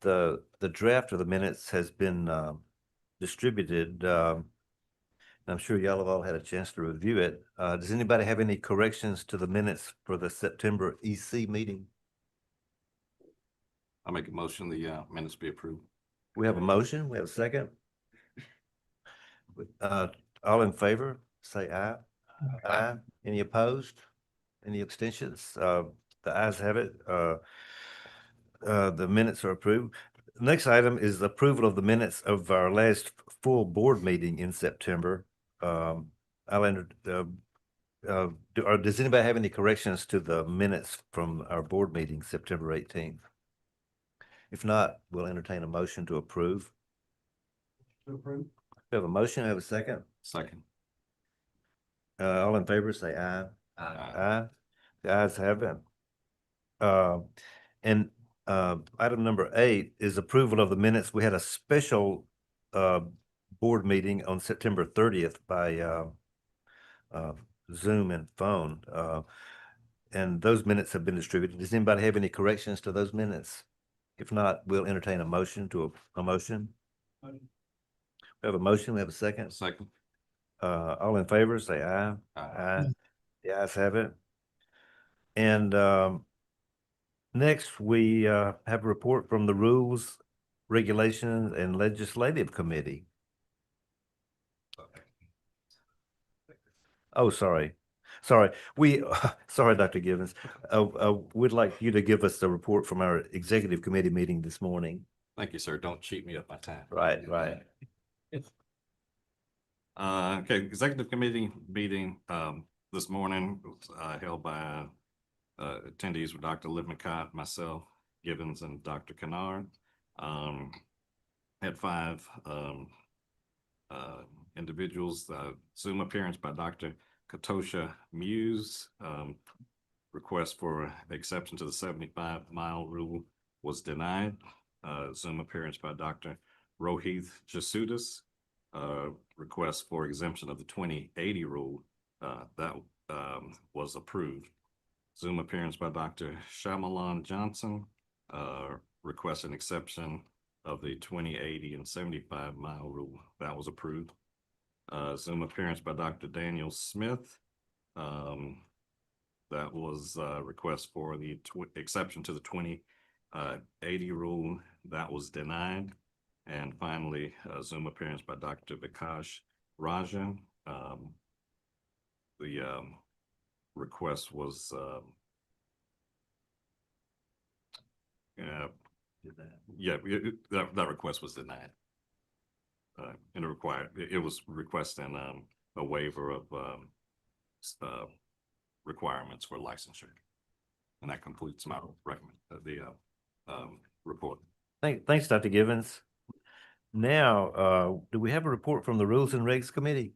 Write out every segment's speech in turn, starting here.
the draft of the minutes has been distributed. I'm sure y'all have all had a chance to review it. Does anybody have any corrections to the minutes for the September EC meeting? I'll make a motion the minutes be approved. We have a motion. We have a second. All in favor, say aye. Aye. Any opposed? Any abstentions? The ayes have it. The minutes are approved. Next item is the approval of the minutes of our last full board meeting in September. Does anybody have any corrections to the minutes from our board meeting, September 18th? If not, we'll entertain a motion to approve. To approve. We have a motion. We have a second. Second. All in favor, say aye. Aye. Aye. The ayes have it. And item number 8 is approval of the minutes. We had a special board meeting on September 30th by Zoom and phone. And those minutes have been distributed. Does anybody have any corrections to those minutes? If not, we'll entertain a motion to a motion. We have a motion. We have a second. Second. All in favor, say aye. Aye. The ayes have it. And next, we have a report from the Rules, Regulations, and Legislative Committee. Oh, sorry. Sorry. Sorry, Dr. Givens. We'd like you to give us the report from our Executive Committee meeting this morning. Thank you, sir. Don't cheat me of my time. Right, right. Okay, Executive Committee meeting this morning was held by attendees with Dr. Lippincott, myself, Givens, and Dr. Kennard. Had 5 individuals. Zoom appearance by Dr. Katosha Muse. Request for exception to the 75-mile rule was denied. Zoom appearance by Dr. Rohith Jasudis. Request for exemption of the 2080 rule that was approved. Zoom appearance by Dr. Shyamalan Johnson. Request an exception of the 2080 and 75-mile rule that was approved. Zoom appearance by Dr. Daniel Smith. That was a request for the exception to the 2080 rule that was denied. And finally, Zoom appearance by Dr. Vikash Rajan. The request was that request was denied. And it was requesting a waiver of requirements for licensure. And that completes my report. Thanks, Dr. Givens. Now, do we have a report from the Rules and Regs Committee?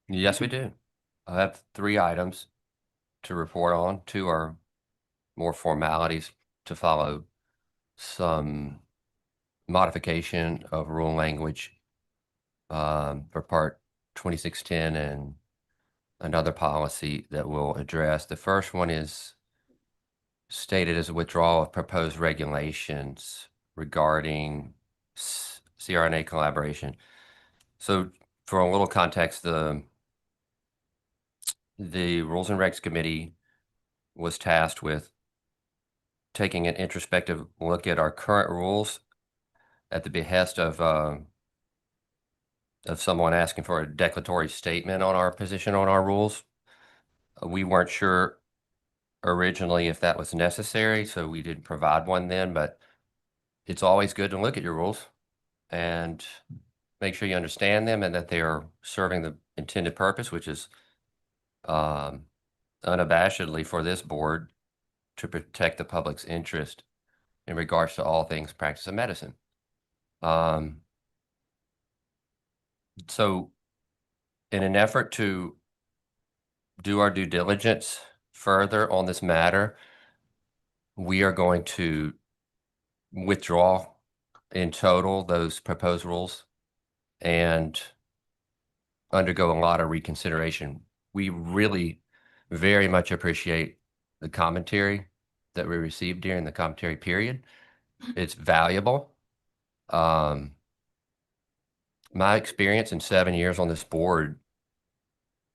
Yes, we do. I have 3 items to report on. 2 are more formalities to follow. Some modification of rule language for Part 2610 and another policy that we'll address. The first one is stated as a withdrawal of proposed regulations regarding CRNA collaboration. So for a little context, the Rules and Regs Committee was tasked with taking an introspective look at our current rules at the behest of someone asking for a declaratory statement on our position on our rules. We weren't sure originally if that was necessary, so we didn't provide one then, but it's always good to look at your rules and make sure you understand them and that they are serving the intended purpose, which is unabashedly for this board to protect the public's interest in regards to all things practice of medicine. So in an effort to do our due diligence further on this matter, we are going to withdraw in total those proposed rules and undergo a lot of reconsideration. We really very much appreciate the commentary that we received during the commentary period. It's valuable. My experience in 7 years on this board,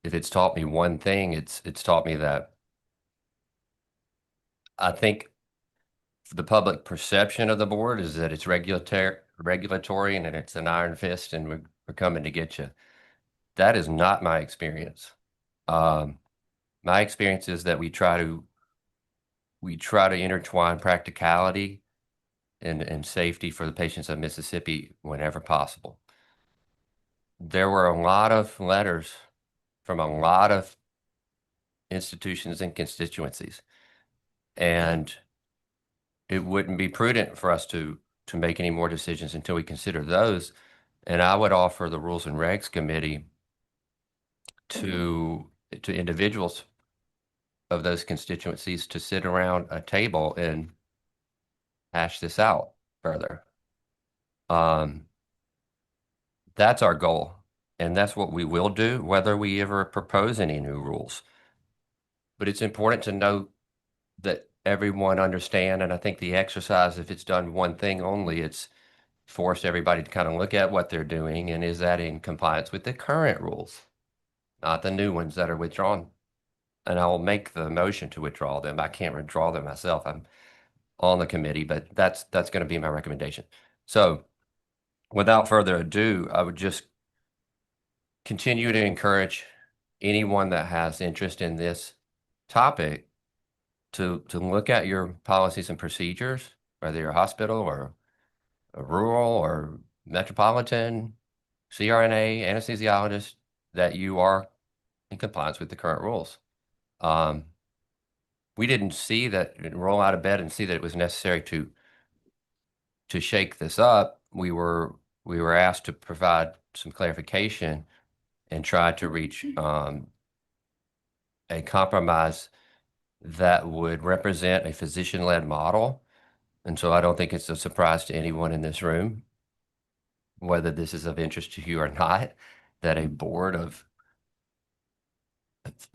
if it's taught me one thing, it's taught me that I think the public perception of the board is that it's regulatory and that it's an iron fist and we're coming to get you. That is not my experience. My experience is that we try to intertwine practicality and safety for the patients of Mississippi whenever possible. There were a lot of letters from a lot of institutions and constituencies, and it wouldn't be prudent for us to make any more decisions until we consider those. And I would offer the Rules and Regs Committee to individuals of those constituencies to sit around a table and hash this out further. That's our goal, and that's what we will do, whether we ever propose any new rules. But it's important to note that everyone understand, and I think the exercise, if it's done one thing only, it's forced everybody to kind of look at what they're doing, and is that in compliance with the current rules, not the new ones that are withdrawn. And I will make the motion to withdraw them. I can't withdraw them myself. I'm on the committee, but that's going to be my recommendation. So without further ado, I would just continue to encourage anyone that has interest in this topic to look at your policies and procedures, whether you're a hospital or a rural or metropolitan, CRNA, anesthesiologist, that you are in compliance with the current rules. We didn't see that, roll out of bed and see that it was necessary to shake this up. We were asked to provide some clarification and try to reach a compromise that would represent a physician-led model. And so I don't think it's a surprise to anyone in this room, whether this is of interest to you or not, that a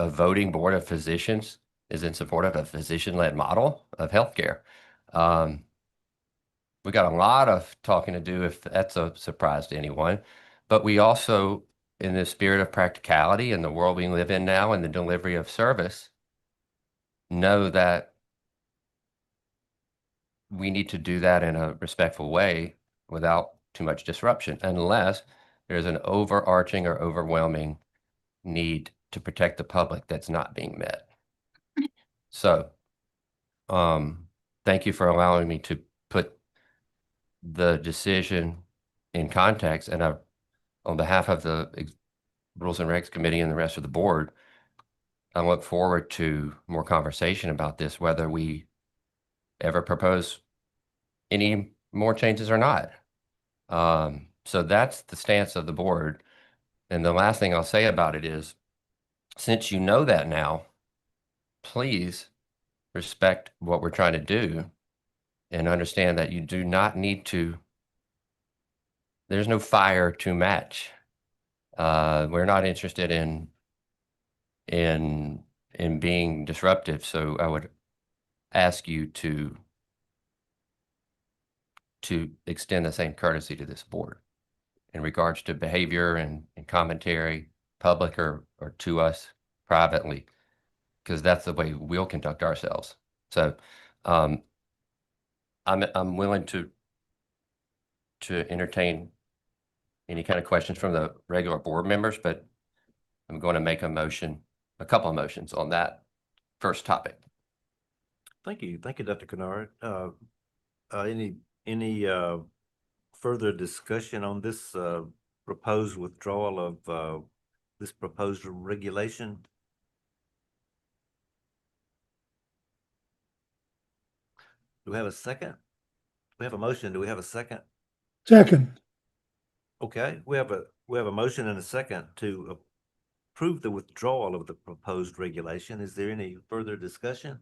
voting board of physicians is in support of a physician-led model of healthcare. We got a lot of talking to do if that's a surprise to anyone, but we also, in the spirit of practicality and the world we live in now and the delivery of service, know that we need to do that in a respectful way without too much disruption, unless there's an overarching or overwhelming need to protect the public that's not being met. So, thank you for allowing me to put the decision in context, and on behalf of the Rules and Regs Committee and the rest of the board, I look forward to more conversation about this, whether we ever propose any more changes or not. So that's the stance of the board. And the last thing I'll say about it is, since you know that now, please respect what we're trying to do and understand that you do not need to, there's no fire to match. We're not interested in being disruptive. So I would ask you to extend the same courtesy to this board in regards to behavior and commentary, public or to us privately, because that's the way we'll conduct ourselves. So I'm willing to entertain any kind of questions from the regular board members, but I'm going to make a couple of motions on that first topic. Thank you, Dr. Kennard. Any further discussion on this proposed withdrawal of this proposed regulation? Do we have a second? We have a motion. Do we have a second? Second. Okay, we have a motion and a second to approve the withdrawal of the proposed regulation. Is there any further discussion?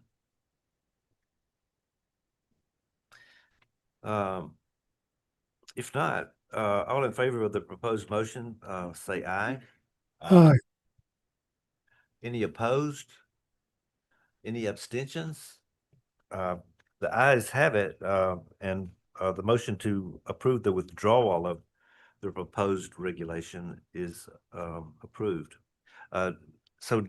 If not, all in favor of the proposed motion, say aye. Aye. Any opposed? Any abstentions? The the ayes have it, and the motion to approve the withdrawal of the proposed regulation is approved. So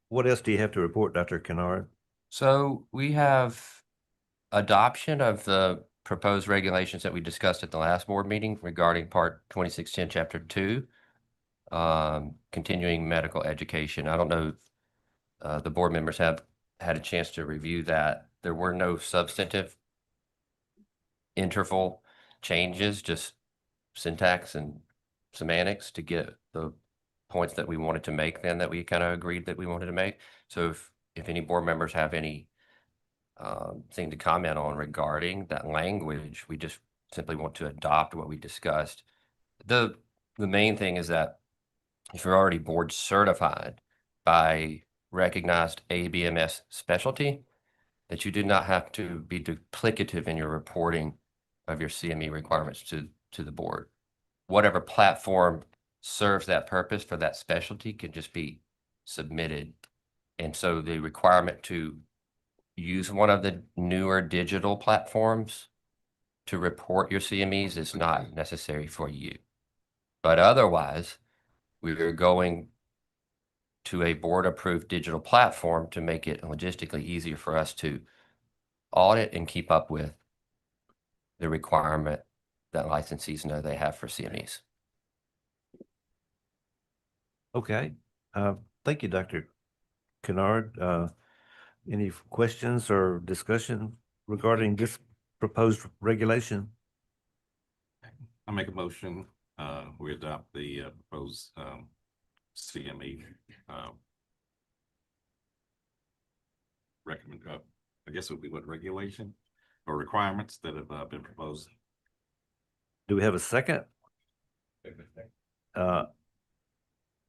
what else do you have to report, Dr. Kennard? So we have adoption of the proposed regulations that we discussed at the last board meeting regarding Part 2610, Chapter 2, continuing medical education. I don't know if the board members have had a chance to review that. There were no substantive interval changes, just syntax and semantics to get the points that we wanted to make then that we kind of agreed that we wanted to make. So if any board members have any thing to comment on regarding that language, we just simply want to adopt what we discussed. The main thing is that if you're already board certified by recognized ABMS specialty, that you do not have to be duplicative in your reporting of your CME requirements to the board. Whatever platform serves that purpose for that specialty can just be submitted. And so the requirement to use one of the newer digital platforms to report your CMEs is not necessary for you. But otherwise, we are going to a board-approved digital platform to make it logistically easier for us to audit and keep up with the requirement that licensees know they have for CMEs. Okay, thank you, Dr. Kennard. Any questions or discussion regarding this proposed regulation? I make a motion, we adopt the proposed CME recommend, I guess it would be what, regulation or requirements that have been proposed. Do we have a second?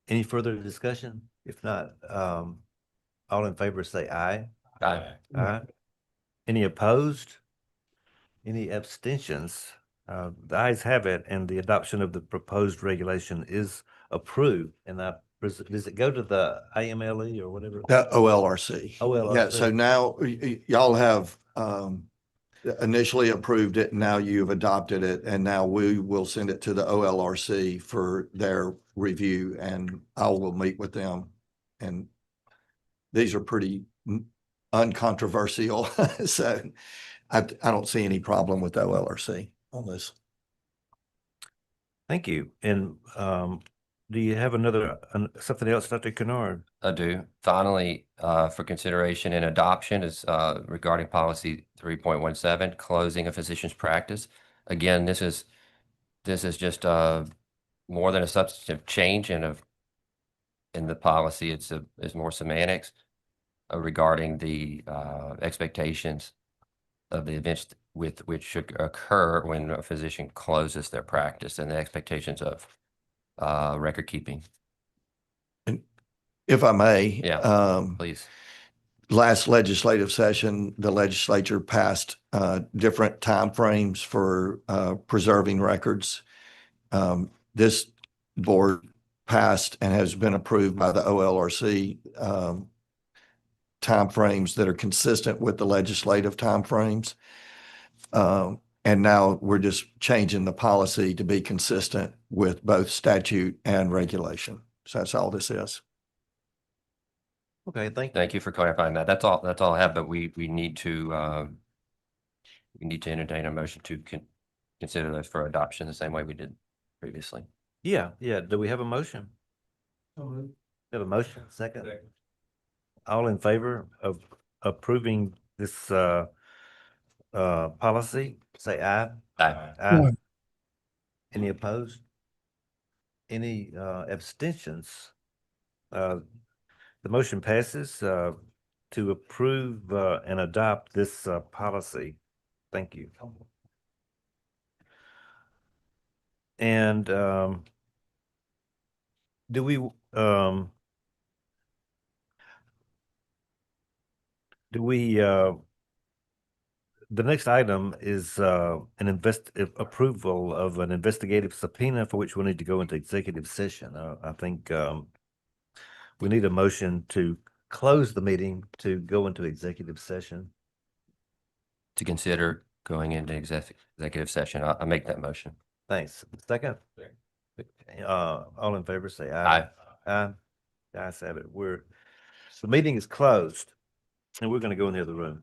Any further discussion? If not, all in favor say aye. Aye. Aye. Any opposed? Any abstentions? The ayes have it, and the adoption of the proposed regulation is approved. And does it go to the AMLE or whatever? OLRC. OLRC. Yeah, so now y'all have initially approved it, and now you've adopted it, and now we will send it to the OLRC for their review, and I will meet with them. And these are pretty uncontroversial, so I don't see any problem with OLRC on this. Thank you. And do you have something else, Dr. Kennard? I do. Finally, for consideration and adoption is regarding policy 3.17, closing a physician's practice. Again, this is just more than a substantive change in the policy. It's more semantics regarding the expectations of the events with which should occur when a physician closes their practice and the expectations of record keeping. If I may, Please. Last legislative session, the legislature passed different timeframes for preserving records. This board passed and has been approved by the OLRC timeframes that are consistent with the legislative timeframes. And now we're just changing the policy to be consistent with both statute and regulation. So that's all this is. Okay, thank you. Thank you for clarifying that. That's all I have, but we need to entertain a motion to consider those for adoption the same way we did previously. Yeah. Do we have a motion? Have a motion, second? All in favor of approving this policy, say aye. Aye. Aye. Any opposed? Any abstentions? The motion passes to approve and adopt this policy. Thank you. And do we the next item is an approval of an investigative subpoena for which we need to go into executive session. I think we need a motion to close the meeting to go into executive session. to consider going into executive session. I make that motion. Thanks. Second? All in favor, say aye. Aye. Aye. Guys have it. The meeting is closed and we're gonna go in the other room.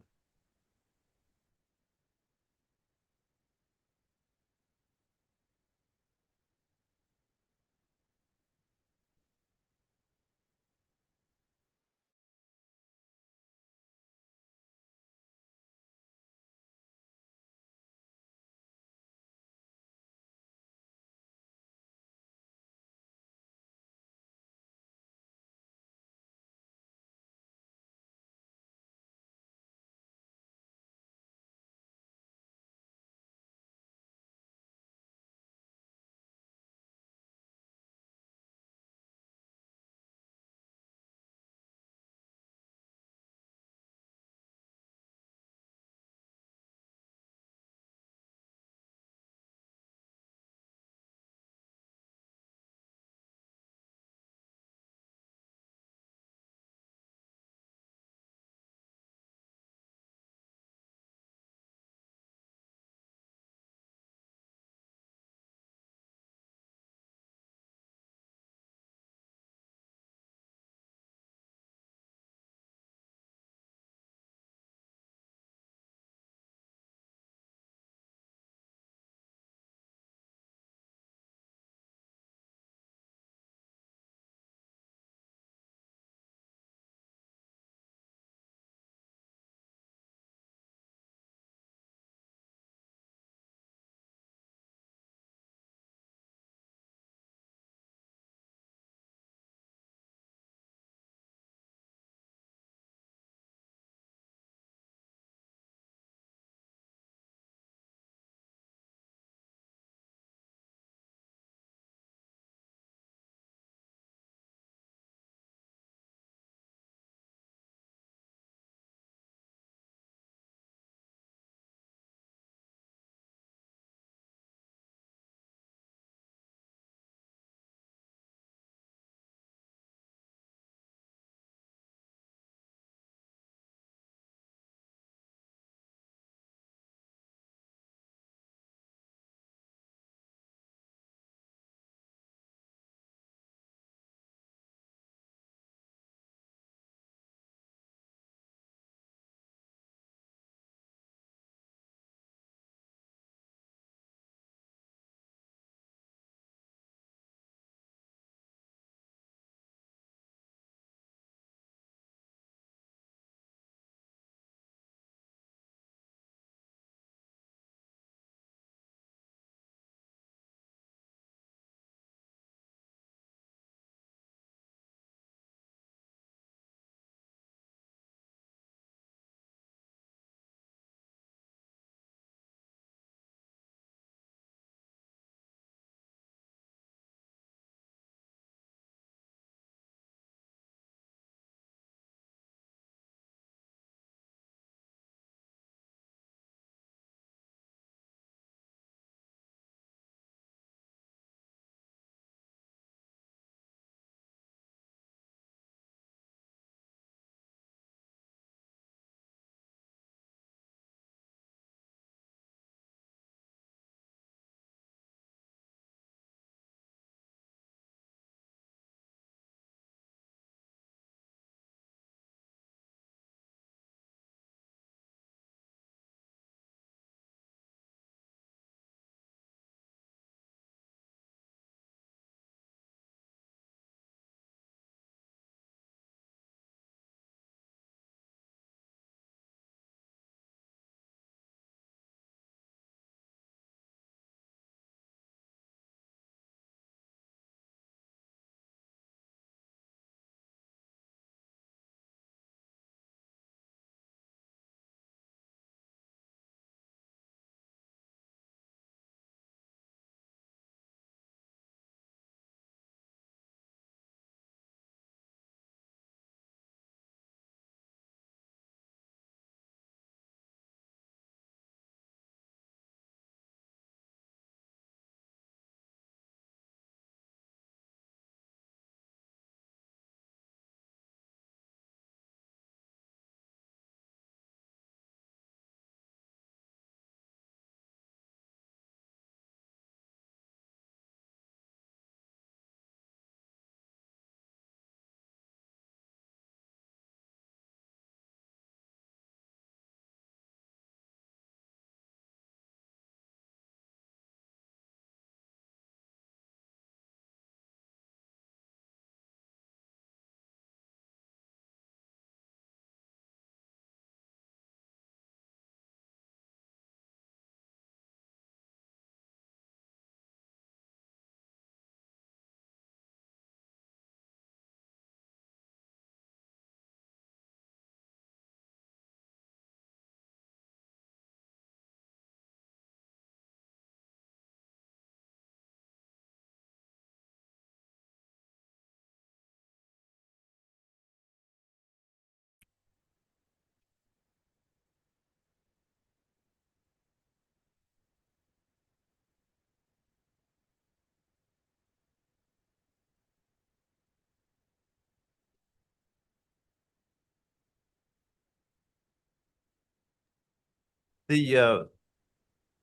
The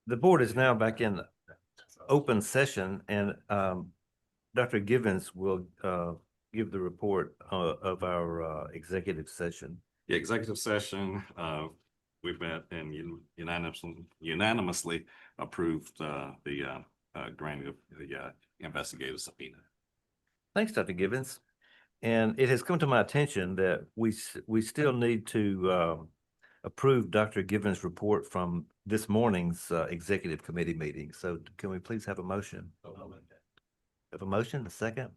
board is now back in open session and Dr. Givens will give the report of our executive session. The executive session, we met and unanimously approved the granting of the investigative subpoena. Thanks, Dr. Givens. And it has come to my attention that we still need to approve Dr. Givens' report from this morning's executive committee meeting. So can we please have a motion? Have a motion, a second?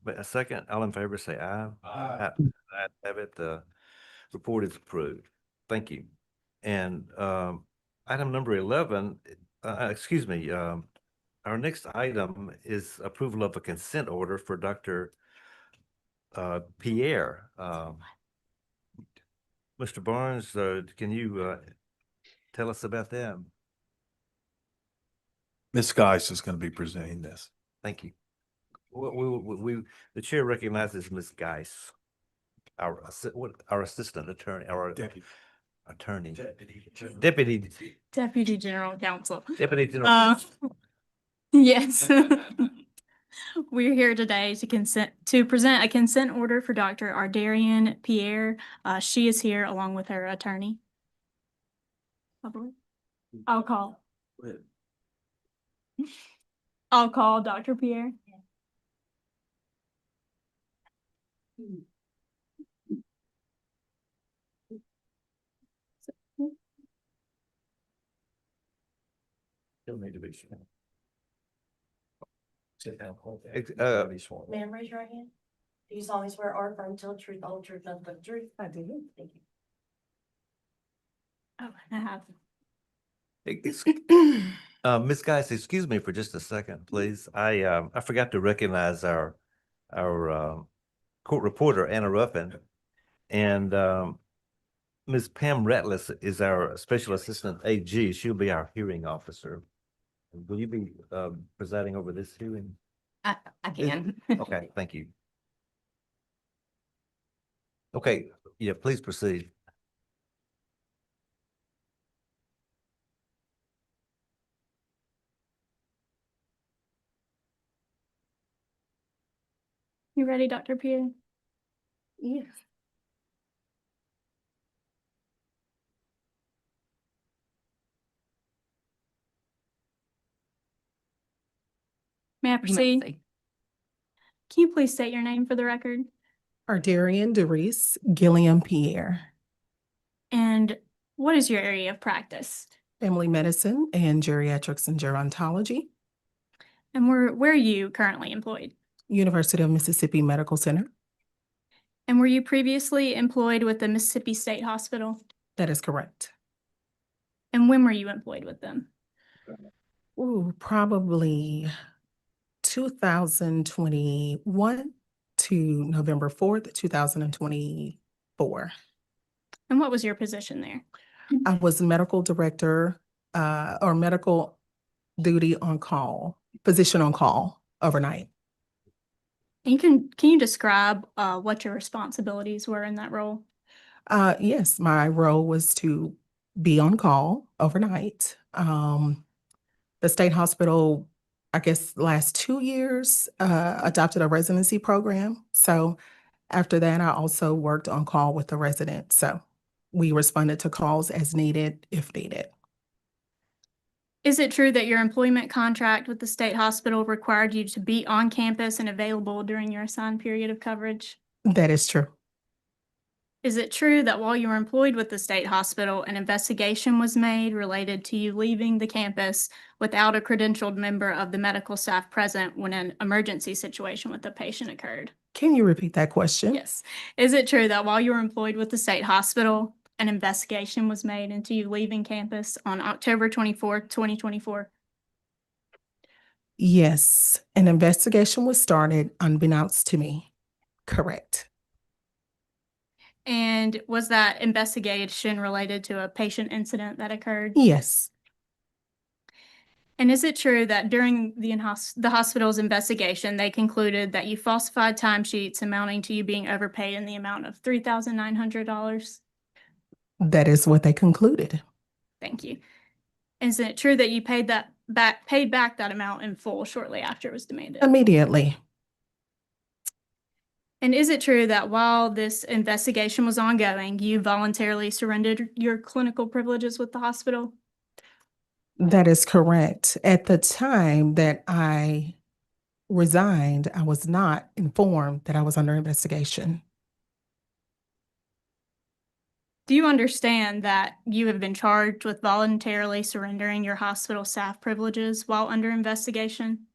But a second, all in favor say aye. Aye. Ayes have it, the report is approved. Thank you. And item number 11, excuse me, our next item is approval of a consent order for Dr. Pierre. Mr. Barnes, can you tell us about that? Ms. Geis is going to be presenting this. Thank you. The chair recognizes Ms. Geis, our assistant attorney, our attorney, Deputy General Counsel. deputy general. Yes. We're here today to present a consent order for Dr. Ardarian Pierre. She is here along with her attorney. I'll call Dr. Pierre. Still need to be sworn. Sit down. Ma'am, raise your right hand. Do you solemnly swear or affirm to tell the truth, the whole truth, nothing but the truth? I do. Thank you. Oh, I have. Ms. Geis, excuse me for just a second, please. I forgot to recognize our court reporter, Anna Ruffin, and Ms. Pam Ratliff is our special assistant AG. She'll be our hearing officer. Will you be presiding over this hearing? I can. Okay, thank you. Okay, yeah, please proceed. You ready, Dr. Pierre? Yes. May I proceed? Can you please state your name for the record? Ardarian, Darice, Gilliam, Pierre, And what is your area of practice? family medicine and geriatrics and gerontology, And where are you currently employed? University of Mississippi Medical Center. And were you previously employed with the Mississippi State Hospital? That is correct. And when were you employed with them? Ooh, probably 2021 to November 4th, 2024. And what was your position there? I was medical director or medical duty on call, physician on call overnight. And can you describe what your responsibilities were in that role? Yes, my role was to be on call overnight. The state hospital, I guess, last 2 years, adopted a residency program. So after that, I also worked on call with the residents. So we responded to calls as needed, if needed. Is it true that your employment contract with the state hospital required you to be on campus and available during your assigned period of coverage? That is true. Is it true that while you were employed with the state hospital, an investigation was made related to you leaving the campus without a credentialed member of the medical staff present when an emergency situation with a patient occurred? Can you repeat that question? Yes. Is it true that while you were employed with the state hospital, an investigation was made into you leaving campus on October 24th, 2024? Yes, an investigation was started unbeknownst to me. Correct. And was that investigation related to a patient incident that occurred? Yes, And is it true that during the hospital's investigation, they concluded that you falsified timesheets amounting to you being overpaid in the amount of $3,900? that is what they concluded. Thank you. Isn't it true that you paid back that amount in full shortly after it was demanded? Immediately. And is it true that while this investigation was ongoing, you voluntarily surrendered your clinical privileges with the hospital? That is correct. At the time that I resigned, I was not informed that I was under investigation. Do you understand that you have been charged with voluntarily surrendering your hospital staff privileges while under investigation?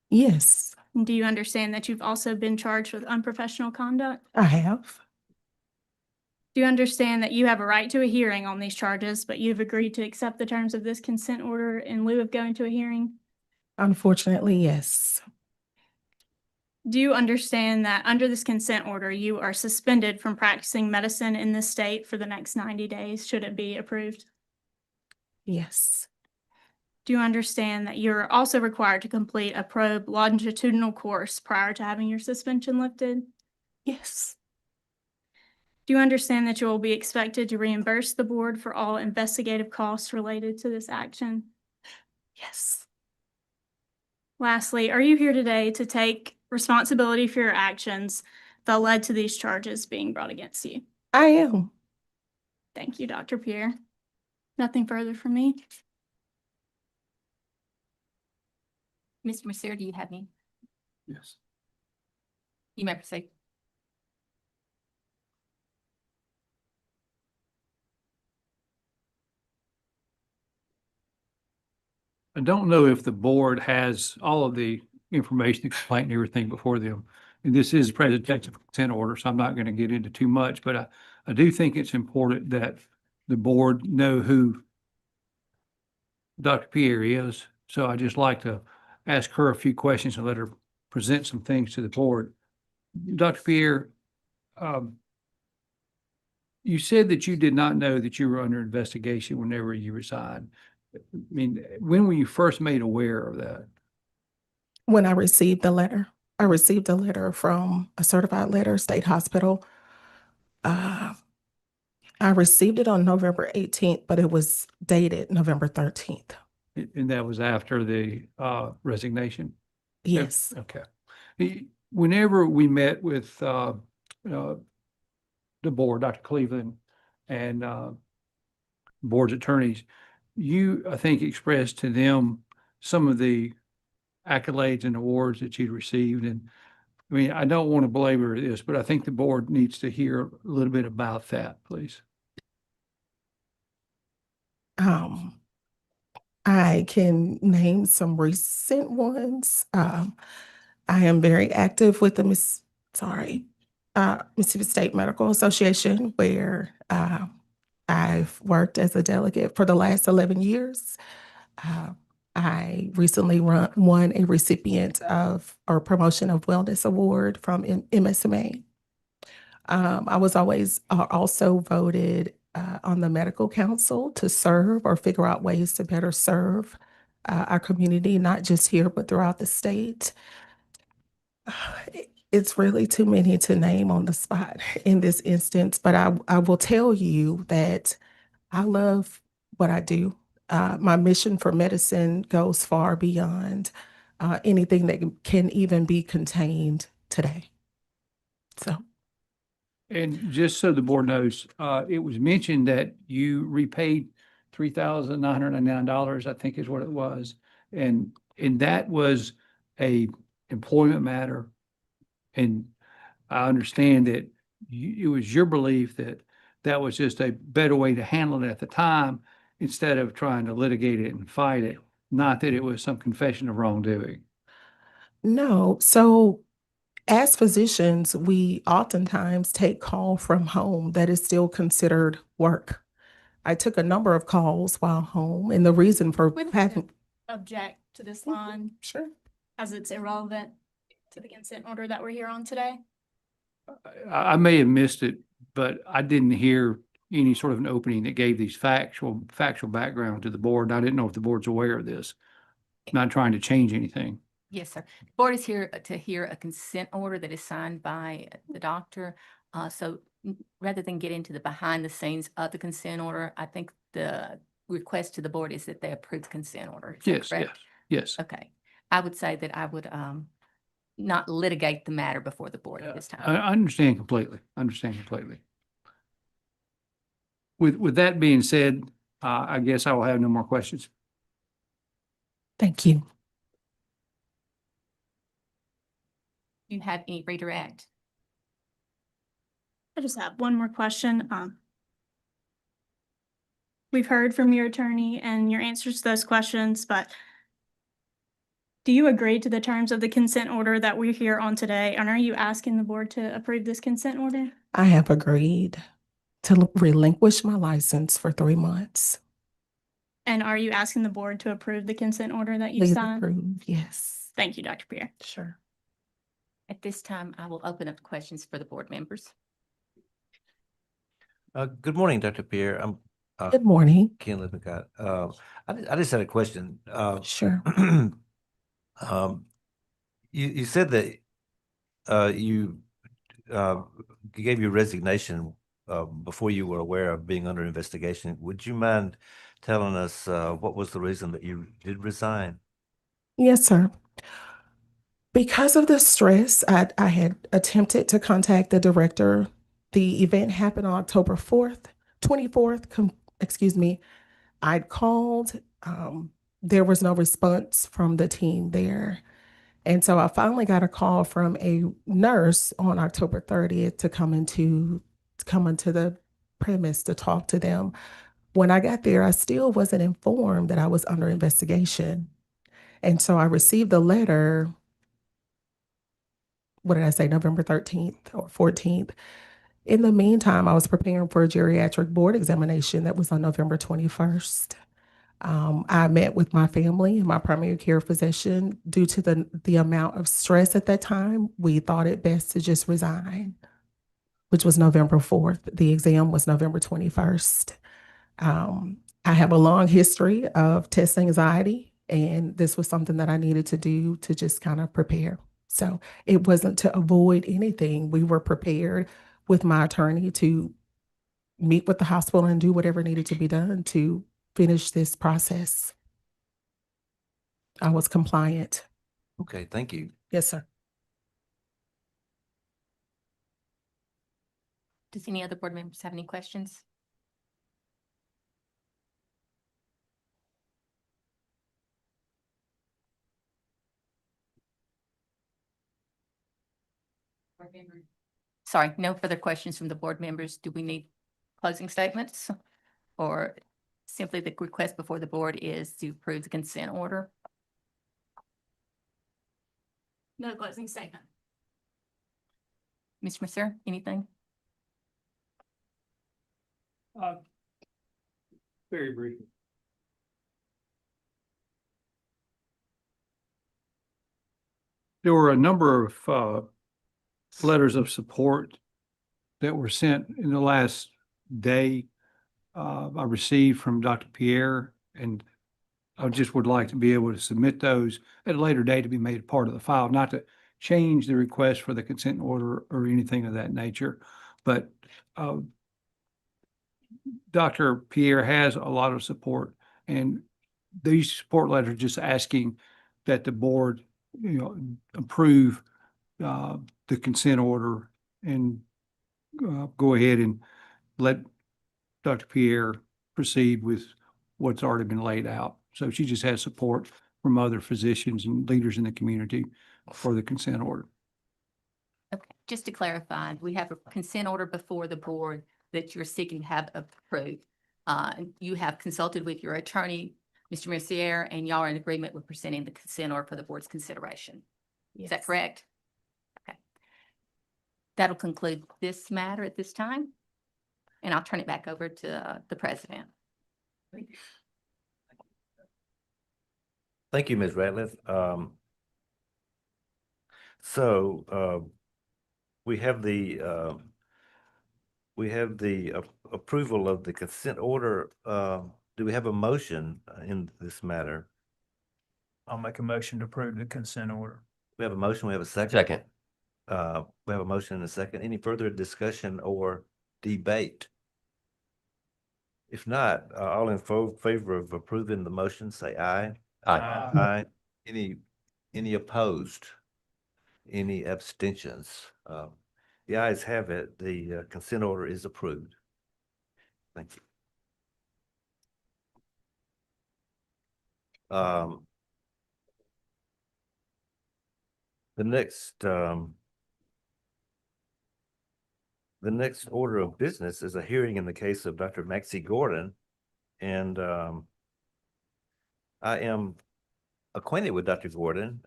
Yes, And do you understand that you've also been charged with unprofessional conduct? I have. Do you understand that you have a right to a hearing on these charges, but you've agreed to accept the terms of this consent order in lieu of going to a hearing? Unfortunately, yes. Do you understand that under this consent order, you are suspended from practicing medicine in this state for the next 90 days, should it be approved? Yes. Do you understand that you're also required to complete a probe longitudinal course prior to having your suspension lifted? Yes. Do you understand that you will be expected to reimburse the board for all investigative costs related to this action? Yes. Lastly, are you here today to take responsibility for your actions that led to these charges being brought against you? I am. Thank you, Dr. Pierre. Nothing further from me. Mr. Mercier, do you have any? Yes. You may proceed. I don't know if the board has all of the information, the complaint and everything before them. And this is a presentation of consent order, so I'm not going to get into too much, but I do think it's important that the board know who Dr. Pierre is. So I just like to ask her a few questions and let her present some things to the board. Dr. Pierre, you said that you did not know that you were under investigation whenever you resigned. I mean, when were you first made aware of that? When I received the letter, I received a letter from a certified letter, State Hospital. I received it on November 18th, but it was dated November 13th. And that was after the resignation? Yes. Okay. Whenever we met with the board, Dr. Cleveland and board's attorneys, you, I think, expressed to them some of the accolades and awards that you'd received. And I mean, I don't want to belabor this, but I think the board needs to hear a little bit about that, please. I can name some recent ones. I am very active with the Mississippi State Medical Association, where I've worked as a delegate for the last 11 years. I recently won a recipient of or promotion of wellness award from MSMA. I was always also voted on the medical council to serve or figure out ways to better serve our community, not just here, but throughout the state. It's really too many to name on the spot in this instance, but I will tell you that I love what I do. My mission for medicine goes far beyond anything that can even be contained today. So. And just so the board knows, it was mentioned that you repaid $3,999, I think is what it was. And that was a employment matter. And I understand that it was your belief that that was just a better way to handle it at the time instead of trying to litigate it and fight it, not that it was some confession of wrongdoing. No. So as physicians, we oftentimes take call from home that is still considered work. I took a number of calls while home, and the reason for having Object to this line sure. as it's irrelevant to the consent order that we're here on today. I may have missed it, but I didn't hear any sort of an opening that gave these factual background to the board. I didn't know if the board's aware of this. Not trying to change anything. Yes, sir. The board is here to hear a consent order that is signed by the doctor. So rather than get into the behind the scenes of the consent order, I think the request to the board is that they approve the consent order. Is that Yes, yes, correct? yes. Okay. I would say that I would not litigate the matter before the board at this I time. understand completely. With that being said, I guess I will have no more questions. Thank you. Do you have any redirect? I just have one more question. We've heard from your attorney and your answers to those questions, but do you agree to the terms of the consent order that we're here on today? And are you asking the board to approve this consent order? I have agreed to relinquish my license for 3 months. And are you asking the board to approve the consent order that you Please signed? approve, yes. Thank you, Dr. Pierre. Sure. At this time, I will open up questions for the board members. Good morning, Dr. Pierre. I'm Good morning. Ken Lippincott. I just had a question. Sure. You said that you gave your resignation before you were aware of being under investigation. Would you mind telling us what was the reason that you did resign? Yes, sir. Because of the stress, I had attempted to contact the director. The event happened on October 24th, excuse me. I'd called, there was no response from the team there. And so I finally got a call from a nurse on October 30th to come into the premise to talk to them. When I got there, I still wasn't informed that I was under investigation. And so I received a letter, what did I say, November 13th or 14th. In the meantime, I was preparing for a geriatric board examination that was on November 21st. I met with my family and my primary care physician. Due to the amount of stress at that time, we thought it best to just resign, which was November 4th. The exam was November 21st. I have a long history of test anxiety, and this was something that I needed to do to just kind of prepare. So it wasn't to avoid anything. We were prepared with my attorney to meet with the hospital and do whatever needed to be done to finish this process. I was compliant. Okay, thank you. Yes, sir. Does any other board members have any questions? Sorry, no further questions from the board members. Do we need closing statements? Or simply the request before the board is to approve the consent order? No closing statement. Mr. Mercer, anything? Very briefly. There were a number of letters of support that were sent in the last day. I received from Dr. Pierre, and I just would like to be able to submit those at a later date to be made a part of the file, not to change the request for the consent order or anything of that nature. But Dr. Pierre has a lot of support, and these support letters just asking that the board, approve the consent order and go ahead and let Dr. Pierre proceed with what's already been laid out. So she just has support from other physicians and leaders in the community for the consent order. Okay, just to clarify, we have a consent order before the board that you're seeking to have approved. You have consulted with your attorney, Mr. Mercier, and y'all are in agreement with presenting the consent order for the board's consideration. Is that Yes. correct? Okay. That'll conclude this matter at this time. And I'll turn it back over to the president. Thank you, Ms. Ratliff. We have the approval of the consent order. Do we have a motion in this matter? I'll make a motion to approve the consent order. We have a motion, we have a second. Second. We have a motion and a second. Any further discussion or debate? If not, all in favor of approving the motion, say aye. Aye. Aye. Any opposed? Any abstentions? The ayes have it. The consent order is approved. Thank you. The next order of business is a hearing in the case of Dr. Maxie Gordon. And I am acquainted with Dr. Gordon.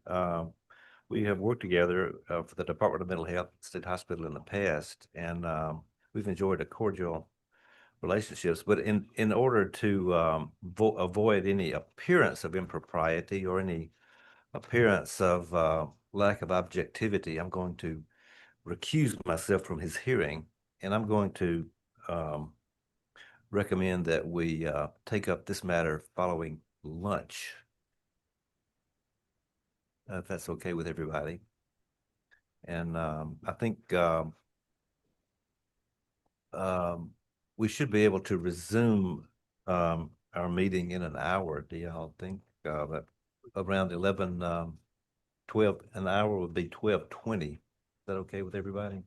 We have worked together for the Department of Mental Health at State Hospital in the past, and we've enjoyed a cordial relationships. But in order to avoid any appearance of impropriety or any appearance of lack of objectivity, I'm going to recuse myself from his hearing, and I'm going to recommend that we take up this matter following lunch. If that's okay with everybody. And I think we should be able to resume our meeting in an hour. Do y'all think that around 12, an hour would be 12:20? Is that okay with everybody?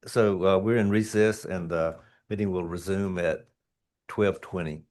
So we're in recess, and the meeting will resume at 12:20.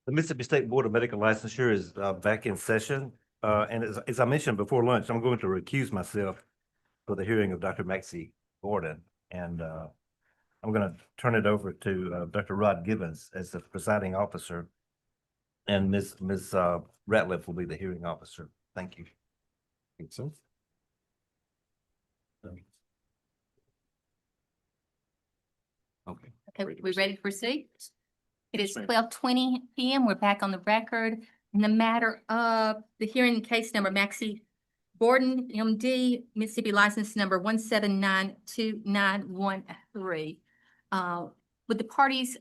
The Mississippi State Board of Medical Licensure is back in session. And as I mentioned before lunch, I'm going to recuse myself for the hearing of Dr. Maxie Gordon. And I'm going to turn it over to Dr. Rod Gibbons as the presiding officer. And Ms. Ratliff will be the hearing officer. Thank you. Think so? Okay. Okay, we ready to proceed? It is 12:20 PM. We're back on the record in the matter of the hearing case number Maxie Gordon, MD, Mississippi license number 1792913. Would the parties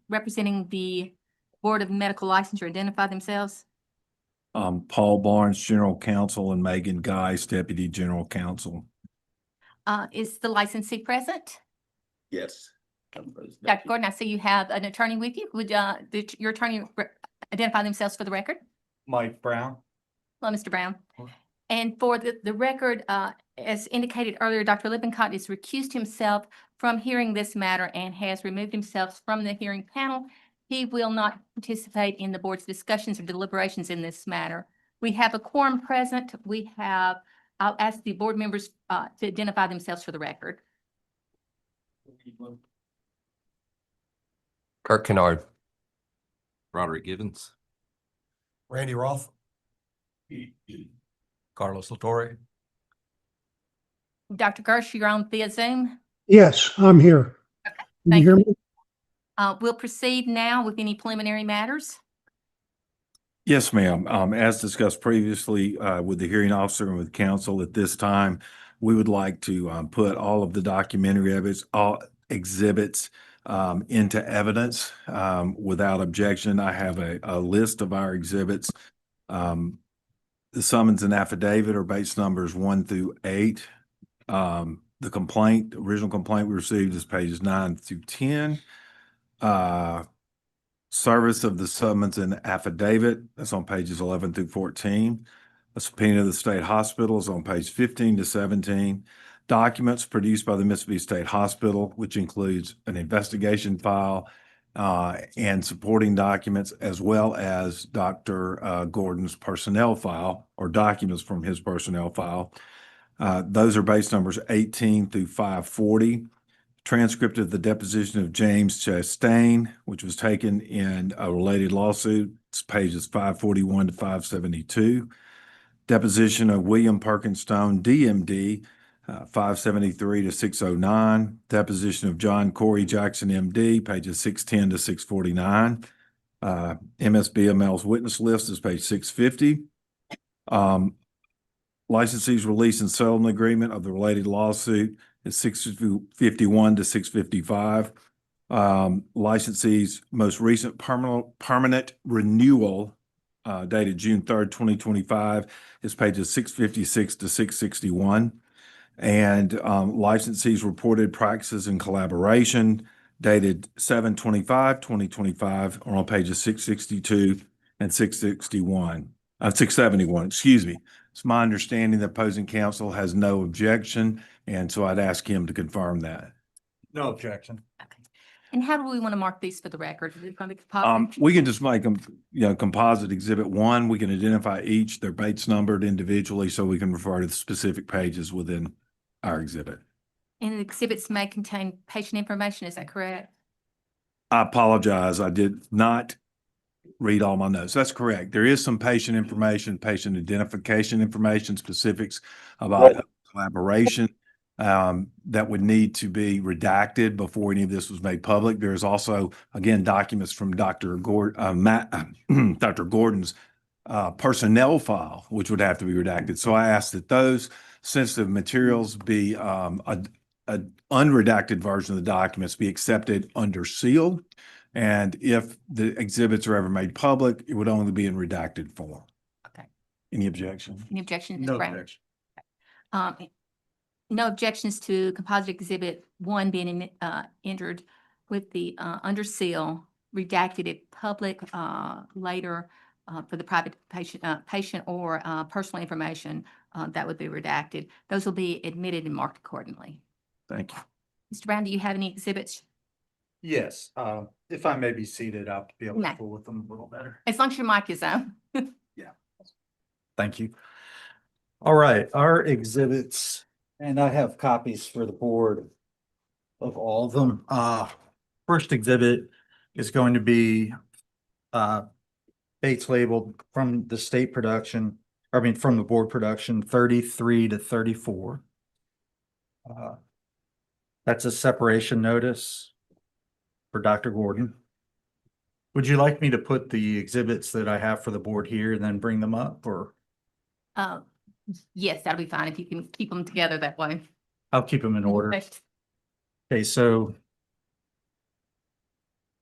representing the Board of Medical Licensure identify themselves? Paul Barnes, General Counsel, and Megan Geis, Deputy General Counsel. Is the licensee present? Yes. Dr. Gordon, I see you have an attorney with you. Would your attorney identify themselves for the record? Mike Brown. Hello, Mr. Brown. And for the record, as indicated earlier, Dr. Lippincott has recused himself from hearing this matter and has removed himself from the hearing panel. He will not participate in the board's discussions or deliberations in this matter. We have a quorum present. I'll ask the board members to identify themselves for the record. Kirk Kennard. Roderick Givens. Randy Roth. Carlos Latore. Dr. Gersh, you're on via Zoom. Yes, I'm here. Okay, Can you thank hear you. me? We'll proceed now with any preliminary matters. Yes, ma'am. As discussed previously, with the hearing officer and with counsel at this time, we would like to, put all of the documentary evidence, all exhibits, into evidence, without objection. I have a list of our exhibits. The summons and affidavit are base numbers 1 through 8. The original complaint we received is pages 9 through 10. Service of the summons and affidavit, that's on pages 11 through 14. A subpoena of the state hospital is on page 15 to 17. Documents produced by the Mississippi State Hospital, which includes an investigation file and supporting documents, as well as Dr. Gordon's personnel file or documents from his personnel file. Those are base numbers 18 through 540. Transcript of the deposition of James Chastain, which was taken in a related lawsuit. It's pages 541 to 572. Deposition of William Perkinstone, DMD, 573 to 609. Deposition of John Corey Jackson, MD, pages 610 to 649. MSBML's witness list is page 650. Licensee's release and settlement agreement of the related lawsuit is 651 to 655. Licensee's most recent permanent renewal dated June 3rd, 2025 is pages 656 to 661. And licensee's reported practices and collaboration dated 7/25/2025 are on pages 662 and 671, excuse me. It's my understanding that opposing counsel has no objection, and so I'd ask him to confirm that. No objection. Okay. And how do we want to mark these for the record? Is it going to be We can just make them, composite exhibit 1. We can identify each. They're base numbered individually, so we can refer to the specific pages within our exhibit. And the exhibits may contain patient information, is that correct? I apologize. I did not read all my notes. That's correct. There is some patient information, patient identification information, specifics about collaboration that would need to be redacted before any of this was made public. There's also, again, documents from Dr. Gordon's personnel file, which would have to be redacted. So I asked that those sensitive materials be an unredacted version of the documents be accepted under seal. And if the exhibits are ever made public, it would only be in redacted form. Okay. Any objection? Any objections? No Brown? objection. No objections to composite exhibit 1 being entered with the under seal, redacted it public later for the private patient or personal information that would be redacted. Those will be admitted and marked accordingly. Thank you. Mr. Brown, do you have any exhibits? Yes, if I may be seated, I'll be able to No. pull with them a little better. As long as your mic is on. Thank you. All right, our exhibits, and I have copies for the board of all of them. First exhibit is going to be Bates labeled from the state production, from the board production, 33 to 34. That's a separation notice for Dr. Gordon. Would you like me to put the exhibits that I have for the board here and then bring them up, or Yes, that'll be fine if you can keep them together that way. I'll keep them in order? Perfect. Okay, so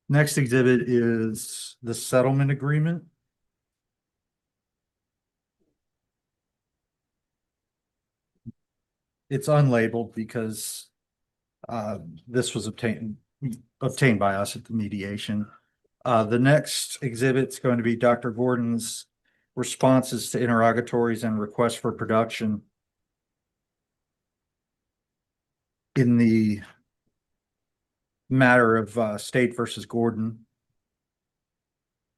next exhibit is the settlement agreement. It's unlabeled because this was obtained by us at the mediation. The next exhibit's going to be Dr. Gordon's responses to interrogatories and requests for production in the matter of State versus Gordon.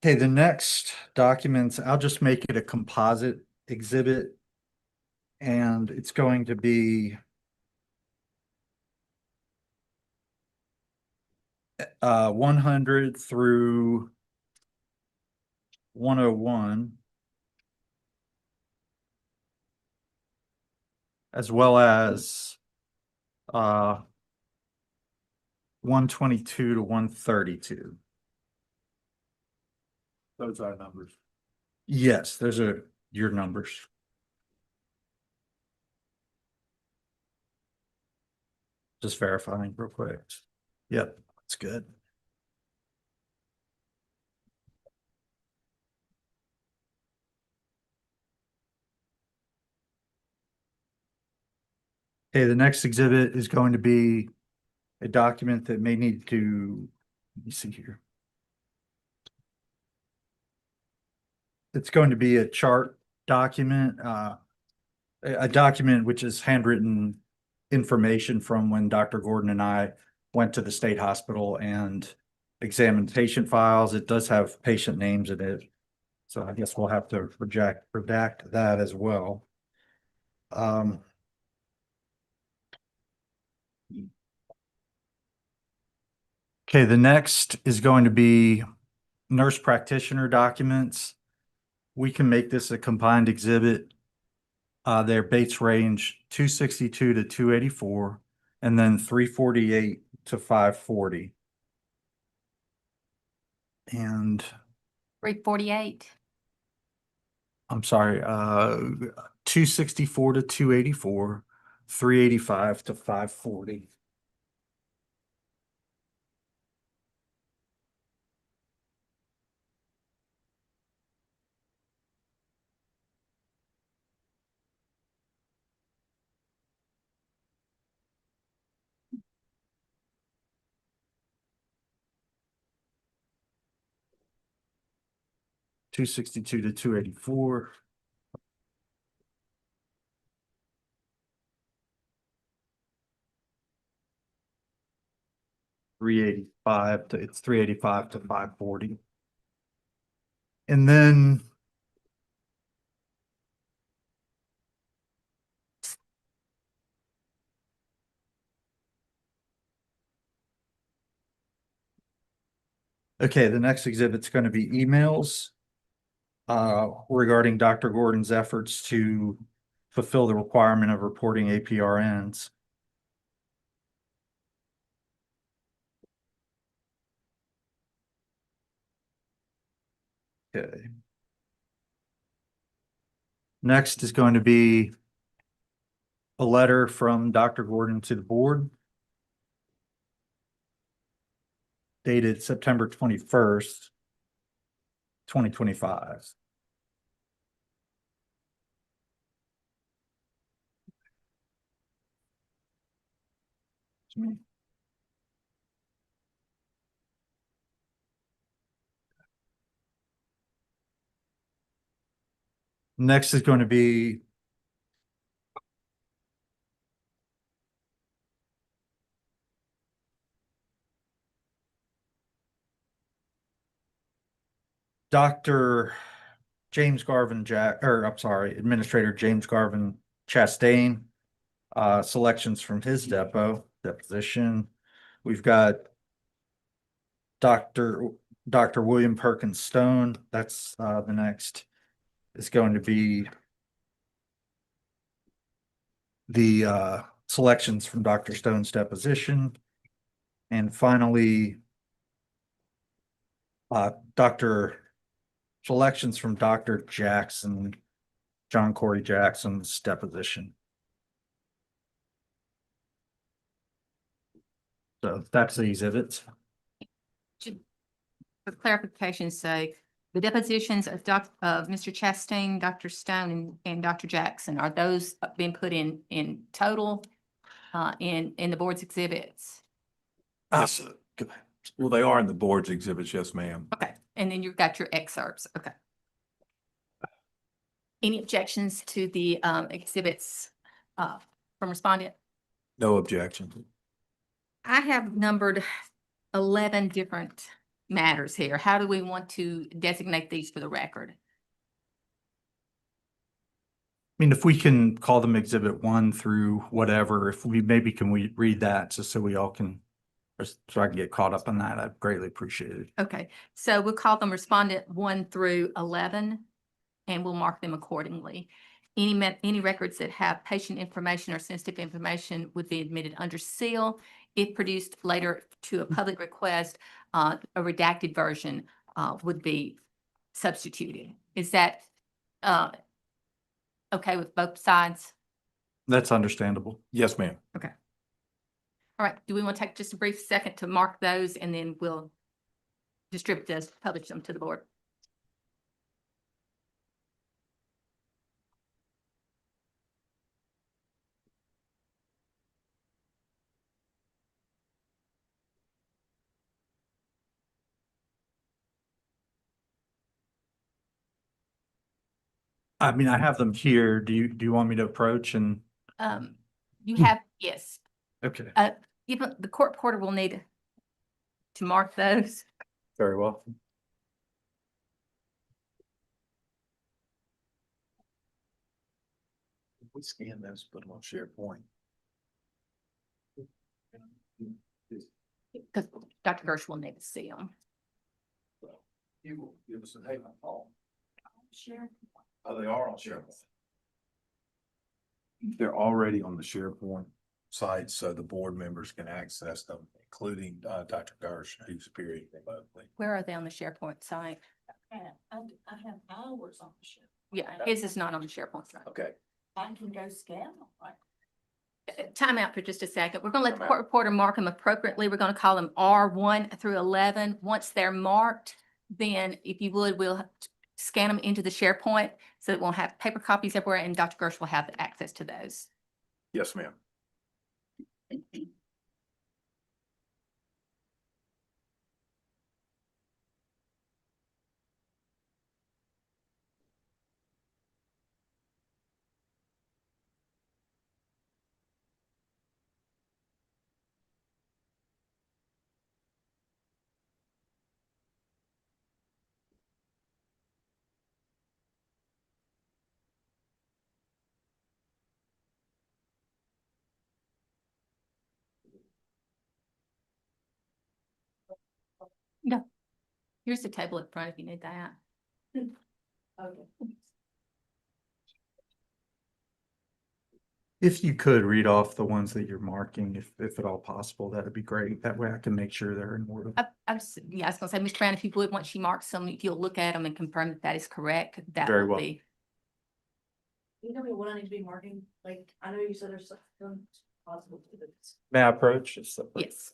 Okay, the next documents, I'll just make it a composite exhibit. And it's going to be 100 through 101. As well as 122 to 132. Those are numbers. Yes, those are your numbers. Just verifying real quick. Yep, that's good. Okay, the next exhibit is going to be a document that may need to, let me see here. It's going to be a chart document, a document which is handwritten information from when Dr. Gordon and I went to the state hospital and examined patient files. It does have patient names in it. So I guess we'll have to redact that as well. Okay, the next is going to be nurse practitioner documents. We can make this a combined exhibit. Their Bates range 262 to 284, and then 348 to 540. And 348. I'm sorry, 264 to 284, 385 to 540. $262 to $284. It's 385 to 540. And then okay, the next exhibit's going to be emails regarding Dr. Gordon's efforts to fulfill the requirement of reporting APRNs. Okay. Next is going to be a letter from Dr. Gordon to the board dated September 21st, 2025. Next is going to be Dr. James Garvin Administrator James Garvin Chastain. Selections from his deposition. We've got Dr. William Perkins Stone. That's the next is going to be the selections from Dr. Stone's deposition. And finally, selections from Dr. Jackson, John Corey Jackson's deposition. So that's the exhibits. For clarification's sake, the depositions of Mr. Chastain, Dr. Stone, and Dr. Jackson, are those being put in total in the board's exhibits? Yes. Well, they are in the board's exhibits, yes, ma'am. Okay, and then you've got your excerpts, okay. Any objections to the exhibits from respondent? No objection. I have numbered 11 different matters here. How do we want to designate these for the record? I mean, if we can call them exhibit 1 through whatever, if we maybe can we read that just so we all can, so I can get caught up on that, I'd greatly appreciate it. Okay, so we'll call them respondent 1 through 11, and we'll mark them accordingly. Any records that have patient information or sensitive information would be admitted under seal. If produced later to a public request, a redacted version would be substituted. Is that okay with both sides? That's understandable. Yes, ma'am. Okay. All right, do we want to take just a brief second to mark those, and then we'll distribute those, publish them to the board? I mean, I have them here. Do you want me to approach and? You have, yes. Okay, Even the court reporter will need to mark those. very well. We scan those, put them on SharePoint. Because Dr. Gersh will need to see them. You will give us a hey, call. Sure. Oh, they are on SharePoint. They're already on the SharePoint site, so the board members can access them, including Dr. Gersh, who's appearing remotely. Where are they on the SharePoint site? I have hours on the ship. Yeah, his is not on the SharePoint site. Okay. I can go scan them, right? Time out for just a second. We're going to let the court reporter mark them appropriately. We're going to call them R1 through 11. Once they're marked, then if you would, we'll scan them into the SharePoint so it won't have paper copies everywhere, and Dr. Gersh will have access to those. Yes, ma'am. No. Here's the table up front if you need that. Okay. If you could read off the ones that you're marking, if at all possible, that'd be great. That way I can make sure they're in order. I was gonna say, Ms. Brown, if you would, once she marks them, if you'll look at them and confirm that that is correct, that Very would well. be. You tell me what I need to be marking, like, I know you said there's something possible to this. May I approach? Yes.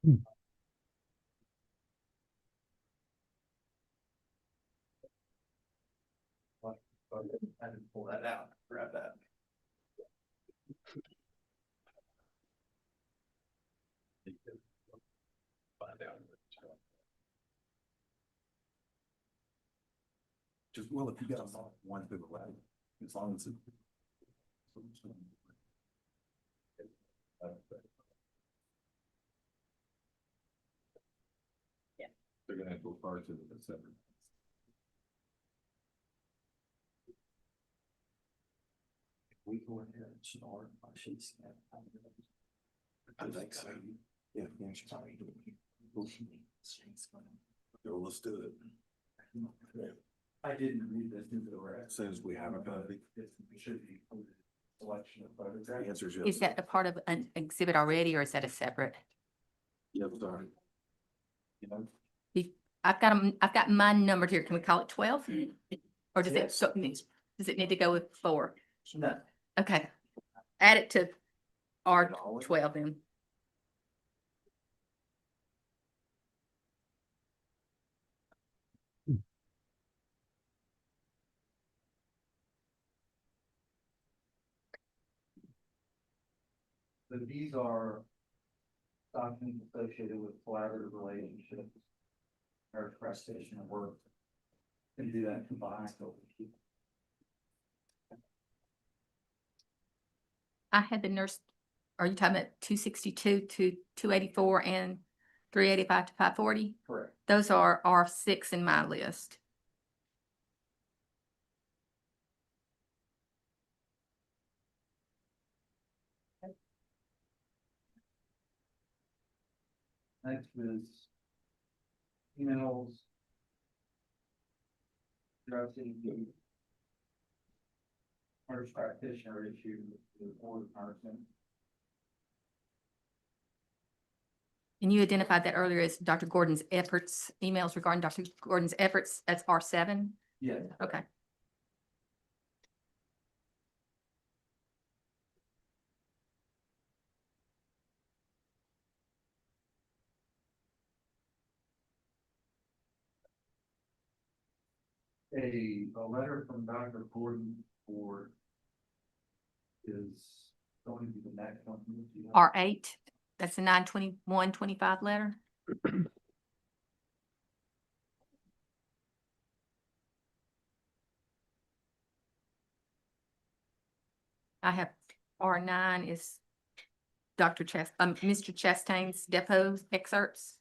I didn't pull that out, grab that. Find out. Just, well, if you got one through the left, as long as it. Yeah. They're gonna have to go far to the separate. We go ahead and start. I think so. Yeah. Let's do it. I didn't read this into the rest. Says we have a copy. It should be included. Selection of photographs. The answer is yes. Is that a part of an exhibit already, or is that a separate? Yeah, sorry. You know, I've got mine numbered here. Can we call it 12? Or does it, does it need to go with 4? no. Okay. Add it to R12 then. So these are documents associated with collaborative relationships. Or practitioner work. Can do that combined. I had the nurse, are you talking about 262 to 284 and 385 to 540? Correct. Those are R6 in my list. Next is emails. Addressing the nurse practitioner issue with the board person. And you identified that earlier as Dr. Gordon's efforts, emails regarding Dr. Gordon's efforts, that's R7? Yeah. Okay. A letter from Dr. Gordon for is going to be the next one. R8, that's a 9/21/25 letter. I have R9 is Mr. Chastain's depot excerpts.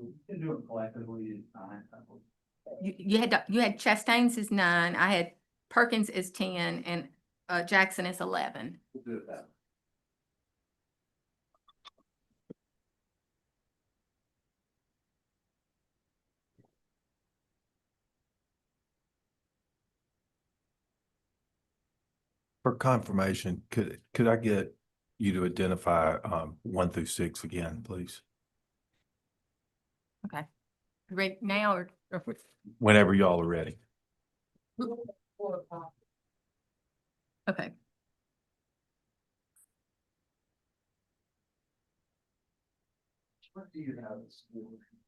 We can do it collectively, it's fine. You had Chastain's is 9, I had Perkins is 10, and Jackson is 11. We'll do it that way. For confirmation, could I get you to identify 1 through 6 again, please? Okay. Right now or Whenever y'all are ready. okay. What do you have?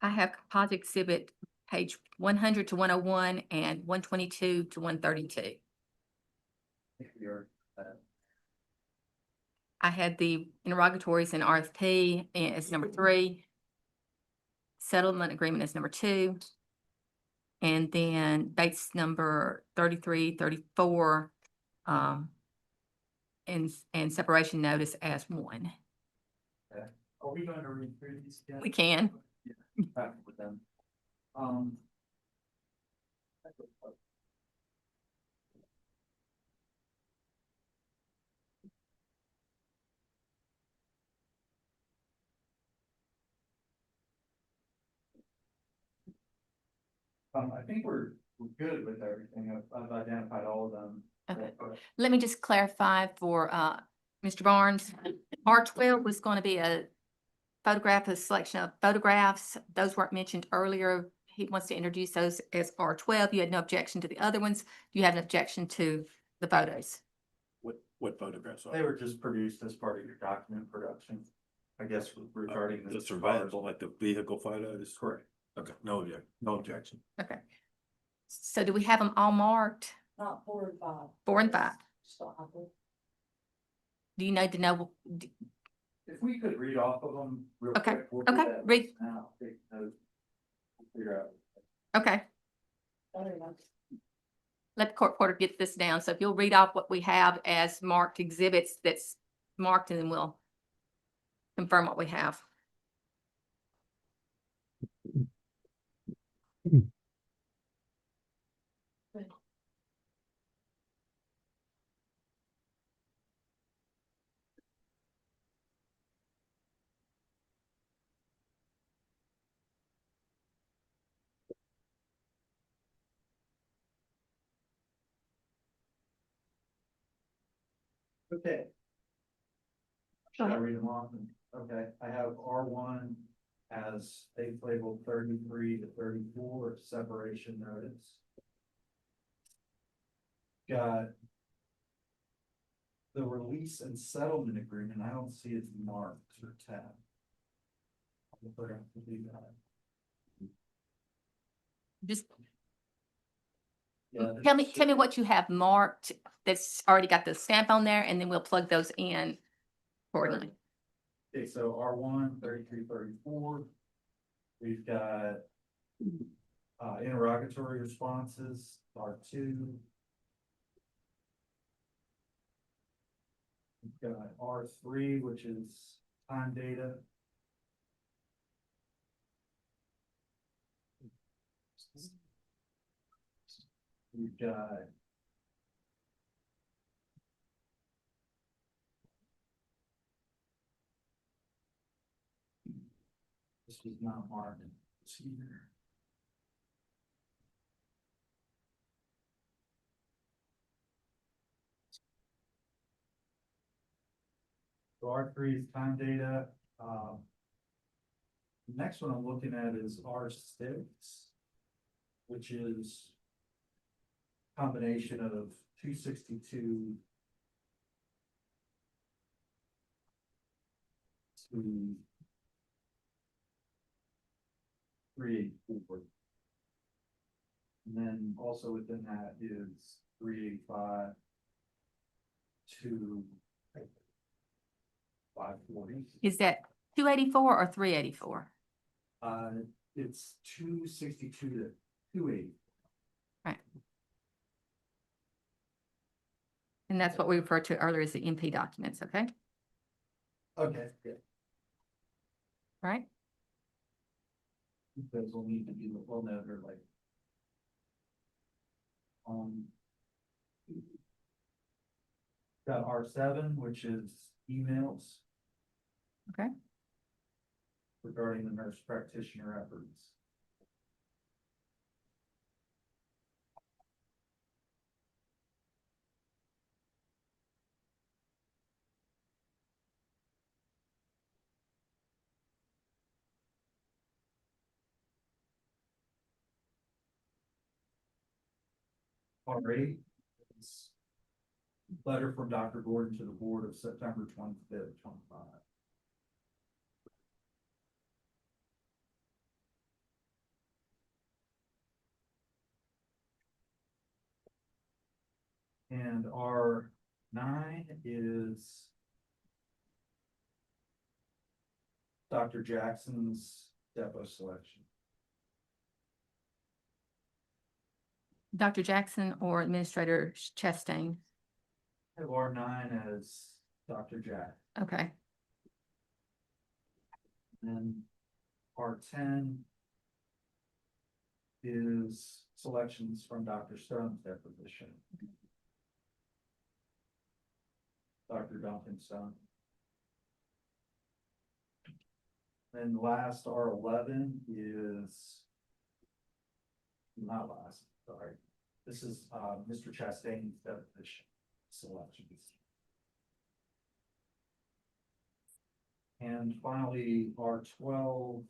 I have composite exhibit page 100 to 101 and 122 to 132. I had the interrogatories and RFP as number 3. Settlement agreement is number 2. And then dates number 33, 34, and separation notice as 1. Are we going to read through these again? We can. Yeah, back with them. I think we're good with everything. I've identified all of them. Okay. Let me just clarify for Mr. Barnes. R12 was going to be a selection of photographs. Those weren't mentioned earlier. he wants to introduce those as R12. You had no objection to the other ones. Do you have an objection to the photos? What photographs They were just produced as part of your document production, I guess regarding The survival, like the vehicle photos? Correct. Okay, no objection. Okay. So do we have them all marked? Not 4 and 5. 4 and 5. Still have them. Do you need to know? If we could read off of them real Okay, quick. we'll do okay, that read. Now, take notes. We'll figure out. Okay, Better ones. let the court reporter get this down. So if you'll read off what we have as marked exhibits that's marked, and then we'll confirm what we have. Okay. Go Should I ahead. read them off? Okay, I have R1 as they labeled 33 to 34 separation notice. Got the release and settlement agreement. I don't see it marked or tabbed. I'll forget to do that. Just Yeah, tell this me what you have marked that's already got the stamp on there, and then we'll plug those in accordingly. Okay, so R1, 33, 34. We've got interrogatory responses, R2. We've got R3, which is time data. We've got this was not marked. It's here. So R3 is time data. The next one I'm looking at is R6, which is combination of 262 to 384. And then also within that is 385 to 540. Is that 284 or 384? It's 262 to 280. Right. And that's what we referred to earlier as the MP documents, okay? Okay, yeah. Right? Those will need to be, well, no, they're like. Got R7, which is emails. Okay. Regarding the nurse practitioner efforts. R8 is letter from Dr. Gordon to the board of September 25th, 25. And R9 is Dr. Jackson's depot selection. Dr. Jackson or Administrator Chastain? I have R9 as Dr. Jack. Okay. And R10 is selections from Dr. Stone's deposition. Dr. Duncan Stone. And last R11 is not last, sorry. This is Mr. Chastain's deposition selections. And finally, R12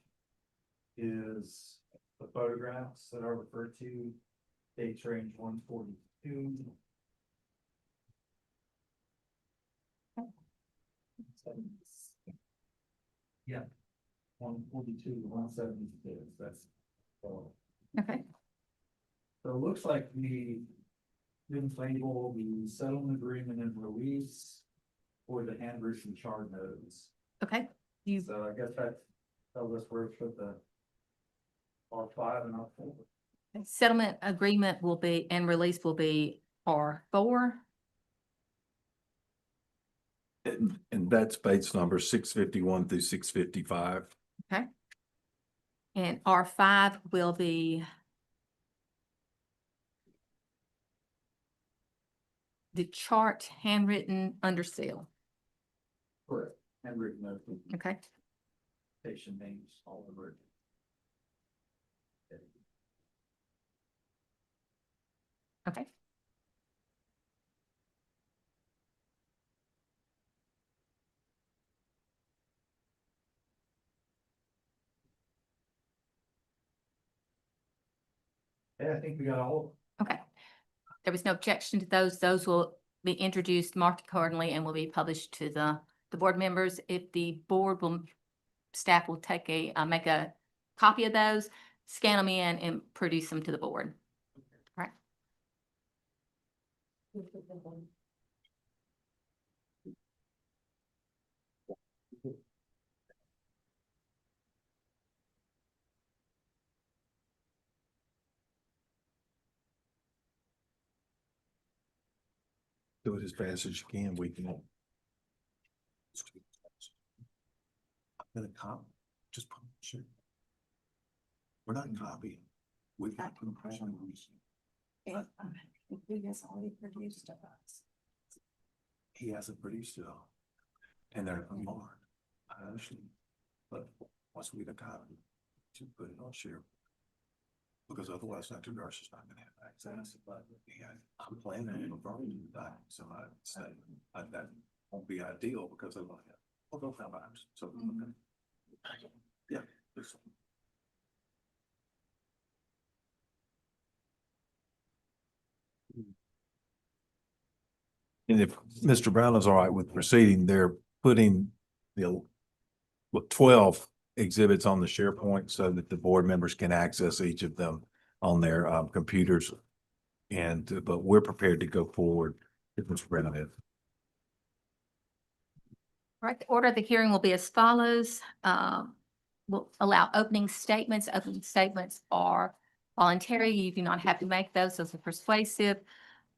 is The photographs that are referred to, dates range 142. Yeah, 142 to 176, that's. Okay, So it looks like we didn't label the settlement agreement and release or the handwritten chart notes. okay. You, So I guess that tells us where to put the R5 and R4. settlement agreement will be, and release will be R4. And that's base number 651 through 655. Okay. And R5 will be the chart handwritten under seal. Correct. Handwritten note, Okay, patient names all over it. okay. Yeah, I think we got all. Okay. There was no objection to those. Those will be introduced, marked accordingly, and will be published to the board members. If the board will, staff will take make a copy of those, scan them in and produce them to the board. All right. Do it as fast as you can. We can. I'm gonna copy. Just put sure. We're not copying. We got to put pressure on He has already produced of us. He hasn't produced it all. And they're unmarked. I understand. But once we get a copy, to put it on share. Because otherwise Dr. Darice is not gonna have access. But yeah, I'm planning on burning that. So I say that won't be ideal because of like, we'll go down lives. So okay. Yeah. this- And if Mr. Brown is all right with proceeding, they're putting the 12 exhibits on the SharePoint so that the board members can access each of them on their computers. And, but we're prepared to go forward if Mr. Brown is. All right, the order of the hearing will be as follows. We'll allow opening statements. Opening statements are voluntary. You do not have to make those. Those are persuasive.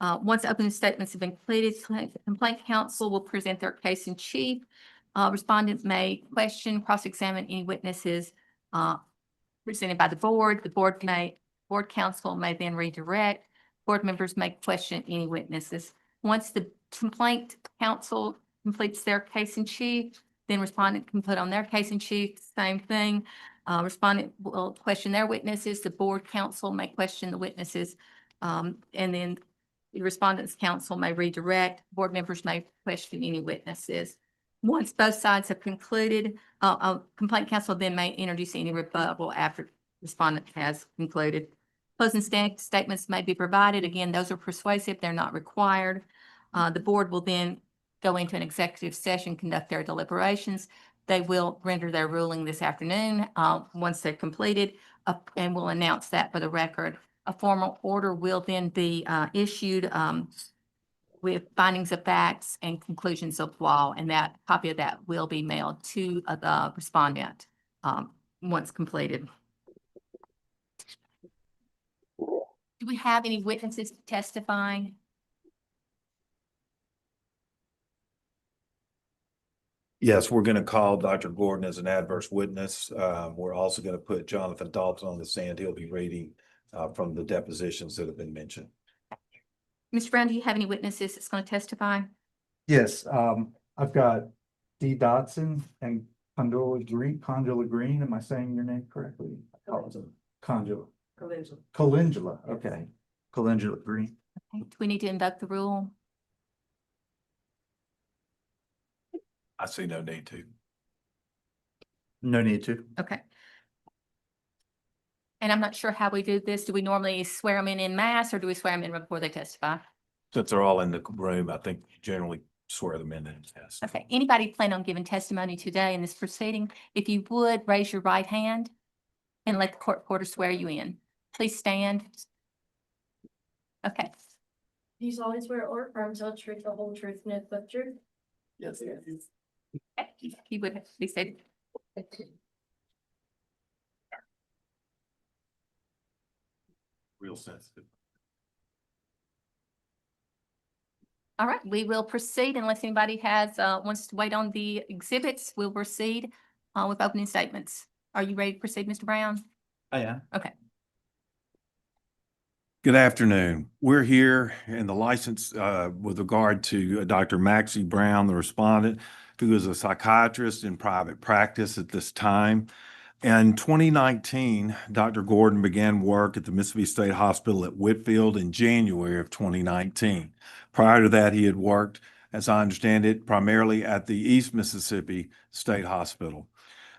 Once opening statements have been completed, complaint counsel will present their case in chief. Respondents may question, cross-examine any witnesses presented by the board. The board counsel may then redirect. Board members may question any witnesses. Once the complaint counsel completes their case in chief, then respondent can put on their case in chief, same thing. Respondent will question their witnesses. The board counsel may question the witnesses. And then the respondent's counsel may redirect. Board members may question any witnesses. Once both sides have concluded, complaint counsel then may introduce any rebuttal after respondent has concluded. Closing statements may be provided. Again, those are persuasive. They're not required. The board will then go into an executive session, conduct their deliberations. They will render their ruling this afternoon once they're completed, and will announce that for the record. A formal order will then be issued with findings of facts and conclusions of law, and that copy of that will be mailed to the respondent once completed. Do we have any witnesses testifying? Yes, we're going to call Dr. Gordon as an adverse witness. We're also going to put Jonathan Dalton on the stand. He'll be reading from the depositions that have been mentioned. Mr. Brown, do you have any witnesses that's going to testify? Yes, I've got D. Dotson and Condola Green. Am I saying your name correctly? Condola. Calendula, okay. Calendula Green. Okay. Do we need to invoke the rule? I see no need to. No need to. Okay. And I'm not sure how we do this. Do we normally swear them in mass or do we swear them in before they testify? Since they're all in the room, I think you generally swear them in and test. Okay, anybody plan on giving testimony today in this proceeding? If you would, raise your right hand and let the court reporter swear you in. Please stand. Okay, Do you solemnly swear or affirm to tell the truth, the whole truth, and nothing but the truth? Yes, yes. if you would, please say. Real sensitive. All right, we will proceed unless anybody has, wants to wait on the exhibits. We'll proceed with opening statements. Are you ready to proceed, Mr. Brown? I am. Okay. Good afternoon. We're here in the license with regard to Dr. Maxie Brown, the respondent, who is a psychiatrist in private practice at this time. In 2019, Dr. Gordon began work at the Mississippi State Hospital at Whitfield in January of 2019. Prior to that, he had worked, as I understand it, primarily at the East Mississippi State Hospital.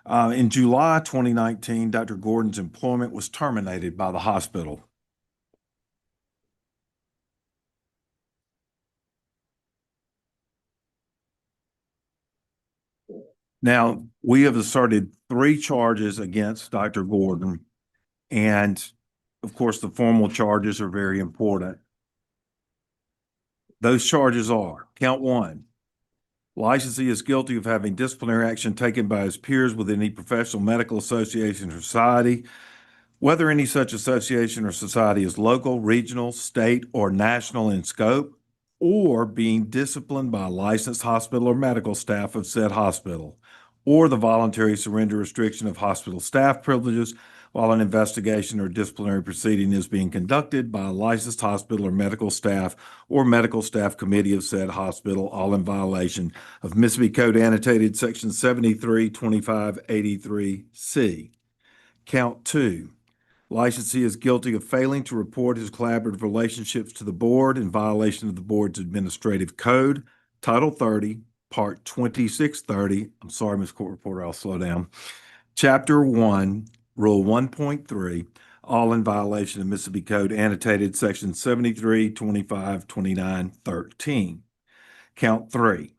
In July 2019, Dr. Gordon's employment was terminated by the hospital. Now, we have asserted 3 charges against Dr. Gordon, and of course, the formal charges are very important. Those charges are: count 1, licensee is guilty of having disciplinary action taken by his peers within any professional medical association or society, whether any such association or society is local, regional, state, or national in scope, or being disciplined by a licensed hospital or medical staff of said hospital, or the voluntary surrender restriction of hospital staff privileges while an investigation or disciplinary proceeding is being conducted by a licensed hospital or medical staff committee of said hospital, all in violation of Mississippi Code Annotated Section 73-2583C. Count 2. Licensee is guilty of failing to report his collaborative relationships to the board in violation of the board's administrative code, Title 30, Part 2630. I'm sorry, Ms. Court Reporter, I'll slow down. Chapter 1, Rule 1.3, all in violation of Mississippi Code Annotated Section 73-2529-13. Count 3.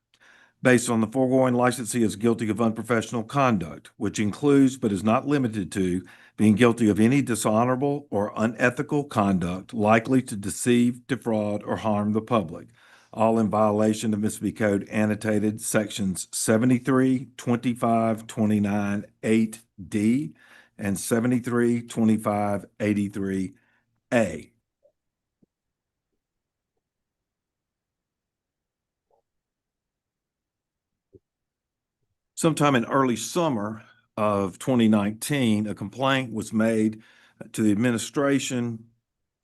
Based on the foregoing, licensee is guilty of unprofessional conduct, which includes but is not limited to being guilty of any dishonorable or unethical conduct likely to deceive, defraud, or harm the public, all in violation of Mississippi Code Annotated Sections 73-2529-8D and 73-2583A. Sometime in early summer of 2019, a complaint was made to the administration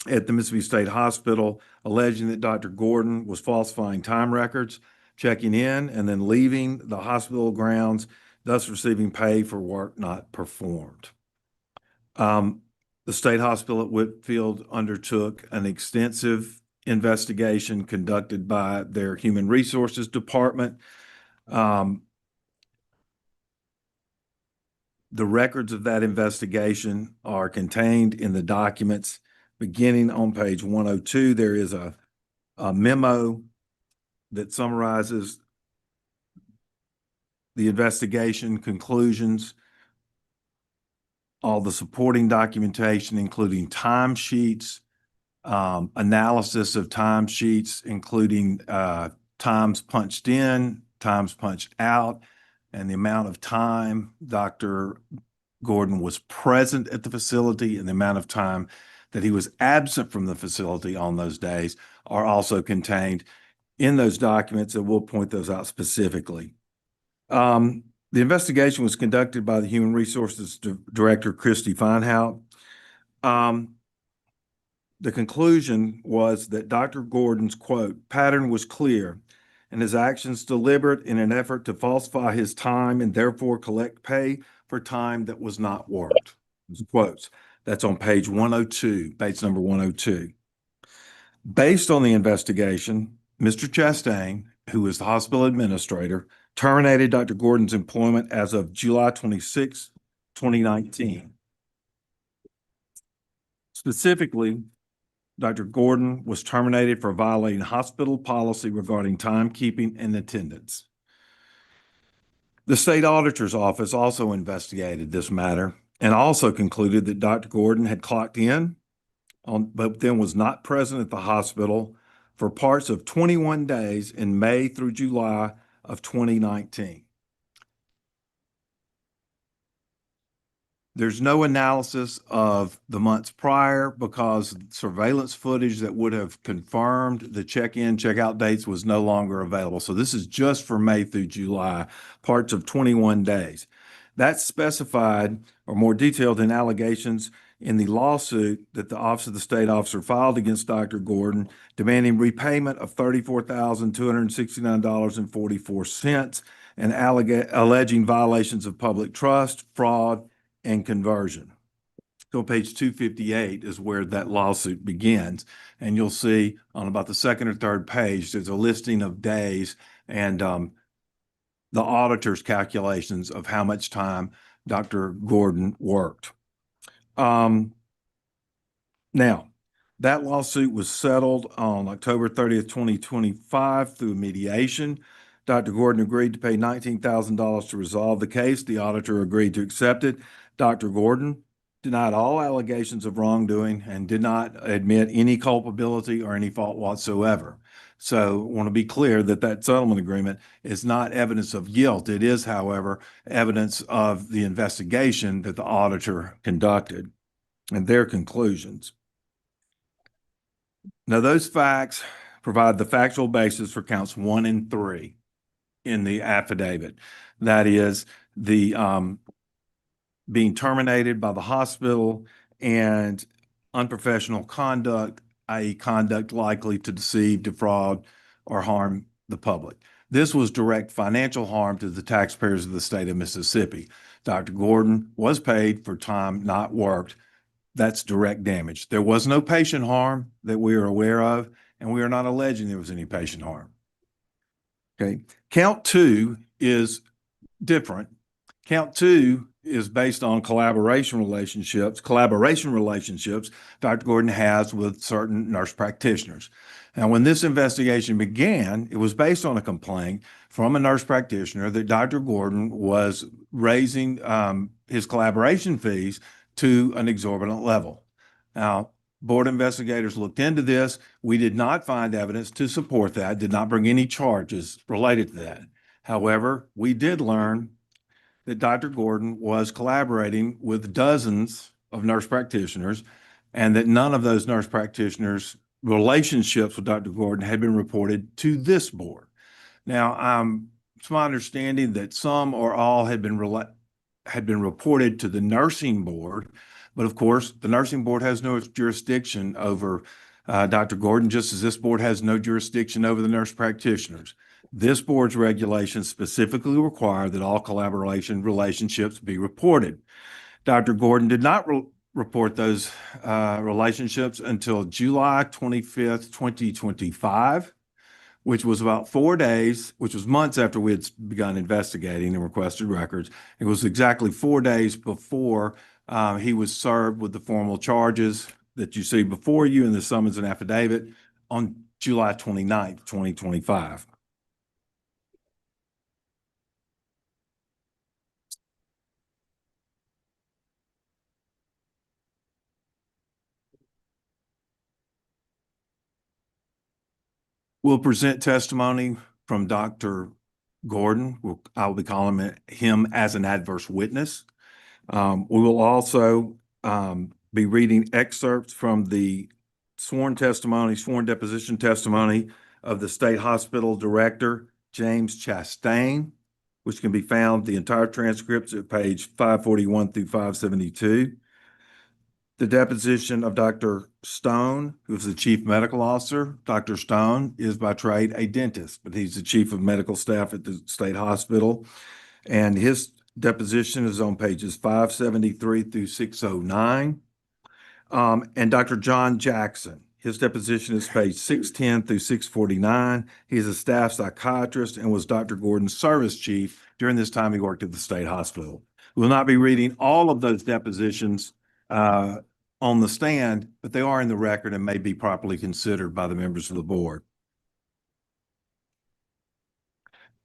at the Mississippi State Hospital alleging that Dr. Gordon was falsifying time records, checking in, and then leaving the hospital grounds, thus receiving pay for work not performed. The state hospital at Whitfield undertook an extensive investigation conducted by their Human Resources Department. The records of that investigation are contained in the documents. Beginning on page 102, there is a memo that summarizes the investigation conclusions, all the supporting documentation, including timesheets, analysis of timesheets, including times punched in, times punched out, and the amount of time Dr. Gordon was present at the facility and the amount of time that he was absent from the facility on those days are also contained in those documents, and we'll point those out specifically. The investigation was conducted by the Human Resources Director, Christy Feinhout. The conclusion was that Dr. Gordon's, quote, pattern was clear and his actions deliberate in an effort to falsify his time and therefore collect pay for time that was not worked. Quotes. That's on page 102, page number 102. Based on the investigation, Mr. Chastain, who is the hospital administrator, terminated Dr. Gordon's employment as of July 26, 2019. Specifically, Dr. Gordon was terminated for violating hospital policy regarding timekeeping and attendance. The state auditor's office also investigated this matter and also concluded that Dr. Gordon had clocked in but then was not present at the hospital for parts of 21 days in May through July of 2019. There's no analysis of the months prior because surveillance footage that would have confirmed the check-in, check-out dates was no longer available. So this is just for May through July, parts of 21 days. That's specified or more detailed in allegations in the lawsuit that the Office of the State Officer filed against Dr. Gordon, demanding repayment of $34,269.44 and alleging violations of public trust, fraud, and conversion. So page 258 is where that lawsuit begins. And you'll see on about the second or third page, there's a listing of days and the auditor's calculations of how much time Dr. Gordon worked. Now, that lawsuit was settled on October 30th, 2025 through mediation. Dr. Gordon agreed to pay $19,000 to resolve the case. The auditor agreed to accept it. Dr. Gordon denied all allegations of wrongdoing and did not admit any culpability or any fault whatsoever. So I want to be clear that that settlement agreement is not evidence of guilt. It is, however, evidence of the investigation that the auditor conducted and their conclusions. Now, those facts provide the factual basis for counts 1 and 3 in the affidavit. That is the being terminated by the hospital and unprofessional conduct, i.e. conduct likely to deceive, defraud, or harm the public. This was direct financial harm to the taxpayers of the state of Mississippi. Dr. Gordon was paid for time not worked. That's direct damage. There was no patient harm that we are aware of, and we are not alleging there was any patient harm. Okay. Count 2 is different. Count 2 is based on collaboration relationships Dr. Gordon has with certain nurse practitioners. Now, when this investigation began, it was based on a complaint from a nurse practitioner that Dr. Gordon was raising his collaboration fees to an exorbitant level. Now, board investigators looked into this. We did not find evidence to support that, did not bring any charges related to that. However, we did learn that Dr. Gordon was collaborating with dozens of nurse practitioners and that none of those nurse practitioners' relationships with Dr. Gordon had been reported to this board. Now, it's my understanding that some or all had been reported to the nursing board, but of course, the nursing board has no jurisdiction over Dr. Gordon, just as this board has no jurisdiction over the nurse practitioners. This board's regulations specifically require that all collaboration relationships be reported. Dr. Gordon did not report those relationships until July 25th, 2025, which was about 4 days, which was months after we had begun investigating and requested records. It was exactly 4 days before he was served with the formal charges that you see before you in the summons and affidavit on July 29th, 2025. We'll present testimony from Dr. Gordon. I will be calling him as an adverse witness. We will also be reading excerpts from the sworn deposition testimony of the state hospital director, James Chastain, which can be found, the entire transcripts at page 541 through 572. The deposition of Dr. Stone, who is the chief medical officer. Dr. Stone is by trade a dentist, but he's the chief of medical staff at the state hospital. And his deposition is on pages 573 through 609. And Dr. John Jackson, his deposition is page 610 through 649. He's a staff psychiatrist and was Dr. Gordon's service chief during this time he worked at the state hospital. We'll not be reading all of those depositions on the stand, but they are in the record and may be properly considered by the members of the board.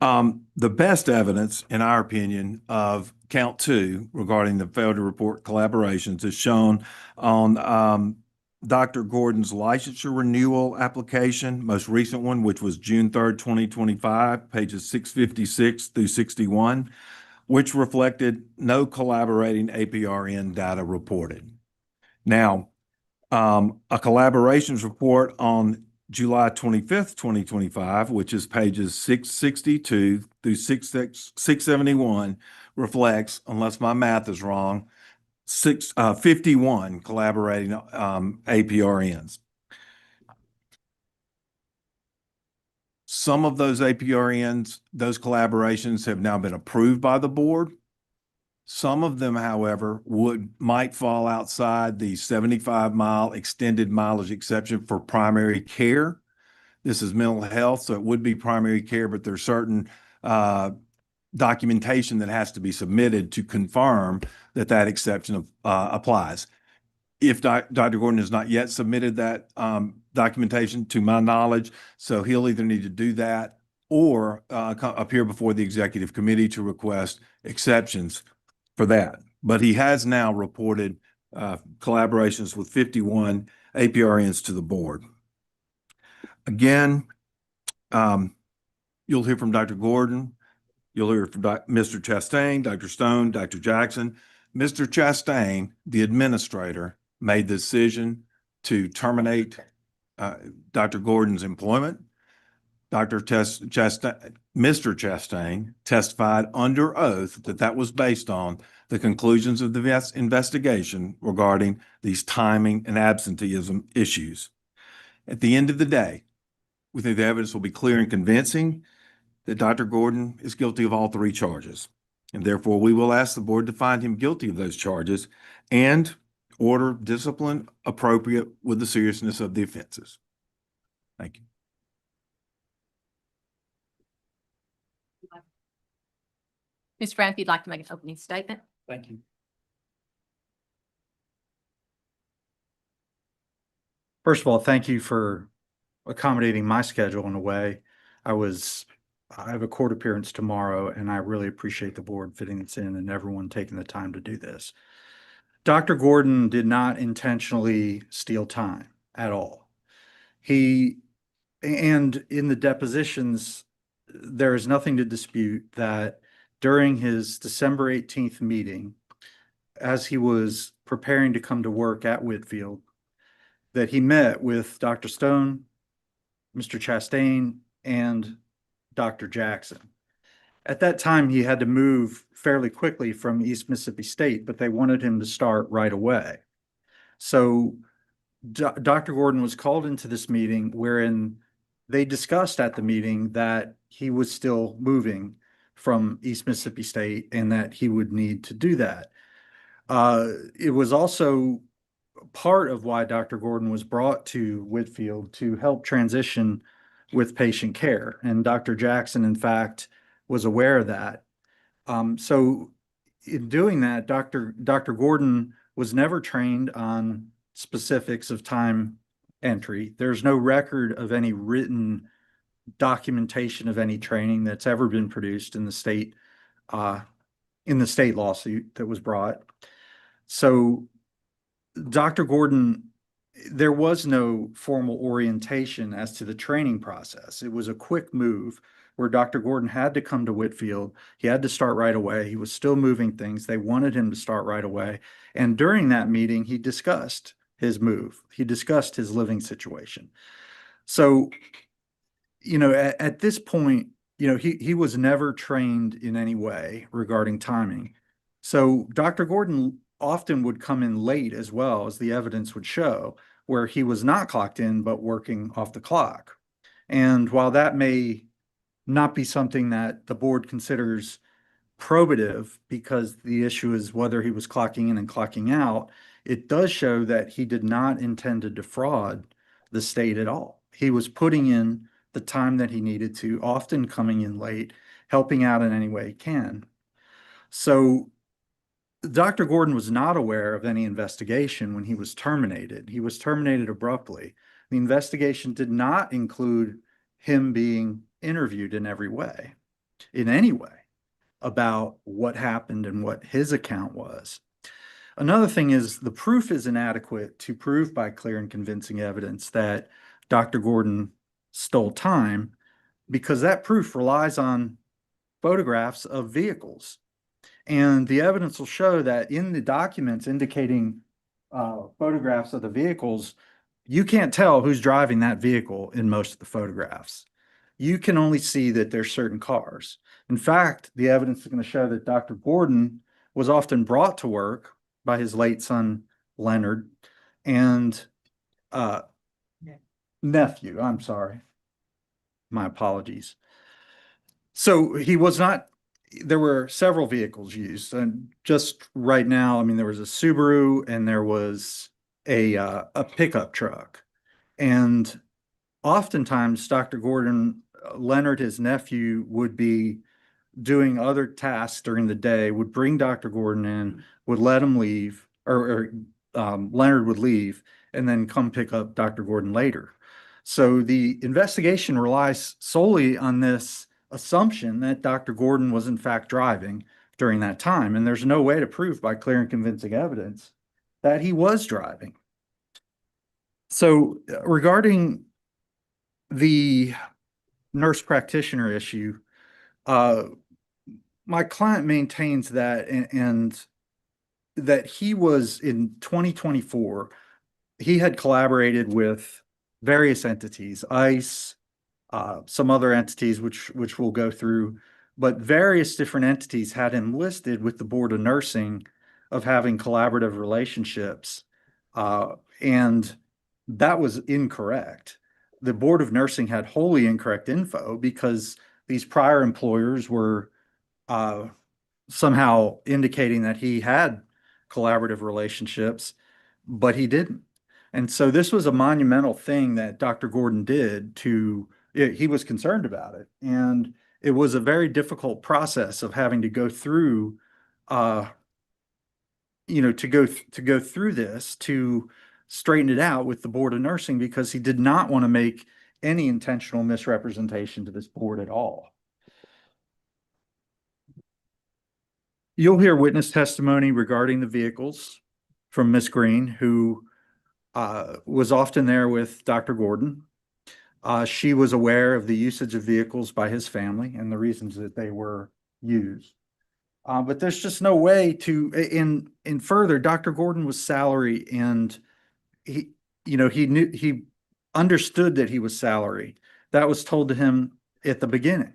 The best evidence, in our opinion, of count 2 regarding the failure to report collaborations is shown on Dr. Gordon's licensure renewal application, most recent one, which was June 3rd, 2025, pages 656 through 61, which reflected no collaborating APRN data reported. Now, a collaborations report on July 25th, 2025, which is pages 662 through 671, reflects, unless my math is wrong, 51 collaborating APRNs. Some of those APRNs, those collaborations have now been approved by the board. Some of them, however, might fall outside the 75-mile extended mileage exception for primary care. This is mental health, so it would be primary care, but there's certain documentation that has to be submitted to confirm that that exception applies. If Dr. Gordon has not yet submitted that documentation, to my knowledge, so he'll either need to do that or appear before the executive committee to request exceptions for that. But he has now reported collaborations with 51 APRNs to the board. Again, you'll hear from Dr. Gordon. You'll hear from Mr. Chastain, Dr. Stone, Dr. Jackson. Mr. Chastain, the administrator, made the decision to terminate Dr. Gordon's employment. Mr. Chastain testified under oath that that was based on the conclusions of the investigation regarding these timing and absenteeism issues. At the end of the day, we think the evidence will be clear and convincing that Dr. Gordon is guilty of all 3 charges. And therefore, we will ask the board to find him guilty of those charges and order discipline appropriate with the seriousness of the offenses. Thank you. Ms. Brown, if you'd like to make an opening statement. Thank you. First of all, thank you for accommodating my schedule in a way. I have a court appearance tomorrow, and I really appreciate the board fitting this in and everyone taking the time to do this. Dr. Gordon did not intentionally steal time at all. And in the depositions, there is nothing to dispute that during his December 18th meeting, as he was preparing to come to work at Whitfield, that he met with Dr. Stone, Mr. Chastain, and Dr. Jackson. At that time, he had to move fairly quickly from East Mississippi State, but they wanted him to start right away. So Dr. Gordon was called into this meeting wherein they discussed at the meeting that he was still moving from East Mississippi State and that he would need to do that. It was also part of why Dr. Gordon was brought to Whitfield to help transition with patient care. And Dr. Jackson, in fact, was aware of that. So in doing that, Dr. Gordon was never trained on specifics of time entry. There's no record of any written documentation of any training that's ever been produced in the state lawsuit that was brought. So Dr. Gordon, there was no formal orientation as to the training process. It was a quick move where Dr. Gordon had to come to Whitfield. He had to start right away. He was still moving things. They wanted him to start right away. And during that meeting, he discussed his move. He discussed his living situation. So, at this point, he was never trained in any way regarding timing. So Dr. Gordon often would come in late as well, as the evidence would show, where he was not clocked in, but working off the clock. And while that may not be something that the board considers probative, because the issue is whether he was clocking in and clocking out, it does show that he did not intend to defraud the state at all. He was putting in the time that he needed to, often coming in late, helping out in any way he can. So Dr. Gordon was not aware of any investigation when he was terminated. He was terminated abruptly. The investigation did not include him being interviewed in any way about what happened and what his account was. Another thing is the proof is inadequate to prove by clear and convincing evidence that Dr. Gordon stole time, because that proof relies on photographs of vehicles. And the evidence will show that in the documents indicating photographs of the vehicles, you can't tell who's driving that vehicle in most of the photographs. You can only see that there's certain cars. In fact, the evidence is going to show that Dr. Gordon was often brought to work by his late son, Leonard, and nephew. I'm sorry. My apologies. So he was not, there were several vehicles used. And just right now, I mean, there was a Subaru and there was a pickup truck. And oftentimes, Dr. Gordon, Leonard, his nephew, would be doing other tasks during the day, would bring Dr. Gordon in, would let him leave, or Leonard would leave, and then come pick up Dr. Gordon later. So the investigation relies solely on this assumption that Dr. Gordon was in fact driving during that time. And there's no way to prove by clear and convincing evidence that he was driving. So regarding the nurse practitioner issue, my client maintains that and that he was in 2024, he had collaborated with various entities, ICE, some other entities which we'll go through, but various different entities had him listed with the Board of Nursing of having collaborative relationships, and that was incorrect. The Board of Nursing had wholly incorrect info because these prior employers were somehow indicating that he had collaborative relationships, but he didn't. And so this was a monumental thing that Dr. Gordon did he was concerned about it. And it was a very difficult process of having to go through, to go through this to straighten it out with the Board of Nursing, because he did not want to make any intentional misrepresentation to this board at all. You'll hear witness testimony regarding the vehicles from Ms. Green, who was often there with Dr. Gordon. She was aware of the usage of vehicles by his family and the reasons that they were used. But there's just no way to, in further, Dr. Gordon was salary, and he understood that he was salary. That was told to him at the beginning,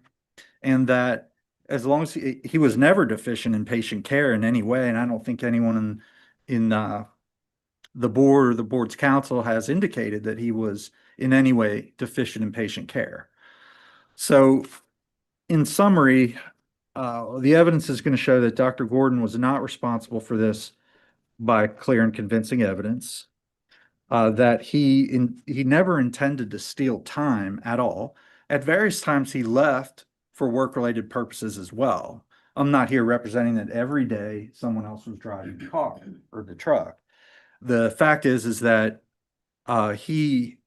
and that as long as he was never deficient in patient care in any way, and I don't think anyone in the board or the board's counsel has indicated that he was in any way deficient in patient care. So in summary, the evidence is going to show that Dr. Gordon was not responsible for this by clear and convincing evidence, that he never intended to steal time at all. At various times he left for work-related purposes as well. I'm not here representing that every day someone else was driving the car or the truck. The fact is that he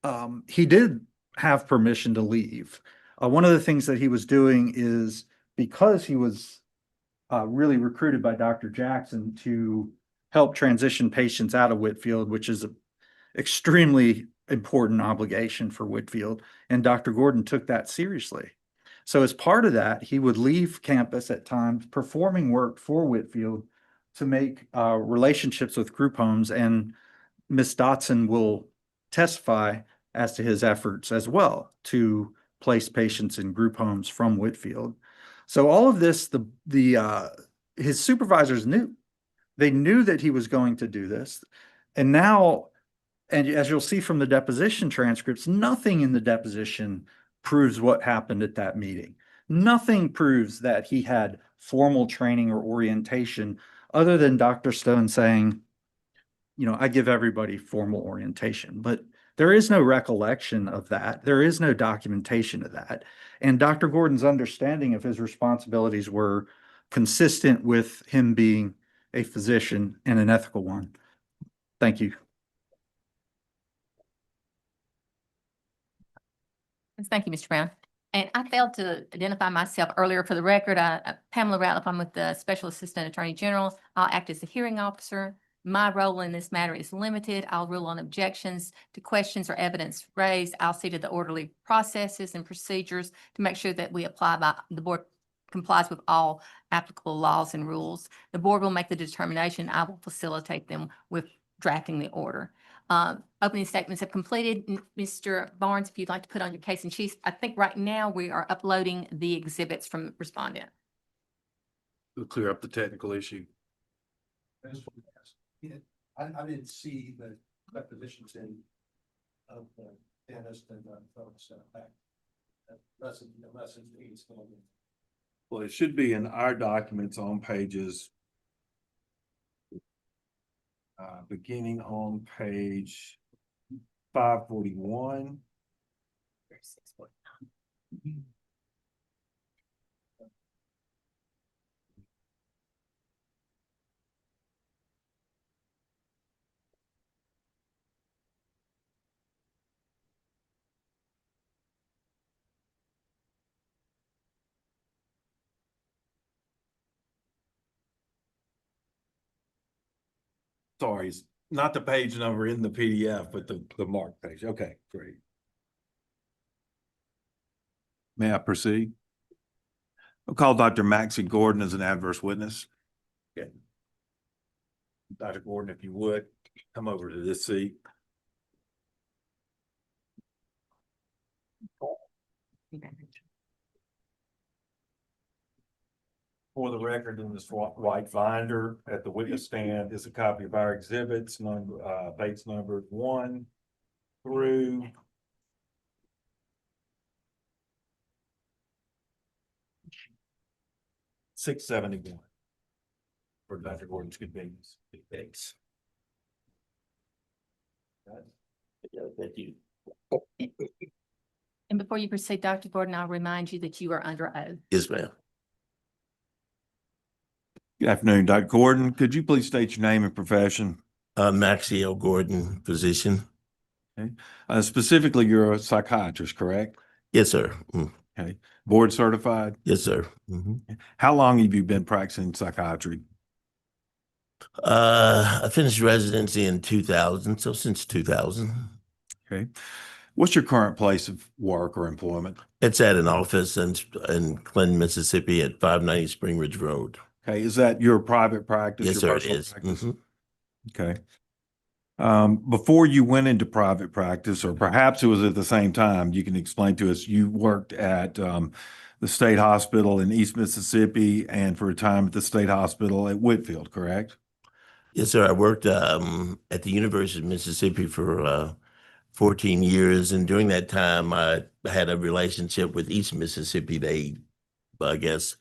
did have permission to leave. One of the things that he was doing is, because he was really recruited by Dr. Jackson to help transition patients out of Whitfield, which is an extremely important obligation for Whitfield, and Dr. Gordon took that seriously. So as part of that, he would leave campus at times performing work for Whitfield to make relationships with group homes, and Ms. Dotson will testify as to his efforts as well to place patients in group homes from Whitfield. So all of this, his supervisors knew. They knew that he was going to do this. And now, and as you'll see from the deposition transcripts, nothing in the deposition proves what happened at that meeting. Nothing proves that he had formal training or orientation, other than Dr. Stone saying, I give everybody formal orientation. But there is no recollection of that. There is no documentation of that. And Dr. Gordon's understanding of his responsibilities were consistent with him being a physician and an ethical one. Thank you. Thank you, Mr. Brown. And I failed to identify myself earlier. For the record, Pamela Ratliff, I'm with the Special Assistant Attorney General. I'll act as the hearing officer. My role in this matter is limited. I'll rule on objections to questions or evidence raised. I'll see to the orderly processes and procedures to make sure that the board complies with all applicable laws and rules. The board will make the determination. I will facilitate them with drafting the order. Opening statements have completed. Mr. Barnes, if you'd like to put on your case in chief, I think right now we are uploading the exhibits from respondent. We'll clear up the technical issue. I didn't see the depositions in of the dentist and the folks back. Unless it's needs. Well, it should be in our documents on pages. Beginning on page 541. Sorry, it's not the page number in the PDF, but the marked page. Okay, great. May I proceed? I'll call Dr. Maxie Gordon as an adverse witness. Okay. Dr. Gordon, if you would, come over to this seat. For the record, in this white binder at the witness stand is a copy of our exhibits, Bates number 1 through 671 for Dr. Gordon's convenience. Thanks. Thank you. And before you proceed, Dr. Gordon, I'll remind you that you are under oath. Yes, ma'am. Good afternoon, Dr. Gordon. Could you please state your name and profession? Maxie L. Gordon, physician. Okay. Specifically, you're a psychiatrist, correct? Yes, sir. Okay. Board certified? Yes, sir. How long have you been practicing psychiatry? I finished residency in 2000, so since 2000. Okay. What's your current place of work or employment? It's at an office in Clinton, Mississippi at 590 Spring Ridge Road. Okay. Is that your private practice? Yes, your sir, it personal is. practice? Okay. Before you went into private practice, or perhaps it was at the same time, you can explain to us, you worked at the state hospital in East Mississippi and for a time at the state hospital at Whitfield, correct? Yes, sir. I worked at the University of Mississippi for 14 years. And during that time, I had a relationship with East Mississippi. They, I guess,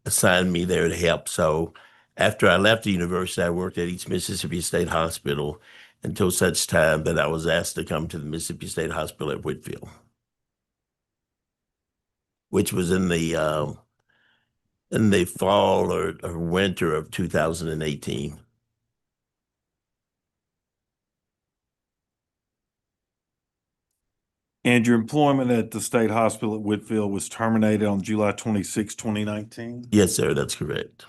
assigned me there to help. So after I left the university, I worked at East Mississippi State Hospital until such time that I was asked to come to the Mississippi State Hospital at Whitfield, which was in the fall or winter of 2018. And your employment at the state hospital at Whitfield was terminated on July 26, 2019? Yes, sir, that's correct.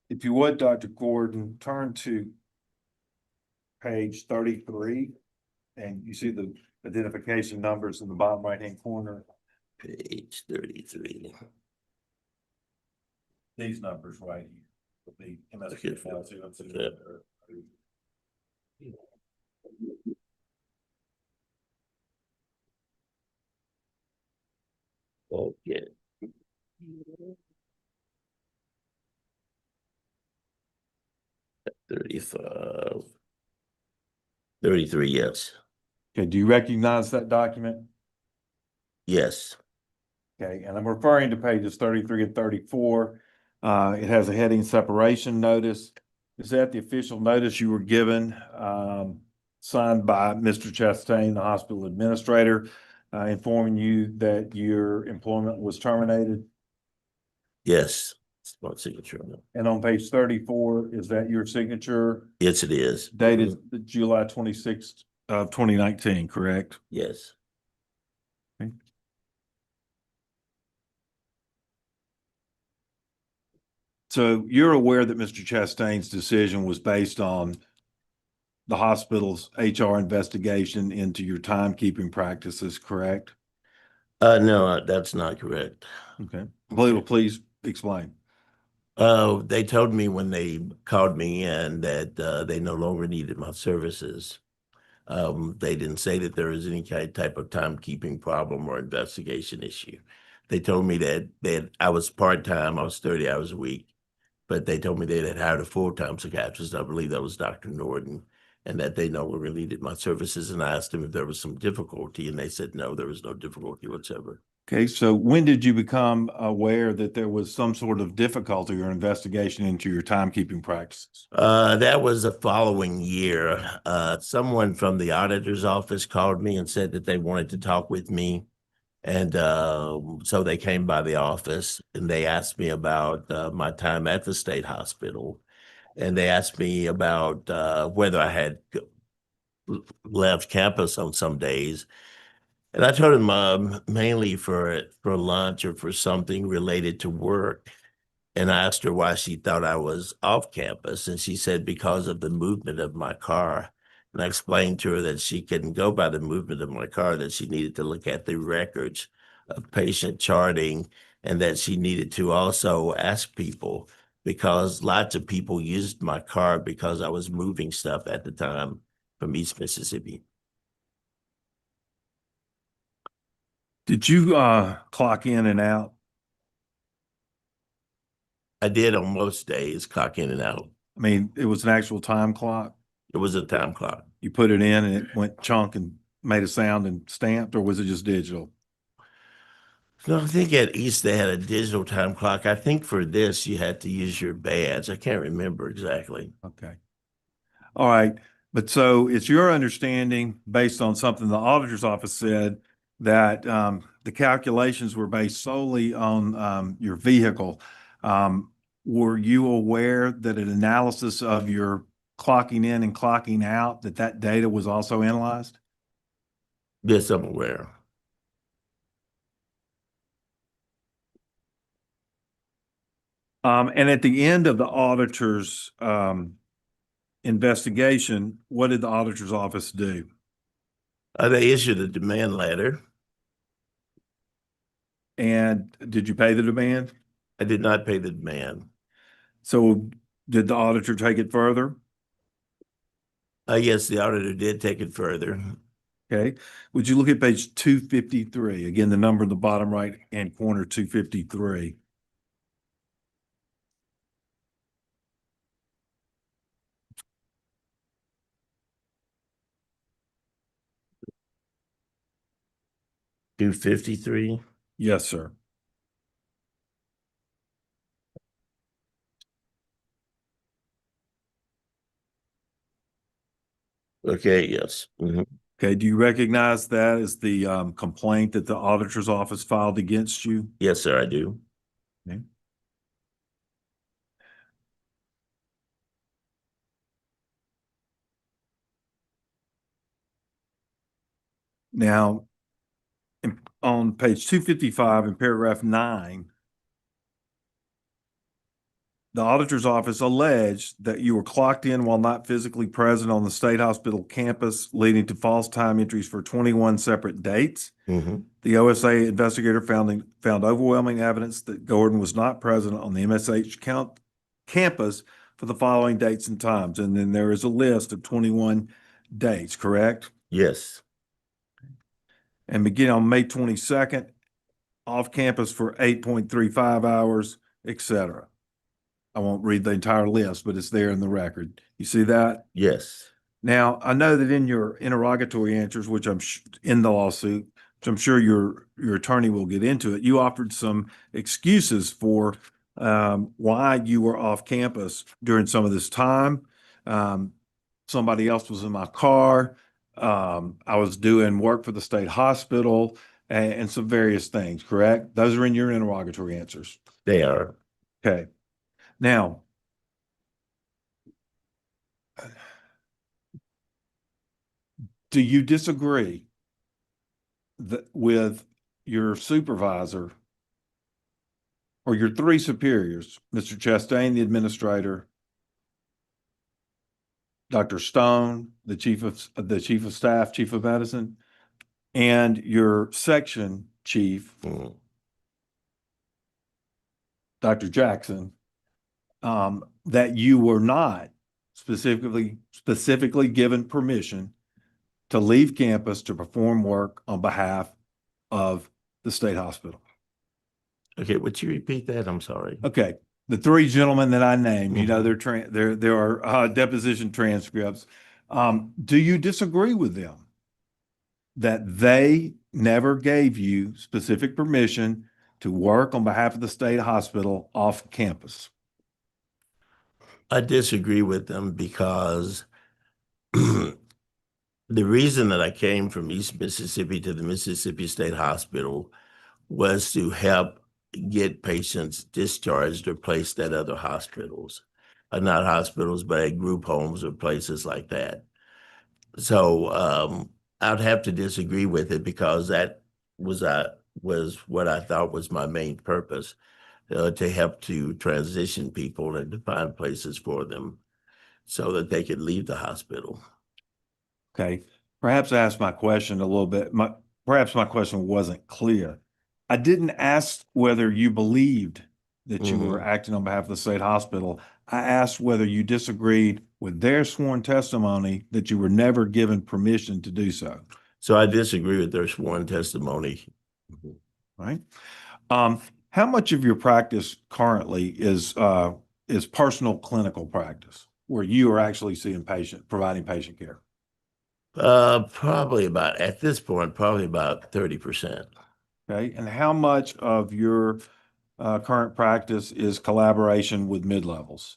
If you would, Dr. Gordon, turn to page 33, and you see the identification numbers in the bottom right-hand corner. Page 33. These numbers right here. The Okay. Okay. 35. 33, yes. Okay, do you recognize that document? Yes. Okay, and I'm referring to pages 33 and 34. It has a heading separation notice. Is that the official notice you were given, signed by Mr. Chastain, the hospital administrator, informing you that your employment was terminated? Yes, it's my signature on it. And on page 34, is that your signature Yes, it is. dated July 26th of 2019, correct? Yes. So you're aware that Mr. Chastain's decision was based on the hospital's HR investigation into your timekeeping practices, correct? No, that's not correct. Okay. Please explain. They told me when they called me in that they no longer needed my services. They didn't say that there was any type of timekeeping problem or investigation issue. They told me that I was part-time, I was 30 hours a week, but they told me they had hired a full-time psychiatrist. I believe that was Dr. Norton, and that they no longer needed my services. And I asked them if there was some difficulty, and they said, no, there was no difficulty whatsoever. Okay, so when did you become aware that there was some sort of difficulty or investigation into your timekeeping practices? That was the following year. Someone from the auditor's office called me and said that they wanted to talk with me. And so they came by the office and they asked me about my time at the state hospital. And they asked me about whether I had left campus on some days. And I told them mainly for lunch or for something related to work. And I asked her why she thought I was off campus. And she said, because of the movement of my car. And I explained to her that she couldn't go by the movement of my car, that she needed to look at the records of patient charting, and that she needed to also ask people, because lots of people used my car because I was moving stuff at the time from East Mississippi. Did you clock in and out? I did on most days, clock in and out. I mean, it was an actual time clock? It was a time clock. You put it in and it went chunk and made a sound and stamped, or was it just digital? No, I think at East they had a digital time clock. I think for this you had to use your badge. I can't remember exactly. Okay. All right. But so it's your understanding, based on something the auditor's office said, that the calculations were based solely on your vehicle. Were you aware that an analysis of your clocking in and clocking out, that data was also analyzed? Yes, I'm aware. And at the end of the auditor's investigation, what did the auditor's office do? They issued a demand letter. And did you pay the demand? I did not pay the demand. So did the auditor take it further? Yes, the auditor did take it further. Okay. Would you look at page 253? Again, the number in the bottom right-hand corner, 253. $253. Yes, sir. Okay, yes. Mhm. Okay, do you recognize that as the complaint that the auditor's office filed against you? Yes, sir, I do. Okay. Now, on page 255 in paragraph 9, the auditor's office alleged that you were clocked in while not physically present on the state hospital campus, leading to false time entries for 21 separate dates. Mm-hmm. The OSA investigator found overwhelming evidence that Gordon was not present on the MSH campus for the following dates and times. And then there is a list of 21 dates, correct? Yes. And begin on May 22nd, off campus for 8.35 hours, etc. I won't read the entire list, but it's there in the record. You see that? Yes. Now, I know that in your interrogatory answers, which I'm in the lawsuit, which I'm sure your attorney will get into it, you offered some excuses for why you were off campus during some of this time. Somebody else was in my car. I was doing work for the state hospital and some various things, correct? Those are in your interrogatory answers. They are. Okay. Now, do you disagree with your supervisor or your three superiors, Mr. Chastain, the administrator, Dr. Stone, the chief of staff, chief of medicine, and your section chief, Dr. Jackson, that you were not specifically given permission to leave campus to perform work on behalf of the state hospital? Okay, would you repeat that? I'm sorry. Okay, the three gentlemen that I named, you know, there are deposition transcripts. Do you disagree with them that they never gave you specific permission to work on behalf of the state hospital off campus? I disagree with them because the reason that I came from East Mississippi to the Mississippi State Hospital was to help get patients discharged or placed at other hospitals. Not hospitals, but at group homes or places like that. So I'd have to disagree with it because that was what I thought was my main purpose, to help to transition people and to find places for them so that they could leave the hospital. Okay, perhaps I asked my question a little bit. Perhaps my question wasn't clear. I didn't ask whether you believed that you were acting on behalf of the state hospital. I asked whether you disagreed with their sworn testimony that you were never given permission to do so. So I disagree with their sworn testimony. Right. How much of your practice currently is personal clinical practice, where you are actually seeing providing patient care? Probably about, at this point, probably about 30%. Okay, and how much of your current practice is collaboration with mid-levels?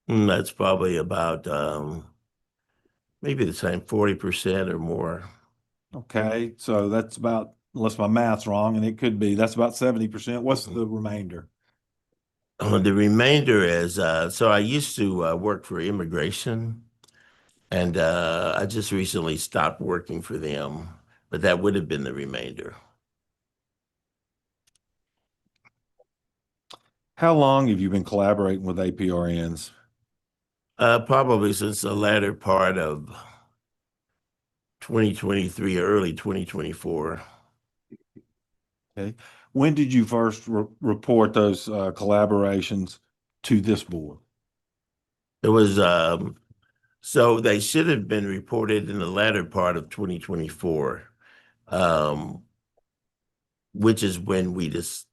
That's probably about maybe the same, 40% or more. Okay, so that's about, unless my math's wrong, and it could be, that's about 70%. What's the remainder? The remainder is, so I used to work for immigration, and I just recently stopped working for them, but that would have been the remainder. How long have you been collaborating with APRNs? Probably since the latter part of 2023, early 2024. Okay. When did you first report those collaborations to this board? It was, so they should have been reported in the latter part of 2024, which is when we just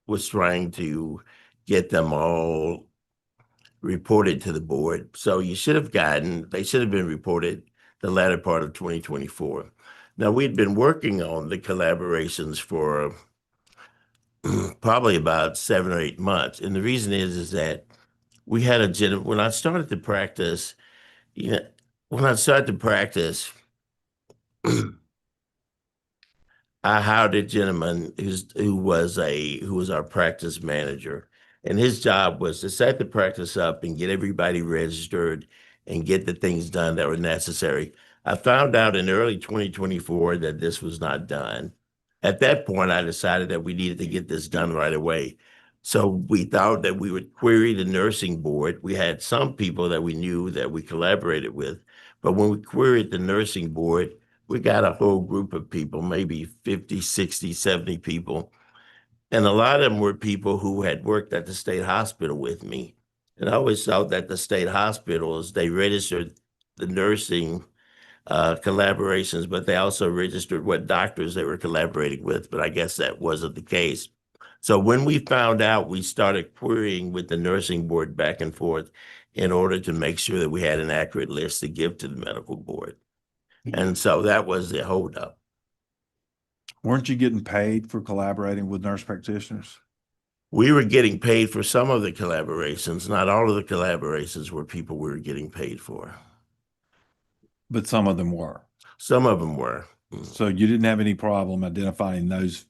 was trying to get them all reported to the board. So they should have been reported the latter part of 2024. Now, we'd been working on the collaborations for probably about 7 or 8 months. And the reason is that we had when I started to practice, I hired a gentleman who was our practice manager, and his job was to set the practice up and get everybody registered and get the things done that were necessary. I found out in early 2024 that this was not done. At that point, I decided that we needed to get this done right away. So we thought that we would query the nursing board. We had some people that we knew that we collaborated with, but when we queried the nursing board, we got a whole group of people, maybe 50, 60, 70 people. And a lot of them were people who had worked at the state hospital with me. And I always thought that the state hospitals, they registered the nursing collaborations, but they also registered what doctors they were collaborating with. But I guess that wasn't the case. So when we found out, we started querying with the nursing board back and forth in order to make sure that we had an accurate list to give to the medical board. And so that was the holdup. Weren't you getting paid for collaborating with nurse practitioners? We were getting paid for some of the collaborations. Not all of the collaborations were people we were getting paid for. But some of them were. Some of them were. So you didn't have any problem identifying those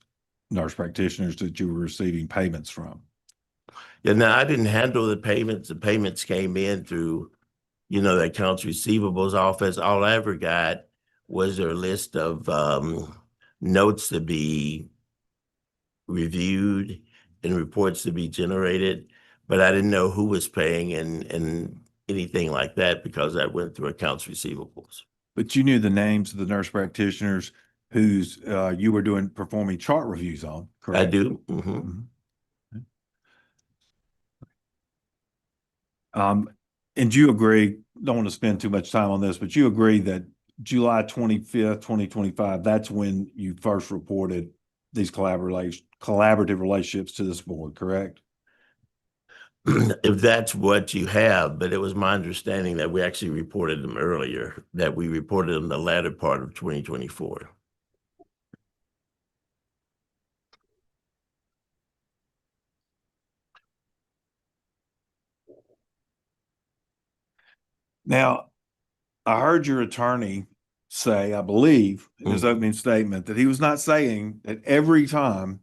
nurse practitioners that you were receiving payments from? Yeah, now I didn't handle the payments. The payments came in through, the accounts receivables office. All I ever got was their list of notes to be reviewed and reports to be generated, but I didn't know who was paying and anything like that because I went through accounts receivables. But you knew the names of the nurse practitioners whose you were performing chart reviews on, correct? I do. Mhm. And you agree, don't want to spend too much time on this, but you agree that July 25th, 2025, that's when you first reported these collaborative relationships to this board, correct? If that's what you have, but it was my understanding that we actually reported them earlier, that we reported them the latter part of 2024. Now, I heard your attorney say, I believe, in his opening statement, that he was not saying that every time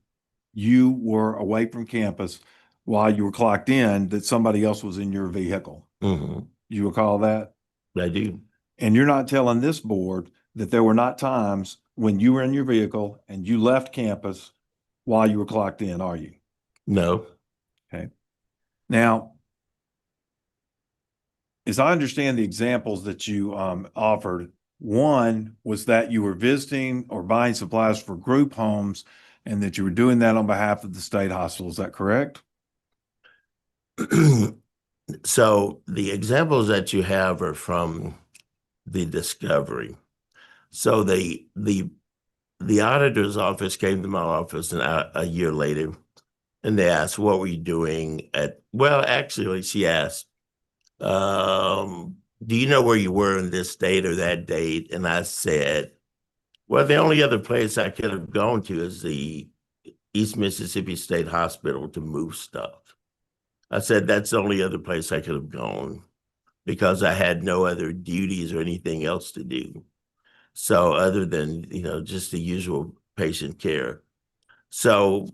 you were away from campus while you were clocked in, that somebody else was in your vehicle. You recall that? I do. And you're not telling this board that there were not times when you were in your vehicle and you left campus while you were clocked in, are you? No. Okay. Now, as I understand the examples that you offered, one was that you were visiting or buying supplies for group homes and that you were doing that on behalf of the state hospital. Is that correct? So the examples that you have are from the discovery. So the auditor's office came to my office a year later, and they asked, "What were you doing at?" Well, actually, she asked, "Do you know where you were in this date or that date?" And I said, "Well, the only other place I could have gone to is the East Mississippi State Hospital to move stuff." I said, "That's the only other place I could have gone because I had no other duties or anything else to do. So other than, just the usual patient care." So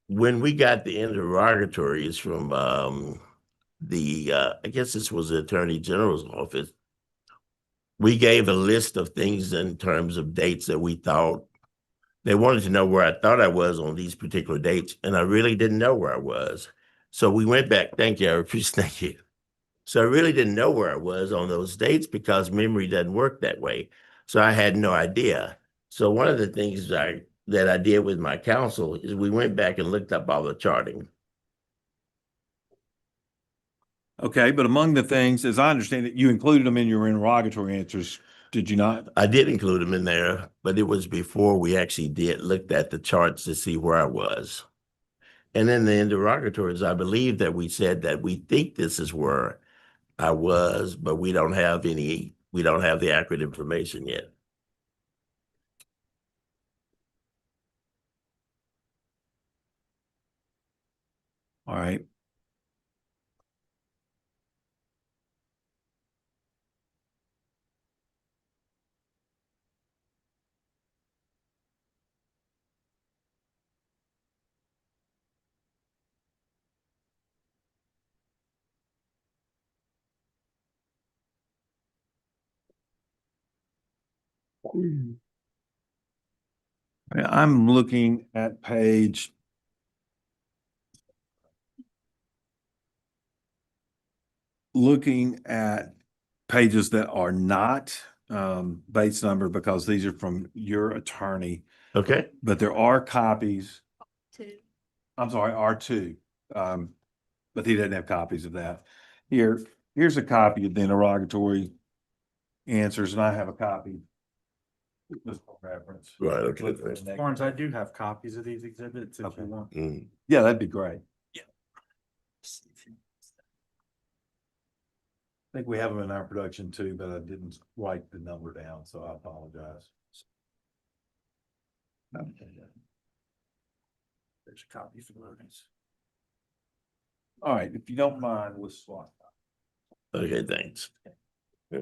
when we got the interrogatories from I guess this was the Attorney General's office, we gave a list of things in terms of dates that we thought. They wanted to know where I thought I was on these particular dates, and I really didn't know where I was. So we went back. Thank you. I appreciate thank you. So I really didn't know where I was on those dates because memory doesn't work that way. So I had no idea. So one of the things that I did with my counsel is we went back and looked up all the charting. Okay, but among the things, as I understand it, you included them in your interrogatory answers, did you not? I did include them in there, but it was before we actually looked at the charts to see where I was. And in the interrogatories, I believe that we said that we think this is where I was, but we don't have the accurate information yet. All right. I'm looking at pages that are not base number because these are from your attorney, Okay. but there are copies. Two. I'm sorry, R2. But he doesn't have copies of that. Here's a copy of the interrogatory answers, and I have a copy. Just for reference. Right, okay. Lawrence, I do have copies of these exhibits if you want. Yeah, that'd be great. Yeah. I think we have them in our production too, but I didn't write the number down, so I apologize. There's a copy for Lawrence. All right, if you don't mind, we'll swap. Okay, thanks. Yeah.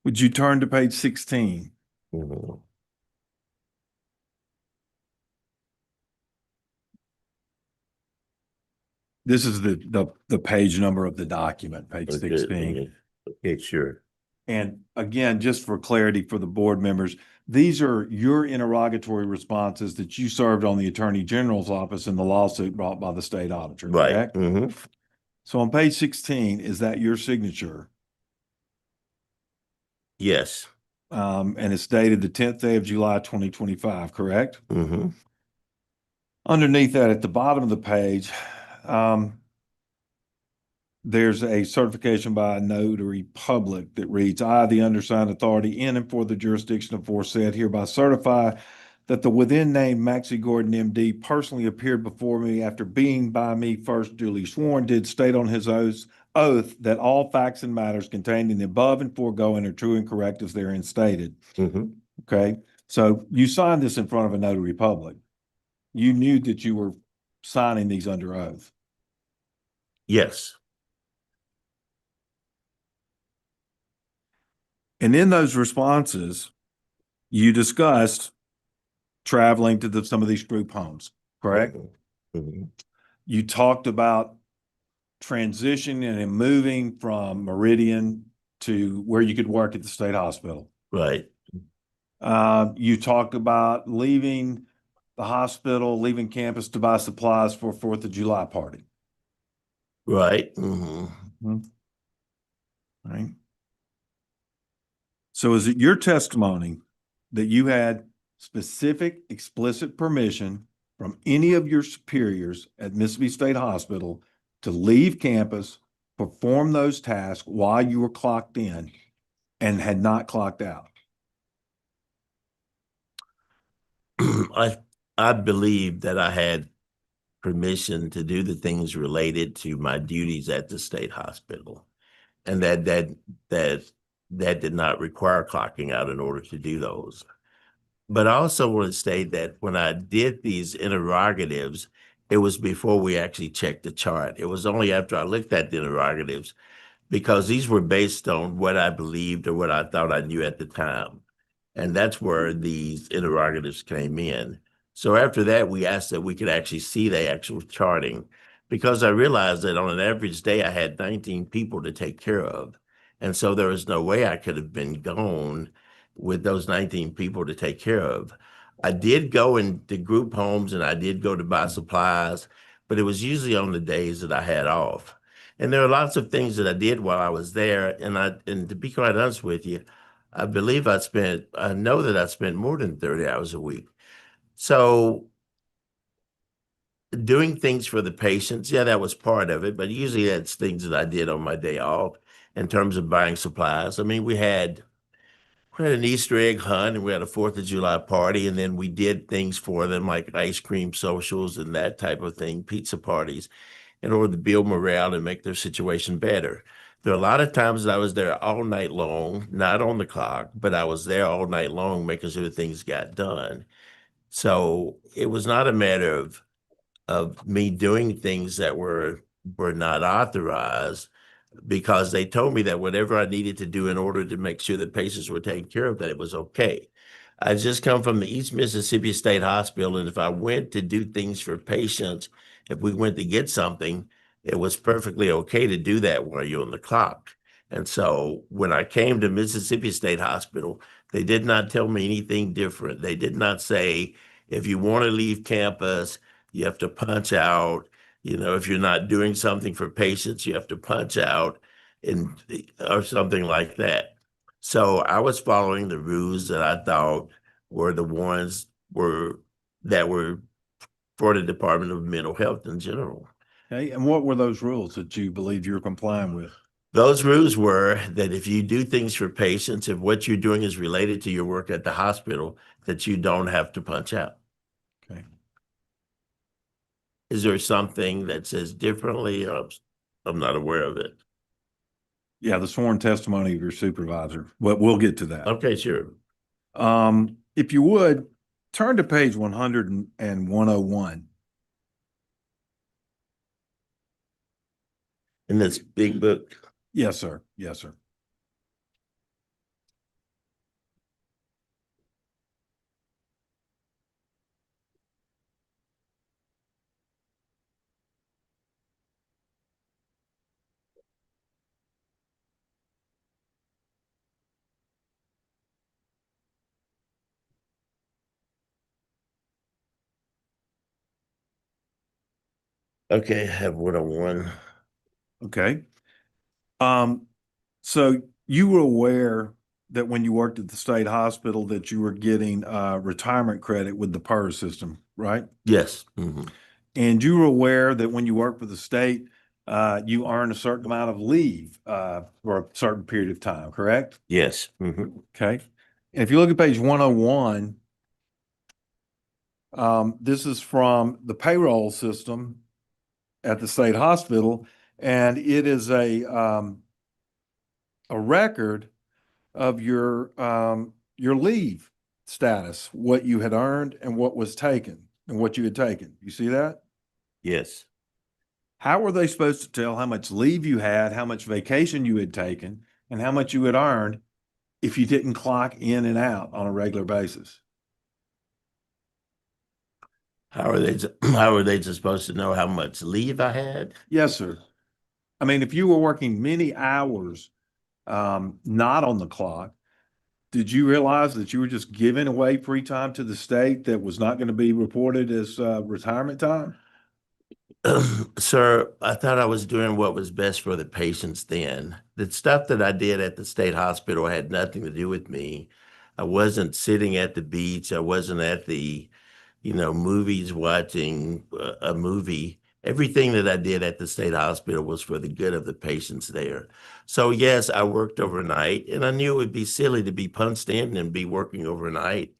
Would you turn to page 16? Mhm. This is the page number of the document, page Okay, 16. okay, sure. And again, just for clarity for the board members, these are your interrogatory responses that you served on the Attorney General's office in the lawsuit brought by the state auditor, Right. correct? Mhm. So on page 16, is that your signature? Yes. And it's dated the 10th day of July, 2025, correct? Mm-hmm. Underneath that, at the bottom of the page, there's a certification by a notary public that reads, I, the undersigned authority in and for the jurisdiction aforesaid, hereby certify that the within named Maxie Gordon, MD, personally appeared before me after being by me first duly sworn, did state on his oath that all facts and matters contained in the above and foregoing are true and correct as therein stated. Mm-hmm. Okay, so you signed this in front of a notary public. You knew that you were signing these under oath. Yes. And in those responses, you discussed traveling to some of these group homes, correct? Mm-hmm. You talked about transitioning and moving from Meridian to where you could work at the state hospital. Right. You talked about leaving the hospital, leaving campus to buy supplies for 4th of July party. Right. Mm-hmm. Right. So is it your testimony that you had specific, explicit permission from any of your superiors at Mississippi State Hospital to leave campus, perform those tasks while you were clocked in and had not clocked out? I believe that I had permission to do the things related to my duties at the state hospital, and that did not require clocking out in order to do those. But I also want to state that when I did these interrogatives, it was before we actually checked the chart. It was only after I looked at the interrogatives, because these were based on what I believed or what I thought I knew at the time. And that's where these interrogatives came in. So after that, we asked that we could actually see the actual charting, because I realized that on an average day, I had 19 people to take care of. And so there was no way I could have been gone with those 19 people to take care of. I did go into group homes and I did go to buy supplies, but it was usually on the days that I had off. And there are lots of things that I did while I was there. And to be quite honest with you, I know that I spent more than 30 hours a week. So doing things for the patients, yeah, that was part of it, but usually that's things that I did on my day off in terms of buying supplies. I mean, we had an Easter egg hunt and we had a 4th of July party, and then we did things for them like ice cream socials and that type of thing, pizza parties, in order to build morale and make their situation better. There are a lot of times that I was there all night long, not on the clock, but I was there all night long making sure things got done. So it was not a matter of me doing things that were not authorized, because they told me that whatever I needed to do in order to make sure that patients were taken care of, that it was okay. I just come from the East Mississippi State Hospital, and if I went to do things for patients, if we went to get something, it was perfectly okay to do that while you're on the clock. And so when I came to Mississippi State Hospital, they did not tell me anything different. They did not say, if you want to leave campus, you have to punch out. You know, if you're not doing something for patients, you have to punch out or something like that. So I was following the rules that I thought were the ones that were for the Department of Mental Health in general. Okay, and what were those rules that you believe you're complying with? Those rules were that if you do things for patients, if what you're doing is related to your work at the hospital, that you don't have to punch out. Okay. Is there something that says differently? I'm not aware of it. Yeah, the sworn testimony of your supervisor. Well, we'll get to that. Okay, sure. If you would, turn to page 100 and 101. In this big book? Yes, sir. Yes, sir. Okay, I have 101. Okay. So you were aware that when you worked at the state hospital that you were getting retirement credit with the PERS system, right? Yes. Mhm. And you were aware that when you work for the state, you earn a certain amount of leave for a certain period of time, correct? Yes. Mhm. Okay. And if you look at page 101, this is from the payroll system at the state hospital, and it is a record of your leave status, what you had earned and what was taken and what you had taken. You see that? Yes. How were they supposed to tell how much leave you had, how much vacation you had taken, and how much you had earned if you didn't clock in and out on a regular basis? How are they, how are they supposed to know how much leave I had? Yes, sir. I mean, if you were working many hours, not on the clock, did you realize that you were just giving away free time to the state that was not going to be reported as retirement time? Sir, I thought I was doing what was best for the patients then. The stuff that I did at the state hospital had nothing to do with me. I wasn't sitting at the beach. I wasn't at the, movies watching a movie. Everything that I did at the state hospital was for the good of the patients there. So yes, I worked overnight, and I knew it would be silly to be punched in and be working overnight.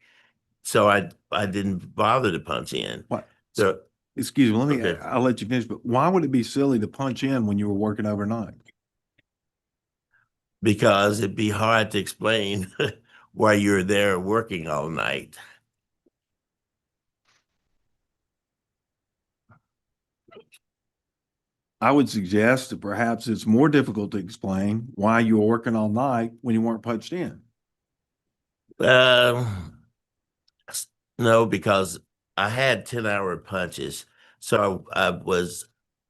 So I didn't bother to punch in. What? So Excuse me, Okay. I'll let you finish, but why would it be silly to punch in when you were working overnight? because it'd be hard to explain why you're there working all night. I would suggest that perhaps it's more difficult to explain why you were working all night when you weren't punched in. No, because I had 10-hour punches. So I was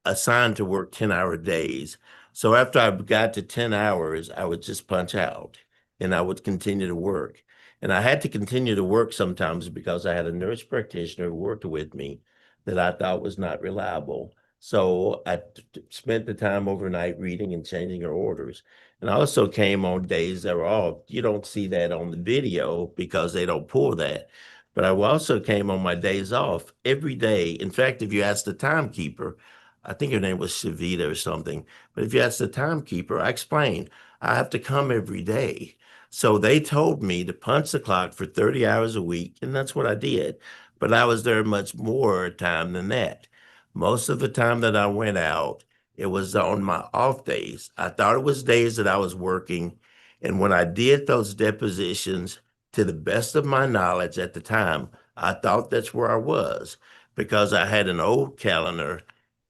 assigned to work 10-hour days. So after I got to 10 hours, I would just punch out and I would continue to work. And I had to continue to work sometimes because I had a nurse practitioner who worked with me that I thought was not reliable. So I spent the time overnight reading and changing her orders. And I also came on days that were off. You don't see that on the video because they don't pull that. But I also came on my days off every day. In fact, if you ask the timekeeper, I think her name was Shavita or something, but if you ask the timekeeper, I explained, I have to come every day. So they told me to punch the clock for 30 hours a week, and that's what I did. But I was there much more time than that. Most of the time that I went out, it was on my off days. I thought it was days that I was working. And when I did those depositions, to the best of my knowledge at the time, I thought that's where I was because I had an old calendar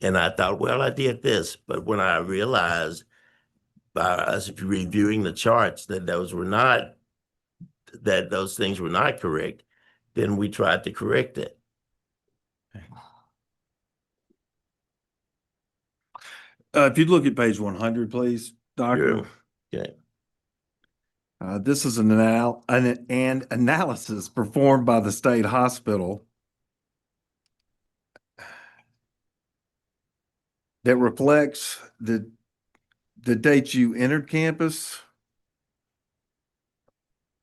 and I thought, well, I did this. But when I realized by us reviewing the charts that those things were not correct, then we tried to correct it. If you'd look at page 100, please, Doctor. Sure. Okay. This is an analysis performed by the state hospital that reflects the date you entered campus,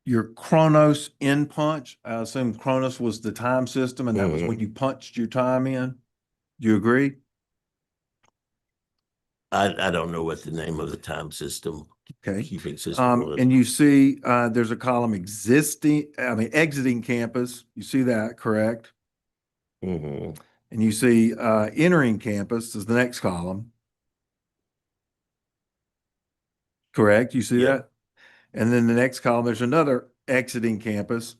your Chronos in punch. I assume Chronos was the time system, and that was when you punched your time in. Do you agree? I don't know what the name of the time system. Okay. Keeping system was. And you see, there's a column exiting campus. You see that, correct? Mm-hmm. And you see, entering campus is the next column. Correct? You see that? And then the next column, there's another exiting campus.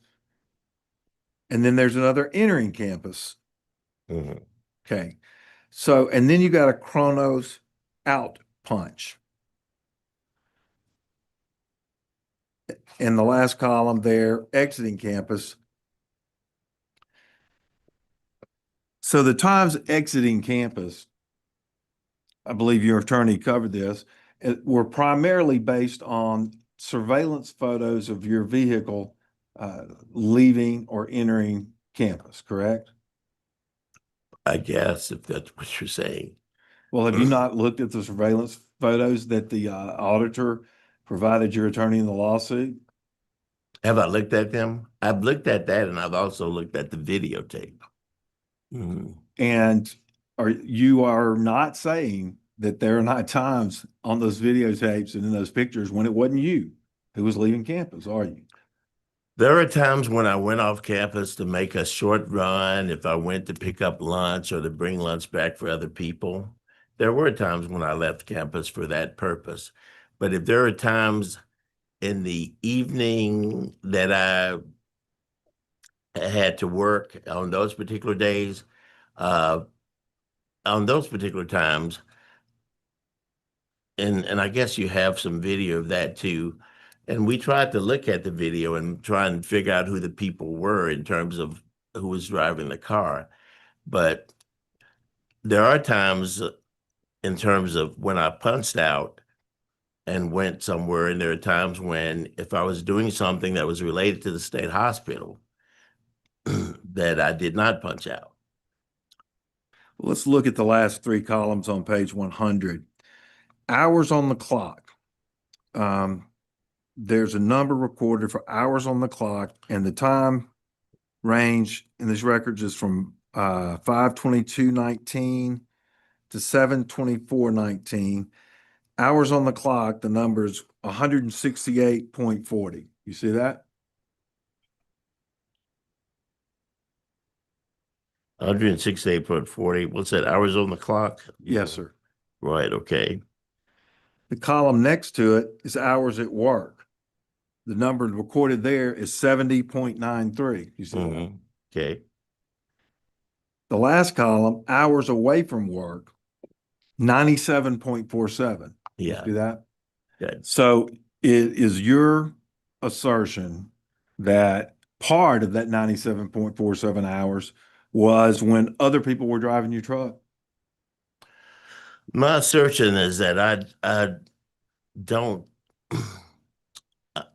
And then there's another entering campus. Mm-hmm. Okay. So, and then you got a Chronos out punch. In the last column there, exiting campus. So the times exiting campus, I believe your attorney covered this, were primarily based on surveillance photos of your vehicle leaving or entering campus, correct? I guess, if that's what you're saying. Well, have you not looked at the surveillance photos that the auditor provided your attorney in the lawsuit? Have I looked at them? I've looked at that, and I've also looked at the videotape. Mhm. And you are not saying that there are not times on those videotapes and in those pictures when it wasn't you who was leaving campus, are you? There are times when I went off campus to make a short run, if I went to pick up lunch or to bring lunch back for other people. There were times when I left campus for that purpose. But if there are times in the evening that I had to work on those particular days, on those particular times, and I guess you have some video of that too. And we tried to look at the video and try and figure out who the people were in terms of who was driving the car. But there are times in terms of when I punched out and went somewhere, and there are times when if I was doing something that was related to the state hospital, that I did not punch out. Let's look at the last three columns on page 100. Hours on the clock. There's a number recorded for hours on the clock, and the time range in these records is from 5/22/19 to 7/24/19. Hours on the clock, the number's 168.40. You see that? 168.40. What's that? Hours on the clock? Yes, sir. Right. Okay. The column next to it is hours at work. The number recorded there is 70.93. You see that? Mhm. Okay. The last column, hours away from work, 97.47. Yeah. See that? Good. So it is your assertion that part of that 97.47 hours was when other people were driving your truck? My assertion is that I don't,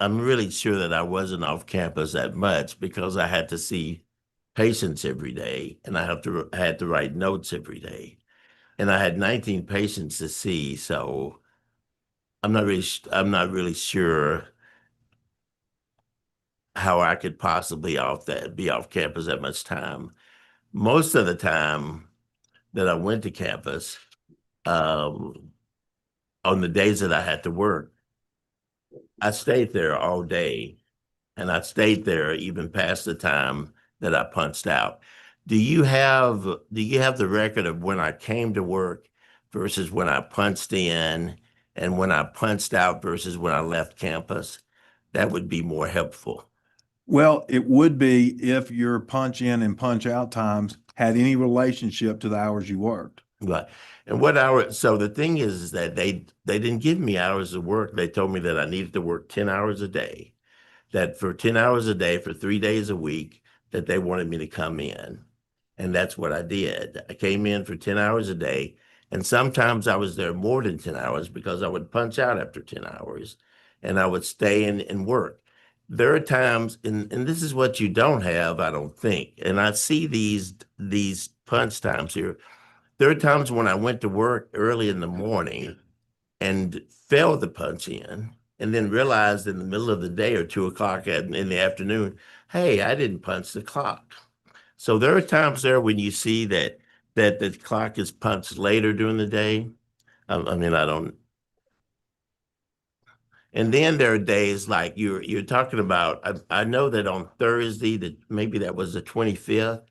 I'm really sure that I wasn't off campus that much because I had to see patients every day, and I had to write notes every day. And I had 19 patients to see, so I'm not really sure how I could possibly be off campus that much time. Most of the time that I went to campus, on the days that I had to work, I stayed there all day, and I stayed there even past the time that I punched out. Do you have the record of when I came to work versus when I punched in, and when I punched out versus when I left campus? That would be more helpful. Well, it would be if your punch in and punch out times had any relationship to the hours you worked. Right. And what hour? So the thing is that they didn't give me hours of work. They told me that I needed to work 10 hours a day, that for 10 hours a day for 3 days a week, that they wanted me to come in. And that's what I did. I came in for 10 hours a day. And sometimes I was there more than 10 hours because I would punch out after 10 hours and I would stay in and work. There are times, and this is what you don't have, I don't think. And I see these punch times here. There are times when I went to work early in the morning and failed to punch in, and then realized in the middle of the day or 2 o'clock in the afternoon, hey, I didn't punch the clock. So there are times there when you see that the clock is punched later during the day. I mean, I don't. And then there are days like you're talking about. I know that on Thursday, that maybe that was the 25th.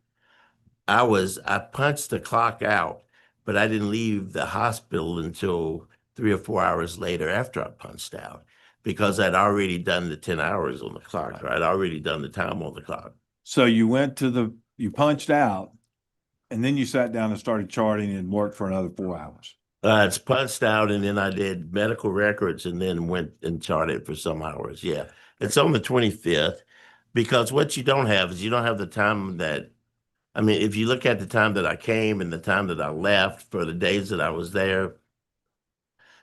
I punched the clock out, but I didn't leave the hospital until 3 or 4 hours later after I punched out, because I'd already done the 10 hours on the clock, or I'd already done the time on the clock. So you punched out, and then you sat down and started charting and worked for another 4 hours. It's punched out, and then I did medical records, and then went and charted for some hours. Yeah, it's on the 25th, because what you don't have is you don't have the time that, I mean, if you look at the time that I came and the time that I left for the days that I was there,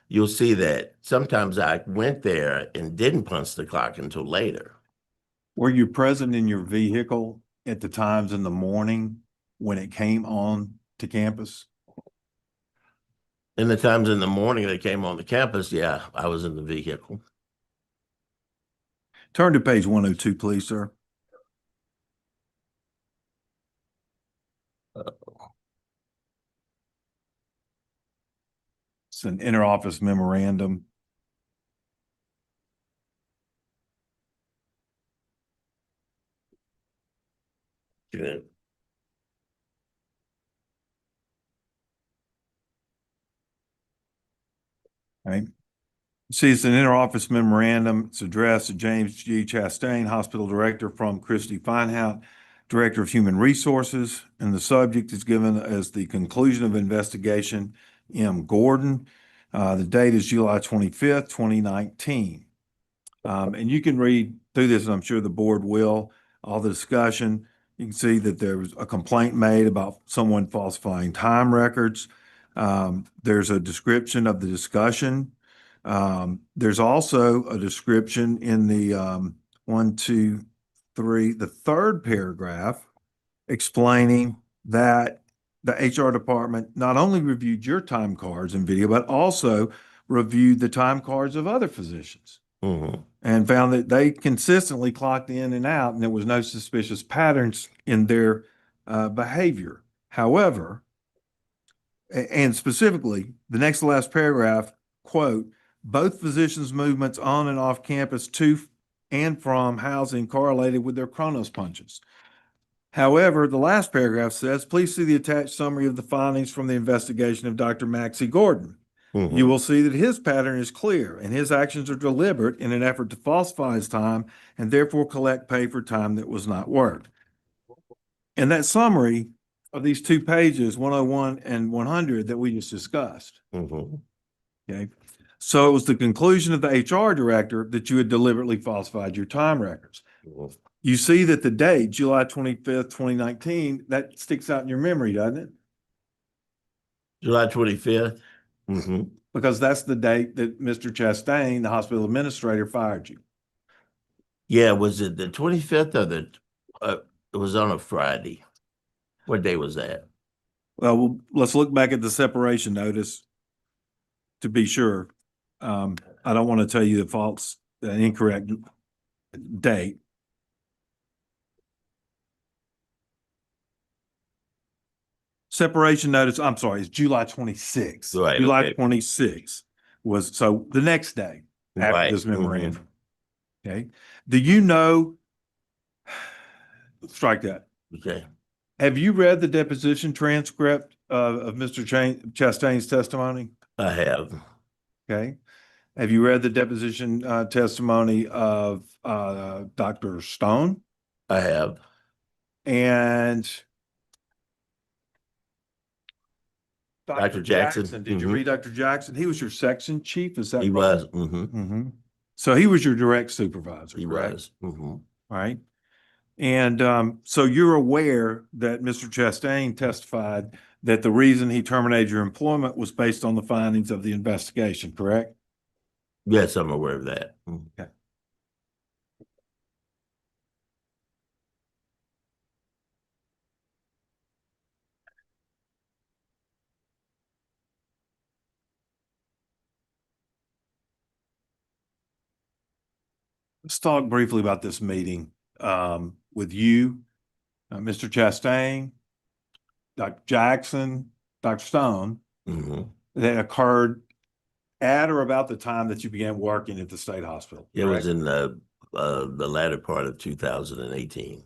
you'll see that sometimes I went there and didn't punch the clock until later. Were you present in your vehicle at the times in the morning when it came on to campus? In the times in the morning they came on the campus, yeah, I was in the vehicle. Turn to page 102, please, sir. It's an interoffice memorandum. Good. Right. See, it's an interoffice memorandum. It's addressed to James G. Chastain, Hospital Director, from Christy Feinhout, Director of Human Resources, and the subject is given as the conclusion of investigation, M. Gordon. The date is July 25th, 2019. And you can read through this, and I'm sure the board will, all the discussion. You can see that there was a complaint made about someone falsifying time records. There's a description of the discussion. There's also a description in the the third paragraph explaining that the HR department not only reviewed your time cards and video, but also reviewed the time cards of other physicians and found that they consistently clocked in and out and there was no suspicious patterns in their behavior. However, and specifically, the next to last paragraph, quote, both physicians' movements on and off campus to and from housing correlated with their Chronos punches. However, the last paragraph says, please see the attached summary of the findings from the investigation of Dr. Maxie Gordon. You will see that his pattern is clear and his actions are deliberate in an effort to falsify his time and therefore collect pay for time that was not worked. And that summary of these 2 pages, 101 and 100, that we just discussed. Okay. So it was the conclusion of the HR director that you had deliberately falsified your time records. You see that the date, July 25th, 2019, that sticks out in your memory, doesn't it? July 25th. Because that's the date that Mr. Chastain, the hospital administrator, fired you. Yeah, was it the 25th or it was on a Friday? What day was that? Well, let's look back at the separation notice to be sure. I don't want to tell you the incorrect date. Separation notice, I'm sorry, it's July 26th. Right, July okay. 26th was, so the next day after Right, this memorandum. Okay. Do you know, strike that. Okay. Have you read the deposition transcript of Mr. Chastain's testimony? I have. Okay. Have you read the deposition testimony of Dr. Stone? I have. And Dr. Jackson. Did you read Dr. Jackson? He was your section chief, is that He right? was. So he was your direct supervisor, He correct? was. All right. And so you're aware that Mr. Chastain testified that the reason he terminated your employment was based on the findings of the investigation, correct? Yes, I'm aware of that. Okay. Let's talk briefly about this meeting with you, Mr. Chastain, Dr. Jackson, Dr. Stone, that occurred at or about the time that you began working at the state hospital. It was correct? in the latter part of 2018.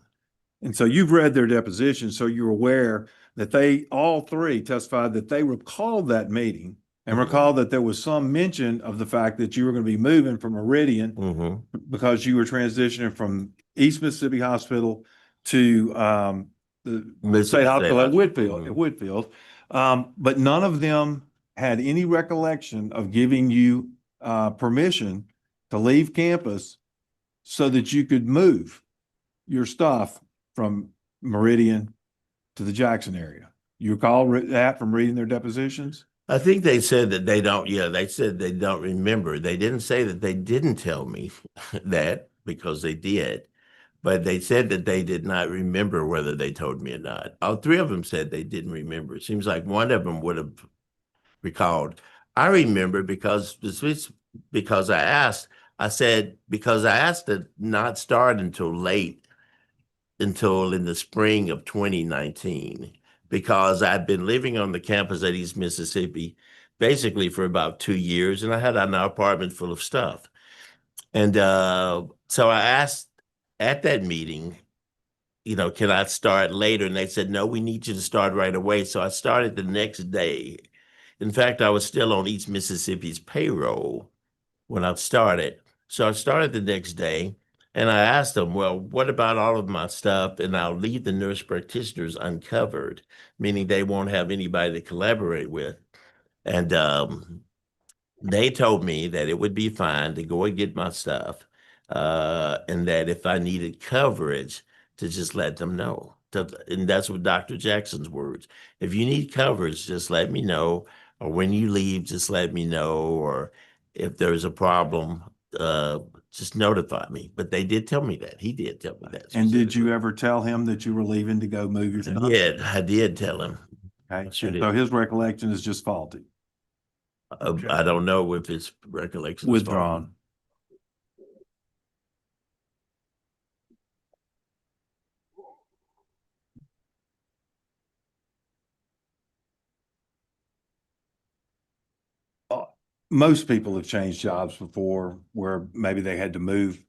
And so you've read their deposition, so you're aware that they all three testified that they recalled that meeting and recalled that there was some mention of the fact that you were going to be moving from Meridian because you were transitioning from East Mississippi Hospital to the state hospital at Whitfield. But none of them had any recollection of giving you permission to leave campus so that you could move your stuff from Meridian to the Jackson area. You recall that from reading their depositions? I think they said that they don't, they said they don't remember. They didn't say that they didn't tell me that, because they did. but they said that they did not remember whether they told me or not. All three of them said they didn't remember. It seems like one of them would have recalled. I remember because I asked. I said because I asked to not start until in the spring of 2019, because I'd been living on the campus at East Mississippi basically for about 2 years, and I had an apartment full of stuff. And so I asked at that meeting, can I start later? And they said, no, we need you to start right away. So I started the next day. In fact, I was still on East Mississippi's payroll when I started. So I started the next day, and I asked them, well, what about all of my stuff? And I'll leave the nurse practitioners uncovered, meaning they won't have anybody to collaborate with. And they told me that it would be fine to go and get my stuff, and that if I needed coverage, to just let them know. And that's what Dr. Jackson's words. If you need coverage, just let me know. Or when you leave, just let me know. Or if there's a problem, just notify me. But they did tell me that. He did tell me that. And did you ever tell him that you were leaving to go move your stuff? I did tell him. Okay. Sure did. So his recollection is just faulty. I don't know if his recollection is Withdrawn. Most people have changed jobs before where maybe they had to move,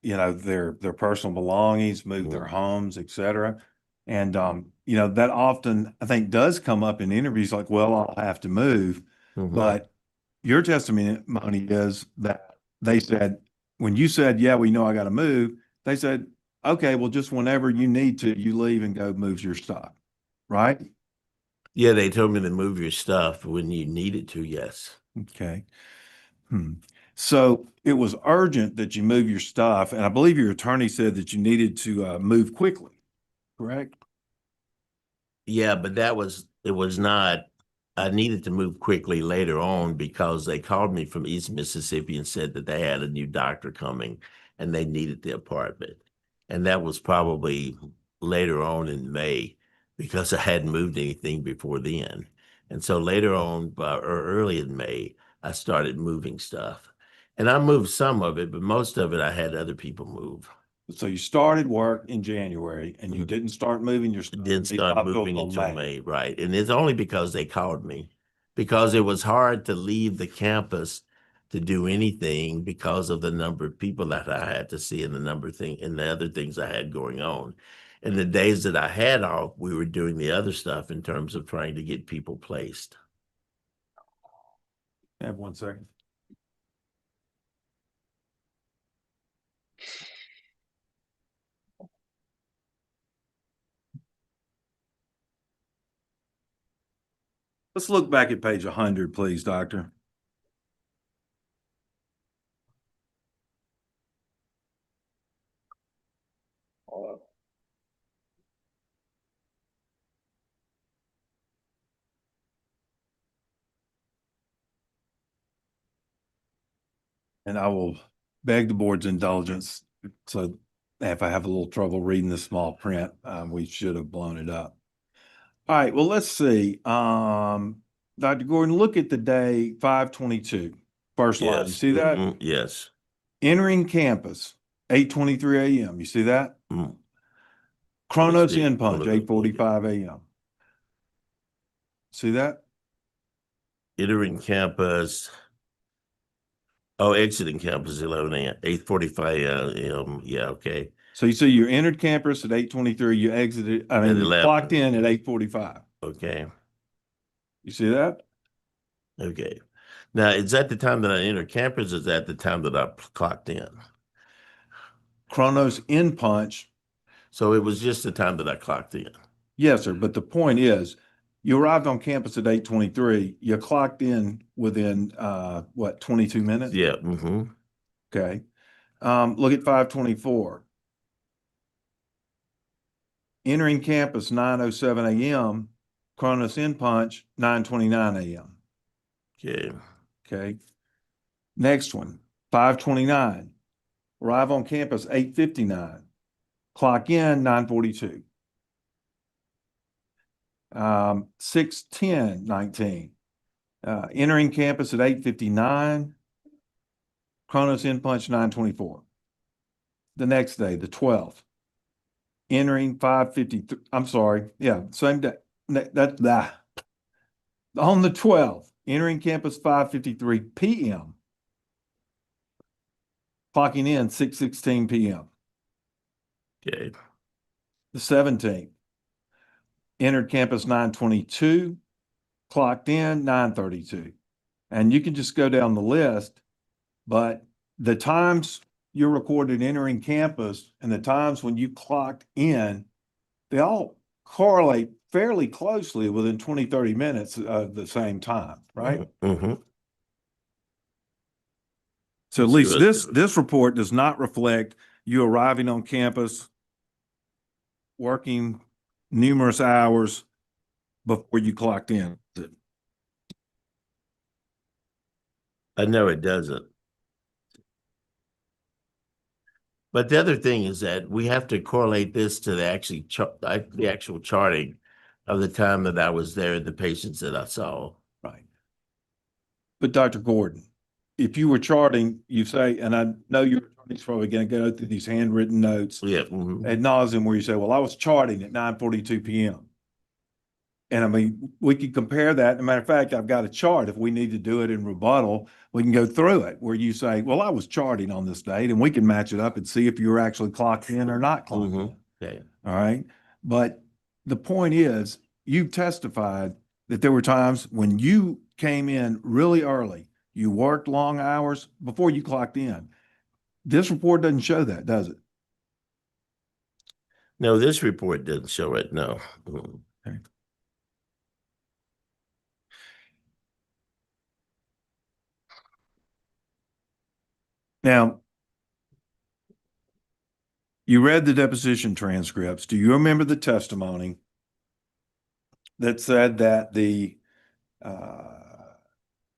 their personal belongings, move their homes, et cetera. And, that often I think does come up in interviews like, well, I'll have to move. But your testimony is that they said, when you said, yeah, we know I got to move, they said, okay, well, just whenever you need to, you leave and go move your stuff, right? Yeah, they told me to move your stuff when you needed to, yes. Okay. So it was urgent that you move your stuff, and I believe your attorney said that you needed to move quickly, correct? Yeah, but it was not, I needed to move quickly later on because they called me from East Mississippi and said that they had a new doctor coming and they needed the apartment. And that was probably later on in May because I hadn't moved anything before then. And so later on, or early in May, I started moving stuff. And I moved some of it, but most of it I had other people move. So you started work in January and you didn't start moving your stuff. Didn't start moving until May, right? And it's only because they called me, because it was hard to leave the campus to do anything because of the number of people that I had to see and the other things I had going on. And the days that I had off, we were doing the other stuff in terms of trying to get people placed. Have 1 second. Let's look back at page 100, please, Doctor. And I will beg the board's indulgence. So if I have a little trouble reading the small print, we should have blown it up. All right, well, let's see. Dr. Gordon, look at the day 5/22, first line. You see that? Yes. Entering campus, 8:23 a.m. You see that? Chronos in punch, 8:45 a.m. See that? Entering campus. Oh, exiting campus 11 a.m. 8:45 a.m. Yeah, okay. So you see you entered campus at 8:23, you exited, you clocked in at 8:45. Okay. You see that? Okay. Now, is that the time that I entered campus or is that the time that I clocked in? Chronos in punch. So it was just the time that I clocked in. Yes, sir. But the point is, you arrived on campus at 8:23. You clocked in within, 22 minutes? Yeah. Okay. Look at 5:24. Entering campus 9:07 a.m. Chronos in punch 9:29 a.m. Okay. Okay. Next one, 5:29. Arrive on campus 8:59. Clock in 9:42. 6:10:19. Entering campus at 8:59. Chronos in punch 9:24. The next day, the 12th. Entering 5:53. I'm sorry. Yeah, same day. That. On the 12th, entering campus 5:53 p.m. Clocking in 6:16 p.m. Okay. The 17th, entered campus 9:22, clocked in 9:32. And you can just go down the list, but the times you're recorded entering campus and the times when you clocked in, they all correlate fairly closely within 20, 30 minutes of the same time, right? Mm-hmm. So at See least what- this report does not reflect you arriving on campus, working numerous hours before you clocked in. I know it doesn't. But the other thing is that we have to correlate this to the actual charting of the time that I was there and the patients that I saw. Right. But Dr. Gordon, if you were charting, you say, and I know your attorney's probably going to go through these handwritten notes Yeah. Mhm. ad nauseum where you say, well, I was charting at 9:42 p.m. And I mean, we could compare that. As a matter of fact, I've got a chart. If we need to do it in rebuttal, we can go through it where you say, well, I was charting on this date, and we can match it up and see if you were actually clocked in or not clocked in. Okay. All right. But the point is, you testified that there were times when you came in really early, you worked long hours before you clocked in. This report doesn't show that, does it? No, this report doesn't show it. No. Mhm. Okay. Now, you read the deposition transcripts. Do you remember the testimony that said that the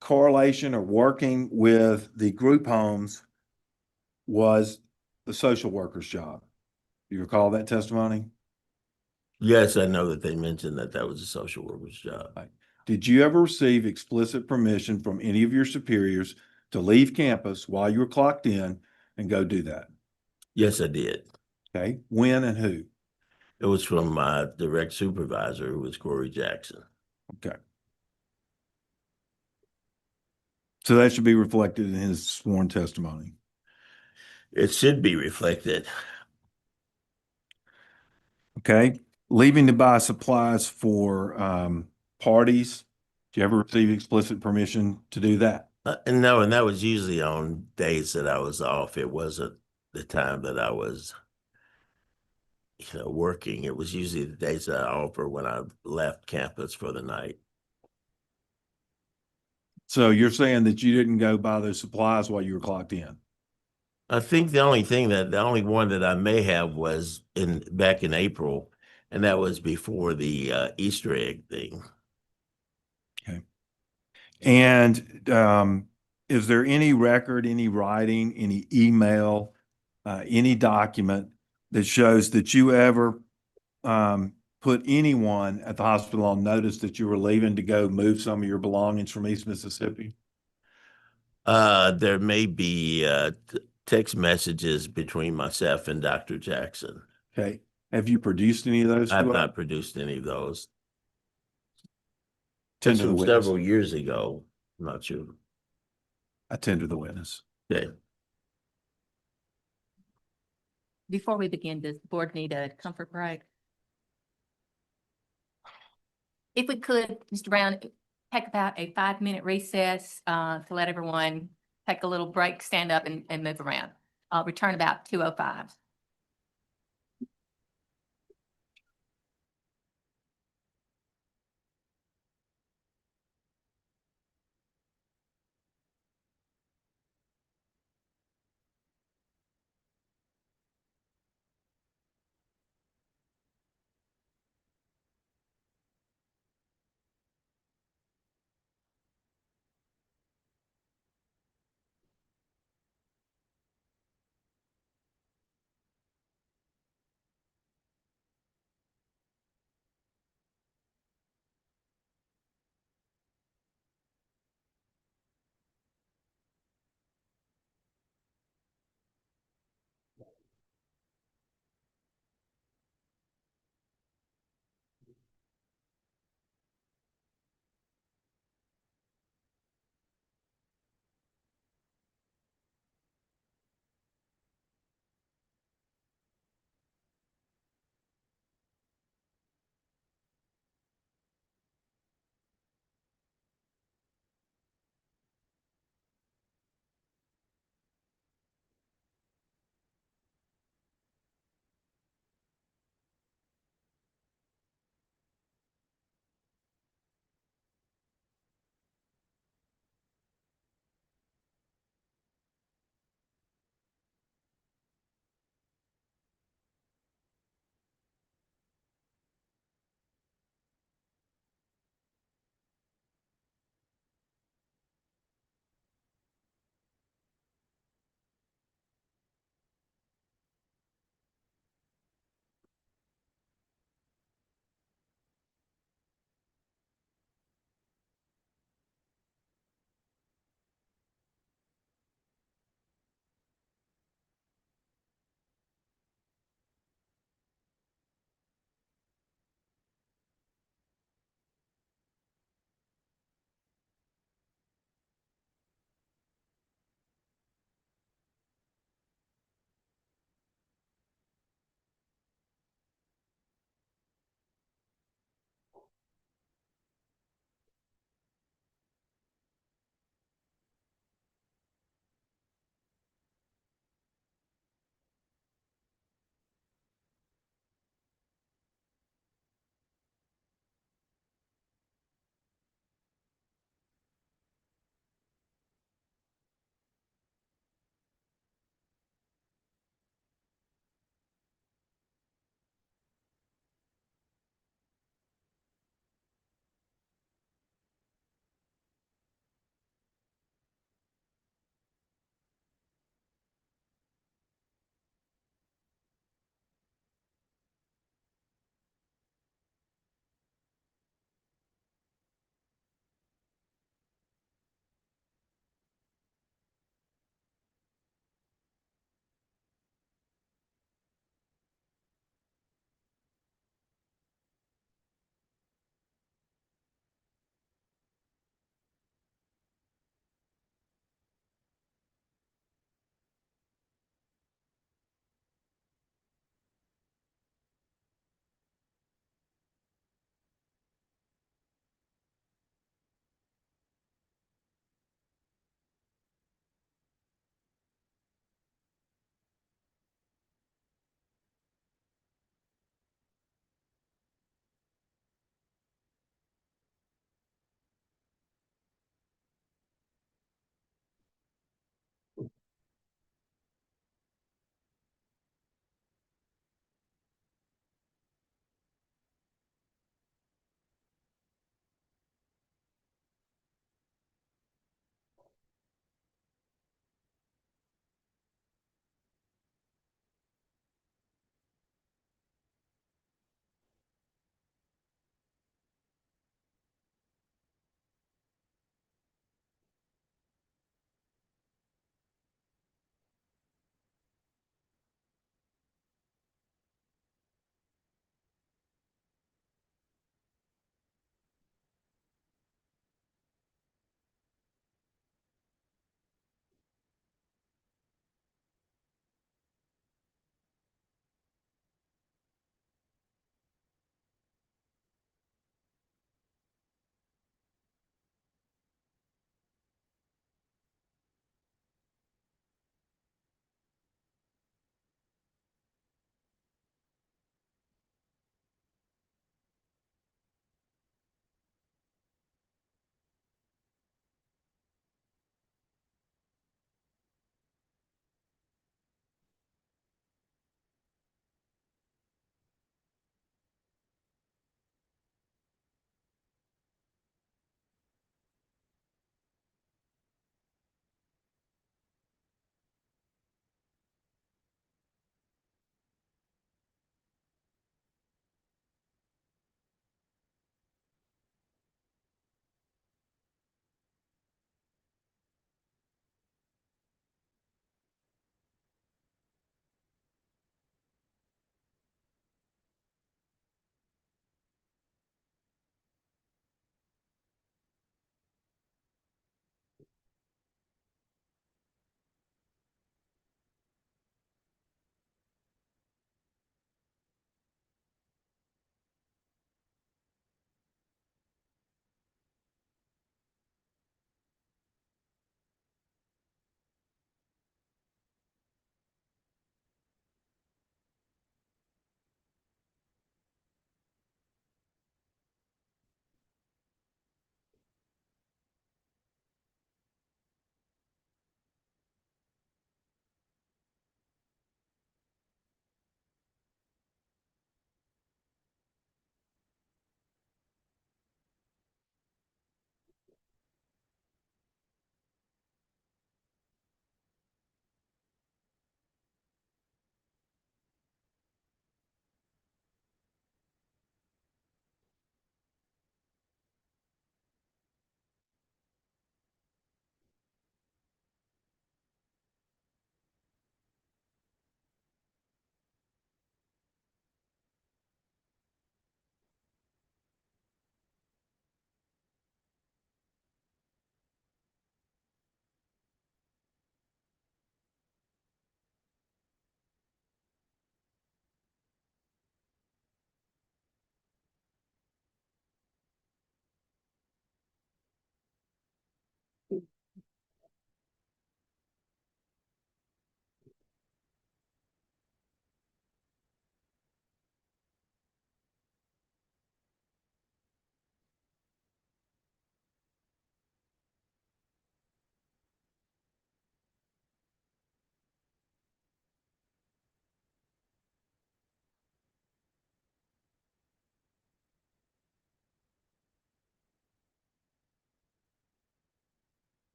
correlation or working with the group homes was the social worker's job? Do you recall that testimony? Yes, I know that they mentioned that that was a social worker's job. Right. Did you ever receive explicit permission from any of your superiors to leave campus while you were clocked in and go do that? Yes, I did. Okay. When and who? It was from my direct supervisor, who was Corey Jackson. Okay. So that should be reflected in his sworn testimony. It should be reflected. Okay. Leaving to buy supplies for parties. Did you ever receive explicit permission to do that? And no, and that was usually on days that I was off. It wasn't the time that I was, working. It was usually the days that I off or when I left campus for the night. So you're saying that you didn't go buy those supplies while you were clocked in? I think the only one that I may have was back in April, and that was before the Easter egg thing. Okay. And is there any record, any writing, any email, any document that shows that you ever put anyone at the hospital on notice that you were leaving to go move some of your belongings from East Mississippi? There may be text messages between myself and Dr. Jackson. Okay. Have you produced any of those? I've to us? not produced any of those. Tender It's the from witness. several years ago. I'm not sure. I tender the witness. Okay. Before we begin, does the board need a comfort break? If we could, Mr. Brown, take about a 5-minute recess to let everyone take a little break, stand up and move around. I'll return about 2:05.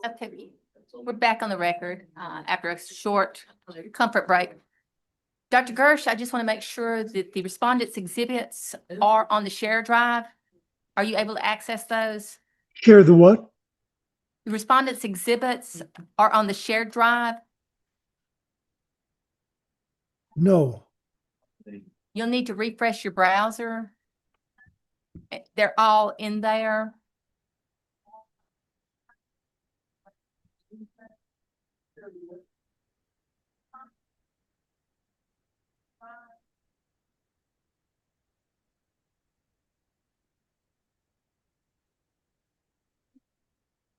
Okay, we're back on the record after a short comfort break. Dr. Gersh, I just want to make sure that the respondents' exhibits are on the share drive. Are you able to access those? Share the what? The respondents' exhibits are on the shared drive. No. You'll need to refresh your browser. They're all in there.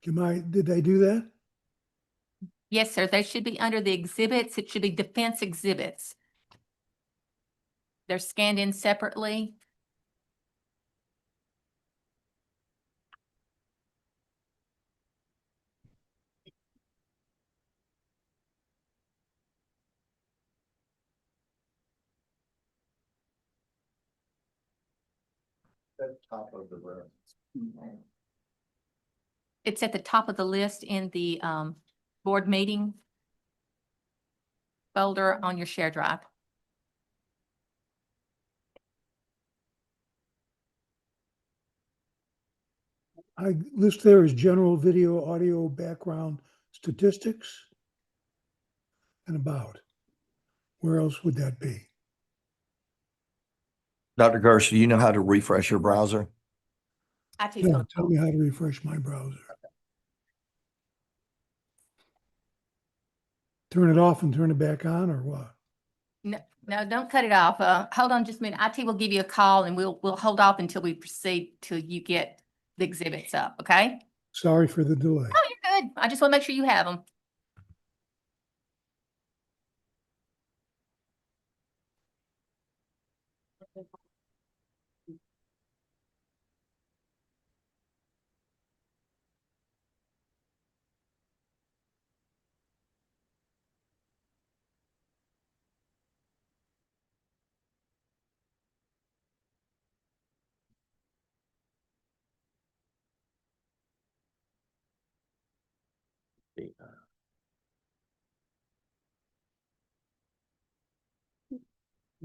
Did they do that? Yes, sir. They should be under the exhibits. It should be defense exhibits. They're scanned in separately. Top of the row. It's at the top of the list in the board meeting folder on your share drive. I list there as general video, audio, background, statistics, and about. Where else would that be? Dr. Gersh, do you know how to refresh your browser? Yeah, tell me how to refresh my browser. Turn it off and turn it back on, or what? No, no, don't cut it off. Hold on just a minute. IT will give you a call and we'll hold off until we proceed till you get the exhibits up, okay? Sorry for the delay. Oh, you're good. I just want to make sure you have them.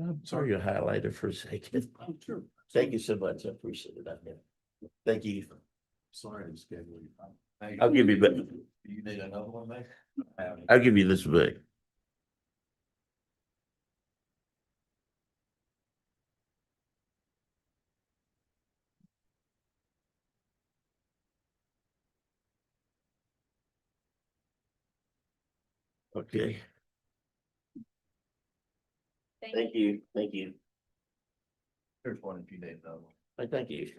I'm sorry you highlighted for a second. Sure. Thank you so much. I appreciate it. Thank you. Sorry to schedule you. I'll give you back. You need another one, mate? I'll give you this back. Okay. Thank you. Thank you. There's one if you need another one. Thank you.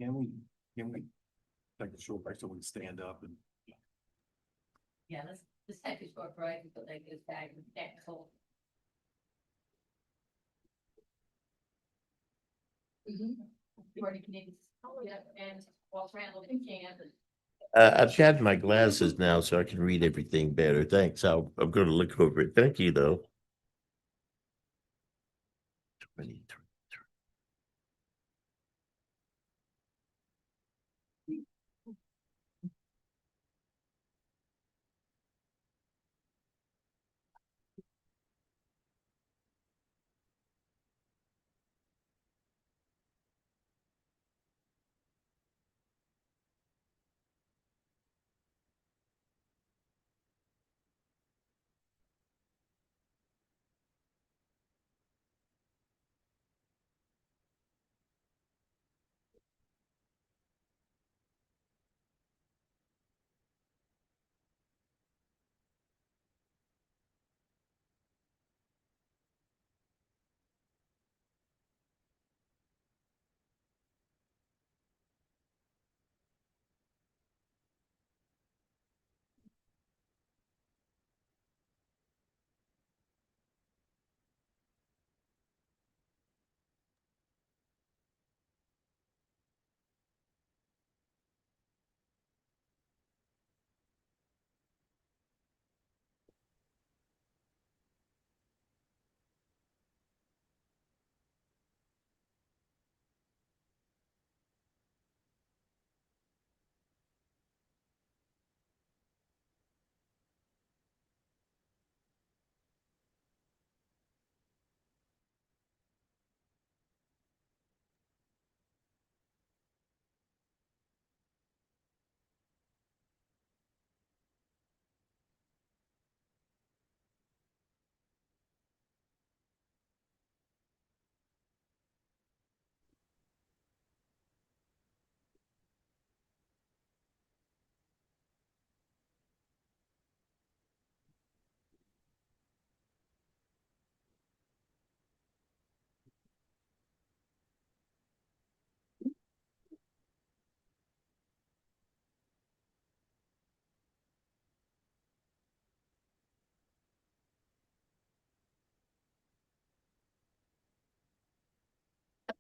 can we take a short break so we can stand up and? Yeah, let's take a short break until they get back and technical. You already connected. Yeah, and walk around if you can. I've got my glasses now, so I can read everything better. Thanks. I'm going to look over it. Thank you, though. 23.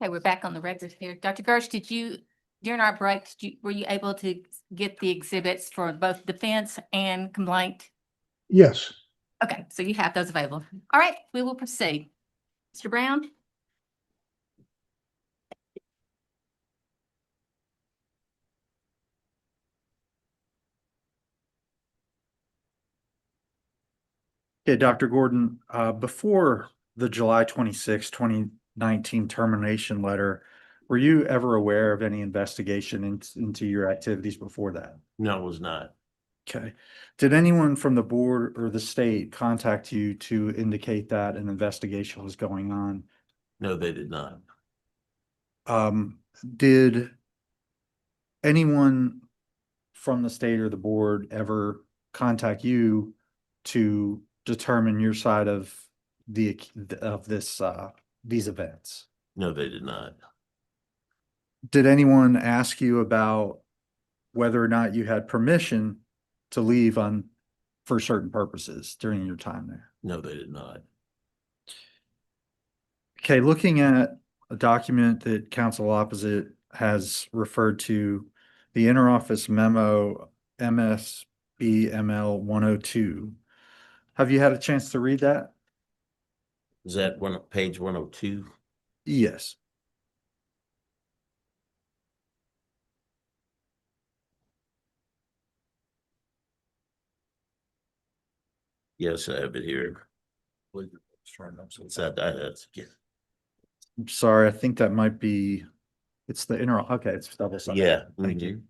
Okay, we're back on the record here. Dr. Gersh, during our breaks, were you able to get the exhibits for both defense and complaint? Yes. Okay, so you have those available. All right, we will proceed. Mr. Brown? Okay, Dr. Gordon, before the July 26, 2019 termination letter, were you ever aware of any investigation into your activities before that? No, it was not. Okay. Did anyone from the board or the state contact you to indicate that an investigation was going on? No, they did not. Did anyone from the state or the board ever contact you to determine your side of these events? No, they did not. Did anyone ask you about whether or not you had permission to leave for certain purposes during your time there? No, they did not. Okay, looking at a document that counsel opposite has referred to, the interoffice memo MSBML 102. Have you had a chance to read that? Is that page 102? Yes. Yes, I have it here. It's that, that's, yeah. I'm sorry, I think that might be, it's the okay, it's double sided. Yeah. Thank you.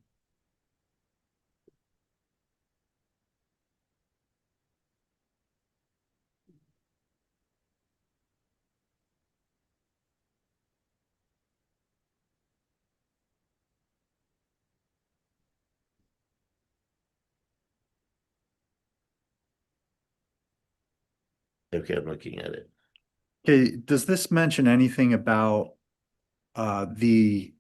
Okay, I'm looking at it. Okay, does this mention anything about the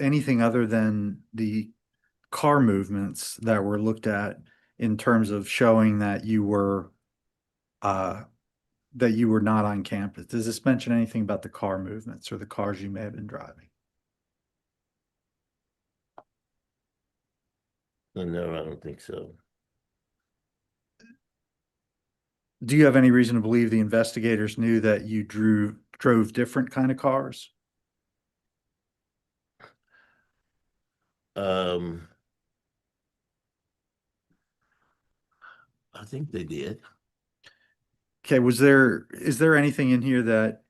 anything other than the car movements that were looked at in terms of showing that you were not on campus? Does this mention anything about the car movements or the cars you may have been driving? No, I don't think so. Do you have any reason to believe the investigators knew that you drove different kind of cars? I think they did. Okay, is there anything in here that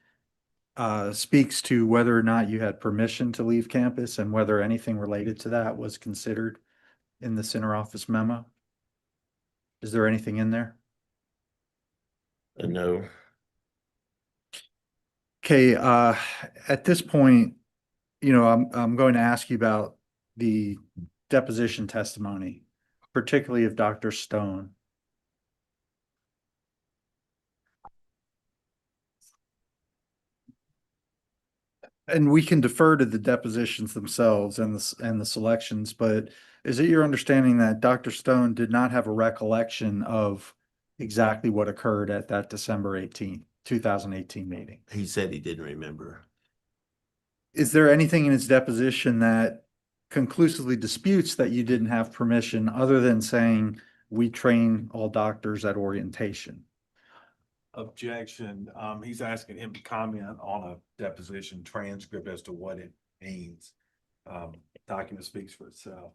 speaks to whether or not you had permission to leave campus and whether anything related to that was considered in the center office memo? Is there anything in there? No. Okay, at this point, I'm going to ask you about the deposition testimony, particularly of Dr. Stone. And we can defer to the depositions themselves and the selections, but is it your understanding that Dr. Stone did not have a recollection of exactly what occurred at that December 18th, 2018 meeting? He said he didn't remember. Is there anything in his deposition that conclusively disputes that you didn't have permission other than saying we train all doctors at orientation? Objection. He's asking him to comment on a deposition transcript as to what it means. Document speaks for itself.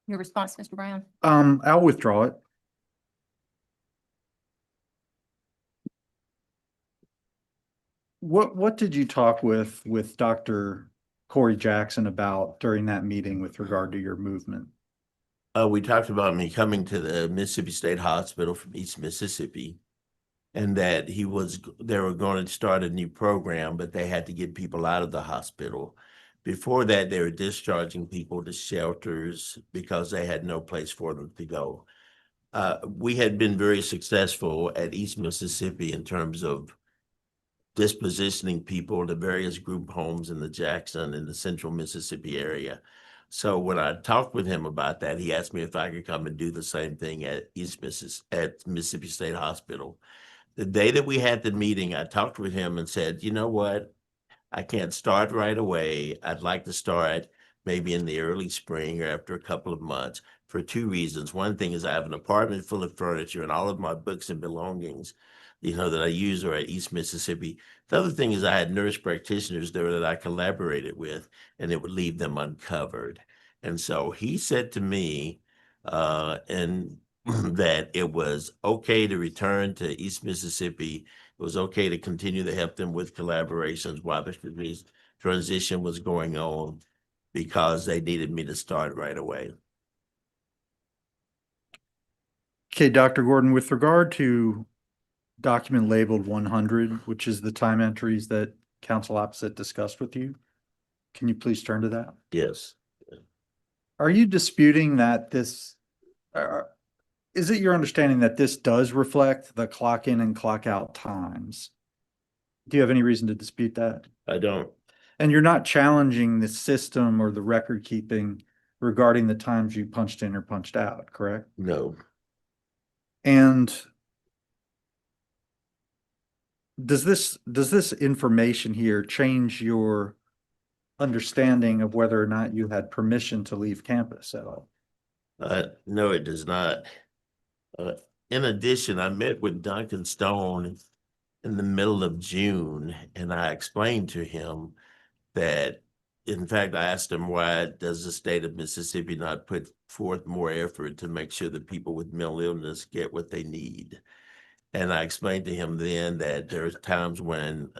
Your response, Mr. Brown? I'll withdraw it. What did you talk with Dr. Corey Jackson about during that meeting with regard to your movement? We talked about me coming to the Mississippi State Hospital from East Mississippi, and that they were going to start a new program, but they had to get people out of the hospital. Before that, they were discharging people to shelters because they had no place for them to go. We had been very successful at East Mississippi in terms of dispositioning people to various group homes in the Jackson and the central Mississippi area. So when I talked with him about that, he asked me if I could come and do the same thing at Mississippi State Hospital. The day that we had the meeting, I talked with him and said, you know what? I can't start right away. I'd like to start maybe in the early spring or after a couple of months for two reasons. One thing is I have an apartment full of furniture and all of my books and belongings, that I use are at East Mississippi. The other thing is I had nurse practitioners there that I collaborated with, and it would leave them uncovered. And so he said to me, that it was okay to return to East Mississippi. It was okay to continue to help them with collaborations while the transition was going on because they needed me to start right away. Okay, Dr. Gordon, with regard to document labeled 100, which is the time entries that counsel opposite discussed with you, can you please turn to that? Yes. Are you disputing that this, is it your understanding that this does reflect the clock in and clock out times? Do you have any reason to dispute that? I don't. And you're not challenging the system or the record keeping regarding the times you punched in or punched out, correct? No. And does this information here change your understanding of whether or not you had permission to leave campus at all? No, it does not. In addition, I met with Duncan Stone in the middle of June, and I explained to him that, in fact, I asked him, why does the state of Mississippi not put forth more effort to make sure that people with mental illness get what they need? And I explained to him then that there's times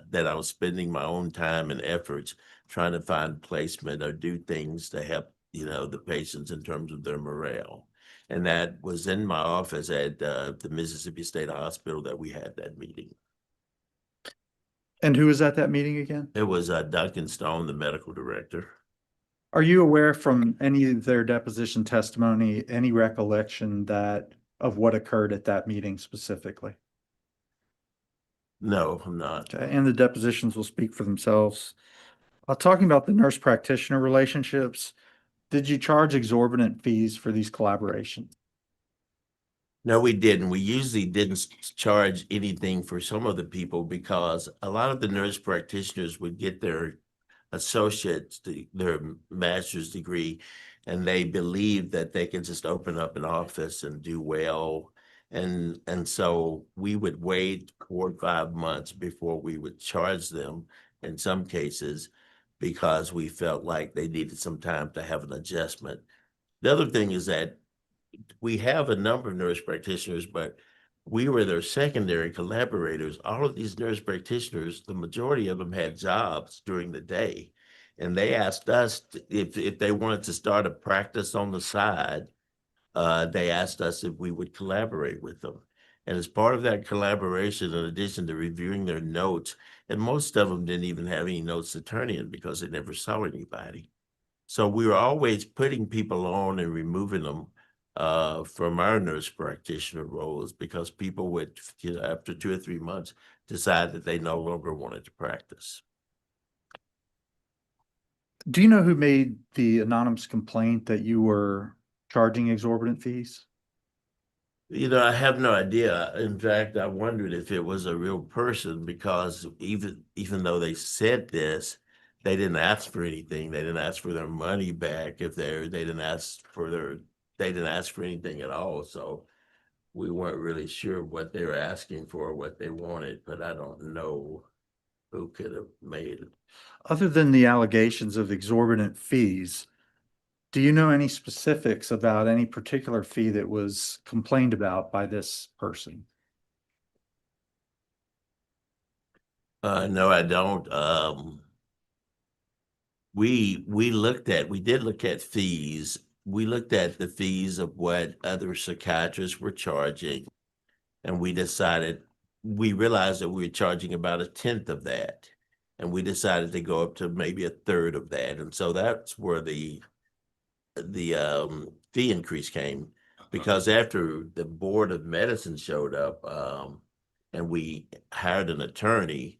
that I was spending my own time and efforts trying to find placement or do things to help, the patients in terms of their morale. And that was in my office at the Mississippi State Hospital that we had that meeting. And who was at that meeting again? It was Duncan Stone, the medical director. Are you aware from any of their deposition testimony, any recollection of what occurred at that meeting specifically? No, I'm not. Okay, and the depositions will speak for themselves. Talking about the nurse practitioner relationships, did you charge exorbitant fees for these collaborations? No, we didn't. We usually didn't charge anything for some of the people because a lot of the nurse practitioners would get their associate's, their master's degree, and they believed that they could just open up an office and do well. And so we would wait 4 or 5 months before we would charge them in some cases because we felt like they needed some time to have an adjustment. The other thing is that we have a number of nurse practitioners, but we were their secondary collaborators. All of these nurse practitioners, the majority of them had jobs during the day. And they asked us if they wanted to start a practice on the side, they asked us if we would collaborate with them. And as part of that collaboration, in addition to reviewing their notes, and most of them didn't even have any notes to turn in because they never saw anybody. So we were always putting people on and removing them from our nurse practitioner roles because people would, after 2 or 3 months, decide that they no longer wanted to practice. Do you know who made the anonymous complaint that you were charging exorbitant fees? I have no idea. In fact, I wondered if it was a real person because even though they said this, they didn't ask for anything. They didn't ask for their money back they didn't ask for anything at all. So we weren't really sure what they were asking for, what they wanted, but I don't know who could have made it. Other than the allegations of exorbitant fees, do you know any specifics about any particular fee that was complained about by this person? No, I don't. We did look at fees. We looked at the fees of what other psychiatrists were charging. And we realized that we were charging about 1/10 of that. And we decided to go up to maybe 1/3 of that. And so that's where the fee increase came. Because after the Board of Medicine showed up, and we hired an attorney,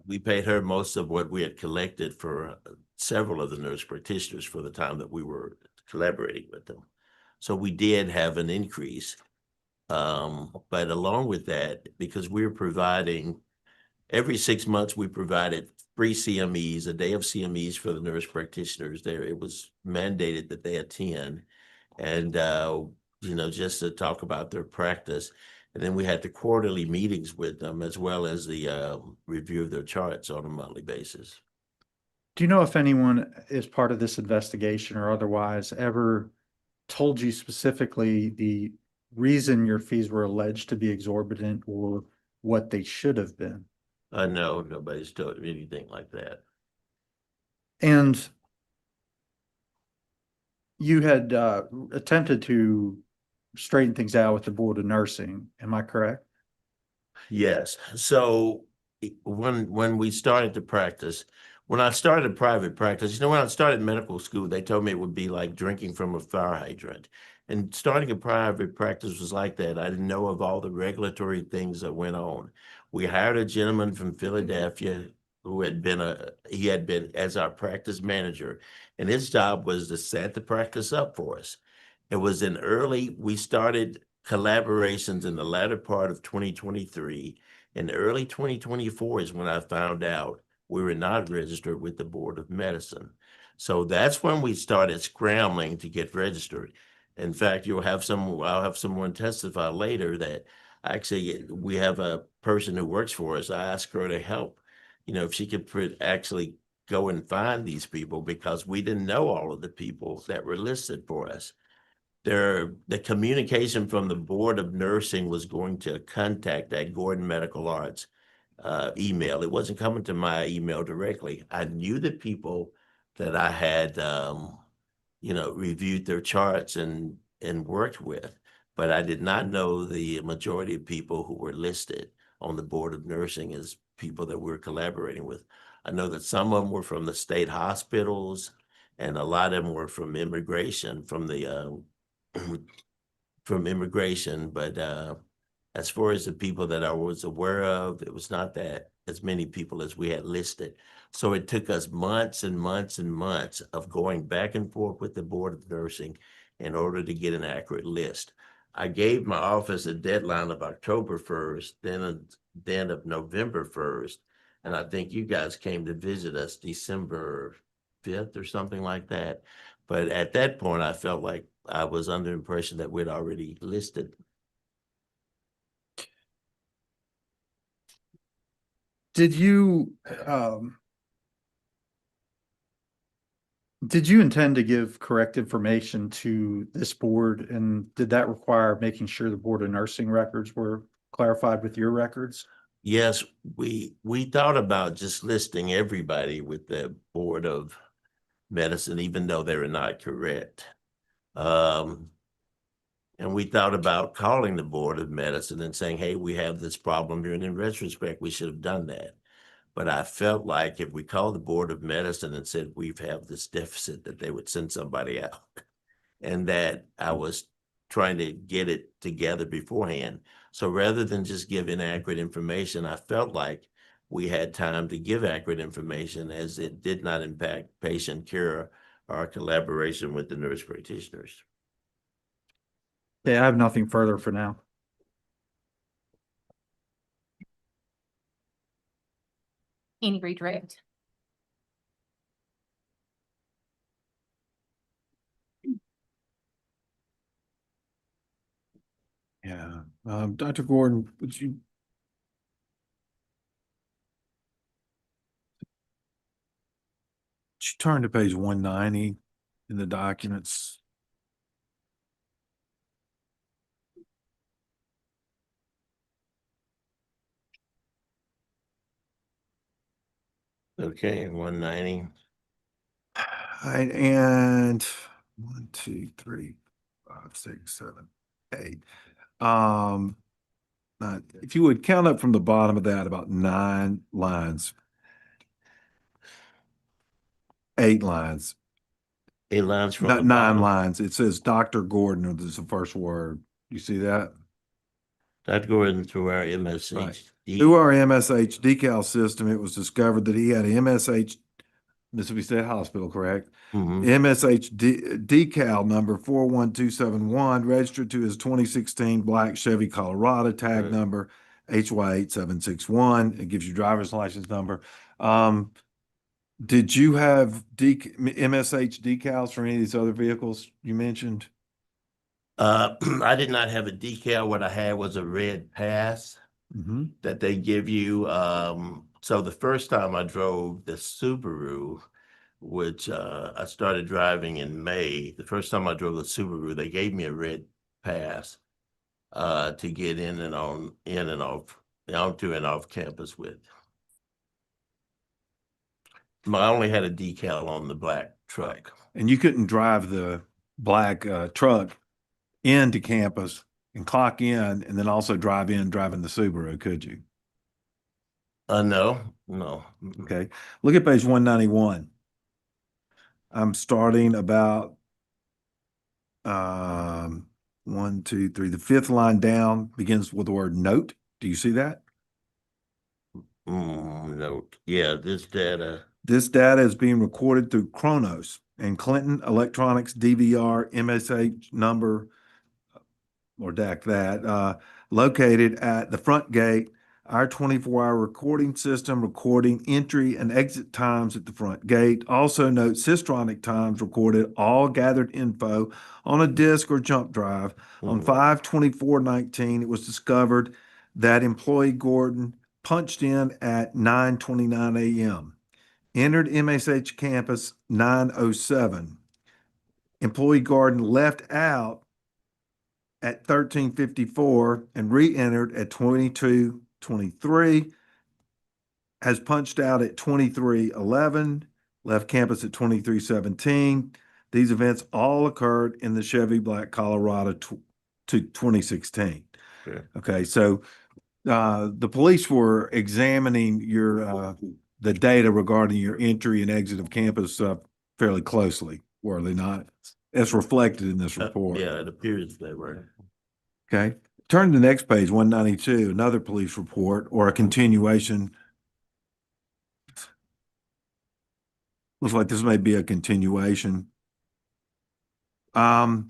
we paid her most of what we had collected for several of the nurse practitioners for the time that we were collaborating with them. So we did have an increase. But along with that, because we were providing, every 6 months, we provided free CMEs, a day of CMEs for the nurse practitioners there. It was mandated that they attend and, just to talk about their practice. And then we had the quarterly meetings with them as well as the review of their charts on a monthly basis. Do you know if anyone is part of this investigation or otherwise ever told you specifically the reason your fees were alleged to be exorbitant or what they should have been? No, nobody's told me anything like that. And you had attempted to straighten things out with the Board of Nursing, am I correct? Yes. So when we started to practice, when I started private practice, when I started medical school, they told me it would be like drinking from a fire hydrant. And starting a private practice was like that. I didn't know of all the regulatory things that went on. We hired a gentleman from Philadelphia who had been as our practice manager, and his job was to set the practice up for us. We started collaborations in the latter part of 2023. In early 2024 is when I found out we were not registered with the Board of Medicine. So that's when we started scrambling to get registered. In fact, I'll have someone testify later that actually we have a person who works for us. I asked her to help, if she could actually go and find these people because we didn't know all of the people that were listed for us. The communication from the Board of Nursing was going to contact that Gordon Medical Arts email. It wasn't coming to my email directly. I knew the people that I had, reviewed their charts and worked with, but I did not know the majority of people who were listed on the Board of Nursing as people that we're collaborating with. I know that some of them were from the state hospitals and a lot of them were from immigration, but as far as the people that I was aware of, it was not that as many people as we had listed. So it took us months and months and months of going back and forth with the Board of Nursing in order to get an accurate list. I gave my office a deadline of October 1st, then of November 1st. And I think you guys came to visit us December 5th or something like that. But at that point, I felt like I was under the impression that we'd already listed. Did you intend to give correct information to this board, and did that require making sure the Board of Nursing records were clarified with your records? Yes, we thought about just listing everybody with the Board of Medicine, even though they were not correct. And we thought about calling the Board of Medicine and saying, hey, we have this problem here. And in retrospect, we should have done that. But I felt like if we called the Board of Medicine and said, we have this deficit, that they would send somebody out. And that I was trying to get it together beforehand. So rather than just give inaccurate information, I felt like we had time to give accurate information as it did not impact patient care or collaboration with the nurse practitioners. Yeah, I have nothing further for now. Any redirect? Yeah. Dr. Gordon, would you? Turn to page 190 in the documents. Okay, 190. Right, and 1, 2, 3, 5, 6, 7, 8. If you would count up from the bottom of that, about 9 lines. 8 lines. 8 lines from Not the 9 bottom. lines. It says Dr. Gordon, or this is the first word. You see that? Dr. Gordon, through our MSH. Through our MSH decal system, it was discovered that he had a MSH, Mississippi State Hospital, correct? MSH decal number 41271, registered to his 2016 black Chevy Colorado, tag number HY8761. It gives you driver's license number. Did you have MSH decals for any of these other vehicles you mentioned? I did not have a decal. What I had was a red pass that they give you. So the first time I drove the Subaru, which I started driving in May, the first time I drove the Subaru, they gave me a red pass to get in and off, onto and off campus with. I only had a decal on the black truck. And you couldn't drive the black truck into campus and clock in and then also drive in driving the Subaru, could you? No. Okay. Look at page 191. I'm starting about 1, 2, 3. The 5th line down begins with the word note. Do you see that? Note. Yeah, this data. This data is being recorded through Kronos and Clinton Electronics DVR MSH number, or DAC that, located at the front gate. Our 24-hour recording system recording entry and exit times at the front gate. Also note Systronic times recorded, all gathered info on a disk or jump drive. On 5/24/19, it was discovered that employee Gordon punched in at 9:29 a.m. Entered MSH campus 9:07. Employee Gordon left out at 13:54 and re-entered at 22:23. Has punched out at 23:11. Left campus at 23:17. These events all occurred in the Chevy Black Colorado to 2016. Okay, so the police were examining your the data regarding your entry and exit of campus fairly closely, were they not? As reflected in this report. Yeah, it appears they were. Okay. Turn to the next page, 192, another police report or a continuation. Looks like this may be a continuation. It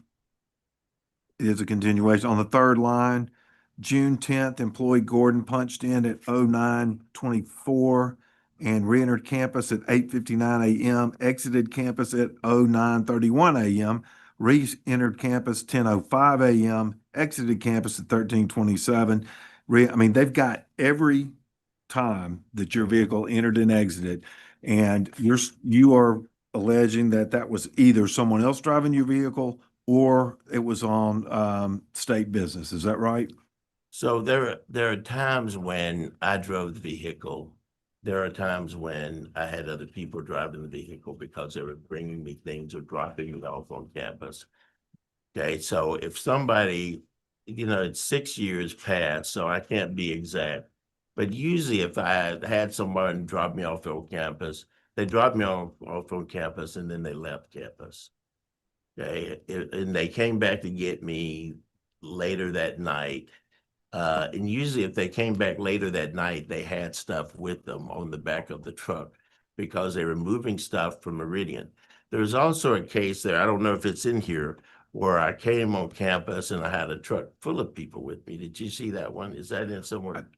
is a continuation. On the third line, June 10th, employee Gordon punched in at 09:24 and re-entered campus at 8:59 a.m., exited campus at 09:31 a.m., re-entered campus 10:05 a.m., exited campus at 13:27. I mean, they've got every time that your vehicle entered and exited, and you are alleging that that was either someone else driving your vehicle or it was on state business. Is that right? So there are times when I drove the vehicle. There are times when I had other people driving the vehicle because they were bringing me things or dropping me off on campus. Okay, so if somebody, it's 6 years past, so I can't be exact. But usually if I had someone drop me off on campus, they dropped me off on campus and then they left campus. Okay, and they came back to get me later that night. And usually if they came back later that night, they had stuff with them on the back of the truck because they were moving stuff from Meridian. There's also a case there, I don't know if it's in here, where I came on campus and I had a truck full of people with me. Did you see that one? Is that in somewhere?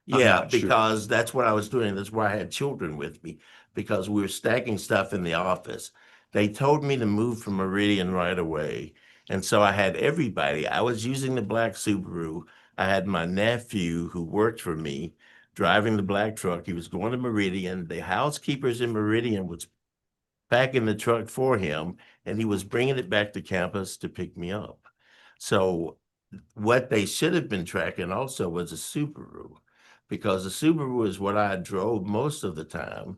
Yeah, not sure. because that's what I was doing. That's why I had children with me, because we were stacking stuff in the office. They told me to move from Meridian right away. And so I had everybody. I was using the black Subaru. I had my nephew who worked for me driving the black truck. He was going to Meridian. The housekeepers in Meridian was packing the truck for him, and he was bringing it back to campus to pick me up. So what they should have been tracking also was a Subaru, because the Subaru is what I drove most of the time.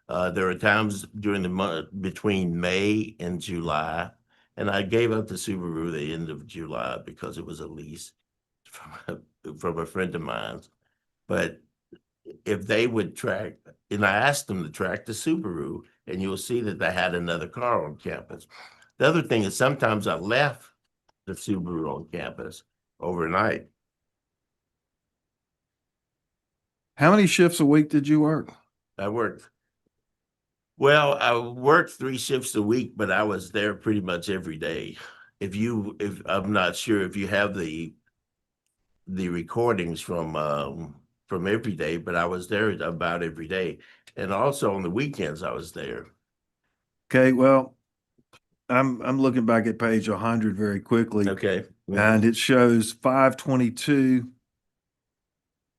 There are times during the month between May and July, and I gave up the Subaru the end of July because it was a lease from a friend of mine. But if they would track, and I asked them to track the Subaru, and you'll see that they had another car on campus. The other thing is sometimes I left the Subaru on campus overnight. How many shifts a week did you work? I worked 3 shifts a week, but I was there pretty much every day. If I'm not sure if you have the recordings from every day, but I was there about every day. And also on the weekends I was there. Okay, well, I'm looking back at page 100 very quickly. Okay. And it shows 5:22,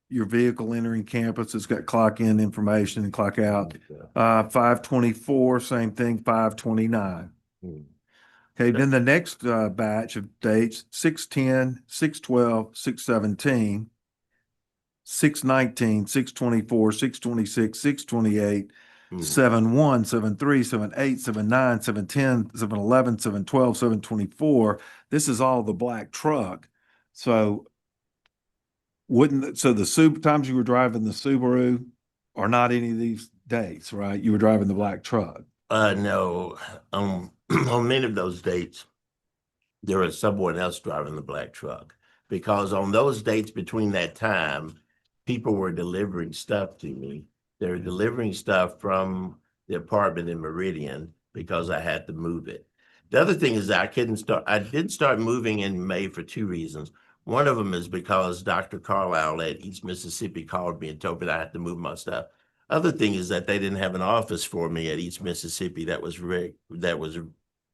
your vehicle entering campus. It's got clock in information and clock out. 5:24, same thing, 5:29. Okay, then the next batch of dates, 6:10, 6:12, 6:17, 6:19, 6:24, 6:26, 6:28, 7:1, 7:3, 7:8, 7:9, 7:10, 7:11, 7:12, 7:24. This is all the black truck. So the times you were driving the Subaru are not any of these dates, right? You were driving the black truck. No. On many of those dates, there was someone else driving the black truck, because on those dates between that time, people were delivering stuff to me. They were delivering stuff from the apartment in Meridian because I had to move it. The other thing is that I did start moving in May for 2 reasons. One of them is because Dr. Carlisle at East Mississippi called me and told me that I had to move my stuff. Other thing is that they didn't have an office for me at East Mississippi that was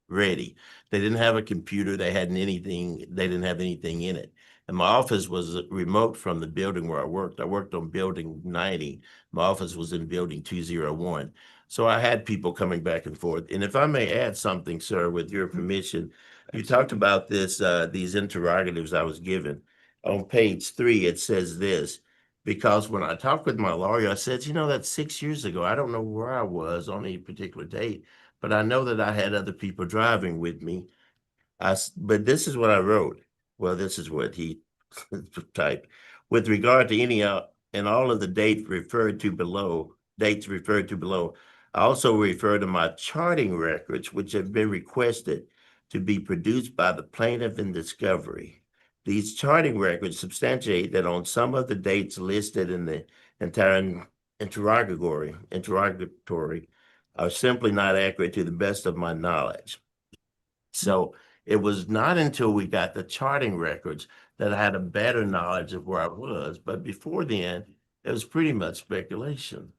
ready. They didn't have a computer. They didn't have anything in it. And my office was remote from the building where I worked. I worked on building 90. My office was in building 201. So I had people coming back and forth. And if I may add something, sir, with your permission, you talked about these interrogatives I was given. On page 3, it says this, because when I talked with my lawyer, I said, that's 6 years ago. I don't know where I was on any particular date, but I know that I had other people driving with me. But this is what I wrote. Well, this is what he typed. With regard to any and all of the dates referred to below, I also refer to my charting records, which have been requested to be produced by the plaintiff in discovery. These charting records substantiate that on some of the dates listed in the entire interrogatory are simply not accurate to the best of my knowledge. So it was not until we got the charting records that I had a better knowledge of where I was. But before then, it was pretty much speculation.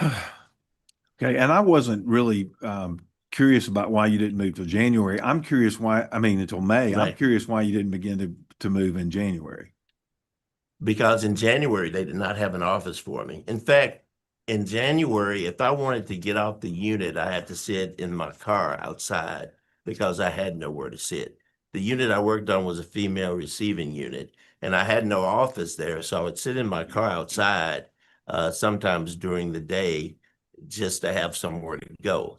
Okay, and I wasn't really curious about why you didn't move till January. I'm curious why, I mean, until May. I'm Right. curious why you didn't begin to move in January. Because in January, they did not have an office for me. In fact, in January, if I wanted to get off the unit, I had to sit in my car outside because I had nowhere to sit. The unit I worked on was a female receiving unit, and I had no office there, so I would sit in my car outside sometimes during the day just to have somewhere to go.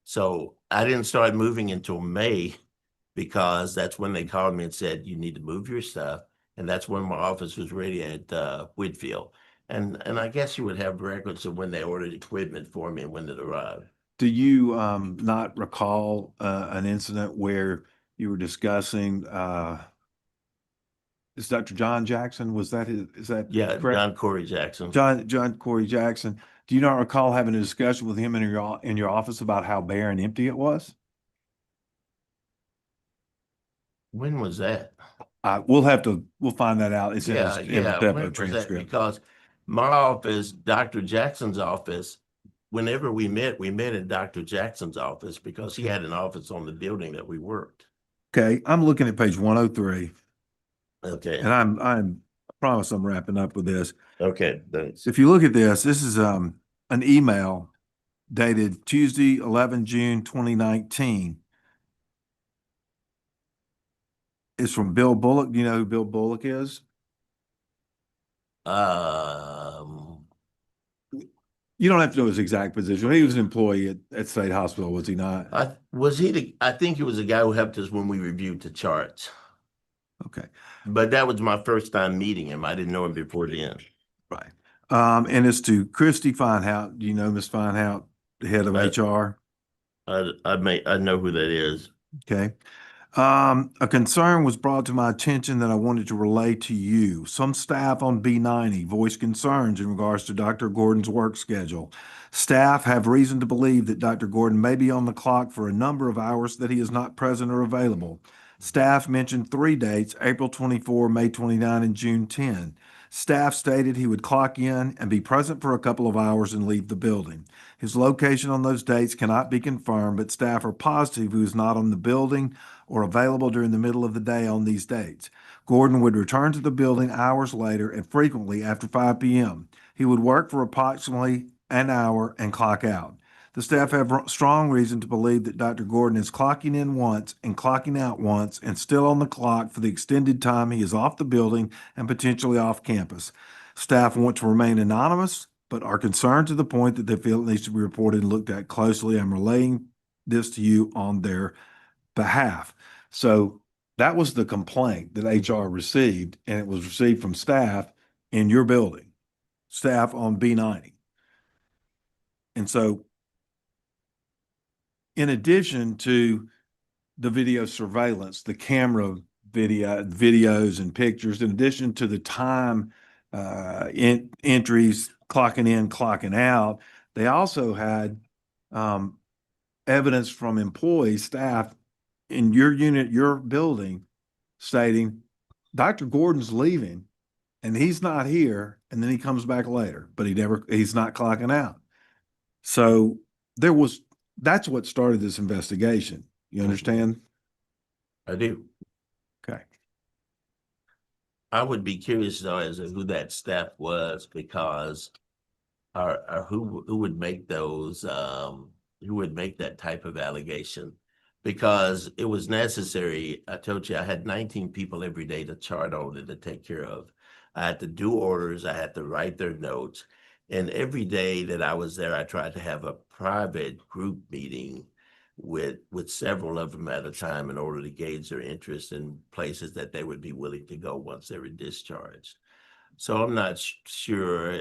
So I didn't start moving until May because that's when they called me and said, you need to move your stuff. And that's when my office was ready at Whitfield. And I guess you would have records of when they ordered equipment for me and when it arrived. Do you not recall an incident where you were discussing is Dr. John Jackson? Was that is that Yeah, correct? John Corey Jackson. John Corey Jackson. Do you not recall having a discussion with him in your office about how bare and empty it was? When was that? We'll find that out. It's in Yeah, the yeah. depot When was that? transcript. Because my office, Dr. Jackson's office, whenever we met in Dr. Jackson's office because he had an office on the building that we worked. Okay, I'm looking at page 103, Okay. and I promise I'm wrapping up with this. Okay. Thanks. If you look at this, this is an email dated Tuesday, 11 June 2019. It's from Bill Bullock. Do you know who Bill Bullock is? You don't have to know his exact position. He was an employee at State Hospital, was he not? I think he was the guy who helped us when we reviewed the charts. Okay. But that was my first time meeting him. I didn't know him before then. Right. And it's to Christy Finehout. Do you know Ms. Finehout, the head of HR? I know who that is. Okay. A concern was brought to my attention that I wanted to relay to you. Some staff on B90 voiced concerns in regards to Dr. Gordon's work schedule. Staff have reason to believe that Dr. Gordon may be on the clock for a number of hours that he is not present or available. Staff mentioned 3 dates, April 24, May 29, and June 10. Staff stated he would clock in and be present for a couple of hours and leave the building. His location on those dates cannot be confirmed, but staff are positive he was not on the building or available during the middle of the day on these dates. Gordon would return to the building hours later and frequently after 5 p.m. He would work for approximately an hour and clock out. The staff have strong reason to believe that Dr. Gordon is clocking in once and clocking out once and still on the clock for the extended time he is off the building and potentially off campus. Staff want to remain anonymous, but are concerned to the point that they feel it needs to be reported and looked at closely. I'm relaying this to you on their behalf. So that was the complaint that HR received, and it was received from staff in your building, staff on B90. And so in addition to the video surveillance, the camera videos and pictures, in addition to the time entries, clocking in, clocking out, they also had evidence from employees, staff in your unit, your building, stating Dr. Gordon's leaving and he's not here, and then he comes back later, but he's not clocking out. So that's what started this investigation. You understand? I do. Okay. I would be curious though as to who that staff was, because who would make those who would make that type of allegation, because it was necessary. I told you I had 19 people every day to chart on and to take care of. I had to do orders. I had to write their notes. And every day that I was there, I tried to have a private group meeting with several of them at a time in order to gauge their interest in places that they would be willing to go once they were discharged. So I'm not sure,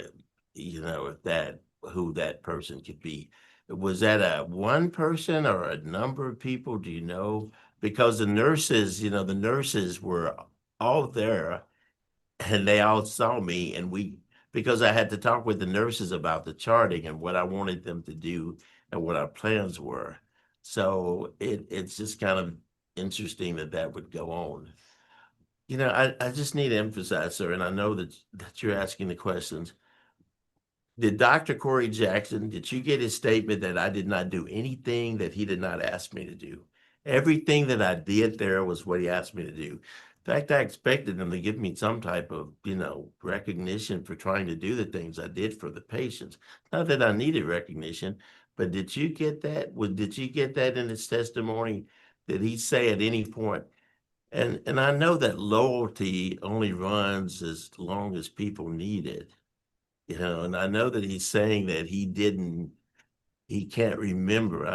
who that person could be. Was that a one person or a number of people? Do you know? because the nurses, the nurses were all there and they all saw me because I had to talk with the nurses about the charting and what I wanted them to do and what our plans were. So it's just kind of interesting that would go on. I just need to emphasize, sir, and I know that you're asking the questions. Did Dr. Corey Jackson, did you get his statement that I did not do anything that he did not ask me to do? Everything that I did there was what he asked me to do. In fact, I expected him to give me some type of, recognition for trying to do the things I did for the patients. Not that I needed recognition, but did you get that? Did you get that in his testimony? Did he say at any point? And I know that loyalty only runs as long as people need it. And I know that he's saying that he can't remember.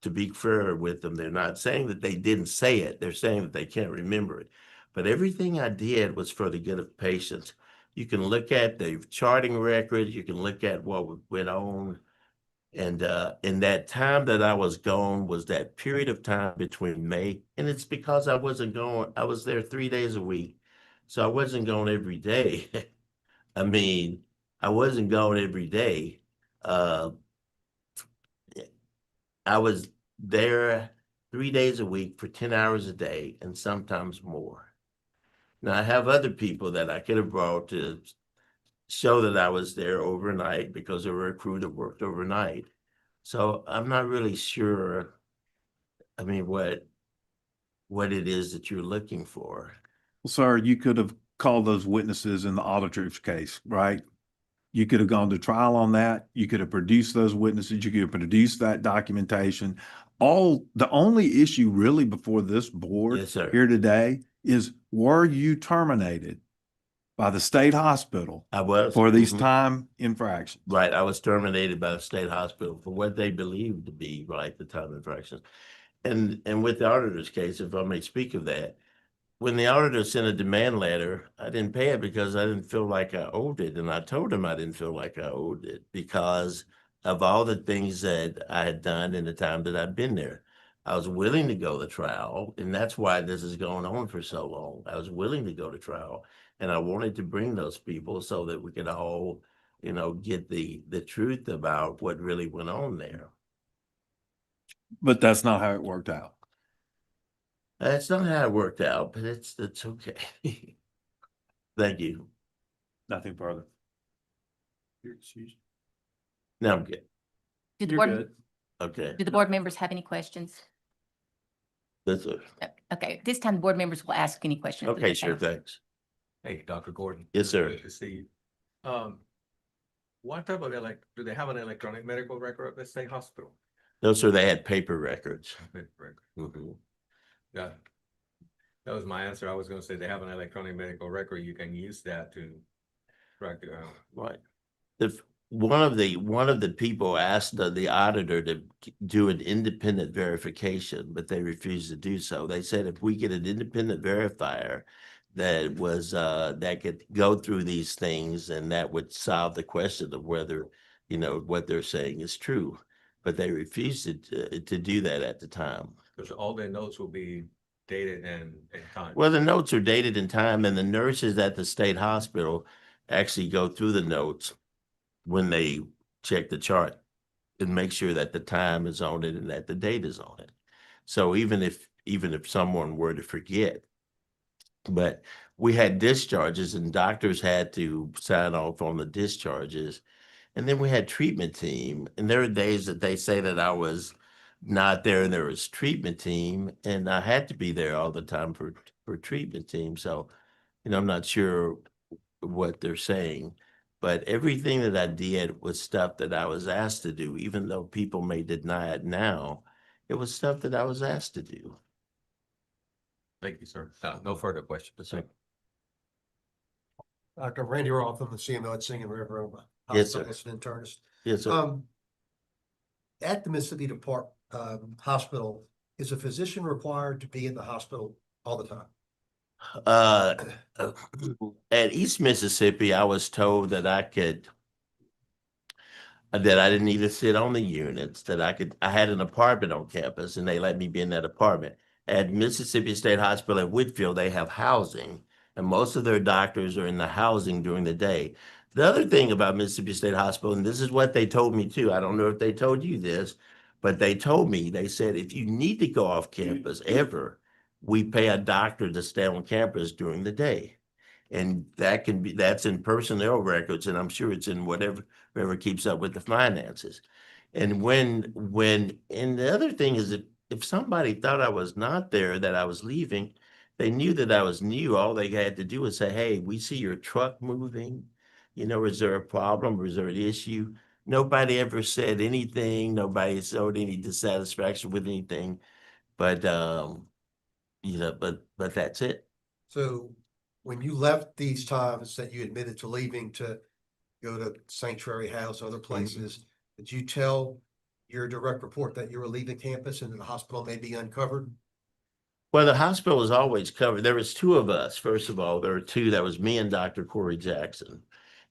To be fair with them, they're not saying that they didn't say it. They're saying that they can't remember it. But everything I did was for the good of patients. You can look at the charting records. You can look at what went on. And in that time that I was gone was that period of time between May. And it's because I wasn't going. I was there 3 days a week. So I wasn't going every day. I mean, I wasn't going every day. I was there 3 days a week for 10 hours a day and sometimes more. Now, I have other people that I could have brought to show that I was there overnight because there were a crew that worked overnight. So I'm not really sure, what it is that you're looking for. Well, sir, you could have called those witnesses in the auditor's case, right? You could have gone to trial on that. You could have produced those witnesses. You could have produced that documentation. The only issue really before this board Yes, sir. here today is, were you terminated by the state hospital I was. for these Mhm. time infractions? Right, I was terminated by the state hospital for what they believed to be, the time infractions. And with the auditor's case, if I may speak of that, when the auditor sent a demand letter, I didn't pay it because I didn't feel like I owed it. And I told him I didn't feel like I owed it because of all the things that I had done in the time that I'd been there. I was willing to go to trial, and that's why this is going on for so long. I was willing to go to trial, and I wanted to bring those people so that we could all, get the truth about what really went on there. But that's not how it worked out. That's not how it worked out, but it's okay. Thank you. Nothing further. No, I'm good. Do the You're board, good. Okay. do the board members have any questions? That's it. Okay, this time the board members will ask any questions. that Okay, they sure, have. thanks. Hey, Dr. Gordon. Yes, sir. Good to see you. What type of do they have an electronic medical record at the state hospital? No, sir, they had paper records. Mhm. Yeah. That was my answer. I was gonna say they have an electronic medical record. You can use that to track it out. Right. If one of the people asked the auditor to do an independent verification, but they refused to do so. They said if we get an independent verifier that could go through these things, and that would solve the question of whether, what they're saying is true. But they refused to do that at the time. Because all their notes will be dated and time. Well, the notes are dated in time, and the nurses at the state hospital actually go through the notes when they check the chart and make sure that the time is on it and that the date is on it. So even if someone were to forget, but we had discharges and doctors had to sign off on the discharges. And then we had treatment team, and there are days that they say that I was not there and there was treatment team, and I had to be there all the time for treatment team. So, I'm not sure what they're saying, but everything that I did was stuff that I was asked to do, even though people may deny it now. It was stuff that I was asked to do. Thank you, sir. No further questions. Dr. Randy Roth from the CMO at Singing River. Yes, sir. Internist. Yes, sir. At the Mississippi Hospital, is a physician required to be in the hospital all the time? At East Mississippi, I was told that that I didn't need to sit on the units, that I had an apartment on campus and they let me be in that apartment. At Mississippi State Hospital at Whitfield, they have housing, and most of their doctors are in the housing during the day. The other thing about Mississippi State Hospital, and this is what they told me too, I don't know if they told you this, but they told me, they said, if you need to go off campus ever, we pay a doctor to stay on campus during the day. And that's in personnel records, and I'm sure it's in whoever keeps up with the finances. And and the other thing is that if somebody thought I was not there, that I was leaving, they knew that I was new. All they had to do was say, hey, we see your truck moving. Is there a problem? Or is there an issue? Nobody ever said anything. Nobody showed any dissatisfaction with anything. But, but that's it. So when you left these times that you admitted to leaving to go to Sanctuary House, other places, did you tell your direct report that you were leaving campus and the hospital may be uncovered? Well, the hospital was always covered. There was two of us. First of all, there were two. That was me and Dr. Corey Jackson.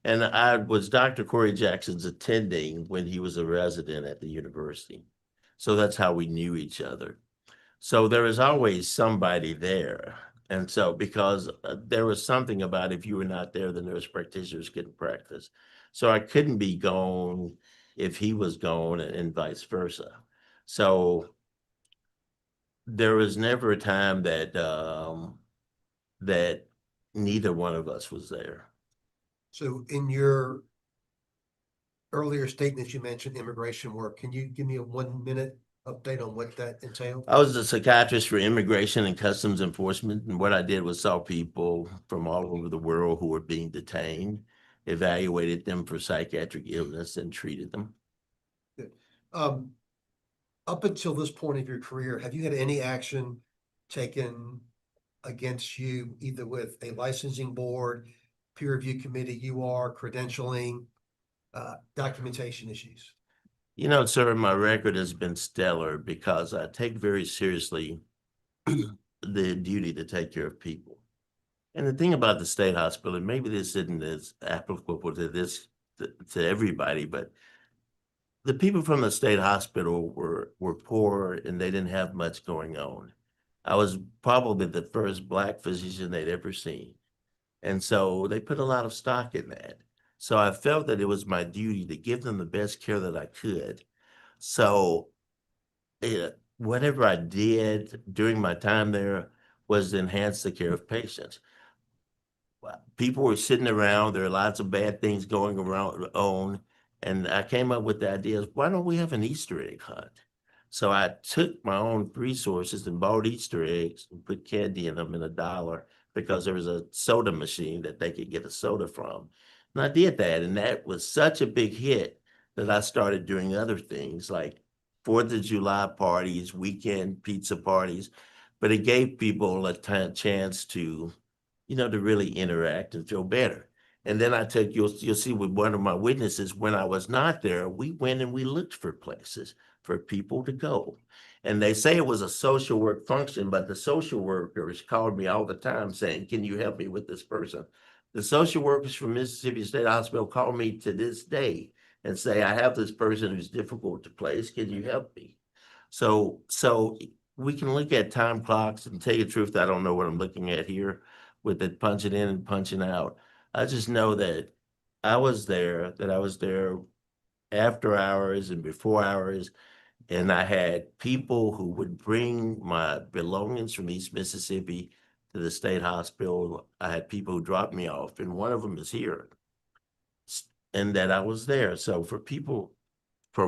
And I was Dr. Corey Jackson's attending when he was a resident at the university. So that's how we knew each other. So there was always somebody there. And so because there was something about if you were not there, the nurse practitioners couldn't practice. So I couldn't be gone if he was gone and vice versa. So there was never a time that that neither one of us was there. So in your earlier statements, you mentioned immigration work. Can you give me a 1-minute update on what that entailed? I was a psychiatrist for Immigration and Customs Enforcement, and what I did was saw people from all over the world who were being detained, evaluated them for psychiatric illness, and treated them. Good. Up until this point of your career, have you had any action taken against you, either with a licensing board, peer review committee, credentialing, documentation issues? Sir, my record has been stellar because I take very seriously the duty to take care of people. And the thing about the state hospital, and maybe this isn't as applicable to everybody, but the people from the state hospital were poor and they didn't have much going on. I was probably the first Black physician they'd ever seen. And so they put a lot of stock in that. So I felt that it was my duty to give them the best care that I could. So whatever I did during my time there was to enhance the care of patients. People were sitting around, there are lots of bad things going on. And I came up with the idea, why don't we have an Easter egg hunt? So I took my own resources and bought Easter eggs and put candy in them in $1 because there was a soda machine that they could get a soda from. And I did that, and that was such a big hit that I started doing other things like 4th of July parties, weekend pizza parties, but it gave people a chance to, to really interact and feel better. And then I took, you'll see with one of my witnesses, when I was not there, we went and we looked for places for people to go. And they say it was a social work function, but the social workers called me all the time saying, can you help me with this person? The social workers from Mississippi State Hospital call me to this day and say, I have this person who's difficult to place. Can you help me? So we can look at time clocks, and tell you the truth, I don't know what I'm looking at here with it punching in and punching out. I just know that I was there after hours and before hours. And I had people who would bring my belongings from East Mississippi to the state hospital. I had people who dropped me off, and one of them is here. And that I was there. So for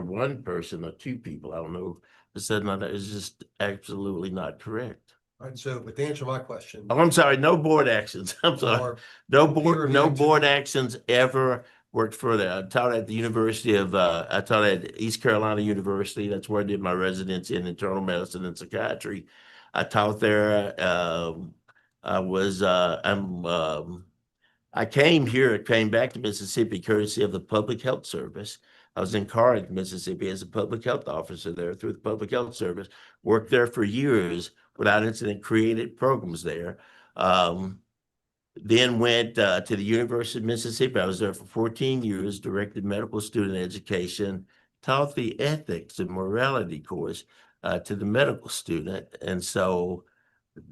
one person or two people, I don't know, it's just absolutely not correct. All right, so but to answer my question. Oh, I'm sorry, no board actions. I'm sorry. No board actions ever worked further. I taught at the University of, I taught at East Carolina University. That's where I did my residency in internal medicine and psychiatry. I taught there. I came back to Mississippi courtesy of the Public Health Service. I was in Corinth, Mississippi as a public health officer there through the Public Health Service, worked there for years without incident, created programs there. Then went to the University of Mississippi. I was there for 14 years, directed medical student education, taught the ethics and morality course to the medical student. And so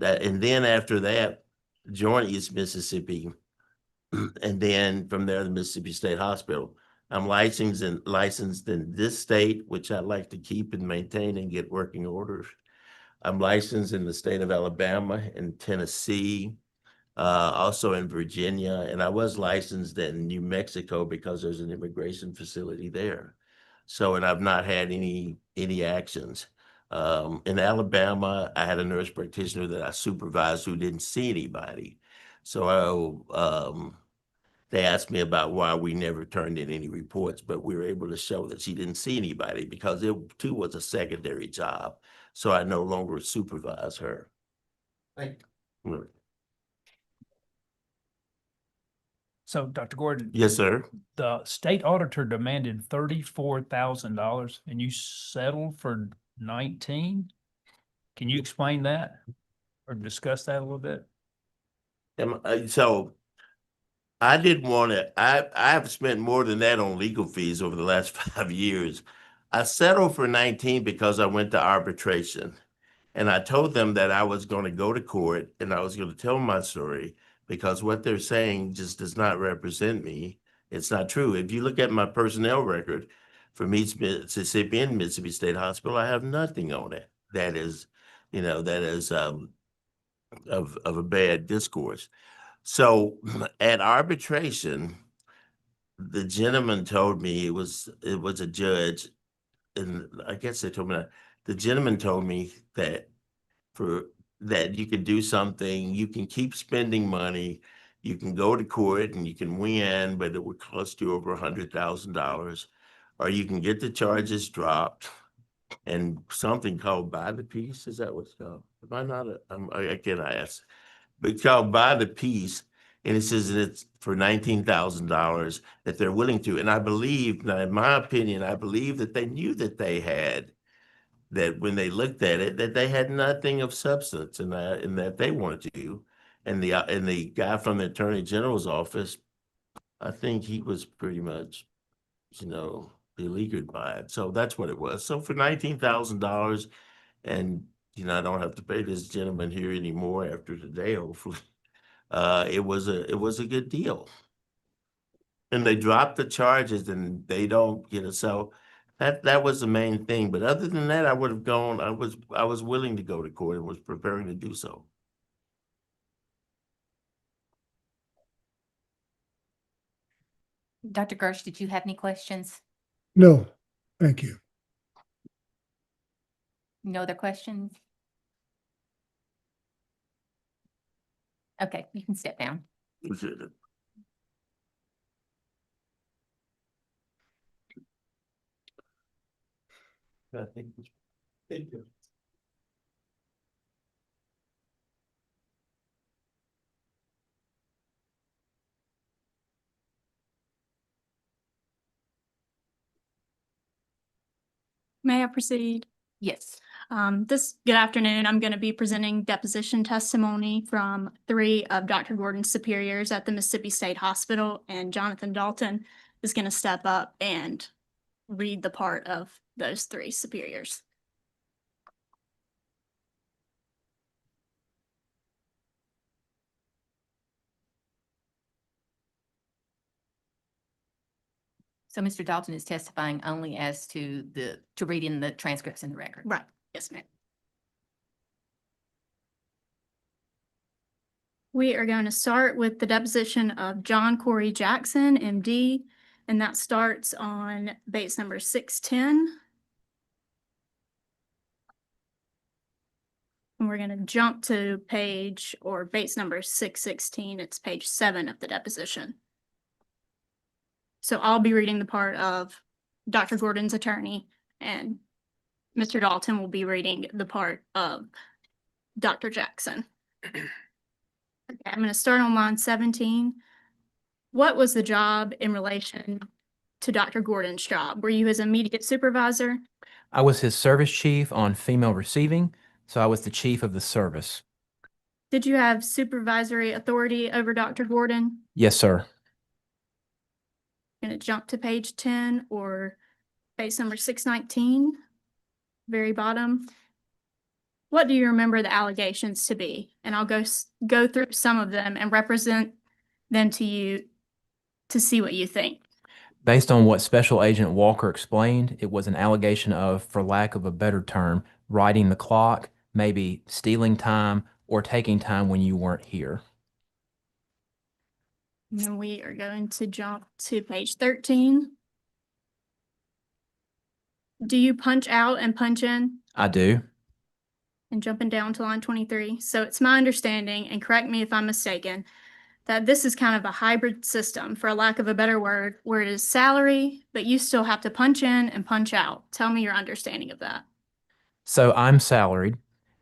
and then after that, joined East Mississippi. And then from there, the Mississippi State Hospital. I'm licensed in this state, which I like to keep and maintain and get working orders. I'm licensed in the state of Alabama and Tennessee, also in Virginia, and I was licensed in New Mexico because there's an immigration facility there. So, and I've not had any actions. In Alabama, I had a nurse practitioner that I supervised who didn't see anybody. So they asked me about why we never turned in any reports, but we were able to show that she didn't see anybody because it too was a secondary job. So I no longer supervise her. Thank Mm. So, Dr. Gordon. Yes, sir. The state auditor demanded $34,000 and you settled for 19? Can you explain that or discuss that a little bit? So I didn't want to, I have spent more than that on legal fees over the last 5 years. I settled for 19 because I went to arbitration. And I told them that I was going to go to court and I was going to tell my story because what they're saying just does not represent me. It's not true. If you look at my personnel record from East Mississippi and Mississippi State Hospital, I have nothing on it that is, of a bad discourse. So at arbitration, the gentleman told me it was a judge, and I guess they told me that the gentleman told me that you can do something, you can keep spending money, you can go to court and you can win, but it would cost you over $100,000, or you can get the charges dropped and something called buy the piece. Is that what's called? Am I not? Again, I ask. But it's called buy the piece, and it says that it's for $19,000 that they're willing to. And I believe, now in my opinion, I believe that they knew that they had, that when they looked at it, that they had nothing of substance and that they wanted to. And the guy from the Attorney General's office, I think he was pretty much, beleaguered by it. So that's what it was. So for $19,000, and I don't have to pay this gentleman here anymore after today, hopefully. It was a good deal. And they dropped the charges and they don't get it. So that was the main thing. But other than that, I would have gone, I was willing to go to court and was preparing to do so. Dr. Gersh, did you have any questions? No, thank you. No other questions? Okay, you can step down. Thank you. May I proceed? Yes. Good afternoon, I'm going to be presenting deposition testimony from 3 of Dr. Gordon's superiors at the Mississippi State Hospital, and Jonathan Dalton is going to step up and read the part of those 3 superiors. So Mr. Dalton is testifying only as to reading the transcripts in the record. Right. Yes, ma'am. We are going to start with the deposition of John Corey Jackson, MD, and that starts on base number 610. And we're going to jump to base number 616. It's page 7 of the deposition. So I'll be reading the part of Dr. Gordon's attorney, and Mr. Dalton will be reading the part of Dr. Jackson. Okay, I'm going to start on line 17. What was the job in relation to Dr. Gordon's job? Were you his immediate supervisor? I was his service chief on female receiving, so I was the chief of the service. Did you have supervisory authority over Dr. Gordon? Yes, sir. Gonna jump to page 10 or page number 619, very bottom. What do you remember the allegations to be? And I'll go through some of them and represent them to you to see what you think. Based on what Special Agent Walker explained, it was an allegation of, for lack of a better term, riding the clock, maybe stealing time or taking time when you weren't here. And then we are going to jump to page 13. Do you punch out and punch in? I do. And jumping down to line 23. So it's my understanding, and correct me if I'm mistaken, that this is kind of a hybrid system, for a lack of a better word, where it is salary, but you still have to punch in and punch out. Tell me your understanding of that. So I'm salaried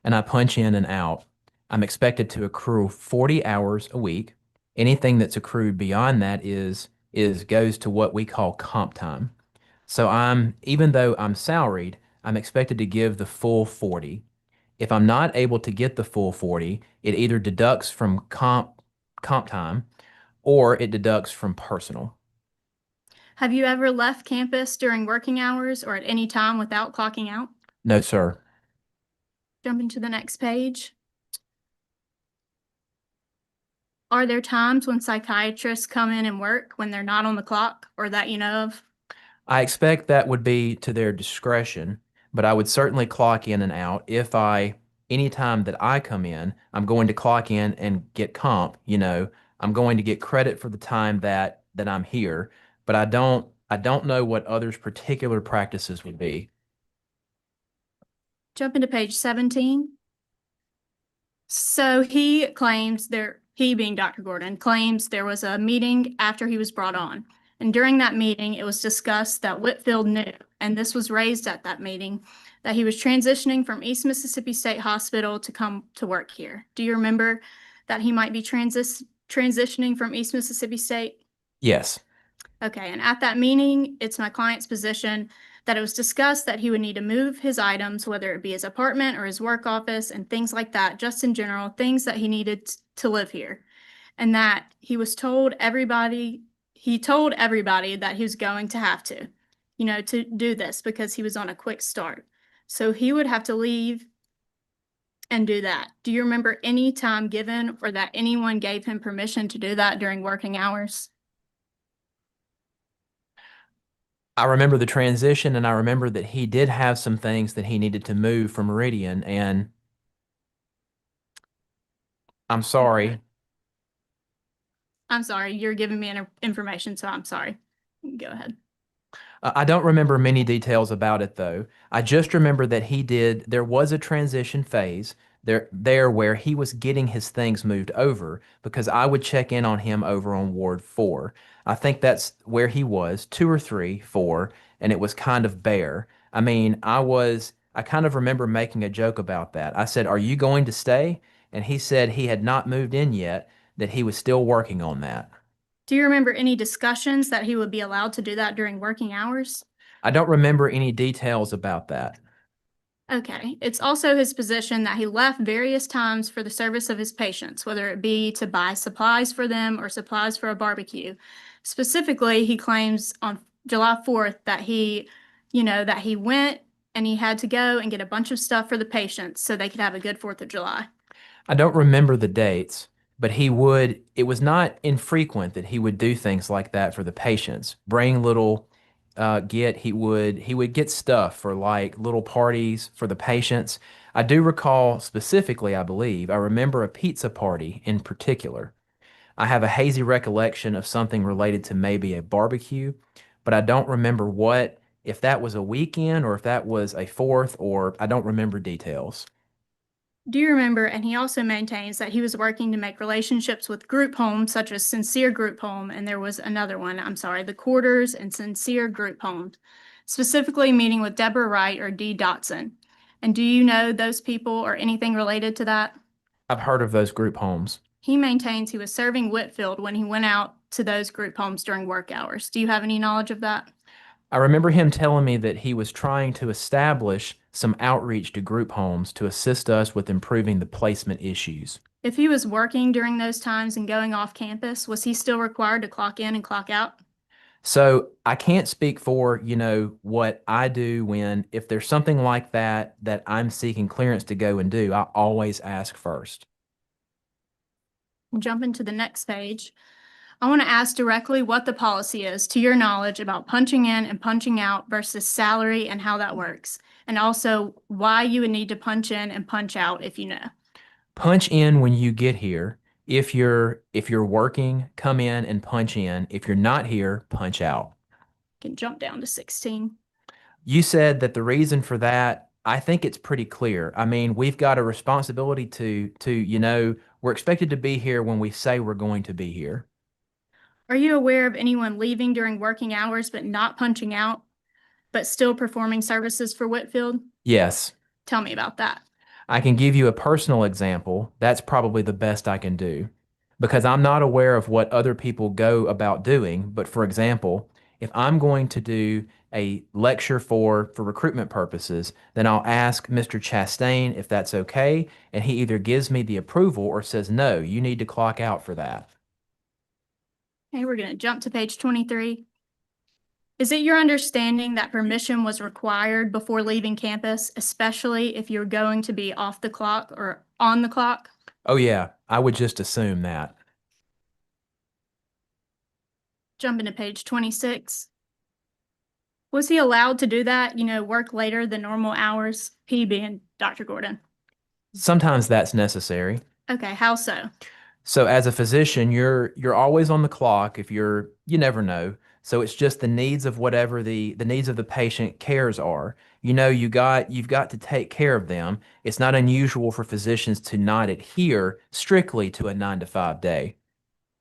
and I punch in and out. I'm expected to accrue 40 hours a week. Anything that's accrued beyond that is goes to what we call comp time. So even though I'm salaried, I'm expected to give the full 40. If I'm not able to get the full 40, it either deducts from comp time or it deducts from personal. Have you ever left campus during working hours or at any time without clocking out? No, sir. Jumping to the next page. Are there times when psychiatrists come in and work when they're not on the clock or that you know of? I expect that would be to their discretion, but I would certainly clock in and out. Any time that I come in, I'm going to clock in and get comp, I'm going to get credit for the time that I'm here, but I don't know what others' particular practices would be. Jumping to page 17. So he being Dr. Gordon, claims there was a meeting after he was brought on. And during that meeting, it was discussed that Whitfield knew, and this was raised at that meeting, that he was transitioning from East Mississippi State Hospital to come to work here. Do you remember that he might be transitioning from East Mississippi State? Yes. Okay, and at that meeting, it's my client's position that it was discussed that he would need to move his items, whether it be his apartment or his work office and things like that, just in general, things that he needed to live here. And that he told everybody that he was going to have to do this because he was on a quick start. So he would have to leave and do that. Do you remember any time given or that anyone gave him permission to do that during working hours? I remember the transition, and I remember that he did have some things that he needed to move from Meridian, and I'm sorry. I'm sorry, you're giving me information, so I'm sorry. Go ahead. I don't remember many details about it, though. I just remember that there was a transition phase there where he was getting his things moved over because I would check in on him over on Ward 4. I think that's where he was, 2 or 3, 4, and it was kind of bare. I mean, I kind of remember making a joke about that. I said, "Are you going to stay?" And he said he had not moved in yet, that he was still working on that. Do you remember any discussions that he would be allowed to do that during working hours? I don't remember any details about that. Okay. It's also his position that he left various times for the service of his patients, whether it be to buy supplies for them or supplies for a barbecue. Specifically, he claims on July 4th that he went and he had to go and get a bunch of stuff for the patients so they could have a good 4th of July. I don't remember the dates, but it was not infrequent that he would do things like that for the patients. He would get stuff for like little parties for the patients. I do recall specifically, I remember a pizza party in particular. I have a hazy recollection of something related to maybe a barbecue, but I don't remember if that was a weekend or if that was a 4th, or I don't remember details. Do you remember, and he also maintains that he was working to make relationships with group homes such as Sincere Group Home, and there was another one, the Quarters and Sincere Group Home, specifically meeting with Deborah Wright or Dee Dotson. And do you know those people or anything related to that? I've heard of those group homes. He maintains he was serving Whitfield when he went out to those group homes during work hours. Do you have any knowledge of that? I remember him telling me that he was trying to establish some outreach to group homes to assist us with improving the placement issues. If he was working during those times and going off campus, was he still required to clock in and clock out? So I can't speak for, what I do if there's something like that that I'm seeking clearance to go and do, I always ask first. Jump into the next page. I want to ask directly what the policy is, to your knowledge, about punching in and punching out versus salary and how that works. And also why you would need to punch in and punch out if you know. Punch in when you get here. If you're working, come in and punch in. If you're not here, punch out. Can jump down to 16. You said that the reason for that, I think it's pretty clear. I mean, we've got a responsibility to, we're expected to be here when we say we're going to be here. Are you aware of anyone leaving during working hours but not punching out, but still performing services for Whitfield? Yes. Tell me about that. I can give you a personal example. That's probably the best I can do because I'm not aware of what other people go about doing. But for example, if I'm going to do a lecture for recruitment purposes, then I'll ask Mr. Chastain if that's okay. And he either gives me the approval or says, no, you need to clock out for that. Okay, we're going to jump to page 23. Is it your understanding that permission was required before leaving campus, especially if you're going to be off the clock or on the clock? Oh yeah, I would just assume that. Jumping to page 26. Was he allowed to do that, work later than normal hours? He being Dr. Gordon. Sometimes that's necessary. Okay, how so? So as a physician, you're always on the clock you never know. So it's just the needs of whatever the needs of the patient cares are. You've got to take care of them. It's not unusual for physicians to not adhere strictly to a 9 to 5 day.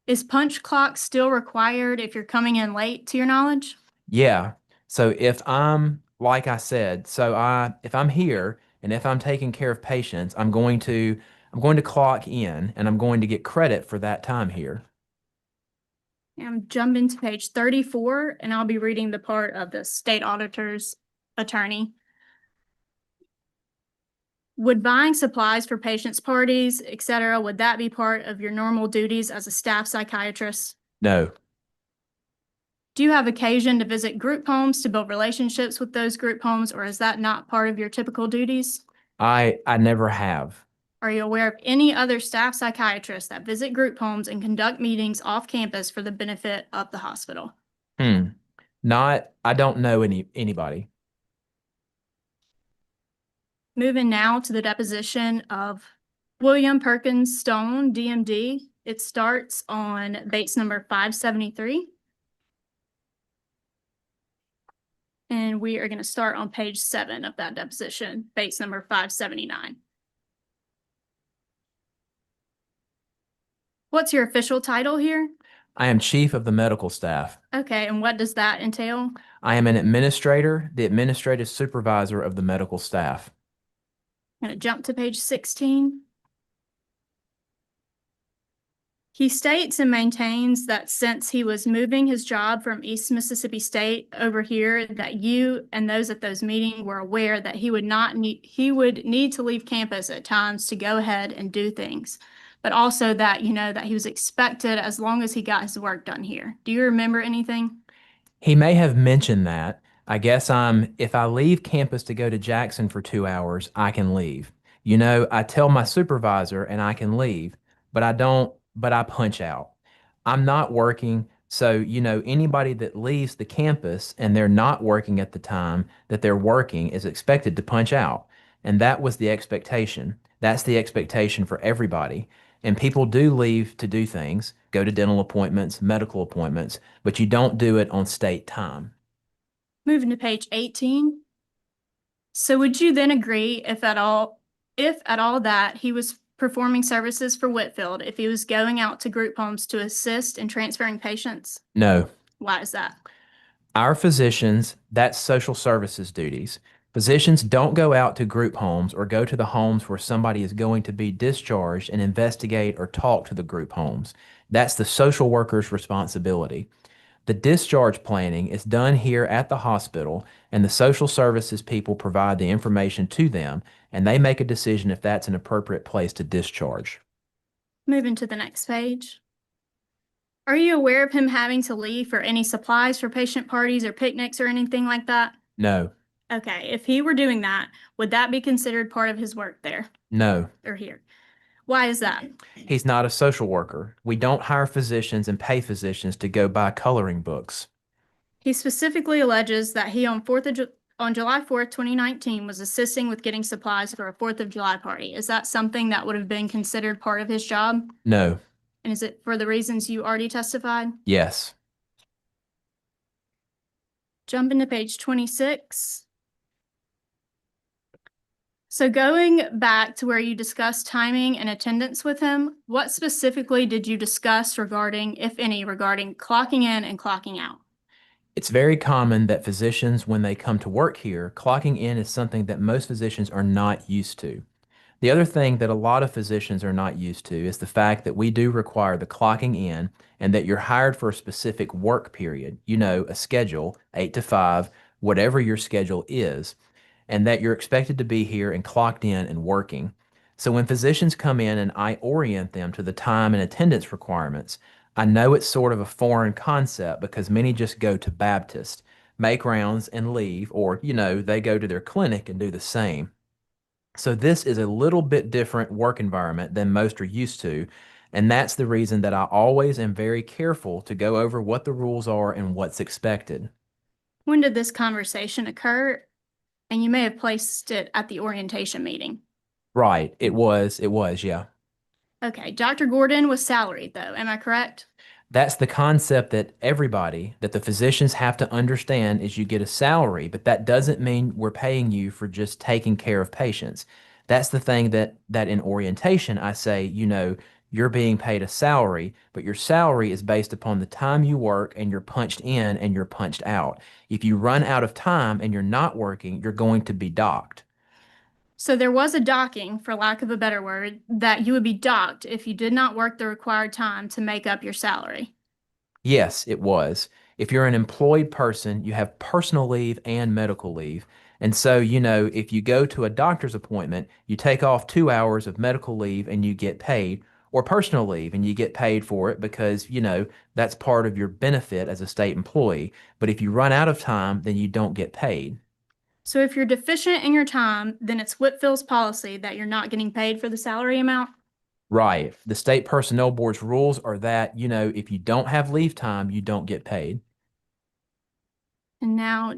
Is punch clock still required if you're coming in late, to your knowledge? Yeah. So if like I said, if I'm here and if I'm taking care of patients, I'm going to clock in and I'm going to get credit for that time here. I'm jumping to page 34 and I'll be reading the part of the state auditor's attorney. Would buying supplies for patients' parties, etc., would that be part of your normal duties as a staff psychiatrist? No. Do you have occasion to visit group homes to build relationships with those group homes, or is that not part of your typical duties? I never have. Are you aware of any other staff psychiatrists that visit group homes and conduct meetings off campus for the benefit of the hospital? I don't know anybody. Moving now to the deposition of William Perkins Stone, DMD. It starts on Bates number 573. And we are going to start on page 7 of that deposition, Bates number 579. What's your official title here? I am chief of the medical staff. Okay, and what does that entail? I am an administrator, the administrative supervisor of the medical staff. I'm going to jump to page 16. He states and maintains that since he was moving his job from East Mississippi State over here, that you and those at those meetings were aware that he would need to leave campus at times to go ahead and do things, but also that, that he was expected as long as he got his work done here. Do you remember anything? He may have mentioned that. I guess if I leave campus to go to Jackson for 2 hours, I can leave. I tell my supervisor and I can leave, but I punch out. I'm not working. So, anybody that leaves the campus and they're not working at the time that they're working is expected to punch out. And that was the expectation. That's the expectation for everybody. And people do leave to do things, go to dental appointments, medical appointments, but you don't do it on state time. Moving to page 18. So would you then agree, if at all, that he was performing services for Whitfield if he was going out to group homes to assist in transferring patients? No. Why is that? Our physicians, that's social services duties. Physicians don't go out to group homes or go to the homes where somebody is going to be discharged and investigate or talk to the group homes. That's the social worker's responsibility. The discharge planning is done here at the hospital, and the social services people provide the information to them, and they make a decision if that's an appropriate place to discharge. Moving to the next page. Are you aware of him having to leave for any supplies for patient parties or picnics or anything like that? No, Okay, if he were doing that, would that be considered part of his work there no. or here? Why is that? He's not a social worker. We don't hire physicians and pay physicians to go buy coloring books. He specifically alleges that he on July 4th, 2019 was assisting with getting supplies for a 4th of July party. Is that something that would have been considered part of his job? No, And is it for the reasons you already testified? yes. Jumping to page 26. So going back to where you discussed timing and attendance with him, what specifically did you discuss regarding, if any, regarding clocking in and clocking out? It's very common that physicians, when they come to work here, clocking in is something that most physicians are not used to. The other thing that a lot of physicians are not used to is the fact that we do require the clocking in and that you're hired for a specific work period, a schedule, 8 to 5, whatever your schedule is, and that you're expected to be here and clocked in and working. So when physicians come in and I orient them to the time and attendance requirements, I know it's sort of a foreign concept because many just go to Baptist, make rounds and leave, or, they go to their clinic and do the same. So this is a little bit different work environment than most are used to. And that's the reason that I always am very careful to go over what the rules are and what's expected. When did this conversation occur? And you may have placed it at the orientation meeting. Right. It was, yeah. Okay, Dr. Gordon was salaried though, am I correct? That's the concept that the physicians have to understand is you get a salary, but that doesn't mean we're paying you for just taking care of patients. That's the thing that in orientation, I say, you're being paid a salary, but your salary is based upon the time you work and you're punched in and you're punched out. If you run out of time and you're not working, you're going to be docked. So there was a docking, for lack of a better word, that you would be docked if you did not work the required time to make up your salary. Yes, it was. If you're an employed person, you have personal leave and medical leave. And so, if you go to a doctor's appointment, you take off 2 hours of medical leave and you get paid, or personal leave and you get paid for it because, that's part of your benefit as a state employee. But if you run out of time, then you don't get paid. So if you're deficient in your time, then it's Whitfield's policy that you're not getting paid for the salary amount? Right. The state personnel board's rules are that, if you don't have leave time, you don't get paid. And now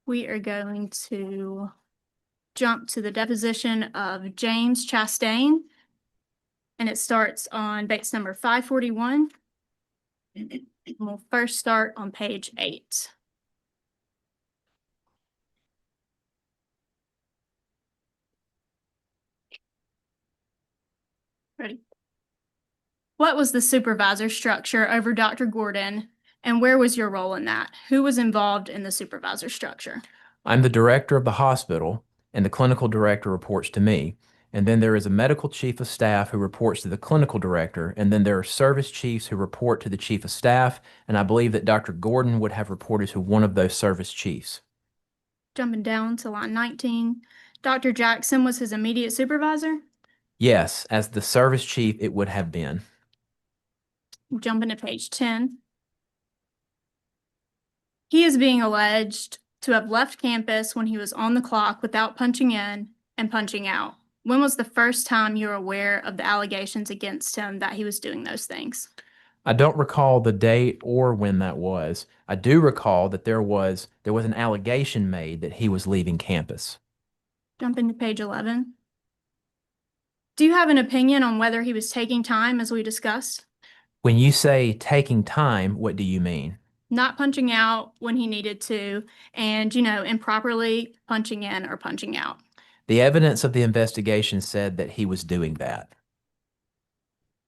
we are going to jump to the deposition of James Chastain. And it starts on base number 541. We'll first start on page 8. Ready? What was the supervisor structure over Dr. Gordon, and where was your role in that? Who was involved in the supervisor structure? I'm the director of the hospital, and the clinical director reports to me. And then there is a medical chief of staff who reports to the clinical director, and then there are service chiefs who report to the chief of staff, and I believe that Dr. Gordon would have reported to one of those service chiefs. Jumping down to line 19, Dr. Jackson was his immediate supervisor? Yes, as the service chief, it would have been. Jumping to page 10. He is being alleged to have left campus when he was on the clock without punching in and punching out. When was the first time you were aware of the allegations against him that he was doing those things? I don't recall the date or when that was. I do recall that there was an allegation made that he was leaving campus. Jumping to page 11. Do you have an opinion on whether he was taking time as we discussed? When you say taking time, what do you mean? Not punching out when he needed to, and, improperly punching in or punching out. The evidence of the investigation said that he was doing that.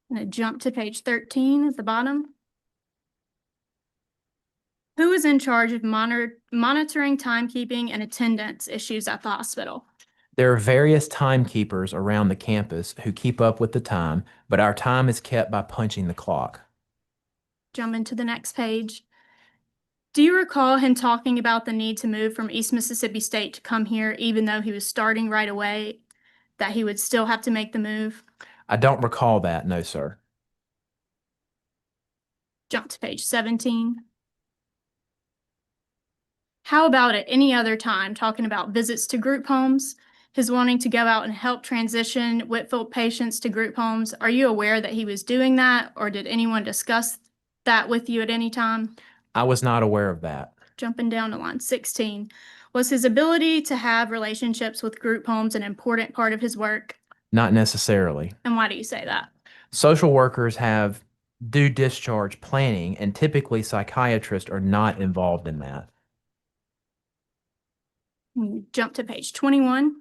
I'm going to jump to page 13 at the bottom. Who is in charge of monitoring timekeeping and attendance issues at the hospital? There are various timekeepers around the campus who keep up with the time, but our time is kept by punching the clock. Jumping to the next page. Do you recall him talking about the need to move from East Mississippi State to come here, even though he was starting right away, that he would still have to make the move? I don't recall that, no, sir. Jump to page 17. How about at any other time, talking about visits to group homes, his wanting to go out and help transition Whitfield patients to group homes? Are you aware that he was doing that, or did anyone discuss that with you at any time? I was not aware of that. Jumping down to line 16. Was his ability to have relationships with group homes an important part of his work? Not necessarily. And why do you say that? Social workers have due discharge planning, and typically psychiatrists are not involved in that. Jump to page 21.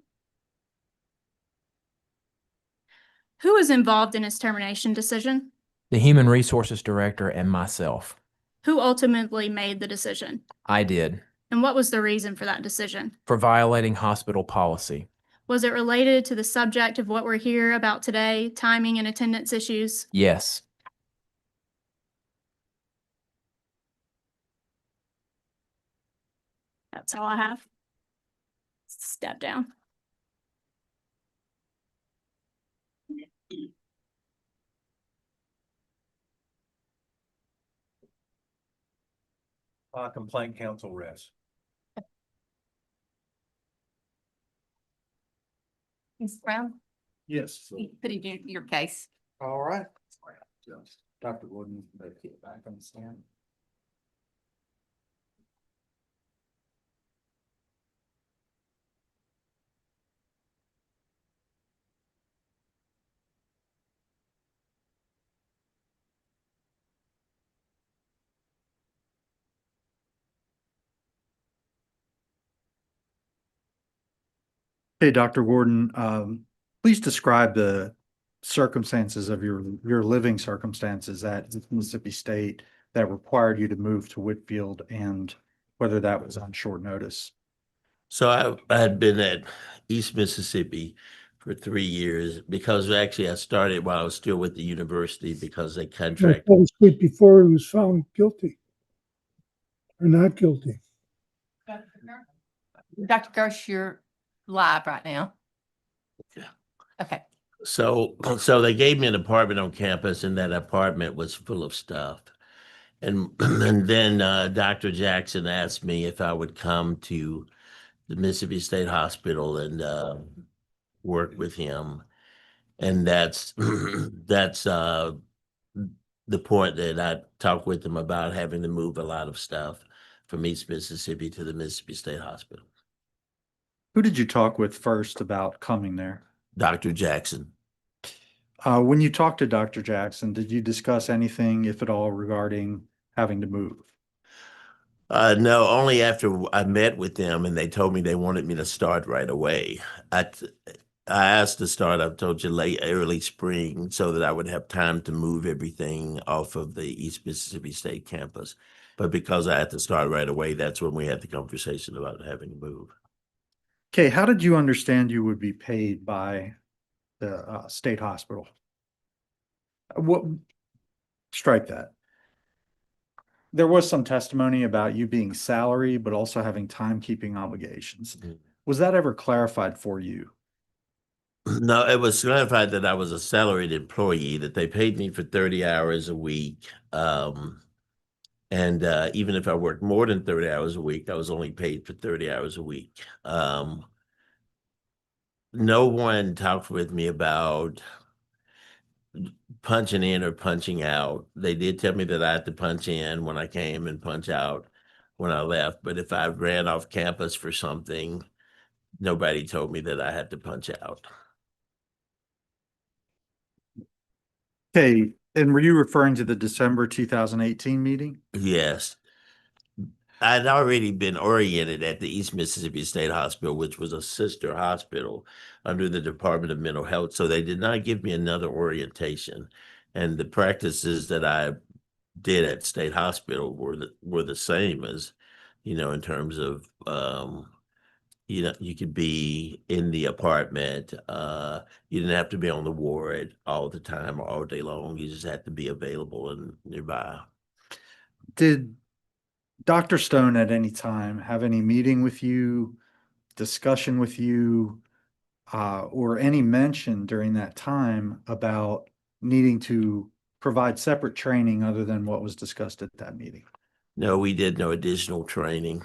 Who was involved in his termination decision? The human resources director and myself. Who ultimately made the decision? I did. And what was the reason for that decision? For violating hospital policy. Was it related to the subject of what we're here about today, timing and attendance issues? Yes. That's all I have. Step down. Complaint counsel rest. Mr. Brown, Yes. you put in your case. All right. Dr. Gordon, get back on the stand. Hey, Dr. Gordon, please describe the circumstances of your living circumstances at Mississippi State that required you to move to Whitfield, and whether that was on short notice. So I had been at East Mississippi for 3 years because actually I started while I was still with the university because they contract. That was quick before he was found guilty or not guilty. Dr. Gersh, you're live right now. Yeah. Okay. So they gave me an apartment on campus, and that apartment was full of stuff. And then Dr. Jackson asked me if I would come to the Mississippi State Hospital and work with him. And that's the point that I talked with him about having to move a lot of stuff from East Mississippi to the Mississippi State Hospital. Who did you talk with first about coming there? Dr. Jackson. When you talked to Dr. Jackson, did you discuss anything, if at all, regarding having to move? No, only after I met with them and they told me they wanted me to start right away. I asked to start, I've told you, early spring, so that I would have time to move everything off of the East Mississippi State campus. But because I had to start right away, that's when we had the conversation about having to move. Okay, how did you understand you would be paid by the state hospital? Strike that. There was some testimony about you being salary, but also having timekeeping obligations. Was that ever clarified for you? No, it was clarified that I was a salaried employee, that they paid me for 30 hours a week. And even if I worked more than 30 hours a week, I was only paid for 30 hours a week. No one talked with me about punching in or punching out. They did tell me that I had to punch in when I came and punch out when I left. But if I ran off campus for something, nobody told me that I had to punch out. Okay, and were you referring to the December 2018 meeting? Yes. I'd already been oriented at the East Mississippi State Hospital, which was a sister hospital under the Department of Mental Health. So they did not give me another orientation. And the practices that I did at State Hospital were the same as, in terms of, you could be in the apartment. You didn't have to be on the ward all the time or all day long. You just had to be available and nearby. Did Dr. Stone at any time have any meeting with you, discussion with you or any mention during that time about needing to provide separate training other than what was discussed at that meeting? No, we did no additional training.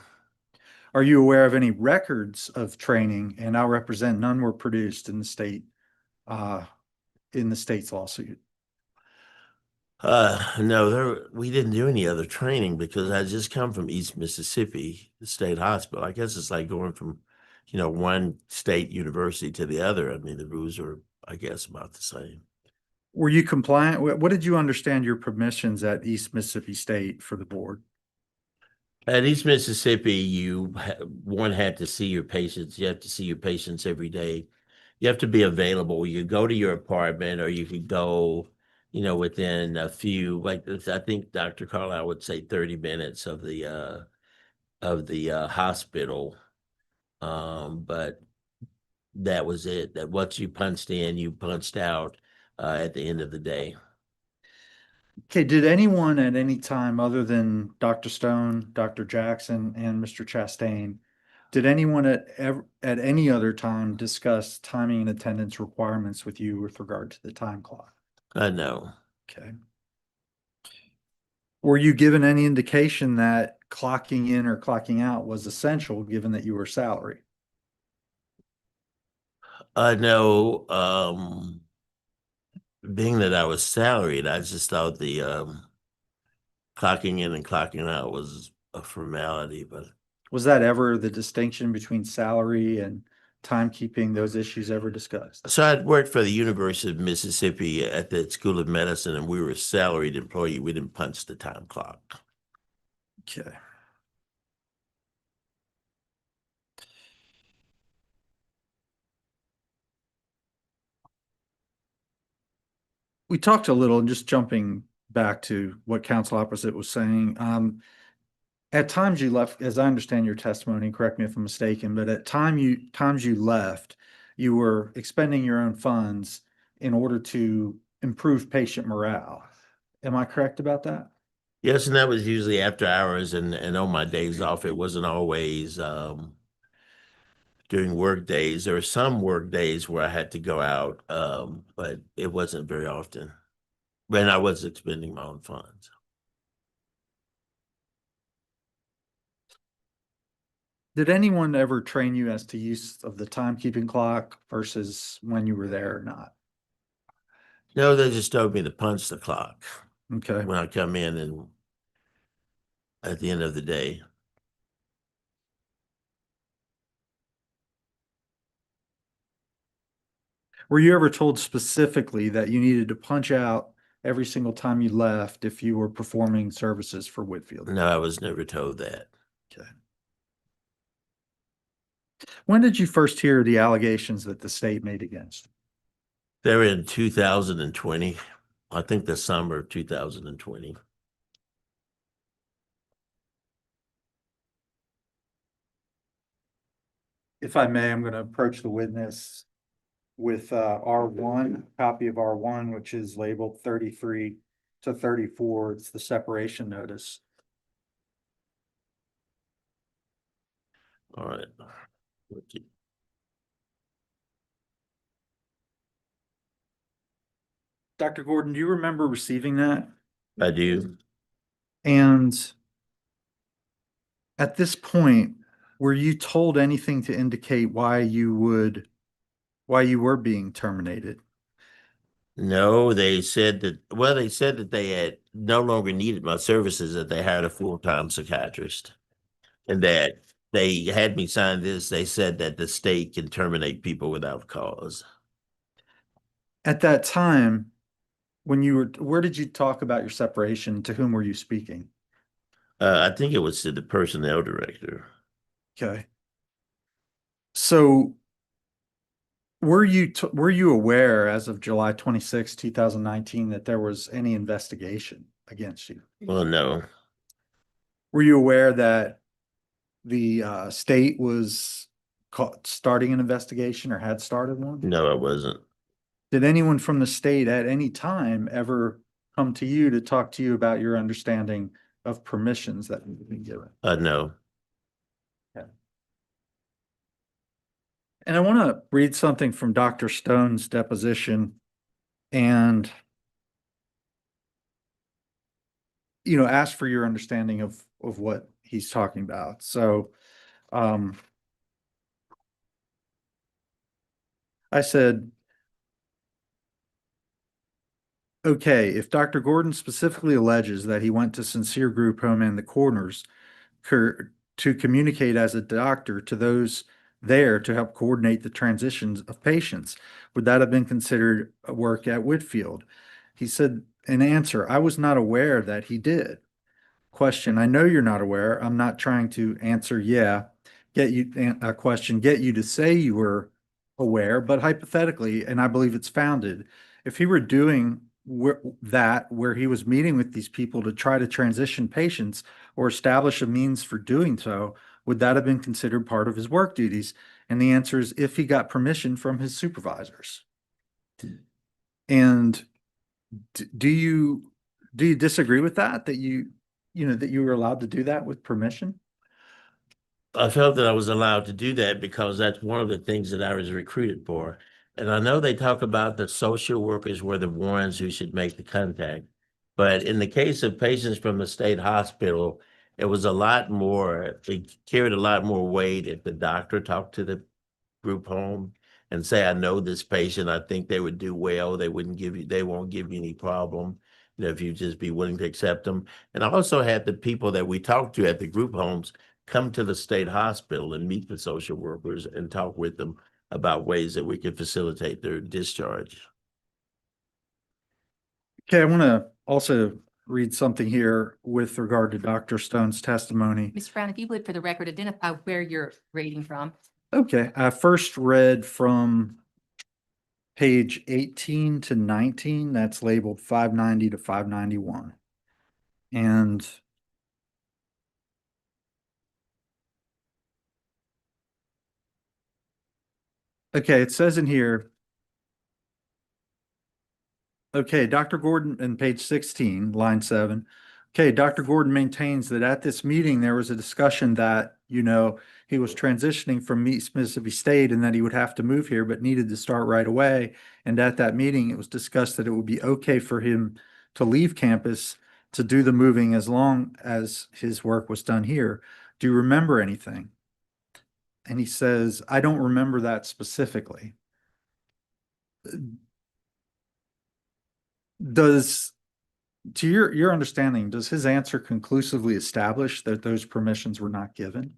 Are you aware of any records of training? And I'll represent none were produced in the state, in the state's lawsuit. No, we didn't do any other training because I just come from East Mississippi State Hospital. I guess it's like going from, one state university to the other. I mean, the rules are, I guess, about the same. Were you compliant? What did you understand your permissions at East Mississippi State for the board? At East Mississippi, one had to see your patients. You have to see your patients every day. You have to be available. You go to your apartment, or you could go, within a few, I think Dr. Carlisle would say 30 minutes of the hospital. But that was it. That once you punched in, you punched out at the end of the day. Okay, did anyone at any time other than Dr. Stone, Dr. Jackson, and Mr. Chastain, did anyone at any other time discuss timing and attendance requirements with you with regard to the time clock? No. Okay. Were you given any indication that clocking in or clocking out was essential given that you were salary? No. Being that I was salaried, I just thought the clocking in and clocking out was a formality. But was that ever the distinction between salary and timekeeping, those issues ever discussed? So I'd worked for the University of Mississippi at the School of Medicine, and we were a salaried employee. We didn't punch the time clock. Okay. We talked a little, and just jumping back to what counsel opposite was saying. At times you left, as I understand your testimony, correct me if I'm mistaken, but at times you left, you were expending your own funds in order to improve patient morale. Am I correct about that? Yes, and that was usually after hours and on my days off. It wasn't always during work days. There were some work days where I had to go out, but it wasn't very often. When I was expending my own funds. Did anyone ever train you as to use of the timekeeping clock versus when you were there or not? No, they just told me to punch the clock. Okay. When I come in and at the end of the day. Were you ever told specifically that you needed to punch out every single time you left if you were performing services for Whitfield? No, I was never told that. Okay. When did you first hear the allegations that the state made against you? They were in 2020. I think the summer of 2020. If I may, I'm going to approach the witness with R1, copy of R1, which is labeled 33 to 34. It's the separation notice. All right. Dr. Gordon, do you remember receiving that? I do. And at this point, were you told anything to indicate why you were being terminated? No, they said that they had no longer needed my services, that they hired a full-time psychiatrist, and that they had me sign this. They said that the state can terminate people without cause. At that time, where did you talk about your separation? To whom were you speaking? I think it was to the personnel director. Okay. So were you aware as of July 26, 2019, that there was any investigation against you? Well, no. Were you aware that the state was starting an investigation or had started one? No, I wasn't. Did anyone from the state at any time ever come to you to talk to you about your understanding of permissions that you've been given? No. Okay. And I want to read something from Dr. Stone's deposition and, ask for your understanding of what he's talking about. So, I said, okay, if Dr. Gordon specifically alleges that he went to Sincere Group Home and the Corners to communicate as a doctor to those there to help coordinate the transitions of patients, would that have been considered work at Whitfield? He said, in answer, I was not aware that he did. Question, I know you're not aware. I'm not trying to answer, get you to say you were aware, but hypothetically, and I believe it's founded, if he were doing where he was meeting with these people to try to transition patients or establish a means for doing so, would that have been considered part of his work duties? And the answer is if he got permission from his supervisors. And do you disagree with that? That you were allowed to do that with permission? I felt that I was allowed to do that because that's one of the things that I was recruited for. And I know they talk about the social workers were the ones who should make the contact. But in the case of patients from the state hospital, it was a lot more, it carried a lot more weight if the doctor talked to the group home and say, I know this patient, I think they would do well. They won't give you any problem, if you just be willing to accept them. And I also had the people that we talked to at the group homes come to the state hospital and meet the social workers and talk with them about ways that we could facilitate their discharge. Okay, I want to also read something here with regard to Dr. Stone's testimony. Mr. Brown, if you would, for the record, identify where you're reading from. Okay, I first read from page 18 to 19. That's labeled 590 to 591. And okay, it says in here, okay, Dr. Gordon, in page 16, line 7. Okay, Dr. Gordon maintains that at this meeting, there was a discussion that, he was transitioning from Mississippi State and that he would have to move here, but needed to start right away. And at that meeting, it was discussed that it would be okay for him to leave campus to do the moving as long as his work was done here. Do you remember anything? And he says, I don't remember that specifically. To your understanding, does his answer conclusively establish that those permissions were not given?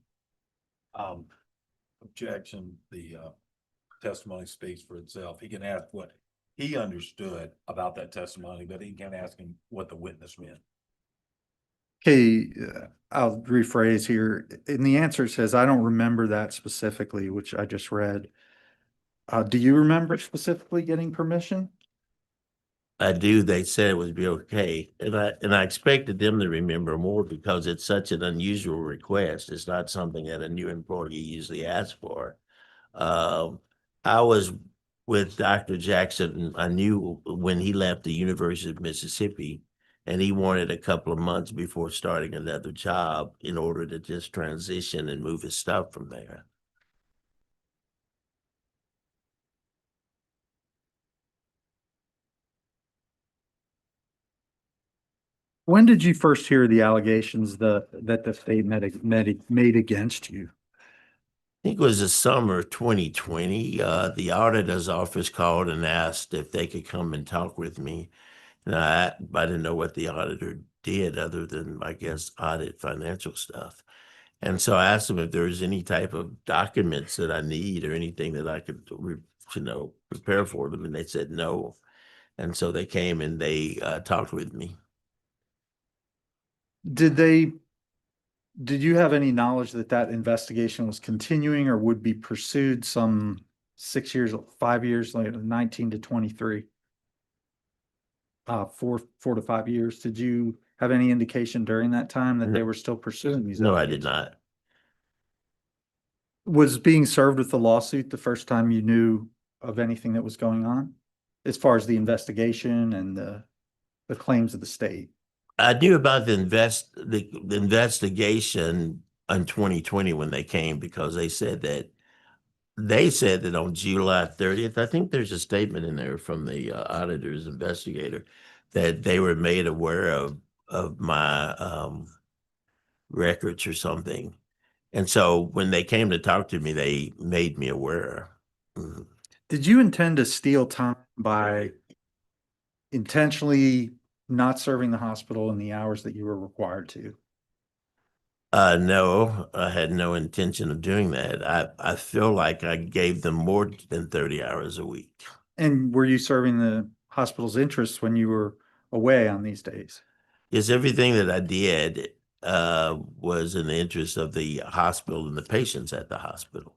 Objection. The testimony speaks for itself. He can ask what he understood about that testimony, but he can't ask him what the witness meant. Okay, I'll rephrase here. In the answer, it says, I don't remember that specifically, which I just read. Do you remember specifically getting permission? I do. They said it would be okay. And I expected them to remember more because it's such an unusual request. It's not something that a new employee usually asks for. I was with Dr. Jackson. I knew when he left the University of Mississippi, and he wanted a couple of months before starting another job in order to just transition and move his stuff from there. When did you first hear the allegations that the state made against you? I think it was the summer of 2020. The auditor's office called and asked if they could come and talk with me. And I didn't know what the auditor did other than, I guess, audit financial stuff. And so I asked them if there was any type of documents that I need or anything that I could, prepare for them. And they said no. And so they came and they talked with me. Did you have any knowledge that investigation was continuing or would be pursued some 6 years, 5 years later, 19 to 23? 4 to 5 years. Did you have any indication during that time that they were still pursuing these? No, I did not. Was being served with the lawsuit the first time you knew of anything that was going on as far as the investigation and the claims of the state? I knew about the investigation in 2020 when they came, because they said that they said that on July 30th, I think there's a statement in there from the auditor's investigator that they were made aware of my records or something. And so when they came to talk to me, they made me aware. Mhm. Did you intend to steal time by intentionally not serving the hospital in the hours that you were required to? No, I had no intention of doing that. I feel like I gave them more than 30 hours a week. And were you serving the hospital's interests when you were away on these days? Yes, everything that I did was in the interest of the hospital and the patients at the hospital.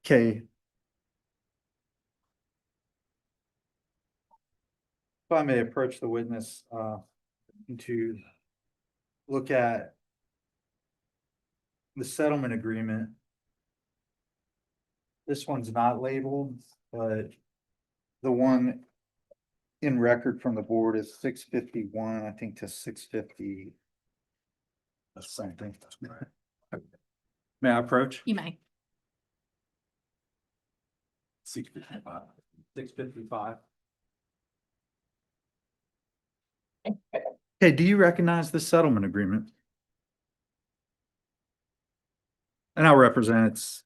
Okay. If I may approach the witness to look at the settlement agreement. This one's not labeled, but the one in record from the board is 651, I think, to 650. That's something. May I approach? You may. 655. 655. Okay, do you recognize the settlement agreement? And I'll represent it's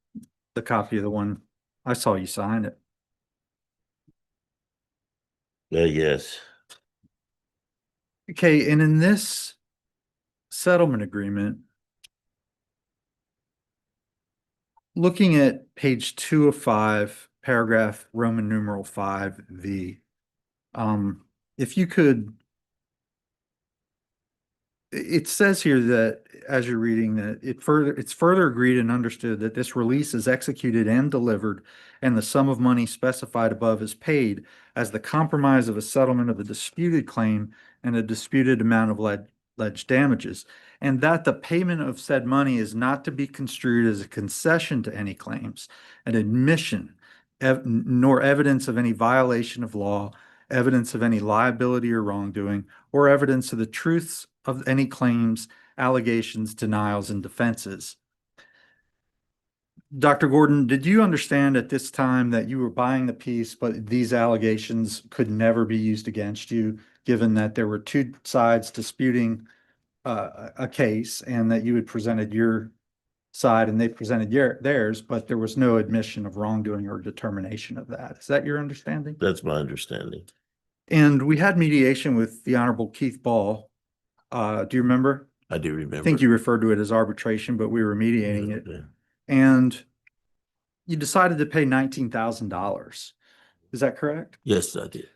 the copy of the one I saw you sign it. Yes. Okay, and in this settlement agreement, looking at page 2 of 5, paragraph Roman numeral 5V, if you could, it says here that as you're reading that it's further agreed and understood that this release is executed and delivered and the sum of money specified above is paid as the compromise of a settlement of a disputed claim and a disputed amount of alleged damages, and that the payment of said money is not to be construed as a concession to any claims, an admission, nor evidence of any violation of law, evidence of any liability or wrongdoing, or evidence of the truths of any claims, allegations, denials, and defenses. Dr. Gordon, did you understand at this time that you were buying the piece, but these allegations could never be used against you, given that there were two sides disputing a case and that you had presented your side and they presented theirs, but there was no admission of wrongdoing or determination of that? Is that your understanding? That's my understanding. And we had mediation with the Honorable Keith Ball. Do you remember? I do remember. I think you referred to it as arbitration, but we were mediating it. Yeah. And you decided to pay $19,000. Is that correct? Yes, I did.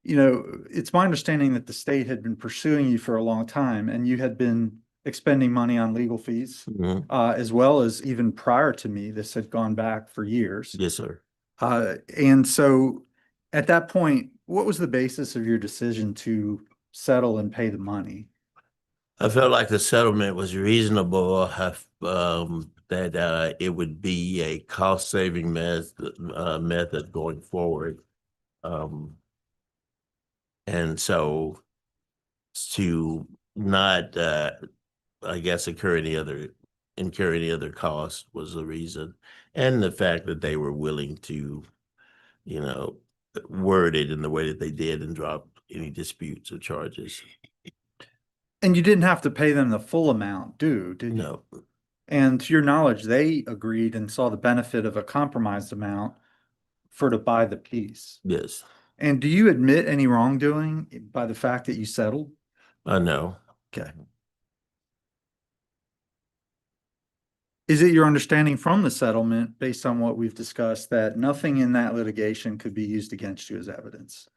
You know, it's my understanding that the state had been pursuing you for a long time and you had been expending money on legal fees, Mhm. as well as even prior to me, this had gone back for years. Yes, sir. And so at that point, what was the basis of your decision to settle and pay the money? I felt like the settlement was reasonable, that it would be a cost-saving method going forward. And so to not, I guess, incur any other cost was the reason. And the fact that they were willing to, word it in the way that they did and drop any disputes or charges. And you didn't have to pay them the full amount due, did you? No. And to your knowledge, they agreed and saw the benefit of a compromised amount to buy the piece. Yes. And do you admit any wrongdoing by the fact that you settled? No. Okay. Is it your understanding from the settlement, based on what we've discussed, that nothing in that litigation could be used against you as evidence?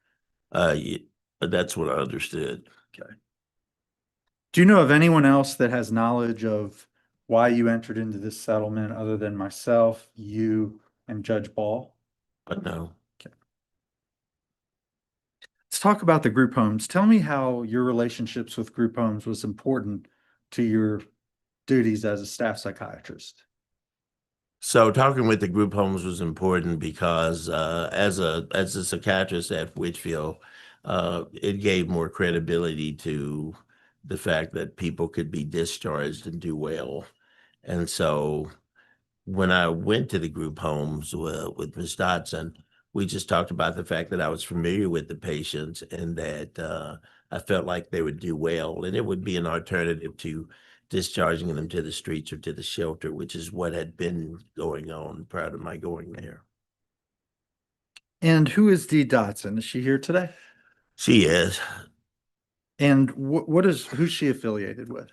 Yeah, that's what I understood. Okay. Do you know of anyone else that has knowledge of why you entered into this settlement other than myself, you, and Judge Ball? No. Okay. Let's talk about the group homes. Tell me how your relationships with group homes was important to your duties as a staff psychiatrist. So talking with the group homes was important because as a psychiatrist at Whitfield, it gave more credibility to the fact that people could be discharged and do well. And so when I went to the group homes with Ms. Dodson, we just talked about the fact that I was familiar with the patients and that I felt like they would do well, and it would be an alternative to discharging them to the streets or to the shelter, which is what had been going on prior to my going there. And who is Dee Dotson? Is she here today? She is. And who's she affiliated with?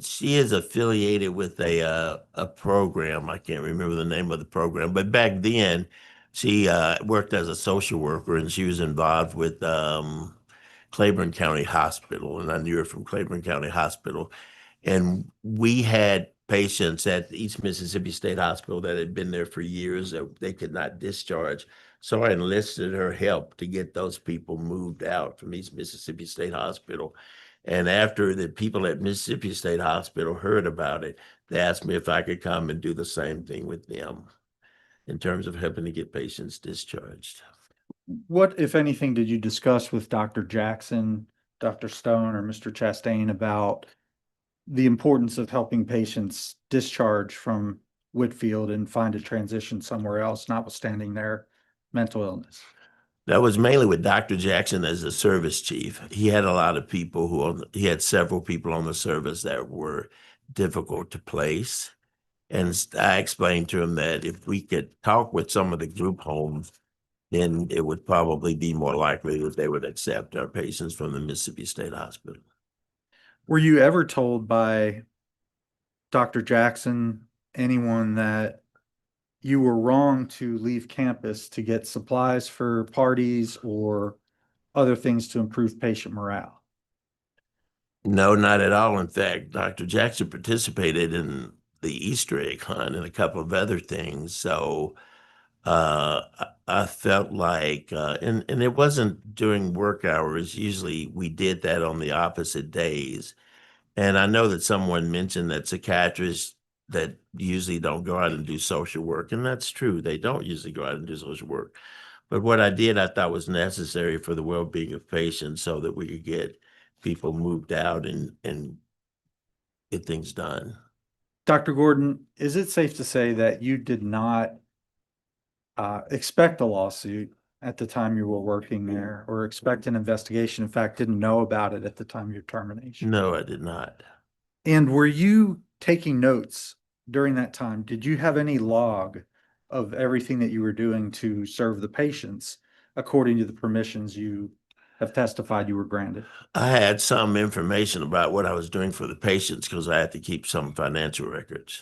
She is affiliated with a program. I can't remember the name of the program, but back then she worked as a social worker and she was involved with Claiborne County Hospital, and I knew her from Claiborne County Hospital. And we had patients at East Mississippi State Hospital that had been there for years that they could not discharge. So I enlisted her help to get those people moved out from East Mississippi State Hospital. And after the people at Mississippi State Hospital heard about it, they asked me if I could come and do the same thing with them in terms of helping to get patients discharged. What, if anything, did you discuss with Dr. Jackson, Dr. Stone, or Mr. Chastain about the importance of helping patients discharge from Whitfield and find a transition somewhere else, notwithstanding their mental illness? That was mainly with Dr. Jackson as the service chief. He had a lot of people he had several people on the service that were difficult to place. And I explained to him that if we could talk with some of the group homes, then it would probably be more likely that they would accept our patients from the Mississippi State Hospital. Were you ever told by Dr. Jackson, anyone, that you were wrong to leave campus to get supplies for parties or other things to improve patient morale? No, not at all. In fact, Dr. Jackson participated in the Easter egg hunt and a couple of other things. So I felt like, and it wasn't during work hours. Usually we did that on the opposite days. And I know that someone mentioned that psychiatrists that usually don't go out and do social work. And that's true. They don't usually go out and do social work. But what I did, I thought was necessary for the well-being of patients so that we could get people moved out and get things done. Dr. Gordon, is it safe to say that you did not expect a lawsuit at the time you were working there, or expect an investigation? In fact, didn't know about it at the time of your termination? No, I did not. And were you taking notes during that time? Did you have any log of everything that you were doing to serve the patients according to the permissions you have testified you were granted? I had some information about what I was doing for the patients because I had to keep some financial records.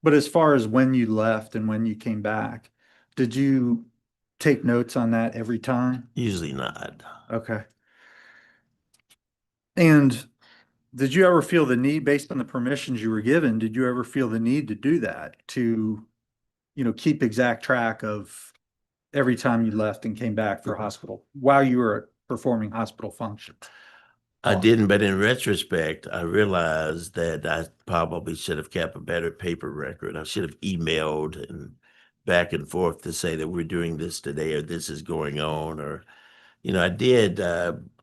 But as far as when you left and when you came back, did you take notes on that every time? Usually not. Okay. And did you ever feel the need, based on the permissions you were given, did you ever feel the need to do that, to, keep exact track of every time you left and came back for hospital while you were performing hospital function? I didn't, but in retrospect, I realized that I probably should have kept a better paper record. I should have emailed and back and forth to say that we're doing this today or this is going on. Or, I did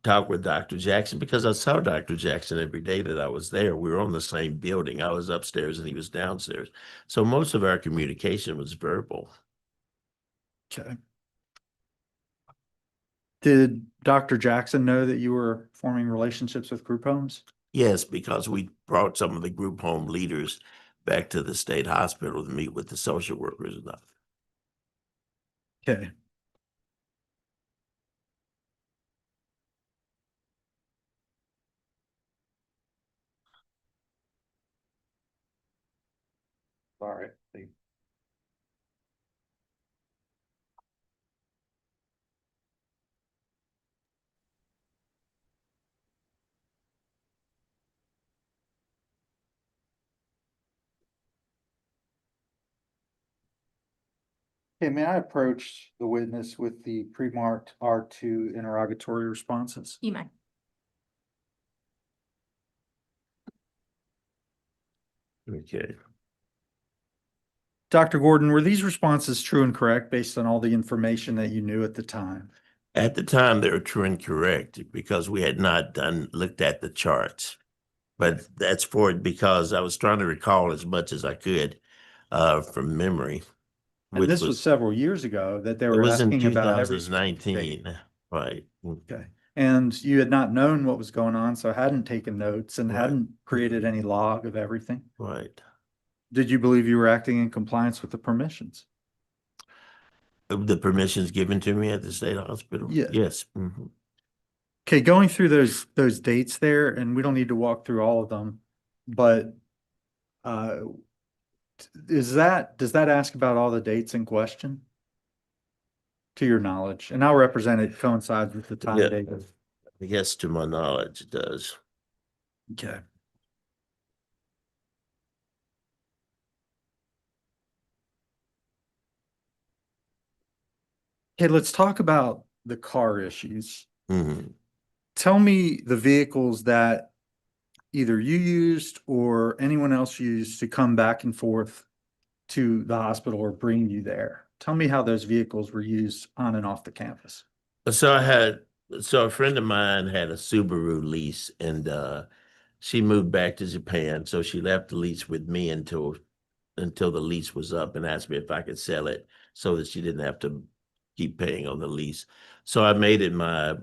talk with Dr. Jackson because I saw Dr. Jackson every day that I was there. We were on the same building. I was upstairs and he was downstairs. So most of our communication was verbal. Okay. Did Dr. Jackson know that you were forming relationships with group homes? Yes, because we brought some of the group home leaders back to the state hospital to meet with the social workers and stuff. Okay. All right. Okay, may I approach the witness with the pre-marked R2 interrogatory responses? You may. Okay. Dr. Gordon, were these responses true and correct based on all the information that you knew at the time? At the time, they were true and correct because we had not looked at the charts. But that's for it because I was trying to recall as much as I could from memory. And which this was several years ago that they it were was in asking about every. 2019, right? Okay. And you had not known what was going on, so hadn't taken notes and Right. hadn't created any log of everything. Right. Did you believe you were acting in compliance with the permissions? The permissions given to me at the state hospital? Yeah. Yes. Mhm. Okay, going through those dates there, and we don't need to walk through all of them, but does that ask about all the dates in question? To your knowledge, and I'll represent it coincides with the time Yeah. date. Yes, to my knowledge, it does. Okay. Okay, let's talk about the car issues. Mhm. Tell me the vehicles that either you used or anyone else used to come back and forth to the hospital or bring you there. Tell me how those vehicles were used on and off the campus. So a friend of mine had a Subaru lease and she moved back to Japan. So she left the lease with me until the lease was up and asked me if I could sell it so that she didn't have to keep paying on the lease. So I made it my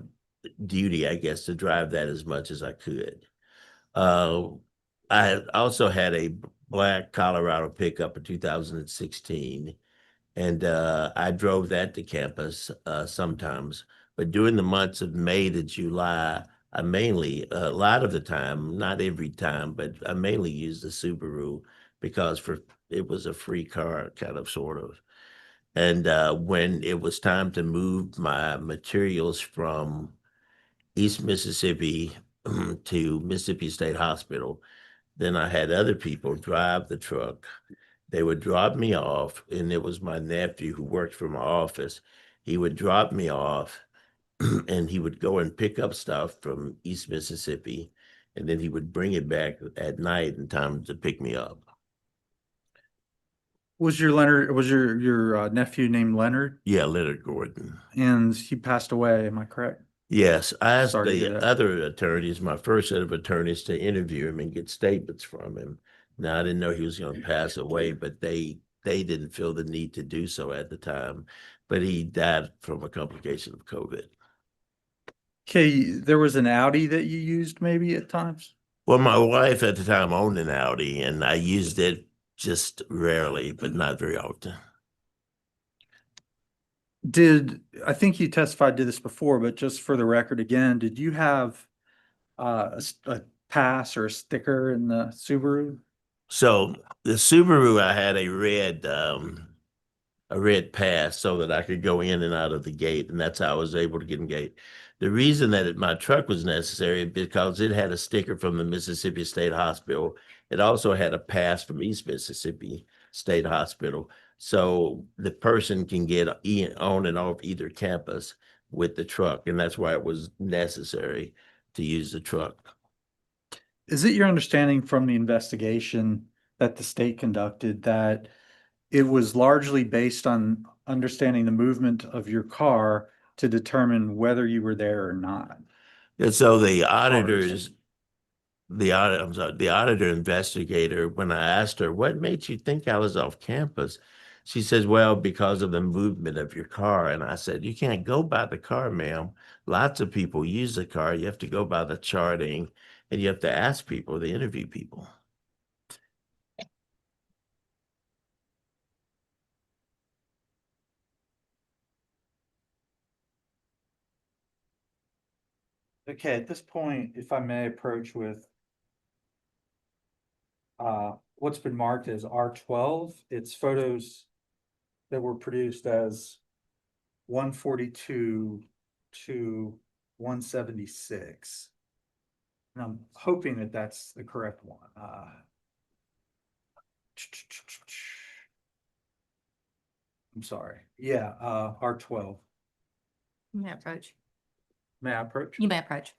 duty, I guess, to drive that as much as I could. I also had a black Colorado pickup in 2016, and I drove that to campus sometimes. But during the months of May to July, I mainly, a lot of the time, not every time, but I mainly used the Subaru because it was a free car, kind of, sort of. And when it was time to move my materials from East Mississippi to Mississippi State Hospital, then I had other people drive the truck. They would drop me off, and it was my nephew who worked for my office. He would drop me off, and he would go and pick up stuff from East Mississippi, and then he would bring it back at night in time to pick me up. Was your nephew named Leonard? Yeah, Leonard Gordon. And he passed away, am I correct? Yes, I asked Sorry to hear the that. other attorneys, my first set of attorneys, to interview him and get statements from him. Now, I didn't know he was going to pass away, but they didn't feel the need to do so at the time. But he died from a complication of COVID. Okay, there was an Audi that you used maybe at times? Well, my wife at the time owned an Audi, and I used it just rarely, but not very often. I think you testified to this before, but just for the record again, did you have a pass or a sticker in the Subaru? So the Subaru, I had a red pass so that I could go in and out of the gate, and that's how I was able to get in gate. The reason that my truck was necessary because it had a sticker from the Mississippi State Hospital. It also had a pass from East Mississippi State Hospital. So the person can get on and off either campus with the truck, and that's why it was necessary to use the truck. Is it your understanding from the investigation that the state conducted that it was largely based on understanding the movement of your car to determine whether you were there or not? And so the auditor investigator, when I asked her, what made you think I was off campus? She says, well, because of the movement of your car. And I said, you can't go by the car, ma'am. Lots of people use the car. You have to go by the charting, and you have to ask people, to interview people. Okay, at this point, if I may approach with what's been marked as R12, it's photos that were produced as 142 to 176. And I'm hoping that that's the correct one. I'm sorry. Yeah, R12. You may approach. May I approach? You may approach.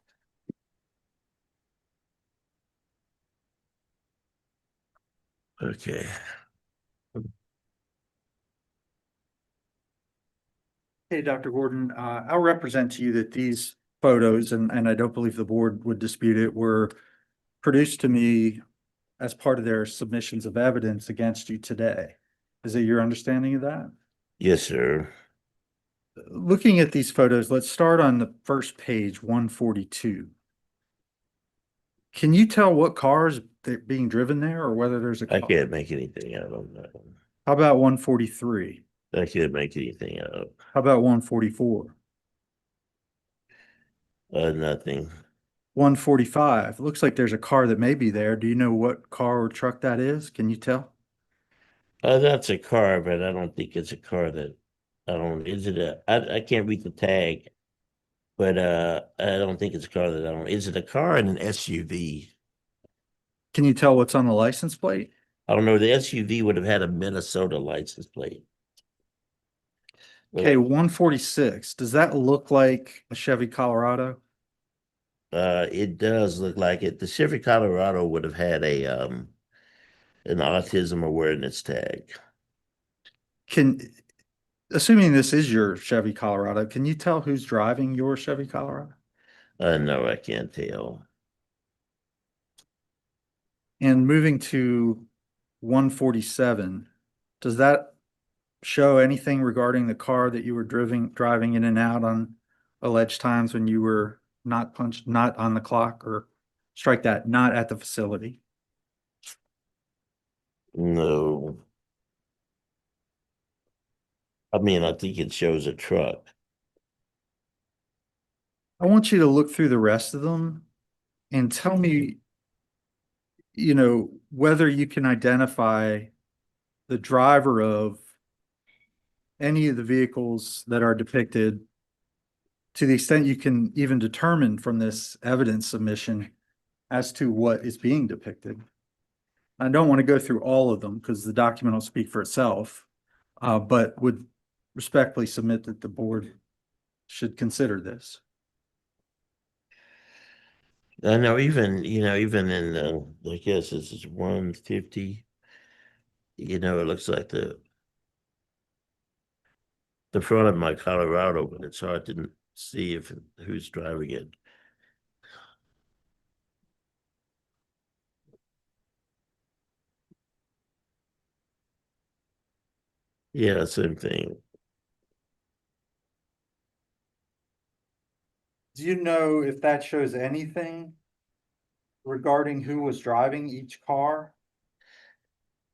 Okay. Hey, Dr. Gordon, I'll represent to you that these photos, and I don't believe the board would dispute it, were produced to me as part of their submissions of evidence against you today. Is it your understanding of that? Yes, sir. Looking at these photos, let's start on the first page, 142. Can you tell what cars they're being driven there or whether there's a I car? can't make anything out of that. How about 143? I can't make anything out of. How about 144? Nothing. 145. Looks like there's a car that may be there. Do you know what car or truck that is? Can you tell? That's a car, but I don't think it's a car that, I don't, is it I can't read the tag, but I don't think it's a car that I don't, is it a car and an SUV? Can you tell what's on the license plate? I don't know, the SUV would have had a Minnesota license plate. Okay, 146. Does that look like a Chevy Colorado? It does look like it. The Chevy Colorado would have had a an autism awareness tag. Assuming this is your Chevy Colorado, can you tell who's driving your Chevy Colorado? No, I can't tell. And moving to 147, does that show anything regarding the car that you were driving in and out on alleged times when you were not on the clock, or strike that, not at the facility? No. I mean, I think it shows a truck. I want you to look through the rest of them and tell me, whether you can identify the driver of any of the vehicles that are depicted, to the extent you can even determine from this evidence submission as to what is being depicted. I don't want to go through all of them because the document will speak for itself, but would respectfully submit that the board should consider this. I know even in I guess this is 150, it looks like the front of my Colorado, but it's hard to see who's driving it. Yeah, same thing. Do you know if that shows anything regarding who was driving each car?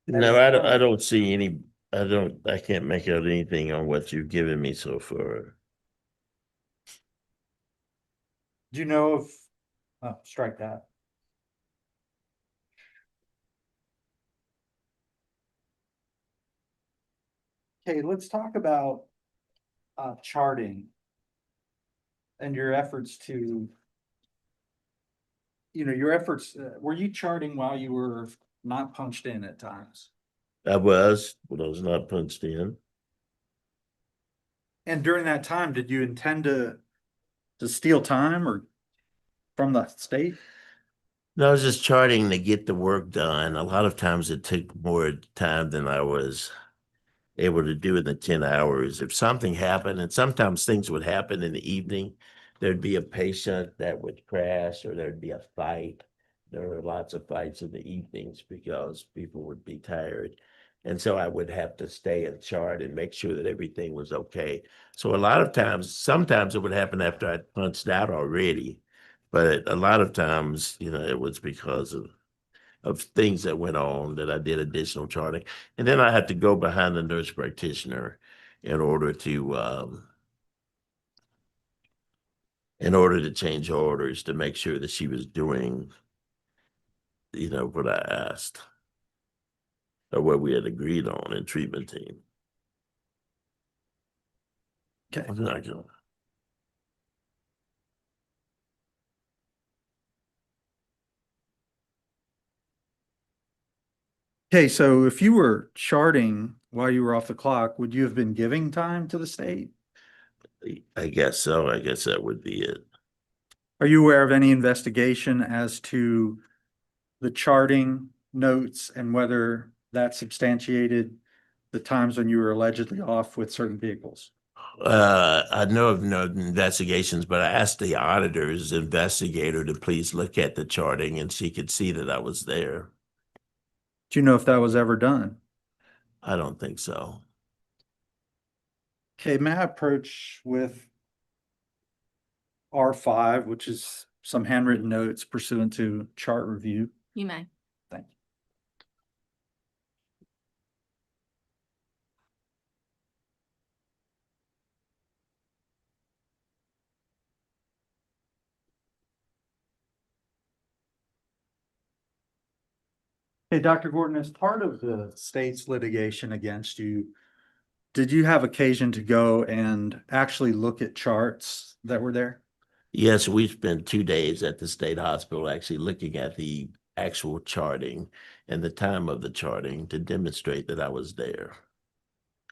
No, I don't see any, I can't make out anything on what you've given me so far. Do you know if, strike that. Okay, let's talk about charting and your efforts to, were you charting while you were not punched in at times? I was, but I was not punched in. And during that time, did you intend to steal time or from the state? No, I was just charting to get the work done. A lot of times it took more time than I was able to do in the 10 hours. If something happened, and sometimes things would happen in the evening, there'd be a patient that would crash or there'd be a fight. There were lots of fights in the evenings because people would be tired. And so I would have to stay and chart and make sure that everything was okay. So a lot of times, sometimes it would happen after I'd punched out already. But a lot of times, it was because of things that went on that I did additional charting. And then I had to go behind the nurse practitioner in order to change orders to make sure that she was doing, what I asked or what we had agreed on in treatment team. Okay. I'm not gonna. Okay, so if you were charting while you were off the clock, would you have been giving time to the state? I guess so. I guess that would be it. Are you aware of any investigation as to the charting notes and whether that substantiated the times when you were allegedly off with certain vehicles? I know of no investigations, but I asked the auditor's investigator to please look at the charting and she could see that I was there. Do you know if that was ever done? I don't think so. Okay, may I approach with R5, which is some handwritten notes pursuant to chart review? You may. Thank you. Hey, Dr. Gordon, as part of the state's litigation against you, did you have occasion to go and actually look at charts that were there? Yes, we spent 2 days at the state hospital actually looking at the actual charting and the time of the charting to demonstrate that I was there.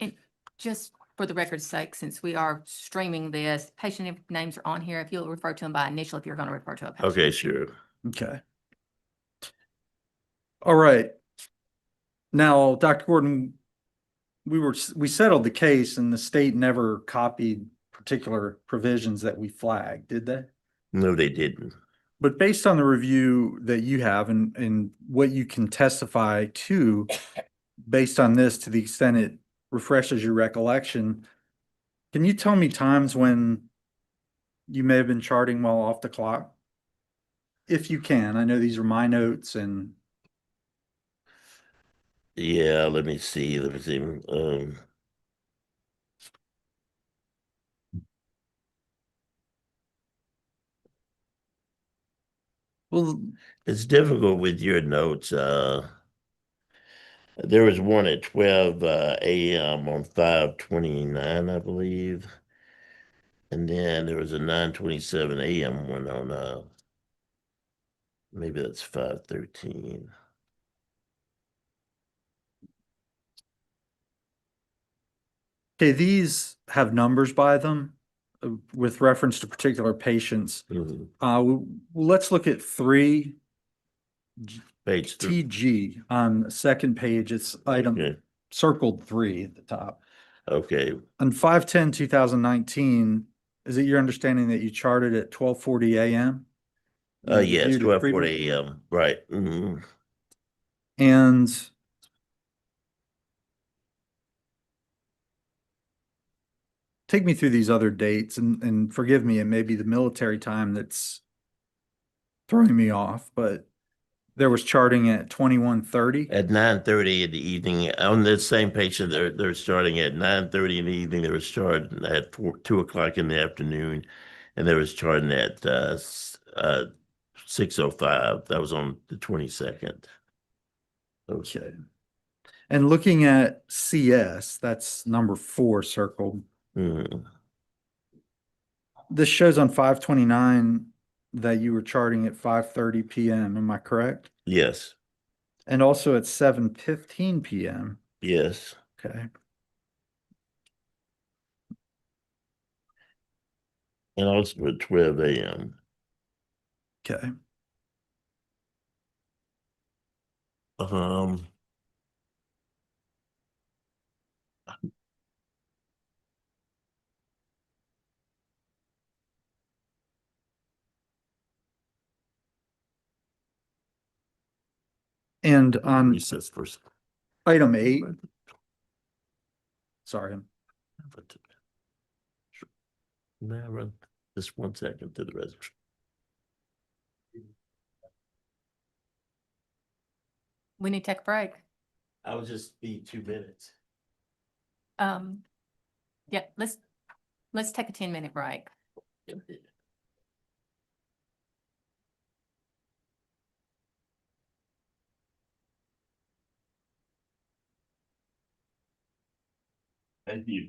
And just for the record's sake, since we are streaming this, patient names are on here. If you'll refer to them by initial, if you're going to refer to a patient. Okay, sure. Okay. All right. Now, Dr. Gordon, we settled the case and the state never copied particular provisions that we flagged, did they? No, they didn't. But based on the review that you have and what you can testify to, based on this, to the extent it refreshes your recollection, can you tell me times when you may have been charting while off the clock? If you can. I know these are my notes and Yeah, let me see. well, It's difficult with your notes. There was one at 12 a.m. on 5/29, I believe. And then there was a 9:27 a.m. one on maybe that's 5/13. okay, these have numbers by them with reference to particular patients. Let's look at 3 Page 3. TG on the second page. It's item Okay. circled 3 at the top. Okay. On 5/10/2019, is it your understanding that you charted at 12:40 a.m.? Yes, 12:40 a.m. Right. And take me through these other dates and forgive me, it may be the military time that's throwing me off, but there was charting at 21:30. At 9:30 in the evening on this same patient, they're starting at 9:30 in the evening. They were starting at 2 o'clock in the afternoon, and they was charting at 6:05. That was on the 22nd. Okay. And looking at CS, that's number 4 circled. This shows on 5/29 that you were charting at 5:30 p.m. Am I correct? Yes. And also at 7:15 p.m. Yes. Okay. And also at 12 a.m. Okay. And on recess first. item 8, sorry. Now run just 1 second to the resolution. We need to take a break. I will just be 2 minutes. Yeah, let's take a 10-minute break. Thank you.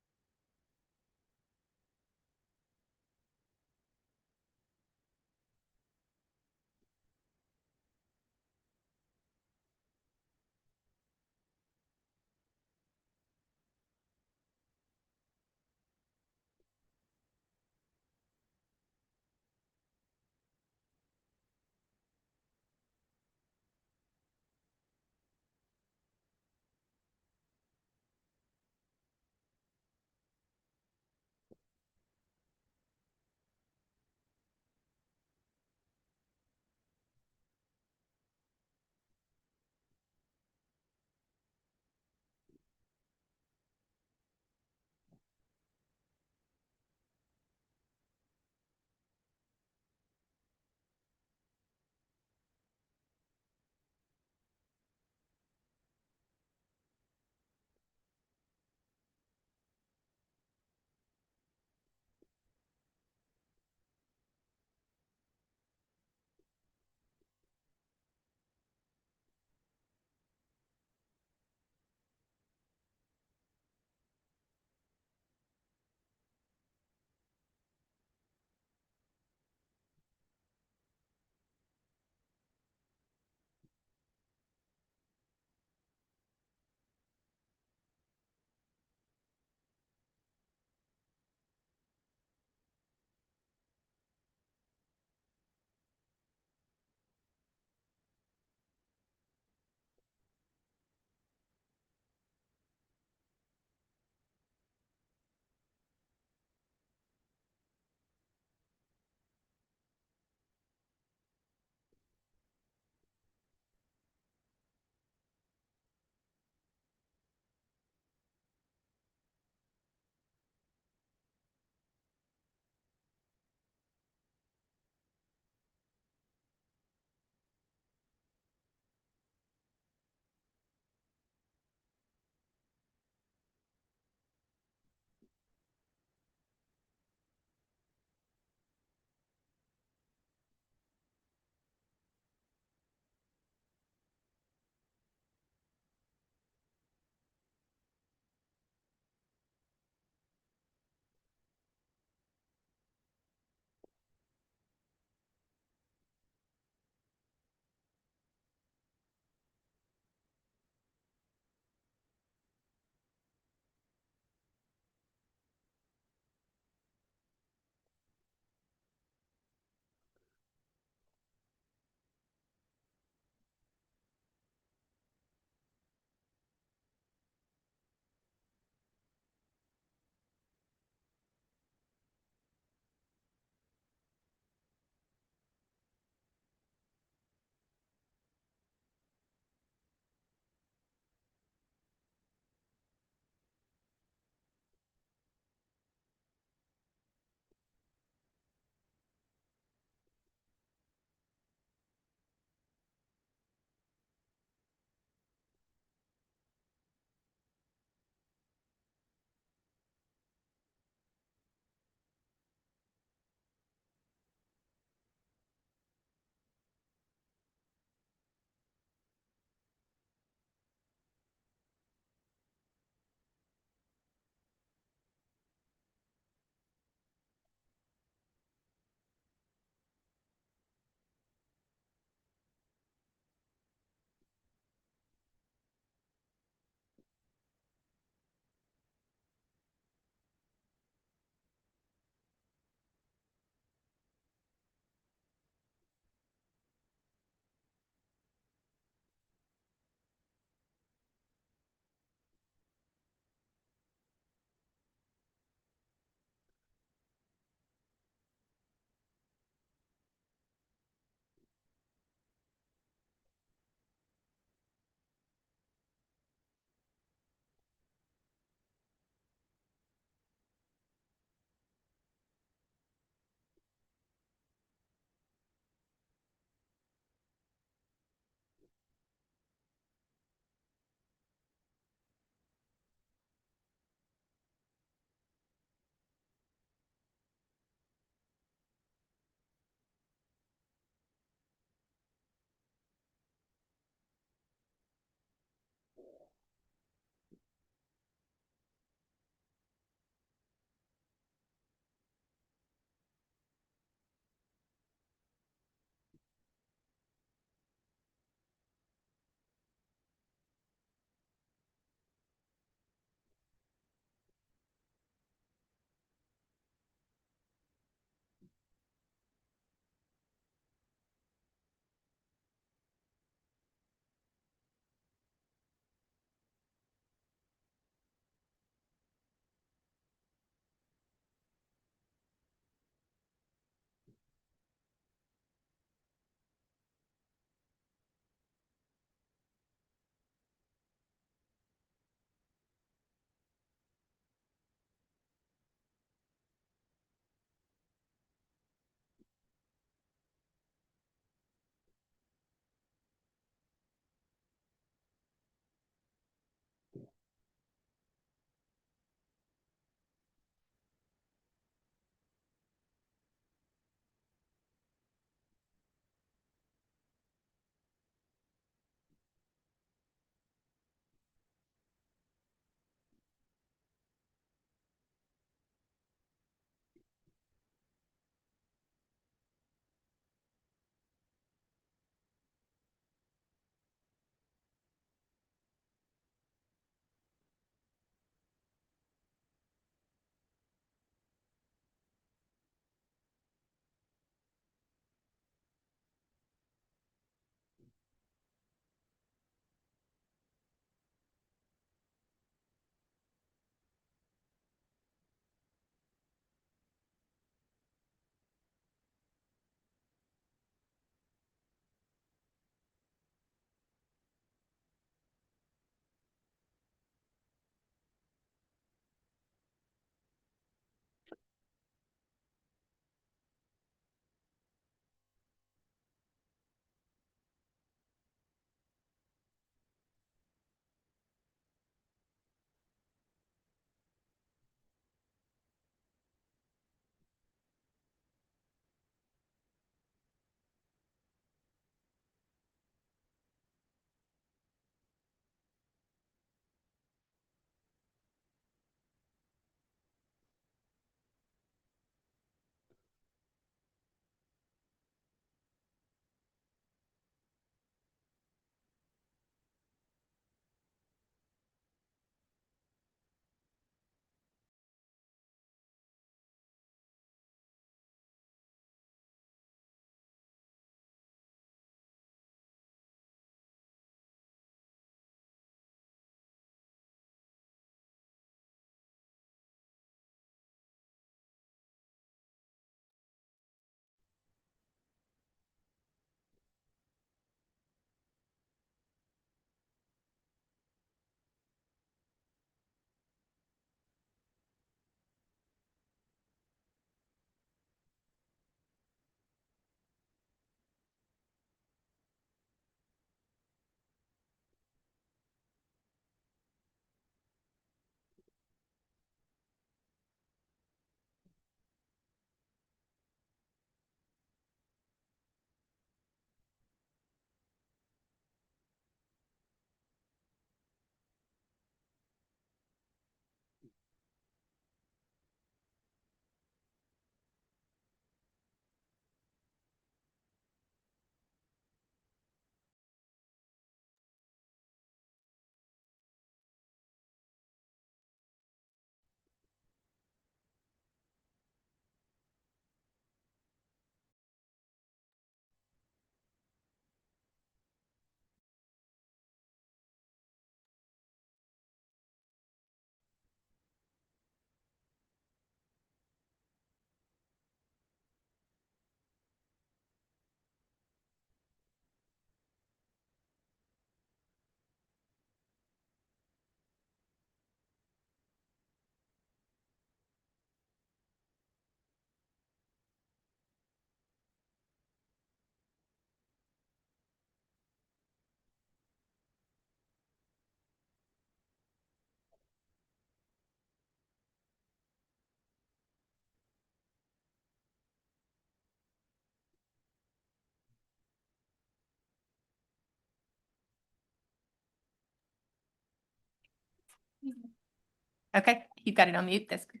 Okay, you've got it on mute. That's good.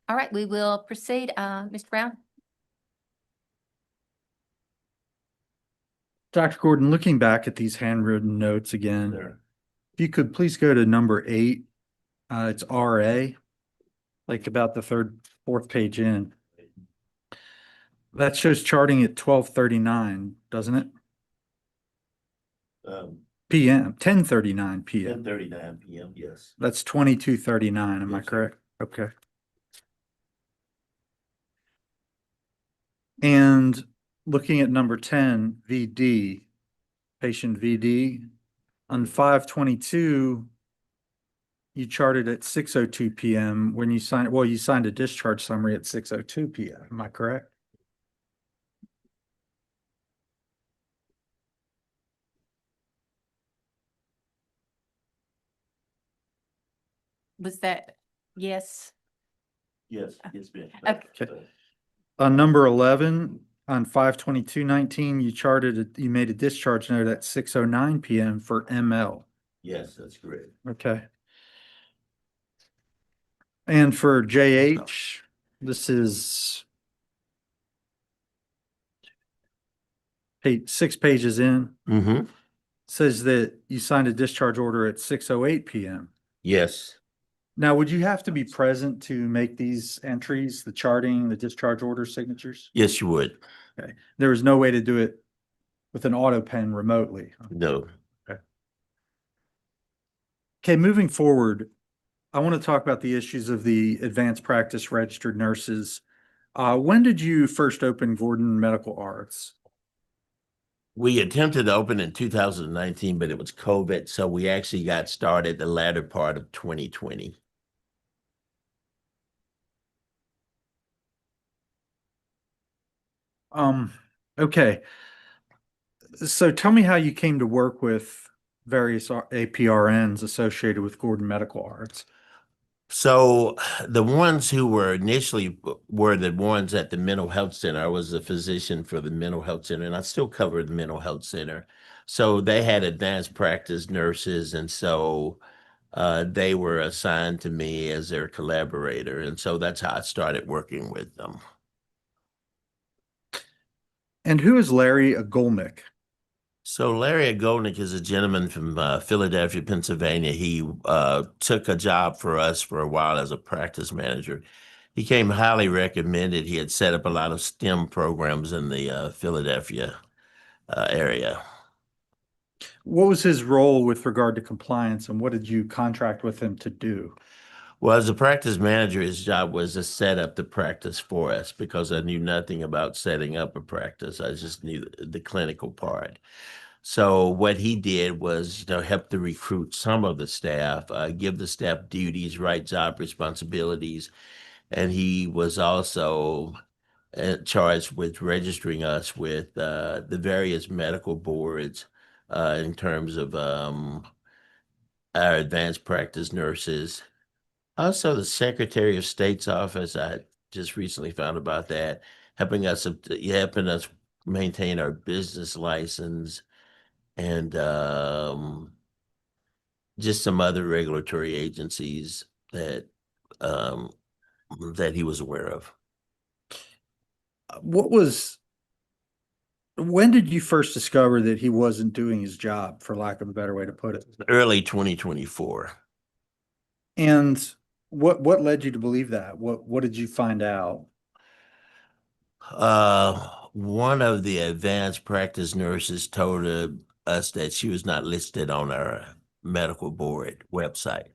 All right, we will proceed. Mr. Brown? Dr. Gordon, looking back at these handwritten notes again, if you could please go to number 8. It's RA, like about the fourth page in. That shows charting at 12:39, doesn't it? PM, 10:39 PM. 10:39 PM, yes. That's 22:39, am I Yes, sir. correct? Okay. And looking at number 10, VD, patient VD, on 5/22, you charted at 6:02 PM when you signed, well, you signed a discharge summary at 6:02 PM, am I correct? Was that, yes? Yes, yes, ma'am. Okay. On number 11, on 5/22/19, you charted, you made a discharge note at 6:09 PM for ML. Yes, that's correct. Okay. And for JH, this is 6 pages in, Mm-hmm. says that you signed a discharge order at 6:08 PM. Yes. Now, would you have to be present to make these entries, the charting, the discharge order signatures? Yes, you would. Okay. There was no way to do it with an auto pen remotely. No. Okay, moving forward, I want to talk about the issues of the advanced practice registered nurses. When did you first open Gordon Medical Arts? We attempted to open in 2019, but it was COVID, so we actually got started the latter part of 2020. Okay. So tell me how you came to work with various APRNs associated with Gordon Medical Arts. So the ones who were initially were the ones at the mental health center. I was a physician for the mental health center, and I still cover the mental health center. So they had advanced practice nurses, and so they were assigned to me as their collaborator. And so that's how I started working with them. And who is Larry Agolnik? So Larry Agolnik is a gentleman from Philadelphia, Pennsylvania. He took a job for us for a while as a practice manager. He came highly recommended. He had set up a lot of STEM programs in the Philadelphia area. What was his role with regard to compliance, and what did you contract with him to do? Well, as a practice manager, his job was to set up the practice for us because I knew nothing about setting up a practice. I just knew the clinical part. So what he did was, help to recruit some of the staff, give the staff duties, right job responsibilities. And he was also charged with registering us with the various medical boards in terms of our advanced practice nurses. Also, the Secretary of State's office, I just recently found about that, helping us maintain our business license and just some other regulatory agencies that he was aware of. When did you first discover that he wasn't doing his job, for lack of a better way to put it? Early 2024. And what led you to believe that? What did you find out? One of the advanced practice nurses told us that she was not listed on our medical board website.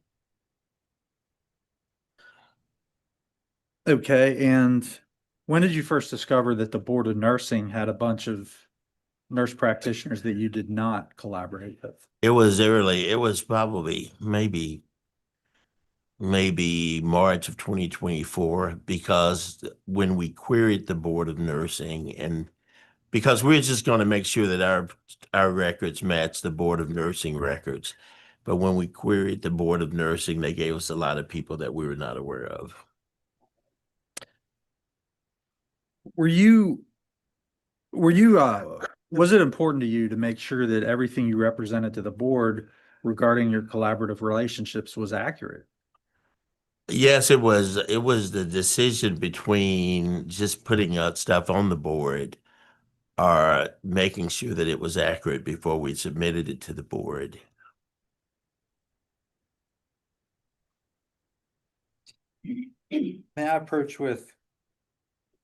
Okay, and when did you first discover that the Board of Nursing had a bunch of nurse practitioners that you did not collaborate with? It was early. It was probably maybe March of 2024, because when we queried the Board of Nursing, and because we're just going to make sure that our records match the Board of Nursing records. But when we queried the Board of Nursing, they gave us a lot of people that we were not aware of. Was it important to you to make sure that everything you represented to the board regarding your collaborative relationships was accurate? Yes, it was. It was the decision between just putting out stuff on the board or making sure that it was accurate before we submitted it to the board. May I approach with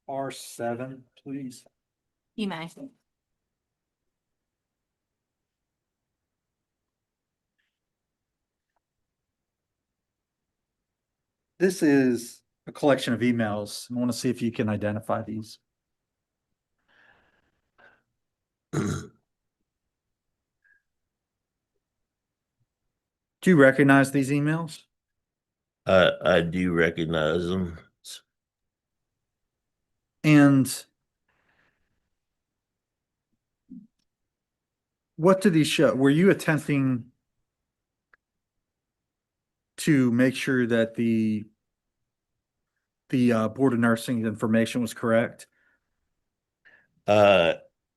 R7, please? You may. This is a collection of emails. I want to see if you can identify these. Do you recognize these emails? I do recognize them. And what do these show? Were you attempting to make sure that the Board of Nursing information was correct?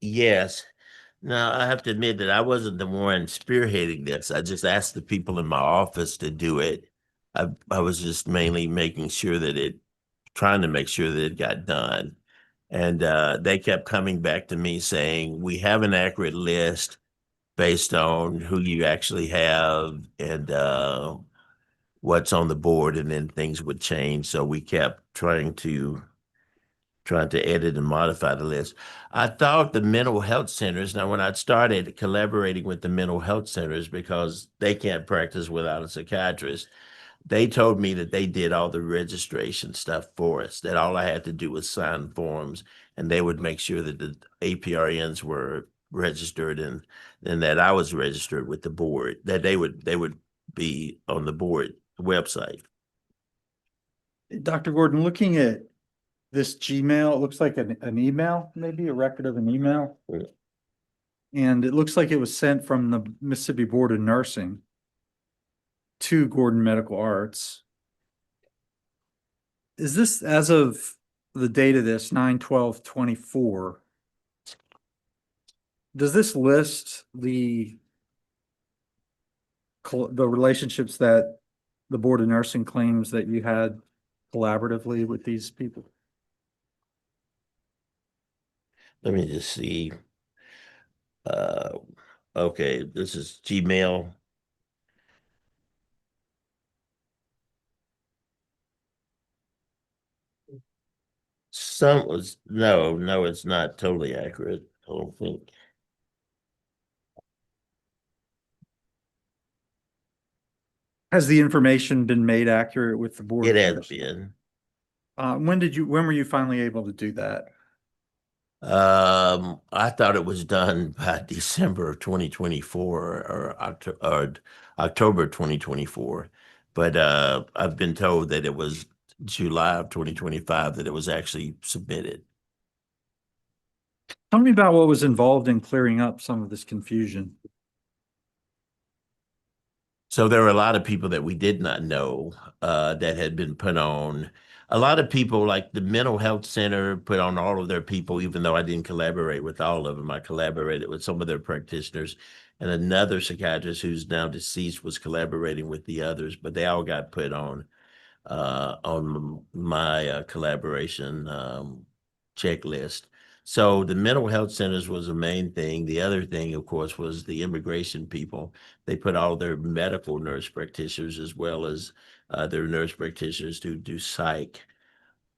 Yes. Now, I have to admit that I wasn't the one spearheading this. I just asked the people in my office to do it. I was just mainly trying to make sure that it got done. And they kept coming back to me saying, we have an accurate list based on who you actually have and what's on the board, and then things would change. So we kept trying to edit and modify the list. I thought the mental health centers, now when I started collaborating with the mental health centers, because they can't practice without a psychiatrist, they told me that they did all the registration stuff for us, that all I had to do was sign forms, and they would make sure that the APRNs were registered and that I was registered with the board, that they would be on the board website. Dr. Gordon, looking at this Gmail, it looks like an email, maybe a record of an email. Yeah. And it looks like it was sent from the Mississippi Board of Nursing to Gordon Medical Arts. Is this as of the date of this, 9/12/24? Does this list the relationships that the Board of Nursing claims that you had collaboratively with these people? Let me just see. Okay, this is Gmail. No, it's not totally accurate, I don't think. Has the information been made accurate with the board? It has been. When were you finally able to do that? I thought it was done by December of 2024 or October 2024, but I've been told that it was July of 2025 that it was actually submitted. Tell me about what was involved in clearing up some of this confusion. So there were a lot of people that we did not know that had been put on. A lot of people, like the mental health center, put on all of their people, even though I didn't collaborate with all of them. I collaborated with some of their practitioners, and another psychiatrist who's now deceased was collaborating with the others, but they all got put on my collaboration checklist. So the mental health centers was the main thing. The other thing, of course, was the immigration people. They put all their medical nurse practitioners as well as their nurse practitioners to do psych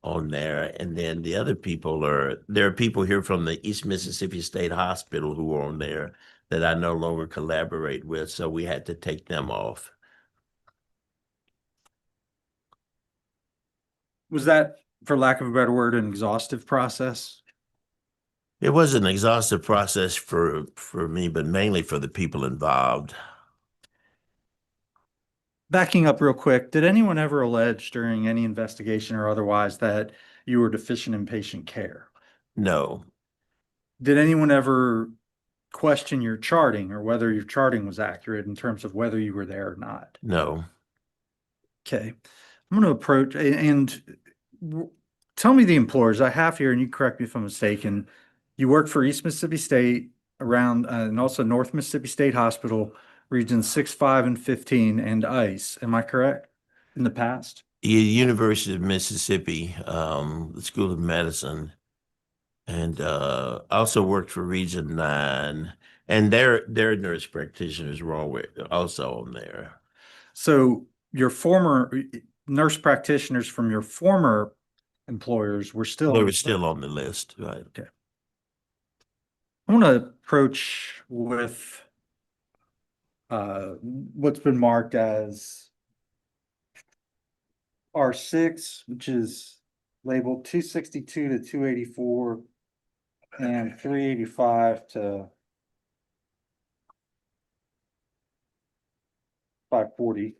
on there. And then the other people there are people here from the East Mississippi State Hospital who are on there that I no longer collaborate with. So we had to take them off. Was that, for lack of a better word, an exhaustive process? It was an exhaustive process for me, but mainly for the people involved. Backing up real quick, did anyone ever allege during any investigation or otherwise that you were deficient in patient care? No. Did anyone ever question your charting or whether your charting was accurate in terms of whether you were there or not? No. Okay. I'm going to approach and tell me the employers I have here, and you correct me if I'm mistaken. You work for East Mississippi State around and also North Mississippi State Hospital, regions 6, 5, and 15, and ICE. Am I correct? In the past? University of Mississippi, the School of Medicine. And also worked for Region 9. And their nurse practitioners were also on there. So your former nurse practitioners from your former employers were still. They on were the still list. on the list, right? Okay. I want to approach with what's been marked as R6, which is labeled 262 to 284 and 385 to 540.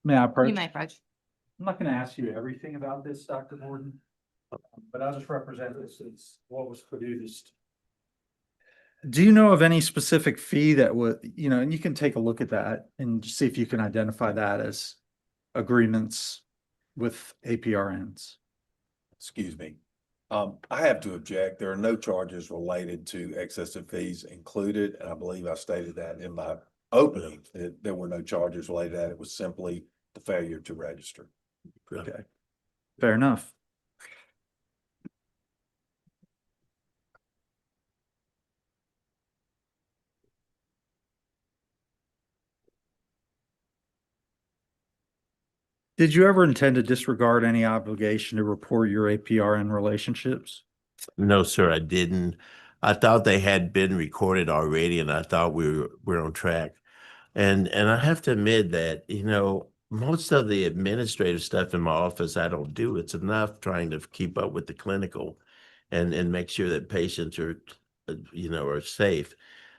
May I approach? You may approach. I'm not going to ask you everything about this, Dr. Gordon, but I'll just represent this as what was produced. Do you know of any specific fee that would, and you can take a look at that and see if you can identify that as agreements with APRNs? Excuse me. I have to object. There are no charges related to excessive fees included, and I believe I stated that in my opening, that there were no charges related to that. It was simply the failure to register. Okay, fair enough. Did you ever intend to disregard any obligation to report your APRN relationships? No, sir, I didn't. I thought they had been recorded already, and I thought we're on track. And I have to admit that, most of the administrative stuff in my office I don't do. It's enough trying to keep up with the clinical and make sure that patients are, are safe.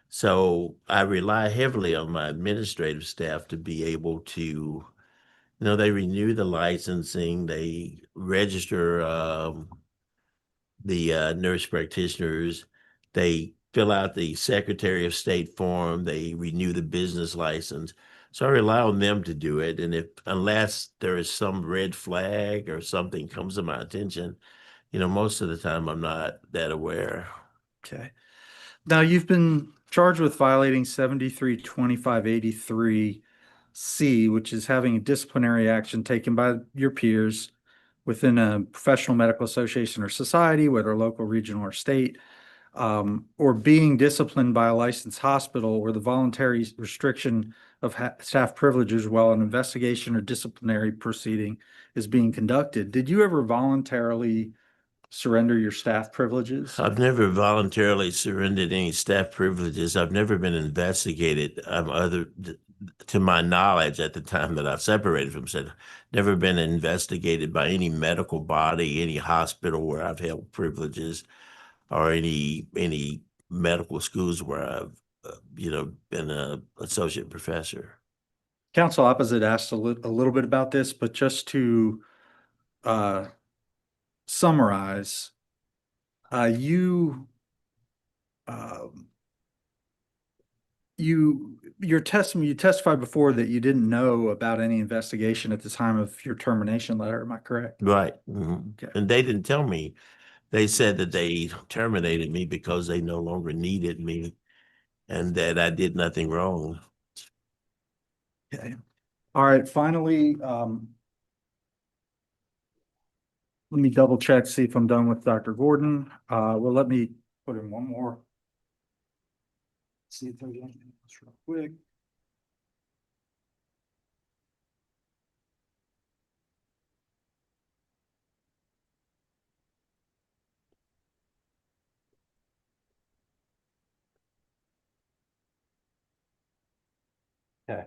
So I rely heavily on my administrative staff to be able to, they renew the licensing, they register the nurse practitioners, they fill out the Secretary of State form, they renew the business license. So I rely on them to do it. And unless there is some red flag or something comes to my attention, most of the time I'm not that aware. Okay. Now you've been charged with violating 732583C, which is having a disciplinary action taken by your peers within a professional medical association or society, whether local, regional, or state, or being disciplined by a licensed hospital, or the voluntary restriction of staff privileges while an investigation or disciplinary proceeding is being conducted. Did you ever voluntarily surrender your staff privileges? I've never voluntarily surrendered any staff privileges. I've never been investigated, to my knowledge, at the time that I separated from said, never been investigated by any medical body, any hospital where I've held privileges, or any medical schools where I've, been an associate professor. Counsel opposite asked a little bit about this, but just to summarize, you testified before that you didn't know about any investigation at the time of your termination letter. Am I correct? Right. Mhm. Okay. And they didn't tell me. They said that they terminated me because they no longer needed me and that I did nothing wrong. Okay. All right. Finally, let me double check, see if I'm done with Dr. Gordon. Well, let me put in one more. See if there's anything else real quick. Okay.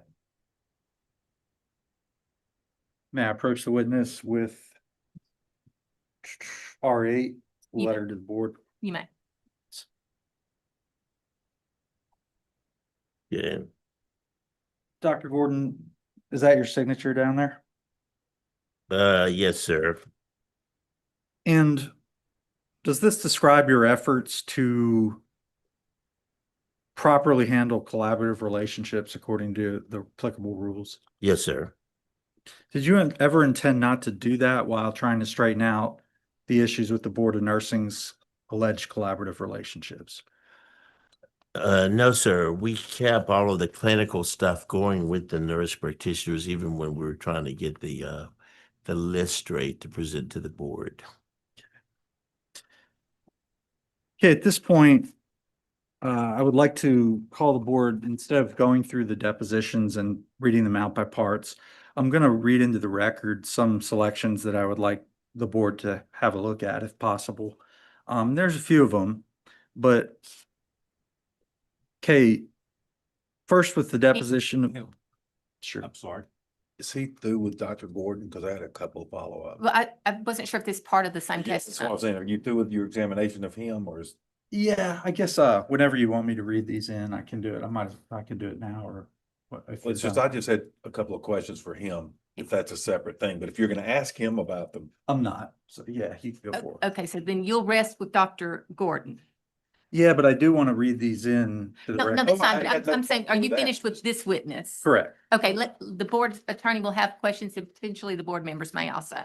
May I approach the witness with R8, You letter to the board? You may. Yeah. Dr. Gordon, is that your signature down there? Yes, sir. And does this describe your efforts to properly handle collaborative relationships according to the applicable rules? Yes, sir. Did you ever intend not to do that while trying to straighten out the issues with the Board of Nursing's alleged collaborative relationships? No, sir. We kept all of the clinical stuff going with the nurse practitioners, even when we were trying to get the list straight to present to the board. Okay, at this point, I would like to call the board, instead of going through the depositions and reading them out by parts, I'm going to read into the record some selections that I would like the board to have a look at if possible. There's a few of them, but okay, first with the deposition of, sure. I'm sorry. Is he through with Dr. Gordon? Because I had a couple of follow-ups. Well, I wasn't sure if this part of the same case. That's what I'm saying. Are you through with your examination of him or is? Yeah, I guess, whenever you want me to read these in, I can do it. I can do it now or what. if It's you're just, done. I just had a couple of questions for him, if that's a separate thing. But if you're going to ask him about them. I'm not, so yeah, he can go for it. Okay, so then you'll rest with Dr. Gordon. Yeah, but I do want to read these in to the No, no, record. that's Oh, I fine. had But I'm no saying, are problem you with that. finished with this witness? Correct. Okay, the board attorney will have questions and potentially the board members may also.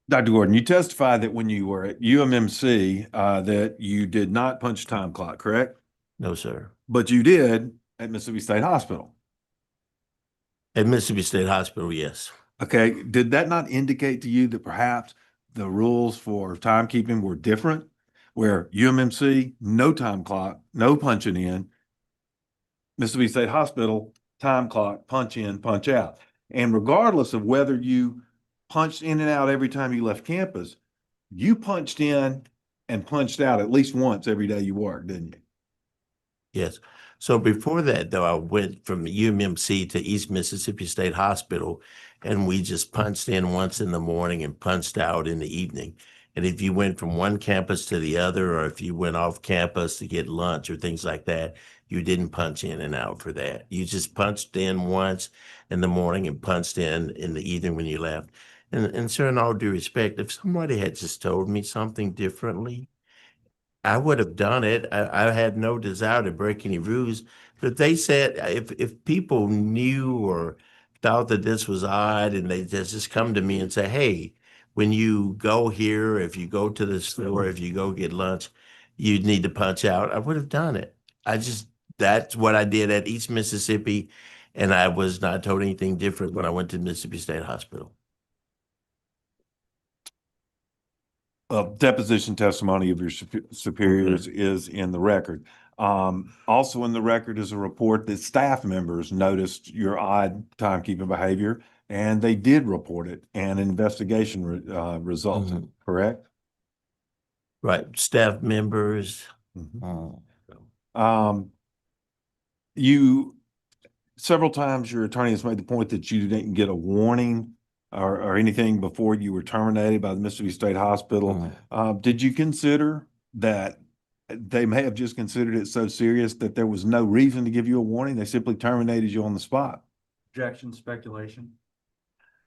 Dr. Gordon, you testified that when you were at UMMC, that you did not punch time clock, correct? No, sir. But you did at Mississippi State Hospital. At Mississippi State Hospital, yes. Okay, did that not indicate to you that perhaps the rules for timekeeping were different? Where UMMC, no time clock, no punching in. Mississippi State Hospital, time clock, punch in, punch out. And regardless of whether you punched in and out every time you left campus, you punched in and punched out at least once every day you worked, didn't you? Yes. So before that, though, I went from UMMC to East Mississippi State Hospital, and we just punched in once in the morning and punched out in the evening. And if you went from one campus to the other, or if you went off campus to get lunch or things like that, you didn't punch in and out for that. You just punched in once in the morning and punched in the evening when you left. And sir, in all due respect, if somebody had just told me something differently, I would have done it. I had no desire to break any rules. But they said if people knew or thought that this was odd and they just come to me and say, hey, when you go here, if you go to the store, if you go get lunch, you need to punch out, I would have done it. That's what I did at East Mississippi. And I was not told anything different when I went to Mississippi State Hospital. Deposition testimony of your superiors is in the record. Also in the record is a report that staff members noticed your odd timekeeping behavior, and they did report it, and an investigation resulted, correct? Right. Staff members. You, several times your attorney has made the point that you didn't get a warning or anything before you were terminated by the Mississippi State Hospital. Did you consider that they may have just considered it so serious that there was no reason to give you a warning? They simply terminated you on the spot. Objection, speculation.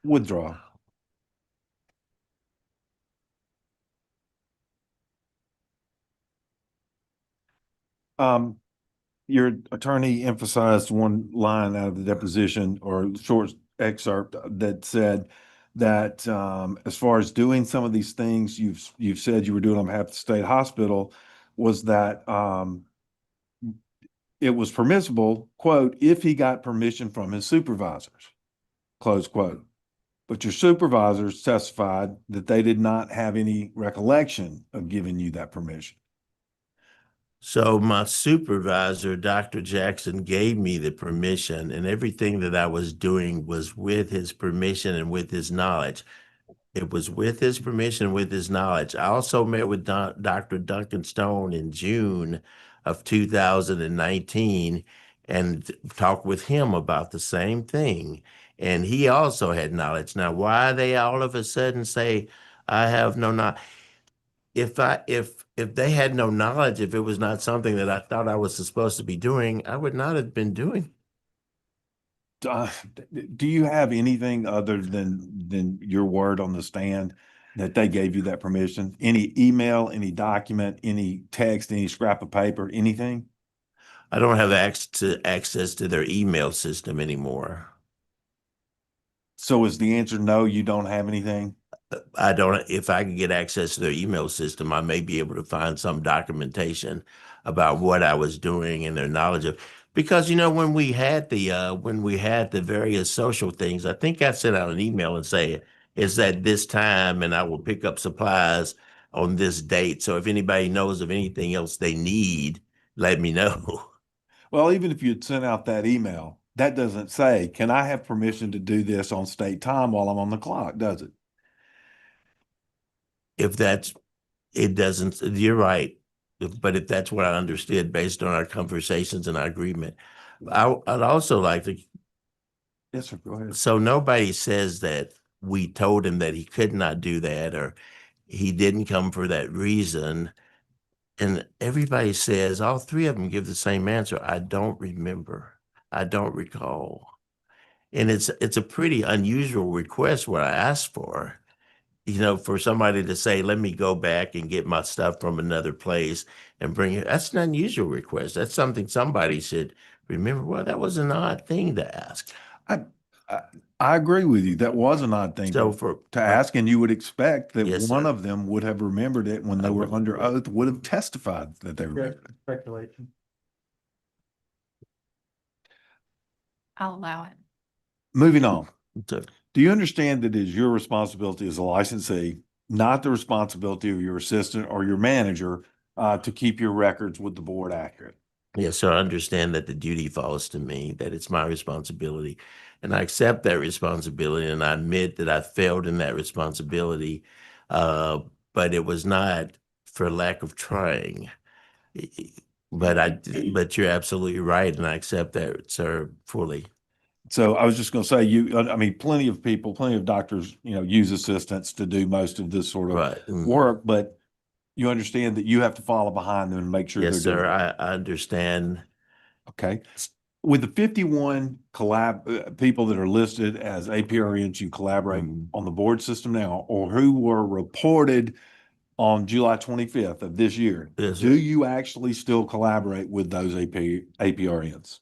Withdrawal. Your attorney emphasized one line out of the deposition or short excerpt that said that as far as doing some of these things you've said you were doing on behalf of the state hospital, was that it was permissible, quote, if he got permission from his supervisors, close quote. But your supervisors testified that they did not have any recollection of giving you that permission. So my supervisor, Dr. Jackson, gave me the permission, and everything that I was doing was with his permission and with his knowledge. It was with his permission, with his knowledge. I also met with Dr. Duncan Stone in June of 2019 and talked with him about the same thing. And he also had knowledge. Now, why they all of a sudden say, I have no knowledge? If they had no knowledge, if it was not something that I thought I was supposed to be doing, I would not have been doing. Do you have anything other than your word on the stand that they gave you that permission? Any email, any document, any text, any scrap of paper, anything? I don't have access to their email system anymore. So is the answer no, you don't have anything? I don't, if I can get access to their email system, I may be able to find some documentation about what I was doing and their knowledge of, because, you know, when we had the various social things, I think I sent out an email and say, it's at this time and I will pick up supplies on this date. So if anybody knows of anything else they need, let me know. Well, even if you'd sent out that email, that doesn't say, can I have permission to do this on state time while I'm on the clock, does it? If that's, it doesn't, you're right. But if that's what I understood based on our conversations and our agreement, I'd also like to. Yes, sir, go ahead. So nobody says that we told him that he could not do that or he didn't come for that reason. And everybody says, all three of them give the same answer. I don't remember. I don't recall. And it's a pretty unusual request what I asked for. You know, for somebody to say, let me go back and get my stuff from another place and bring it. That's an unusual request. That's something somebody should remember. Well, that was an odd thing to ask. I agree with you. That was an odd thing So to ask, and you would expect that Yes, one sir. of them would have remembered it when they were under oath, would have testified that they remembered it. Speculation. I'll allow it. Moving on. So, Do you understand that it is your responsibility as a licensee, not the responsibility of your assistant or your manager, to keep your records with the board accurate? yes, so I understand that the duty falls to me, that it's my responsibility. And I accept that responsibility and I admit that I failed in that responsibility. But it was not for lack of trying. But you're absolutely right, and I accept that, sir, fully. So I was just going to say, I mean, plenty of people, plenty of doctors, you know, use assistants to do most of this sort of Right. work, but you understand that you have to follow behind them and make sure Yes, they're doing sir, it. I understand. Okay. With the 51 people that are listed as APRNs you collaborate on the board system now, or who were reported on July 25th of this year, Yes, do sir. you actually still collaborate with those APRNs?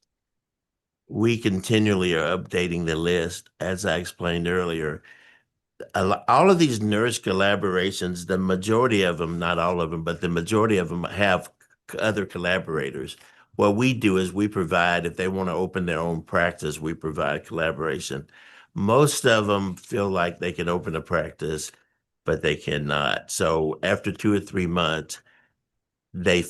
We continually are updating the list, as I explained earlier. All of these nurse collaborations, the majority of them, not all of them, but the majority of them have other collaborators. What we do is we provide, if they want to open their own practice, we provide collaboration. Most of them feel like they can open a practice, but they cannot. So after 2 or 3 months, they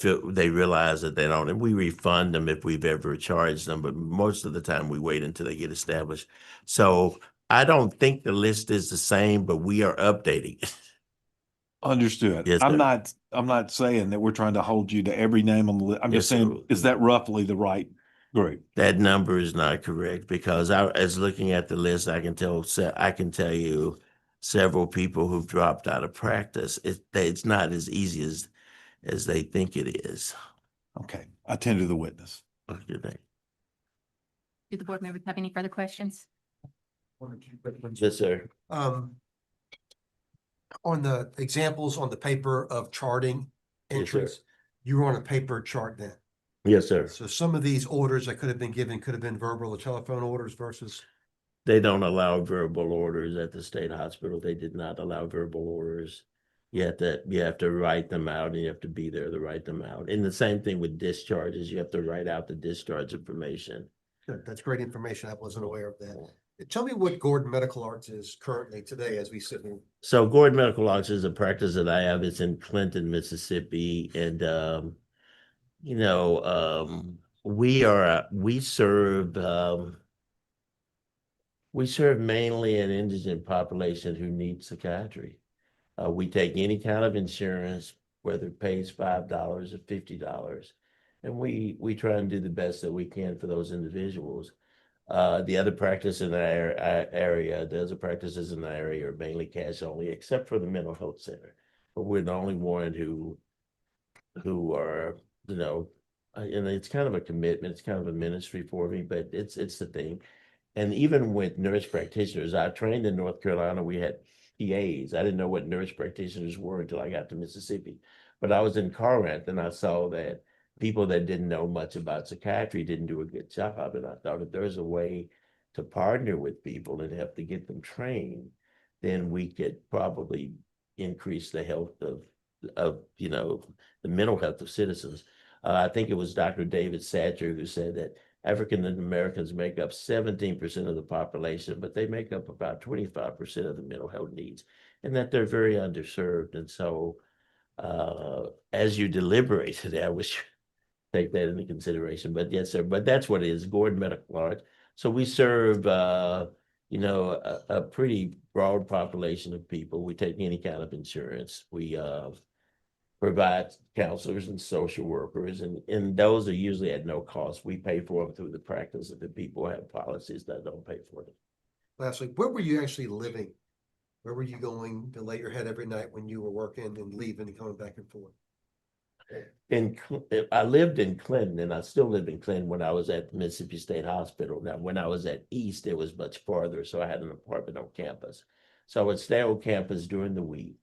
realize that they don't, and we refund them if we've ever charged them, but most of the time we wait until they get established. So I don't think the list is the same, but we are updating it. Understood. Yes, I'm sir. not saying that we're trying to hold you to every name on the list. I'm Yes, just saying, sir. is that roughly the right group? That number is not correct because as looking at the list, I can tell you several people who've dropped out of practice. It's not as easy as they think it is. Okay, I tender the witness. Good day. Do the board members have any further questions? Yes, sir. On the examples on the paper of charting Yes, sir. entrance, you were on a paper chart then. Yes, sir. So some of these orders that could have been given could have been verbal or telephone orders versus. They don't allow verbal orders at the state hospital. They did not allow verbal orders. You have to write them out and you have to be there to write them out. And the same thing with discharges. You have to write out the discharge information. Good, that's great information. I wasn't aware of that. Tell me what Gordon Medical Arts is currently today as we sit here. So Gordon Medical Arts is a practice that I have. It's in Clinton, Mississippi. And, we serve mainly an indigent population who needs psychiatry. We take any kind of insurance, whether it pays $5 or $50, and we try and do the best that we can for those individuals. The other practice in our area, the other practices in the area are mainly cash only, except for the mental health center. But we're the only one who are, and it's kind of a commitment. It's kind of a ministry for me, but it's the thing. And even with nurse practitioners, I trained in North Carolina. We had PAs. I didn't know what nurse practitioners were until I got to Mississippi. But I was in car rent and I saw that people that didn't know much about psychiatry didn't do a good job. And I thought if there's a way to partner with people and help to get them trained, then we could probably increase the health of the mental health of citizens. I think it was Dr. David Satcher who said that African Americans make up 17% of the population, but they make up about 25% of the mental health needs, and that they're very underserved. And so as you deliberate today, I wish you take that into consideration. But yes, sir, but that's what it is, Gordon Medical Arts. So we serve a pretty broad population of people. We take any kind of insurance. We provide counselors and social workers, and those are usually at no cost. We pay for them through the practice of the people who have policies that don't pay for them. Lastly, where were you actually living? Where were you going to lay your head every night when you were working and leaving and coming back and forth? I lived in Clinton, and I still live in Clinton when I was at Mississippi State Hospital. Now, when I was at East, it was much farther, so I had an apartment on campus. So I would stay on campus during the week,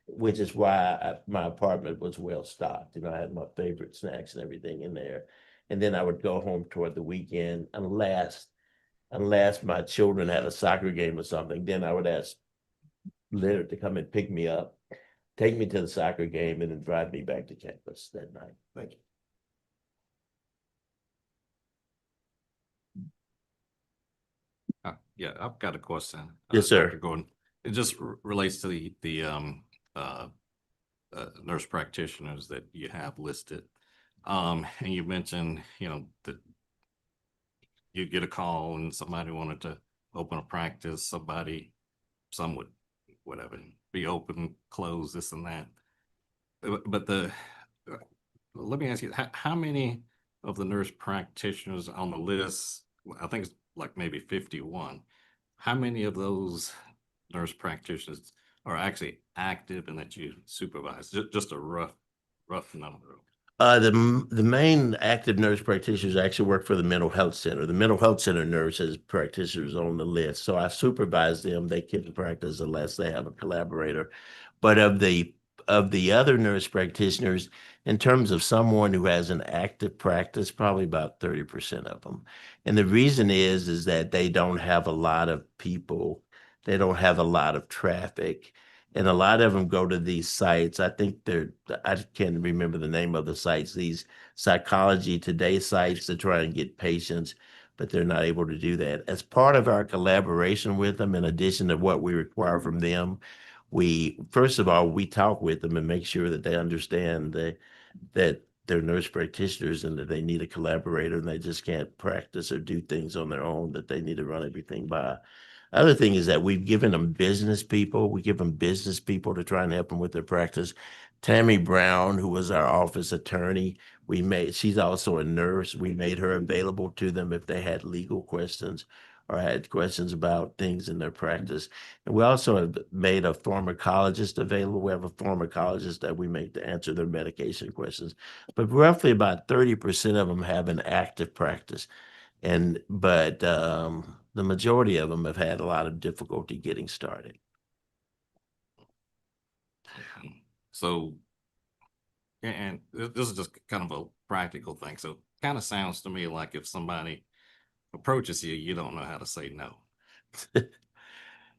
which is why my apartment was well stocked. I had my favorite snacks and everything in there. And then I would go home toward the weekend, unless my children had a soccer game or something. Then I would ask Leonard to come and pick me up, take me to the soccer game, and then drive me back to campus that night. Thank you. Yeah, I've got a question. Yes, sir. Dr. Gordon. It just relates to the nurse practitioners that you have listed. And you mentioned, that you get a call and somebody wanted to open a practice, some would, whatever, be open, close, this and that. But let me ask you, how many of the nurse practitioners on the list, I think it's like maybe 51, how many of those nurse practitioners are actually active and that you supervise? Just a rough number. The main active nurse practitioners actually work for the mental health center. The mental health center nurses practitioners on the list. So I supervise them. They can't practice unless they have a collaborator. But of the other nurse practitioners, in terms of someone who has an active practice, probably about 30% of them. And the reason is that they don't have a lot of people. They don't have a lot of traffic. And a lot of them go to these sites. I think I can't remember the name of the sites, these Psychology Today sites to try and get patients, but they're not able to do that. As part of our collaboration with them, in addition to what we require from them, first of all, we talk with them and make sure that they understand that they're nurse practitioners and that they need a collaborator and they just can't practice or do things on their own, that they need to run everything by. Other thing is that we've given them business people. We give them business people to try and help them with their practice. Tammy Brown, who was our office attorney, she's also a nurse. We made her available to them if they had legal questions or had questions about things in their practice. And we also have made a pharmacologist available. We have a pharmacologist that we make to answer their medication questions. But roughly about 30% of them have an active practice. But the majority of them have had a lot of difficulty getting started. So, and this is just kind of a practical thing. So it kind of sounds to me like if somebody approaches you, you don't know how to say no.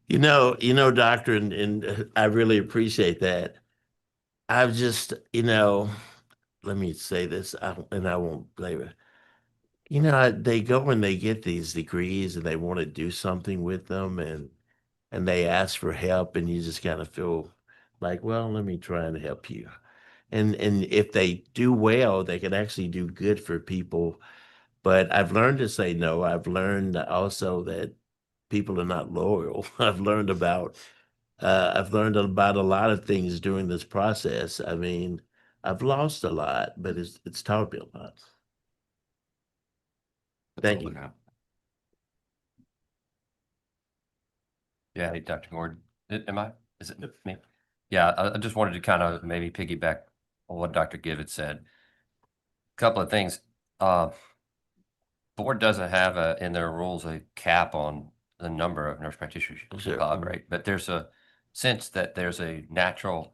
Doctor, and I really appreciate that. I've just, let me say this, and I won't blame it. They go and they get these degrees and they want to do something with them and they ask for help and you just kind of feel like, well, let me try and help you. And if they do well, they can actually do good for people. But I've learned to say no. I've learned also that people are not loyal. I've learned about a lot of things during this process. I mean, I've lost a lot, but it's taught me a lot. Thank you. Yeah, hey, Dr. Gordon, is it me? Yeah, I just wanted to kind of maybe piggyback on what Dr. Gibbons said. A couple of things. Board doesn't have in their rules a cap on the number of nurse practitioners you can collaborate, but there's a sense that there's a natural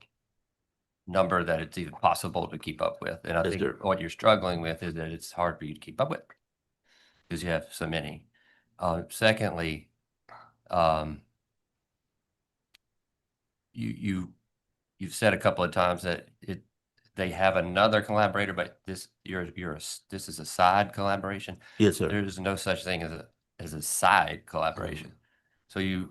number that it's even possible to keep up with. And I Yes, think sir. what you're struggling with is that it's hard for you to keep up with because you have so many. Secondly, you've said a couple of times that they have another collaborator, but this this is a side collaboration. Yes, sir. There is no such thing as a side collaboration. So you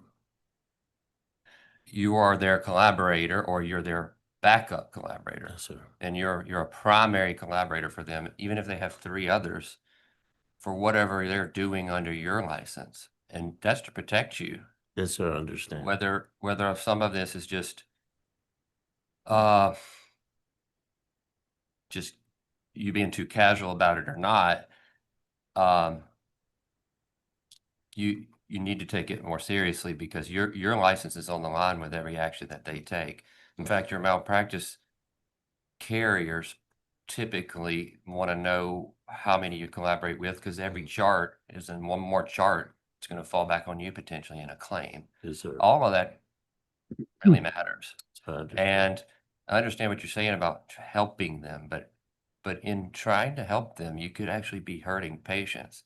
are their collaborator or you're their backup collaborator. Yes, sir. And you're a primary collaborator for them, even if they have 3 others for whatever they're doing under your license. And that's to protect you. Yes, sir, I understand. Whether some of this is just you being too casual about it or not, you need to take it more seriously because your license is on the line with every action that they take. In fact, your malpractice carriers typically want to know how many you collaborate with because every chart is in one more chart. It's going to fall back on you potentially in a claim. Yes, sir. All of that really matters. I understand. And I understand what you're saying about helping them, but in trying to help them, you could actually be hurting patients.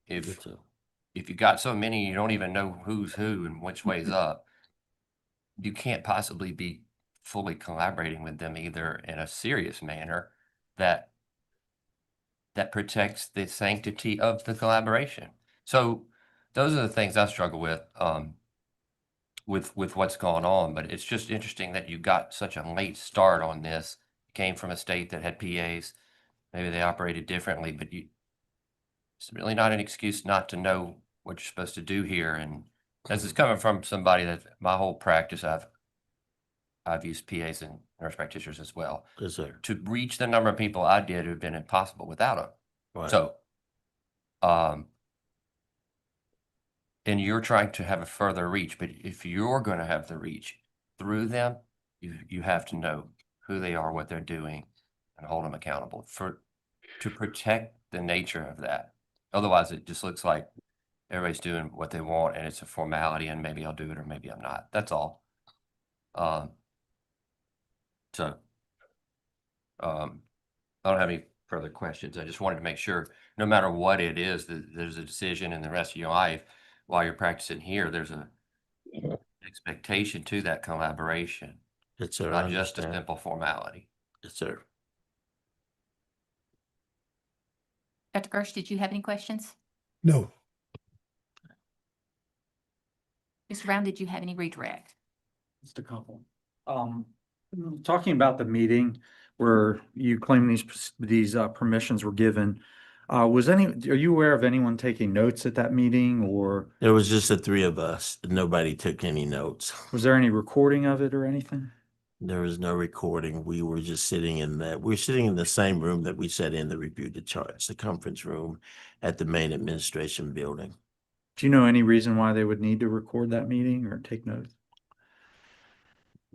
Yes, sir. If you got so many, you don't even know who's who and which way's up. You can't possibly be fully collaborating with them either in a serious manner that protects the sanctity of the collaboration. So those are the things I struggle with what's going on. But it's just interesting that you got such a late start on this. You came from a state that had PAs. Maybe they operated differently, but it's really not an excuse not to know what you're supposed to do here. And this is coming from somebody that my whole practice, I've used PAs and nurse practitioners as well. Yes, sir. To reach the number of people I did, it would have been impossible without them. Right. So, and you're trying to have a further reach, but if you're going to have the reach through them, you have to know who they are, what they're doing, and hold them accountable to protect the nature of that. Otherwise, it just looks like everybody's doing what they want and it's a formality and maybe I'll do it or maybe I'm not. That's all. I don't have any further questions. I just wanted to make sure no matter what it is, that there's a decision in the rest of your life while you're practicing here, there's a expectation to that collaboration. Yes, sir. I Not just a understand. simple formality. Yes, sir. Dr. Gersh, did you have any questions? No. Mr. Brown, did you have any redirect? Just a couple. Talking about the meeting where you claim these permissions were given, are you aware of anyone taking notes at that meeting, or There was just the 3 of us. Nobody took any notes. was there any recording of it or anything? There was no recording. We were just sitting in we're sitting in the same room that we sat in to review the charts, the conference room at the main administration building. Do you know any reason why they would need to record that meeting or take notes?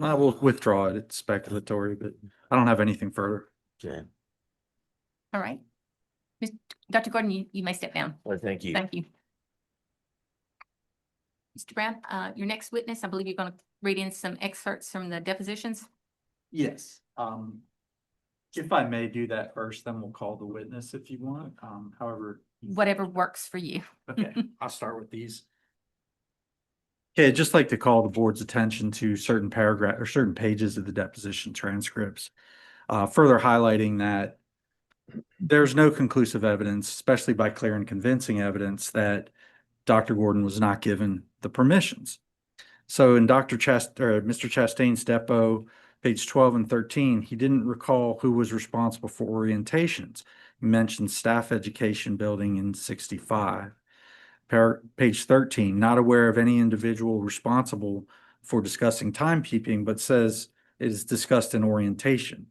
I will withdraw it. It's speculatory, but I don't have anything further. Okay. All right. Dr. Gordon, you may step down. Well, thank you. Thank you. Mr. Brown, your next witness, I believe you're going to read in some excerpts from the depositions. Yes. If I may do that first, then we'll call the witness if you want. However. Whatever works for you. Okay, I'll start with these. Okay, I'd just like to call the board's attention to certain paragraph or certain pages of the deposition transcripts, further highlighting that there's no conclusive evidence, especially by clear and convincing evidence, that Dr. Gordon was not given the permissions. So in Mr. Chastain's depo, page 12 and 13, he didn't recall who was responsible for orientations. He mentioned staff education building in 65. Page 13, not aware of any individual responsible for discussing timekeeping, but says it is discussed in orientation.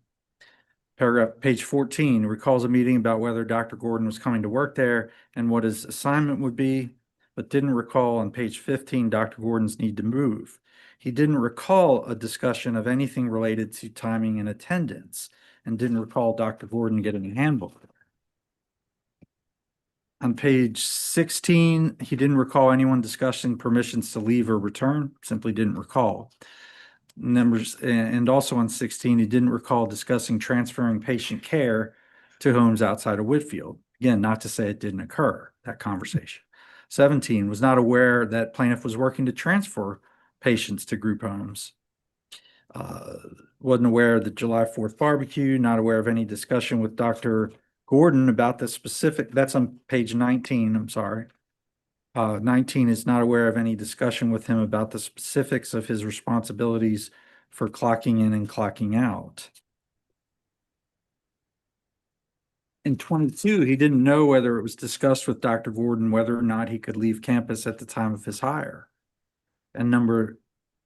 Page 14, recalls a meeting about whether Dr. Gordon was coming to work there and what his assignment would be, but didn't recall on page 15 Dr. Gordon's need to move. He didn't recall a discussion of anything related to timing and attendance, and didn't recall Dr. Gordon getting a handbook. On page 16, he didn't recall anyone discussing permissions to leave or return, simply didn't recall. Numbers, and also on 16, he didn't recall discussing transferring patient care to homes outside of Whitfield. Again, not to say it didn't occur, that conversation. 17, was not aware that plaintiff was working to transfer patients to group homes. Wasn't aware of the July 4th barbecue, not aware of any discussion with Dr. Gordon about the specific, that's on page 19, I'm sorry. 19 is not aware of any discussion with him about the specifics of his responsibilities for clocking in and clocking out. In 22, he didn't know whether it was discussed with Dr. Gordon whether or not he could leave campus at the time of his hire. And number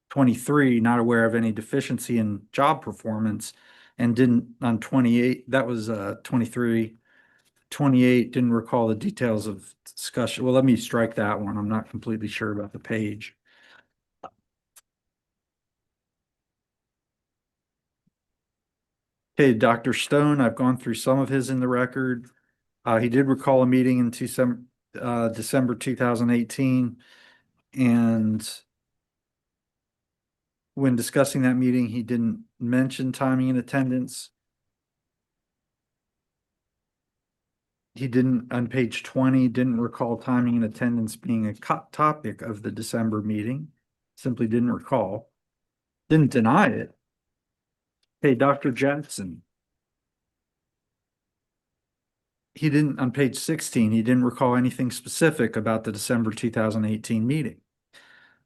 23, not aware of any deficiency in job performance, and didn't on 28, that was 23. 28, didn't recall the details of discussion. Well, let me strike that one. I'm not completely sure about the page. Okay, Dr. Stone, I've gone through some of his in the record. He did recall a meeting in December 2018. And when discussing that meeting, he didn't mention timing and attendance. He didn't, on page 20, didn't recall timing and attendance being a topic of the December meeting. Simply didn't recall. Didn't deny it. Hey, Dr. Jackson. He didn't, on page 16, he didn't recall anything specific about the December 2018 meeting.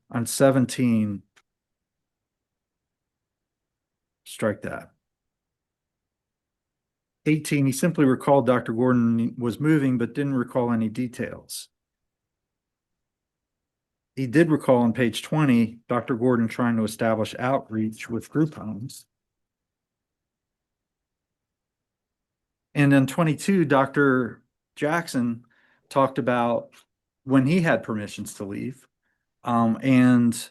On 17, strike that. 18, he simply recalled Dr. Gordon was moving, but didn't recall any details. He did recall on page 20, Dr. Gordon trying to establish outreach with group homes. And then 22, Dr. Jackson talked about when he had permissions to leave. And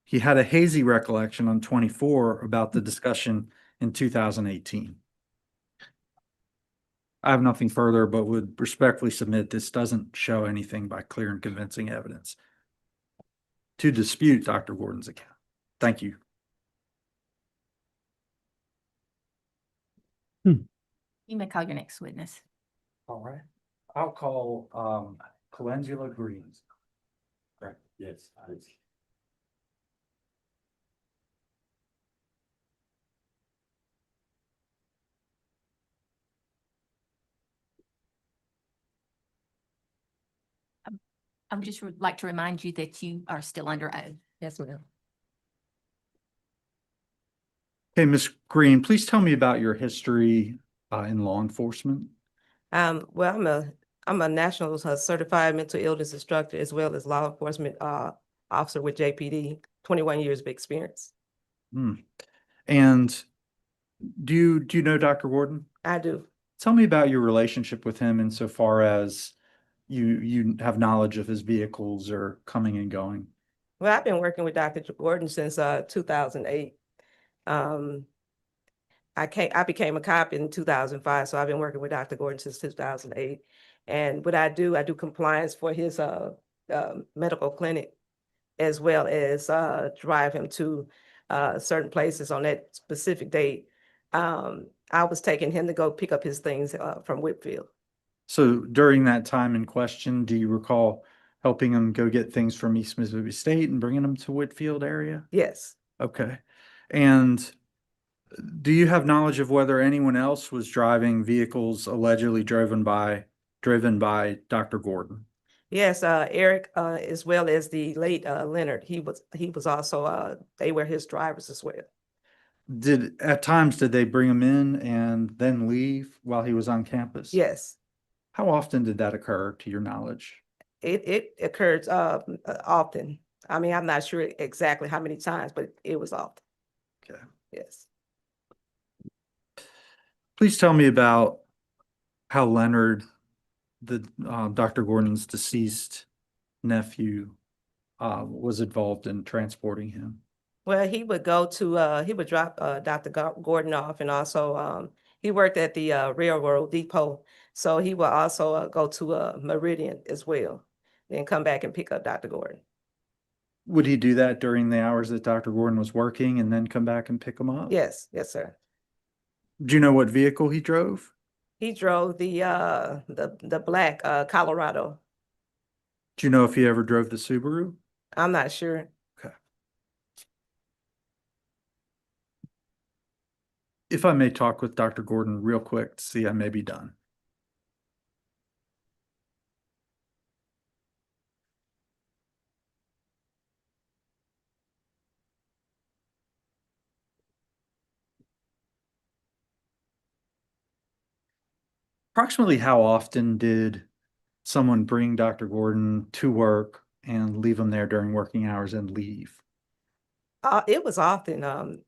he had a hazy recollection on 24 about the discussion in 2018. I have nothing further, but would respectfully submit this doesn't show anything by clear and convincing evidence to dispute Dr. Gordon's account. Thank you. You may call your next witness. All right. I'll call Calendula Greens. Correct. Yes. I would just like to remind you that you are still under oath. Yes, ma'am. Okay, Ms. Green, please tell me about your history in law enforcement. Well, I'm a national certified mental illness instructor as well as law enforcement officer with JPD, 21 years of experience. And do you know Dr. Gordon? I do. Tell me about your relationship with him insofar as you have knowledge of his vehicles or coming and going. Well, I've been working with Dr. Gordon since 2008. I became a cop in 2005, so I've been working with Dr. Gordon since 2008. And what I do compliance for his medical clinic, as well as drive him to certain places on that specific date. I was taking him to go pick up his things from Whitfield. So during that time in question, do you recall helping him go get things from East Mississippi State and bringing them to Whitfield area? Yes. Okay. And do you have knowledge of whether anyone else was driving vehicles allegedly driven by Dr. Gordon? Yes, Eric, as well as the late Leonard. He was also they were his drivers as well. At times did they bring him in and then leave while he was on campus? Yes. How often did that occur to your knowledge? It occurs often. I mean, I'm not sure exactly how many times, but it was often. Okay. Yes. Please tell me about how Leonard, Dr. Gordon's deceased nephew, was involved in transporting him. Well, he would go to, he would drop Dr. Gordon off, and also he worked at the railroad depot. So he would also go to Meridian as well, then come back and pick up Dr. Gordon. Would he do that during the hours that Dr. Gordon was working and then come back and pick him up? Yes, yes, sir. Do you know what vehicle he drove? He drove the black Colorado. Do you know if he ever drove the Subaru? I'm not sure. If I may talk with Dr. Gordon real quick to see I may be done. Approximately how often did someone bring Dr. Gordon to work and leave him there during working hours and leave? It was often,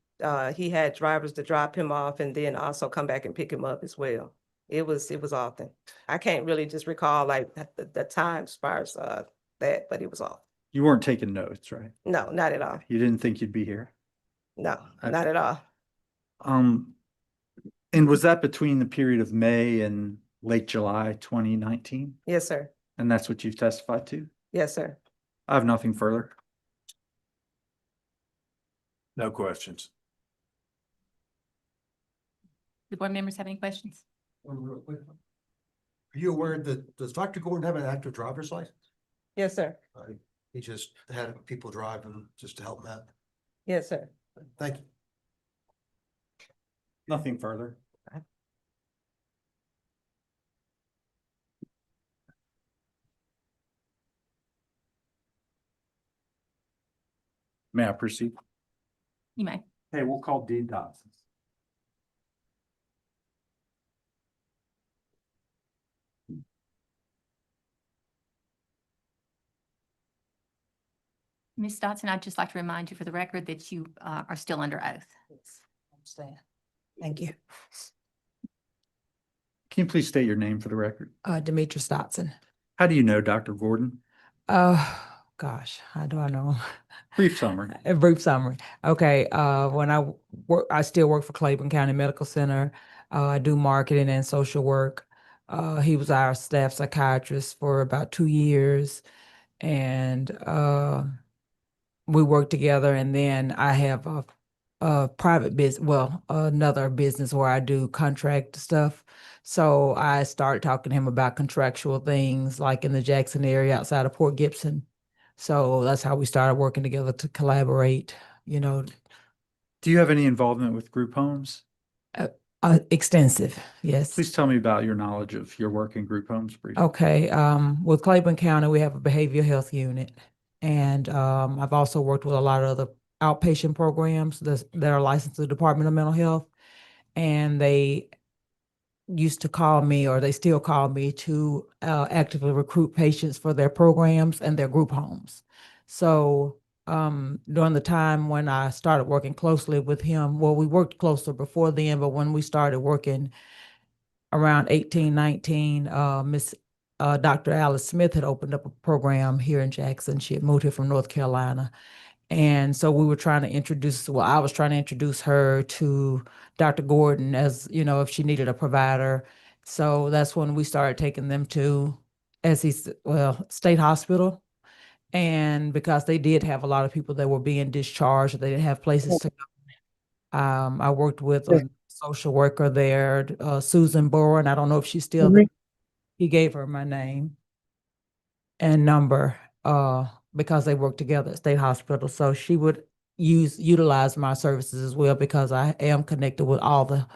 he had drivers to drop him off and then also come back and pick him up as well. It was often. I can't really just recall like the time as far as that, but it was often. You weren't taking notes, right? No, not at all. You didn't think you'd be here? No, not at all. And was that between the period of May and late July 2019? Yes, sir. And that's what you've testified to? Yes, sir. I have nothing further. No questions. Do board members have any questions? Real quick. Are you aware that, does Dr. Gordon have an active driver's license? Yes, sir. He just had people drive him just to help him out. Yes, sir. Thank you. Nothing further. May I proceed? You may. Hey, we'll call Dean Dodson. Ms. Dodson, I'd just like to remind you for the record that you are still under oath. Understand. Thank you. Can you please state your name for the record? Demetrius Dotson. How do you know Dr. Gordon? Gosh, how do I know? Brief summary. A brief summary. Okay, when I work, I still work for Claiborne County Medical Center. I do marketing and social work. He was our staff psychiatrist for about 2 years, and we worked together. And then I have a private business, well, another business where I do contract stuff. So I started talking to him about contractual things, like in the Jackson area outside of Port Gibson. So that's how we started working together to collaborate, you know. Do you have any involvement with group homes? Extensive, yes. Please tell me about your knowledge of your work in group homes briefly. Okay, with Claiborne County, we have a behavioral health unit. And I've also worked with a lot of other outpatient programs that are licensed to the Department of Mental Health. And they used to call me, or they still call me, to actively recruit patients for their programs and their group homes. So during the time when I started working closely with him, well, we worked closer before then, but when we started working around 1819, Dr. Alice Smith had opened up a program here in Jackson. She had moved here from North Carolina. And so we were trying to introduce, well, I was trying to introduce her to Dr. Gordon as, you know, if she needed a provider. So that's when we started taking them to, State Hospital. And because they did have a lot of people that were being discharged, they didn't have places to go. I worked with a social worker there, Susan Boren. I don't know if she's still there. He gave her my name and number because they work together at State Hospital. So she would utilize my services as well, because I am connected with all the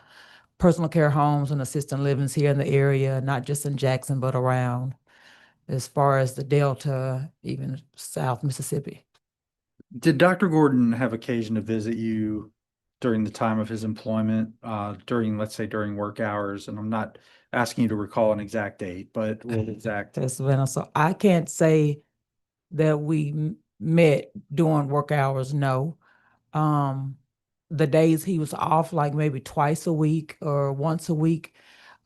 personal care homes and assisted livings here in the area, not just in Jackson, but around, as far as the Delta, even South Mississippi. Did Dr. Gordon have occasion to visit you during the time of his employment, during, let's say, during work hours? And I'm not asking you to recall an exact date, but what exact? So I can't say that we met during work hours, no. The days he was off, like maybe twice a week or once a week,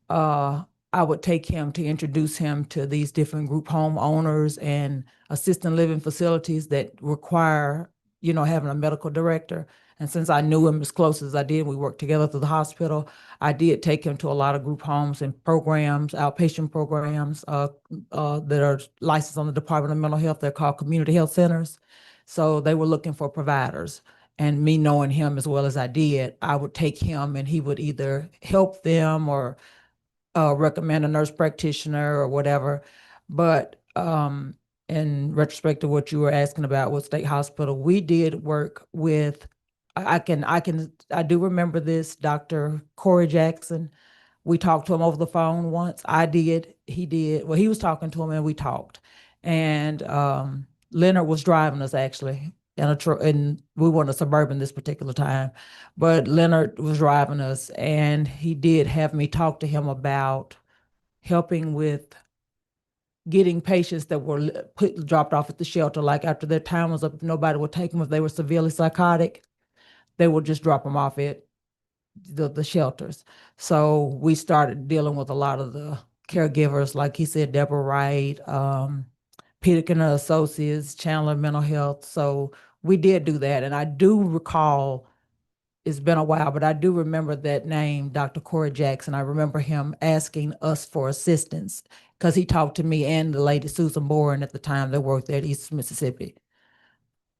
I would take him to introduce him to these different group home owners and assisted living facilities that require, you know, having a medical director. And since I knew him as close as I did, we worked together through the hospital, I did take him to a lot of group homes and programs, outpatient programs that are licensed on the Department of Mental Health. They're called community health centers. So they were looking for providers. And me knowing him as well as I did, I would take him and he would either help them or recommend a nurse practitioner or whatever. But in retrospect to what you were asking about with State Hospital, we did work with, I do remember this, Dr. Corey Jackson. We talked to him over the phone once. I did, he did. Well, he was talking to him and we talked. And Leonard was driving us actually in a truck, and we weren't a Suburban this particular time, but Leonard was driving us, and he did have me talk to him about helping with getting patients that were dropped off at the shelter. Like after their time was up, nobody would take them if they were severely psychotic. They would just drop them off at the shelters. So we started dealing with a lot of the caregivers, like he said, Deborah Wright, Peterkin and Associates, Chandler Mental Health. So we did do that. And I do recall, it's been a while, but I do remember that name, Dr. Corey Jackson. I remember him asking us for assistance because he talked to me and the lady Susan Boren at the time that worked there at East Mississippi.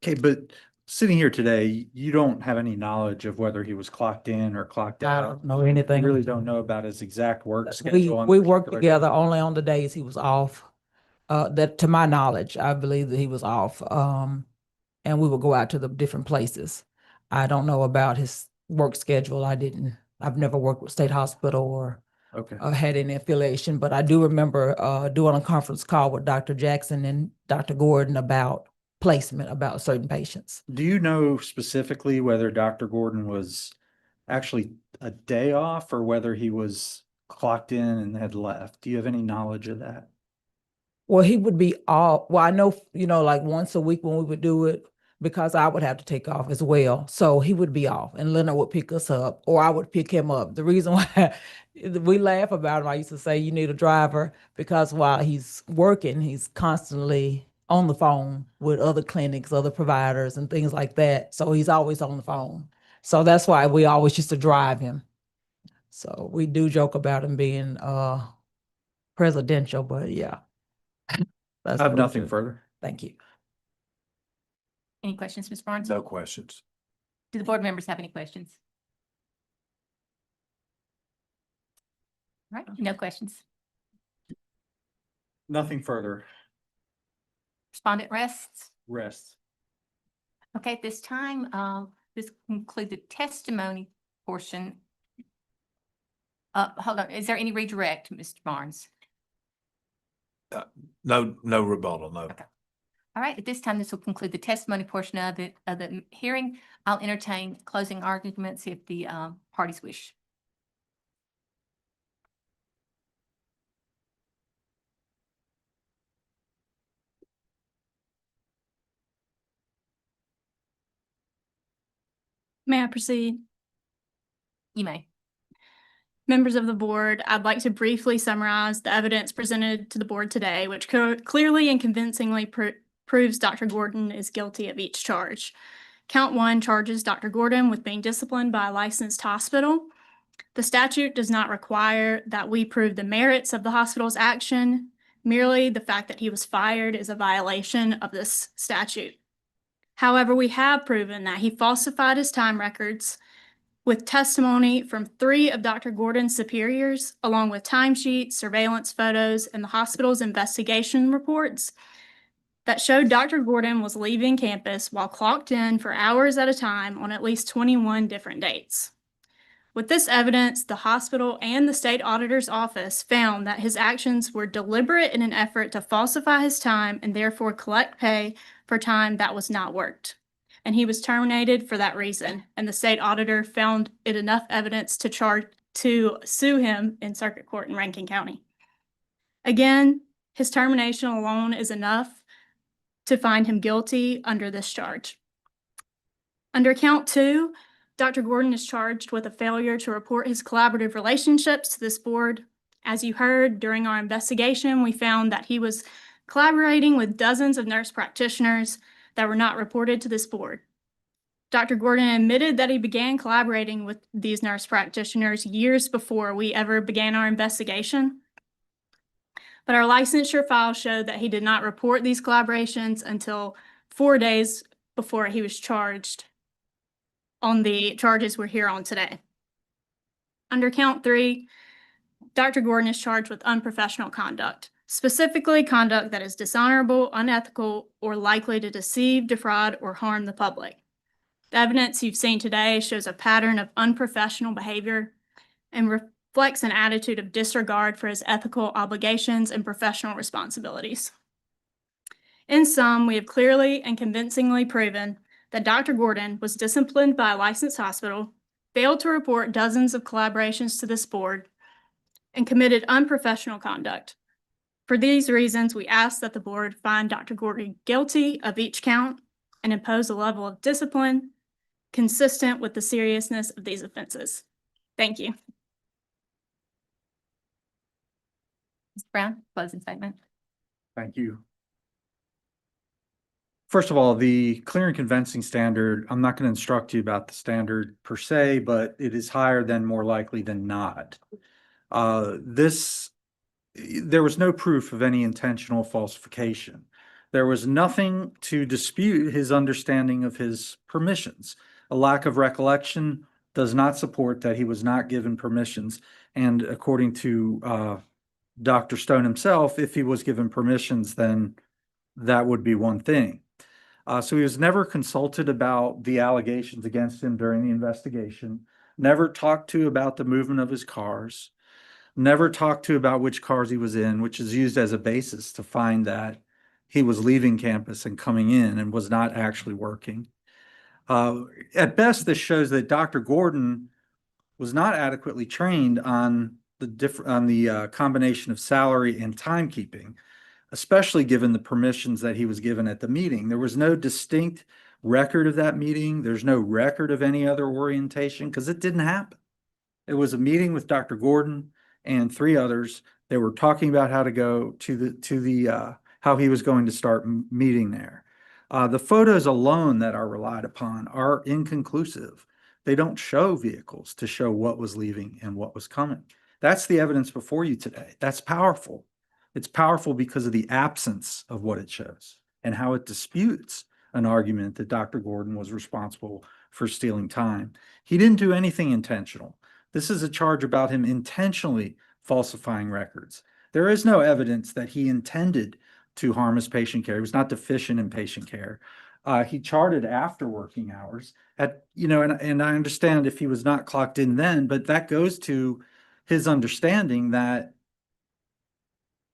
Okay, but sitting here today, you don't have any knowledge of whether he was clocked in or clocked I out. don't know anything. You really don't know about his exact work We schedule. on we a worked particular together day? only on the days he was off. That to my knowledge, I believe that he was off. And we would go out to the different places. I don't know about his work schedule. I've never worked with State Hospital or Okay. had any affiliation, but I do remember doing a conference call with Dr. Jackson and Dr. Gordon about placement, about certain patients. Do you know specifically whether Dr. Gordon was actually a day off or whether he was clocked in and had left? Do you have any knowledge of that? Well, he would be off. Well, I know, like once a week when we would do it, because I would have to take off as well. So he would be off and Leonard would pick us up or I would pick him up. The reason why we laugh about him, I used to say, you need a driver, because while he's working, he's constantly on the phone with other clinics, other providers and things like that. So he's always on the phone. So that's why we always used to drive him. So we do joke about him being presidential, but yeah. I have nothing further. Thank you. Any questions, Ms. Barnes? No questions. Do the board members have any questions? All right, no questions. Nothing further. Respondent rests. Rest. Okay, at this time, this concludes the testimony portion. Hold on, is there any redirect, Mr. Barnes? No rebuttal, no. Okay. All right, at this time, this will conclude the testimony portion of the hearing. I'll entertain closing arguments if the parties wish. May I proceed? You may. Members of the board, I'd like to briefly summarize the evidence presented to the board today, which clearly and convincingly proves Dr. Gordon is guilty of each charge. Count 1 charges Dr. Gordon with being disciplined by a licensed hospital. The statute does not require that we prove the merits of the hospital's action. Merely the fact that he was fired is a violation of this statute. However, we have proven that he falsified his time records with testimony from 3 of Dr. Gordon's superiors, along with timesheets, surveillance photos, and the hospital's investigation reports that showed Dr. Gordon was leaving campus while clocked in for hours at a time on at least 21 different dates. With this evidence, the hospital and the state auditor's office found that his actions were deliberate in an effort to falsify his time and therefore collect pay for time that was not worked. And he was terminated for that reason. And the state auditor found it enough evidence to sue him in circuit court in Rankin County. Again, his termination alone is enough to find him guilty under this charge. Under count 2, Dr. Gordon is charged with a failure to report his collaborative relationships to this board. As you heard, during our investigation, we found that he was collaborating with dozens of nurse practitioners that were not reported to this board. Dr. Gordon admitted that he began collaborating with these nurse practitioners years before we ever began our investigation. But our licensure file showed that he did not report these collaborations until 4 days before he was charged on the charges we're here on today. Under count 3, Dr. Gordon is charged with unprofessional conduct, specifically conduct that is dishonorable, unethical, or likely to deceive, defraud, or harm the public. The evidence you've seen today shows a pattern of unprofessional behavior and reflects an attitude of disregard for his ethical obligations and professional responsibilities. In sum, we have clearly and convincingly proven that Dr. Gordon was disciplined by a licensed hospital, failed to report dozens of collaborations to this board, and committed unprofessional conduct. For these reasons, we ask that the board find Dr. Gordon guilty of each count and impose a level of discipline consistent with the seriousness of these offenses. Thank you. Ms. Brown, closing statement. Thank you. First of all, the clear and convincing standard, I'm not going to instruct you about the standard per se, but it is higher than more likely than not. There was no proof of any intentional falsification. There was nothing to dispute his understanding of his permissions. A lack of recollection does not support that he was not given permissions. And according to Dr. Stone himself, if he was given permissions, then that would be one thing. So he was never consulted about the allegations against him during the investigation, never talked to about the movement of his cars, never talked to about which cars he was in, which is used as a basis to find that he was leaving campus and coming in and was not actually working. At best, this shows that Dr. Gordon was not adequately trained on the combination of salary and timekeeping, especially given the permissions that he was given at the meeting. There was no distinct record of that meeting. There's no record of any other orientation because it didn't happen. It was a meeting with Dr. Gordon and 3 others. They were talking about how to go to how he was going to start meeting there. The photos alone that are relied upon are inconclusive. They don't show vehicles to show what was leaving and what was coming. That's the evidence before you today. That's powerful. It's powerful because of the absence of what it shows and how it disputes an argument that Dr. Gordon was responsible for stealing time. He didn't do anything intentional. This is a charge about him intentionally falsifying records. There is no evidence that he intended to harm his patient care. He was not deficient in patient care. He charted after working hours and I understand if he was not clocked in then, but that goes to his understanding that,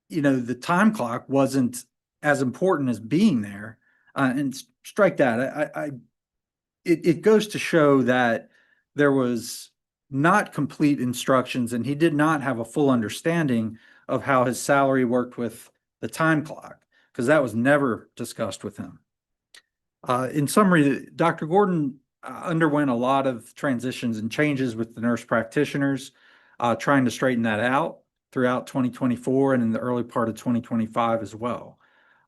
the time clock wasn't as important as being there. And strike that. It goes to show that there was not complete instructions and he did not have a full understanding of how his salary worked with the time clock, because that was never discussed with him. In summary, Dr. Gordon underwent a lot of transitions and changes with the nurse practitioners, trying to straighten that out throughout 2024 and in the early part of 2025 as well.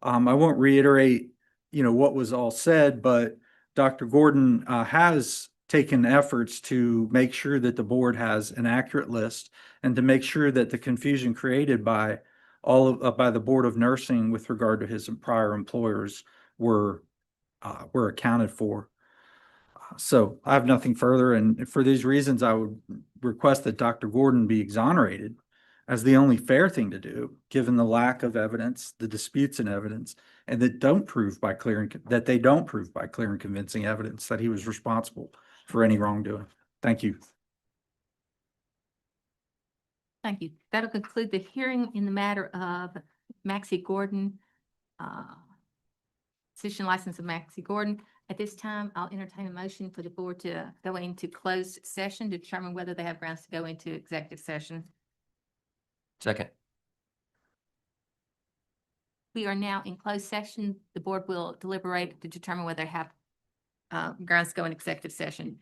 I won't reiterate, what was all said, but Dr. Gordon has taken efforts to make sure that the board has an accurate list and to make sure that the confusion created by by the Board of Nursing with regard to his prior employers were accounted for. So I have nothing further, and for these reasons, I would request that Dr. Gordon be exonerated as the only fair thing to do, given the lack of evidence, the disputes in evidence, and that they don't prove by clear and convincing evidence that he was responsible for any wrongdoing. Thank you. Thank you. That'll conclude the hearing in the matter of Maxie Gordon, physician license of Maxie Gordon. At this time, I'll entertain a motion for the board to go into closed session to determine whether they have grounds to go into executive session. Second. We are now in closed session. The board will deliberate to determine whether they have grounds to go in executive session.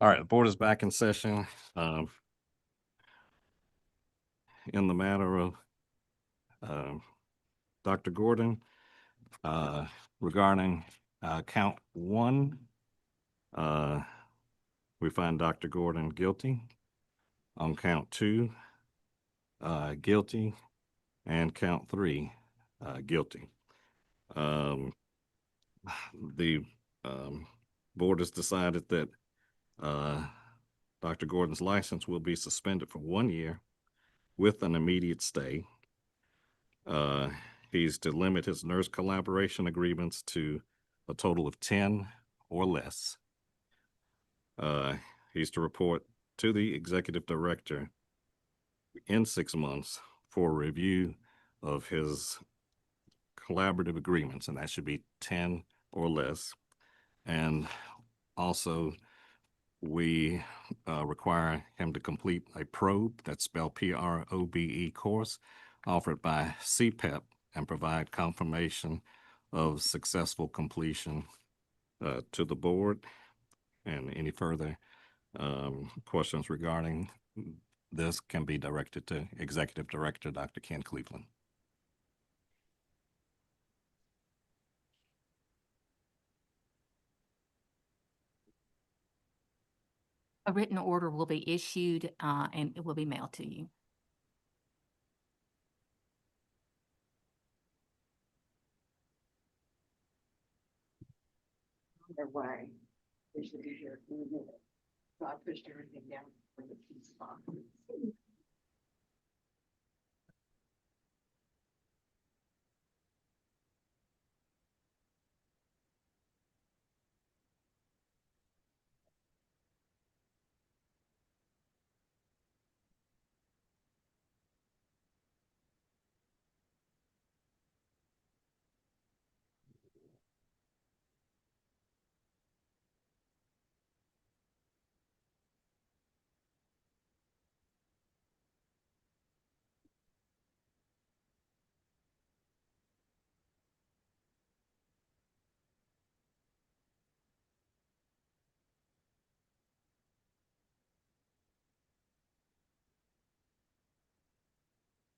All right, the board is back in session. In the matter of Dr. Gordon, regarding count one, we find Dr. Gordon guilty. On count two, guilty, and count three, guilty. The board has decided that Dr. Gordon's license will be suspended for 1 year with an immediate stay. He's to limit his nurse collaboration agreements to a total of 10 or less. He's to report to the executive director in 6 months for review of his collaborative agreements, and that should be 10 or less. And also, we require him to complete a probe, that's spelled PROBE course, offered by CPEP, and provide confirmation of successful completion to the board. And any further questions regarding this can be directed to Executive Director Dr. Ken Cleveland. A written order will be issued, and it will be mailed to you. Their way. They should be here in a minute. So I pushed everything down for the piece box.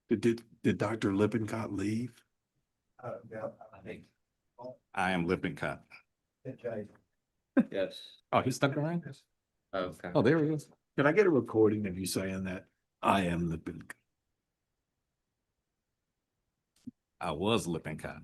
Did Dr. Lippincott leave? Yeah, I think. I am Lippincott. Yes. Oh, he's stuck around? Okay. Oh, there he is. Can I get a recording of you saying that? I am Lippincott. I was Lippincott.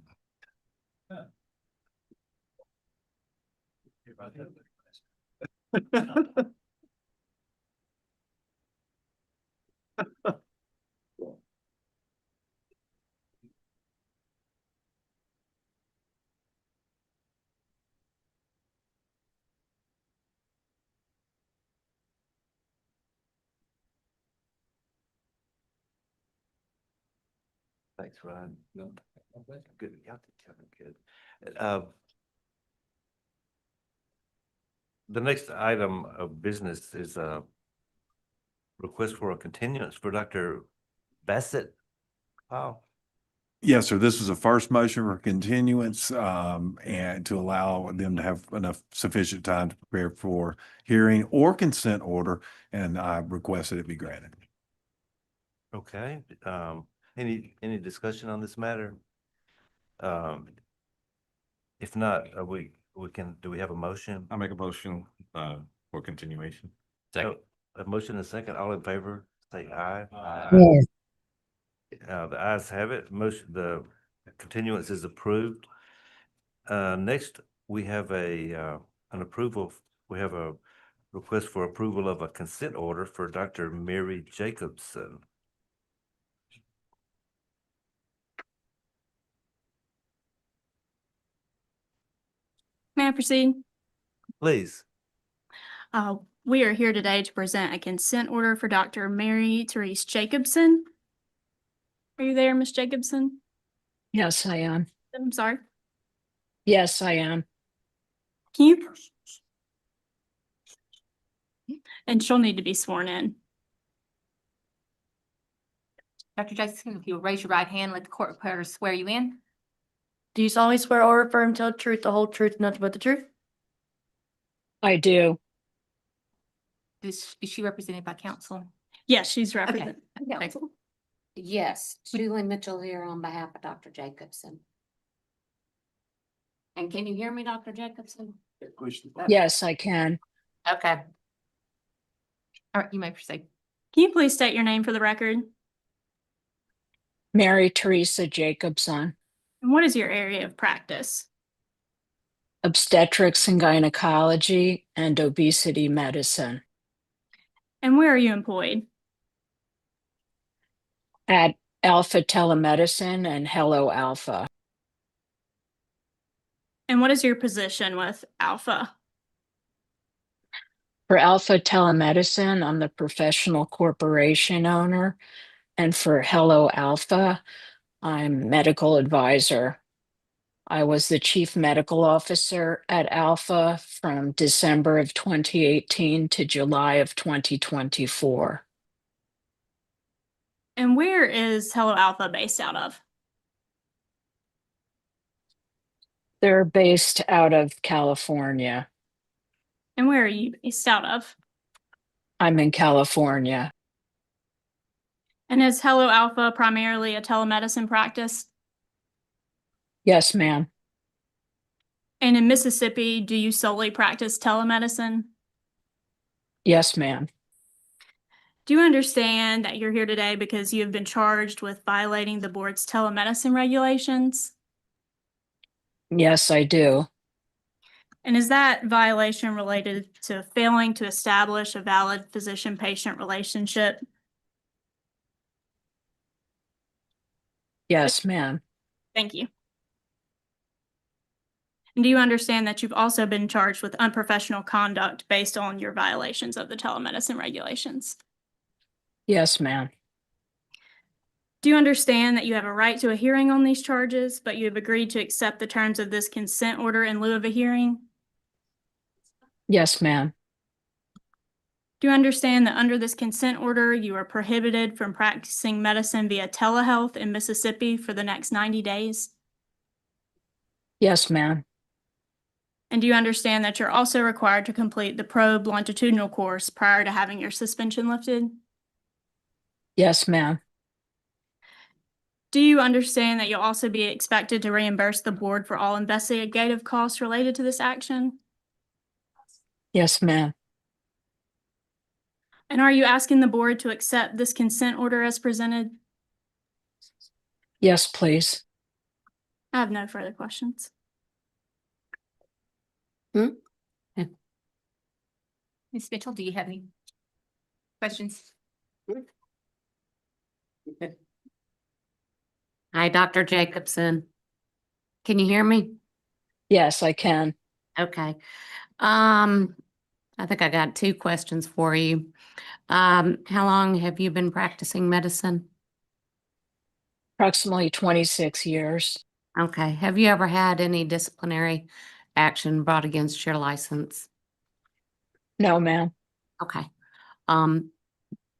Thanks, Ryan. No, good. Y'all did Kevin good. The next item of business is a request for a continuance for Dr. Basit. Wow. Yes, sir. This was a first motion for continuance, and to allow them to have enough sufficient time to prepare for hearing or consent order, and I requested it be granted. Okay, any discussion on this matter? If not, we can, do we have a motion? I make a motion for continuation. Second. A motion and a second, all in favor, say aye. Aye. The ayes have it, the continuance is approved. Next, we have an approval, we have a request for approval of a consent order for Dr. Mary Jacobson. May I proceed? Please. We are here today to present a consent order for Dr. Mary Darice Jacobson. Are you there, Miss Jacobson? Yes, I am. I'm sorry. Yes, I am. Can you? And she'll need to be sworn in. Dr. Jacobson, if you'll raise your right hand, let the court reporter swear you in. Do you solemnly swear or affirm to tell the truth, the whole truth, nothing but the truth? I do. Is she represented by counsel? Yes, she's represented. Okay. Counsel. Yes, Julie Mitchell here on behalf of Dr. Jacobson. And can you hear me, Dr. Jacobson? Yes, I can. Okay. All right, you may proceed. Can you please state your name for the record? Mary Teresa Jacobson, And what is your area of practice? obstetrics and gynecology and obesity medicine And where are you employed? at Alpha Telemedicine and Hello Alpha. And what is your position with Alpha? For Alpha Telemedicine, I'm the professional corporation owner. And for Hello Alpha, I'm medical advisor. I was the chief medical officer at Alpha from December of 2018 to July of 2024. And where is Hello Alpha based out of? They're based out of California. And where are you based out of? I'm in California. And is Hello Alpha primarily a telemedicine practice? Yes, ma'am. And in Mississippi, do you solely practice telemedicine? Yes, ma'am. Do you understand that you're here today because you have been charged with violating the board's telemedicine regulations? Yes, I do. And is that violation related to failing to establish a valid physician-patient relationship? Yes, ma'am. Thank you. And do you understand that you've also been charged with unprofessional conduct based on your violations of the telemedicine regulations? Yes, ma'am. Do you understand that you have a right to a hearing on these charges, but you have agreed to accept the terms of this consent order in lieu of a hearing? Yes, ma'am. Do you understand that under this consent order, you are prohibited from practicing medicine via telehealth in Mississippi for the next 90 days? Yes, ma'am. And do you understand that you're also required to complete the probe longitudinal course prior to having your suspension lifted? Yes, ma'am. Do you understand that you'll also be expected to reimburse the board for all investigative costs related to this action? Yes, ma'am. And are you asking the board to accept this consent order as presented? Yes, please. I have no further questions. Ms. Mitchell, do you have any questions? Hi, Dr. Jacobson. Can you hear me? Yes, I can. Okay. I think I got two questions for you. How long have you been practicing medicine? Approximately 26 years. Okay. Have you ever had any disciplinary action brought against your license? No, ma'am. Okay.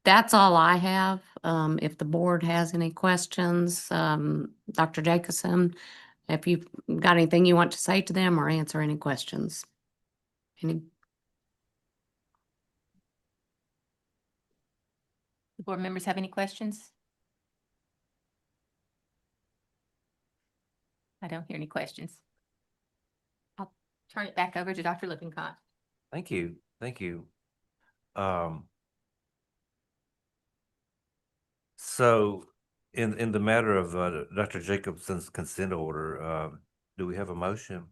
That's all I have. If the board has any questions, Dr. Jacobson, if you've got anything you want to say to them or answer any questions. Any? The board members have any questions? I don't hear any questions. I'll turn it back over to Dr. Lippincott. Thank you. Thank you. So in the matter of Dr. Jacobson's consent order, do we have a motion?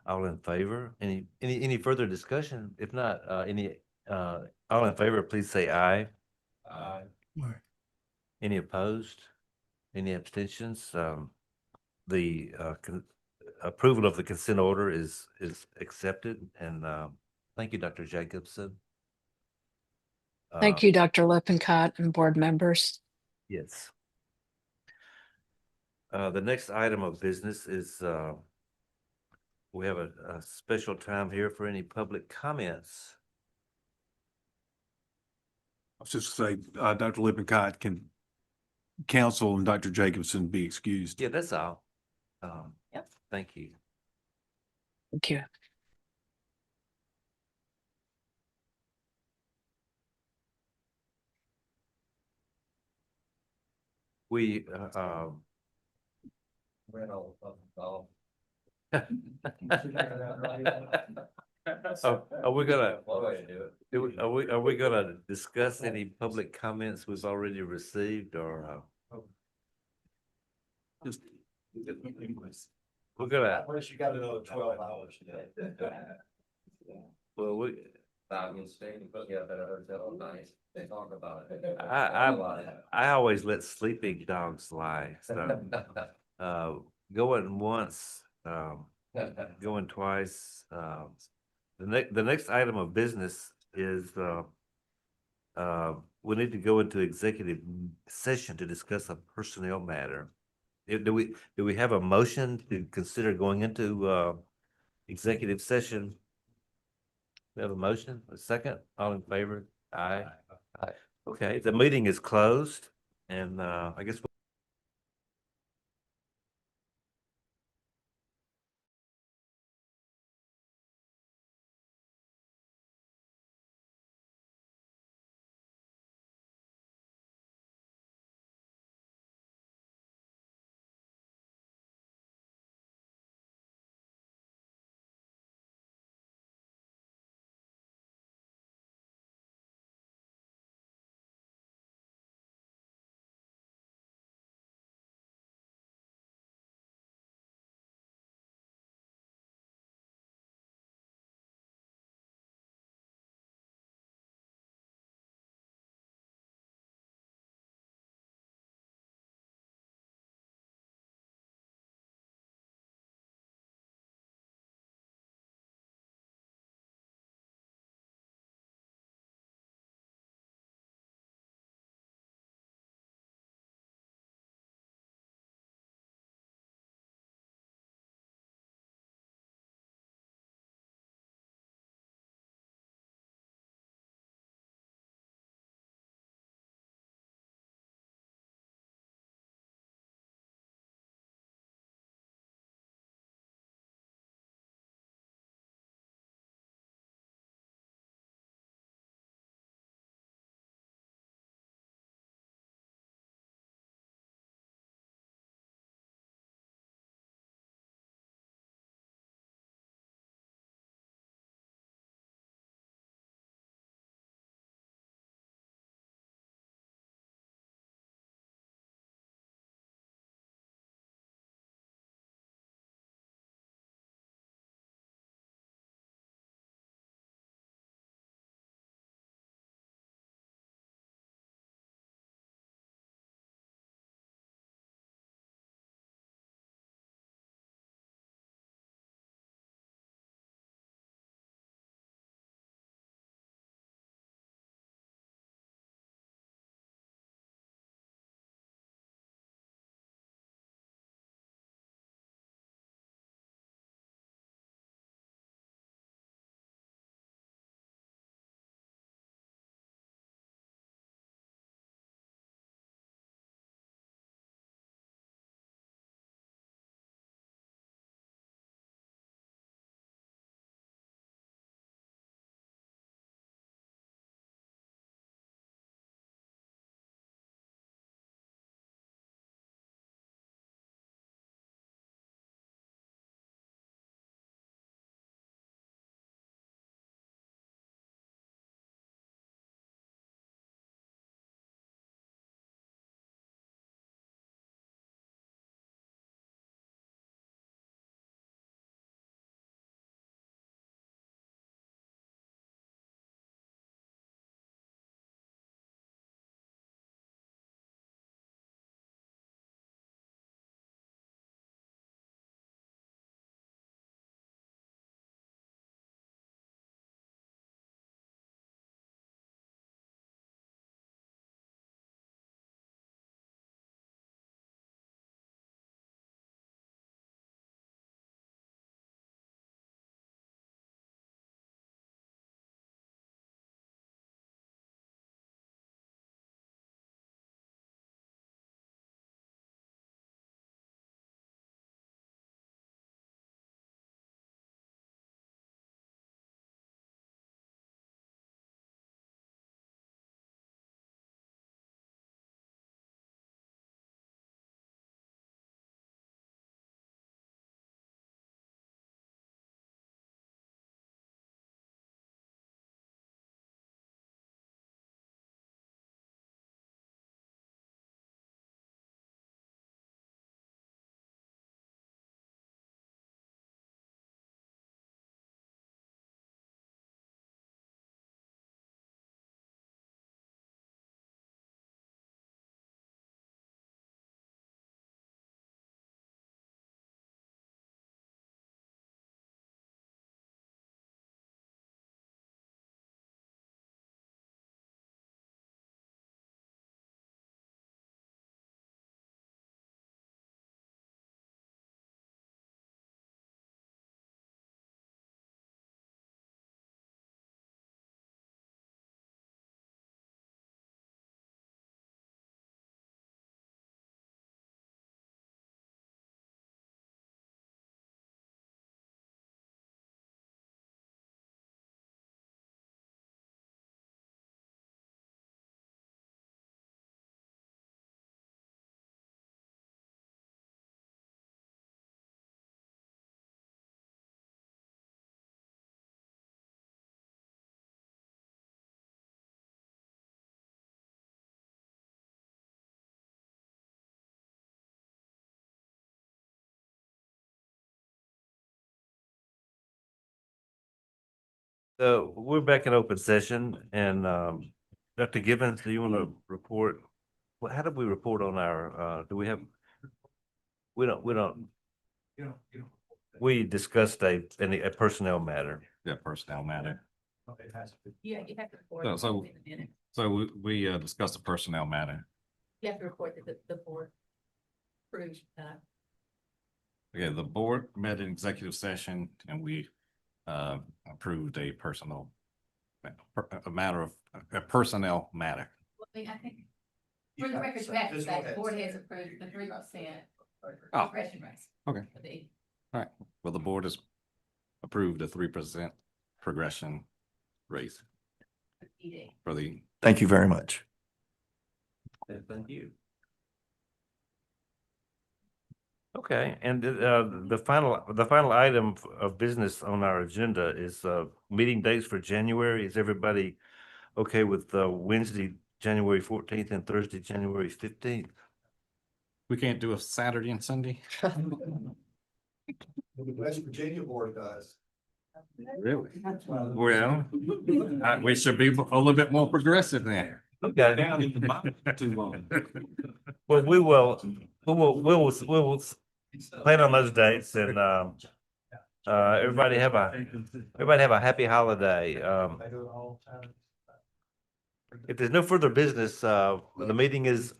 All in favor? Any further discussion? If not, all in favor, please say aye. Aye. Any opposed? Any abstentions? The approval of the consent order is accepted, and thank you, Dr. Jacobson. Thank you, Dr. Lippincott and board members. Yes. The next item of business is we have a special time here for any public comments. I was just say, Dr. Lippincott, can counsel and Dr. Jacobson be excused? Yeah, that's all. Yep. Thank you. Thank you. We, are we gonna, are we gonna discuss any public comments we've already received or? Just. We're gonna. Unless you got another 12 hours. Well, we. I always let sleeping dogs lie, so, going once, going twice, the next item of business is, we need to go into executive session to discuss a personnel matter. Do we have a motion to consider going into, executive session? We have a motion, a second, all in favor? Aye. Aye. Okay, the meeting is closed and, I guess. So we're back in open session and Dr. Gibbons, do you want to report? Well, how did we report on our, do we have? We don't. We discussed a personnel matter. Yeah, personnel matter. Yeah, you have to report. So- so- in a minute. So we discussed the personnel matter. You have to report that the board approved, Okay, the board met in executive session and we approved a personal, a matter of, a personnel matter. I think. For the record, the board has approved the 3% Oh. progression raise. Okay. for the- All right, well, the board has approved a 3% progression raise ED. for the, Thank you very much. Thank you. Okay, and the final item of business on our agenda is meeting dates for January. Is everybody okay with Wednesday, January 14th and Thursday, January 15th? we can't do a Saturday and Sunday? The West Virginia board does. Really? Well, we should be a little bit more progressive there. Okay. Well, we will plan on those dates and everybody have a happy holiday. If there's no further business, the meeting is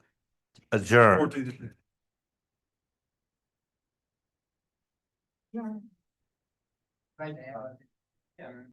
adjourned. Right.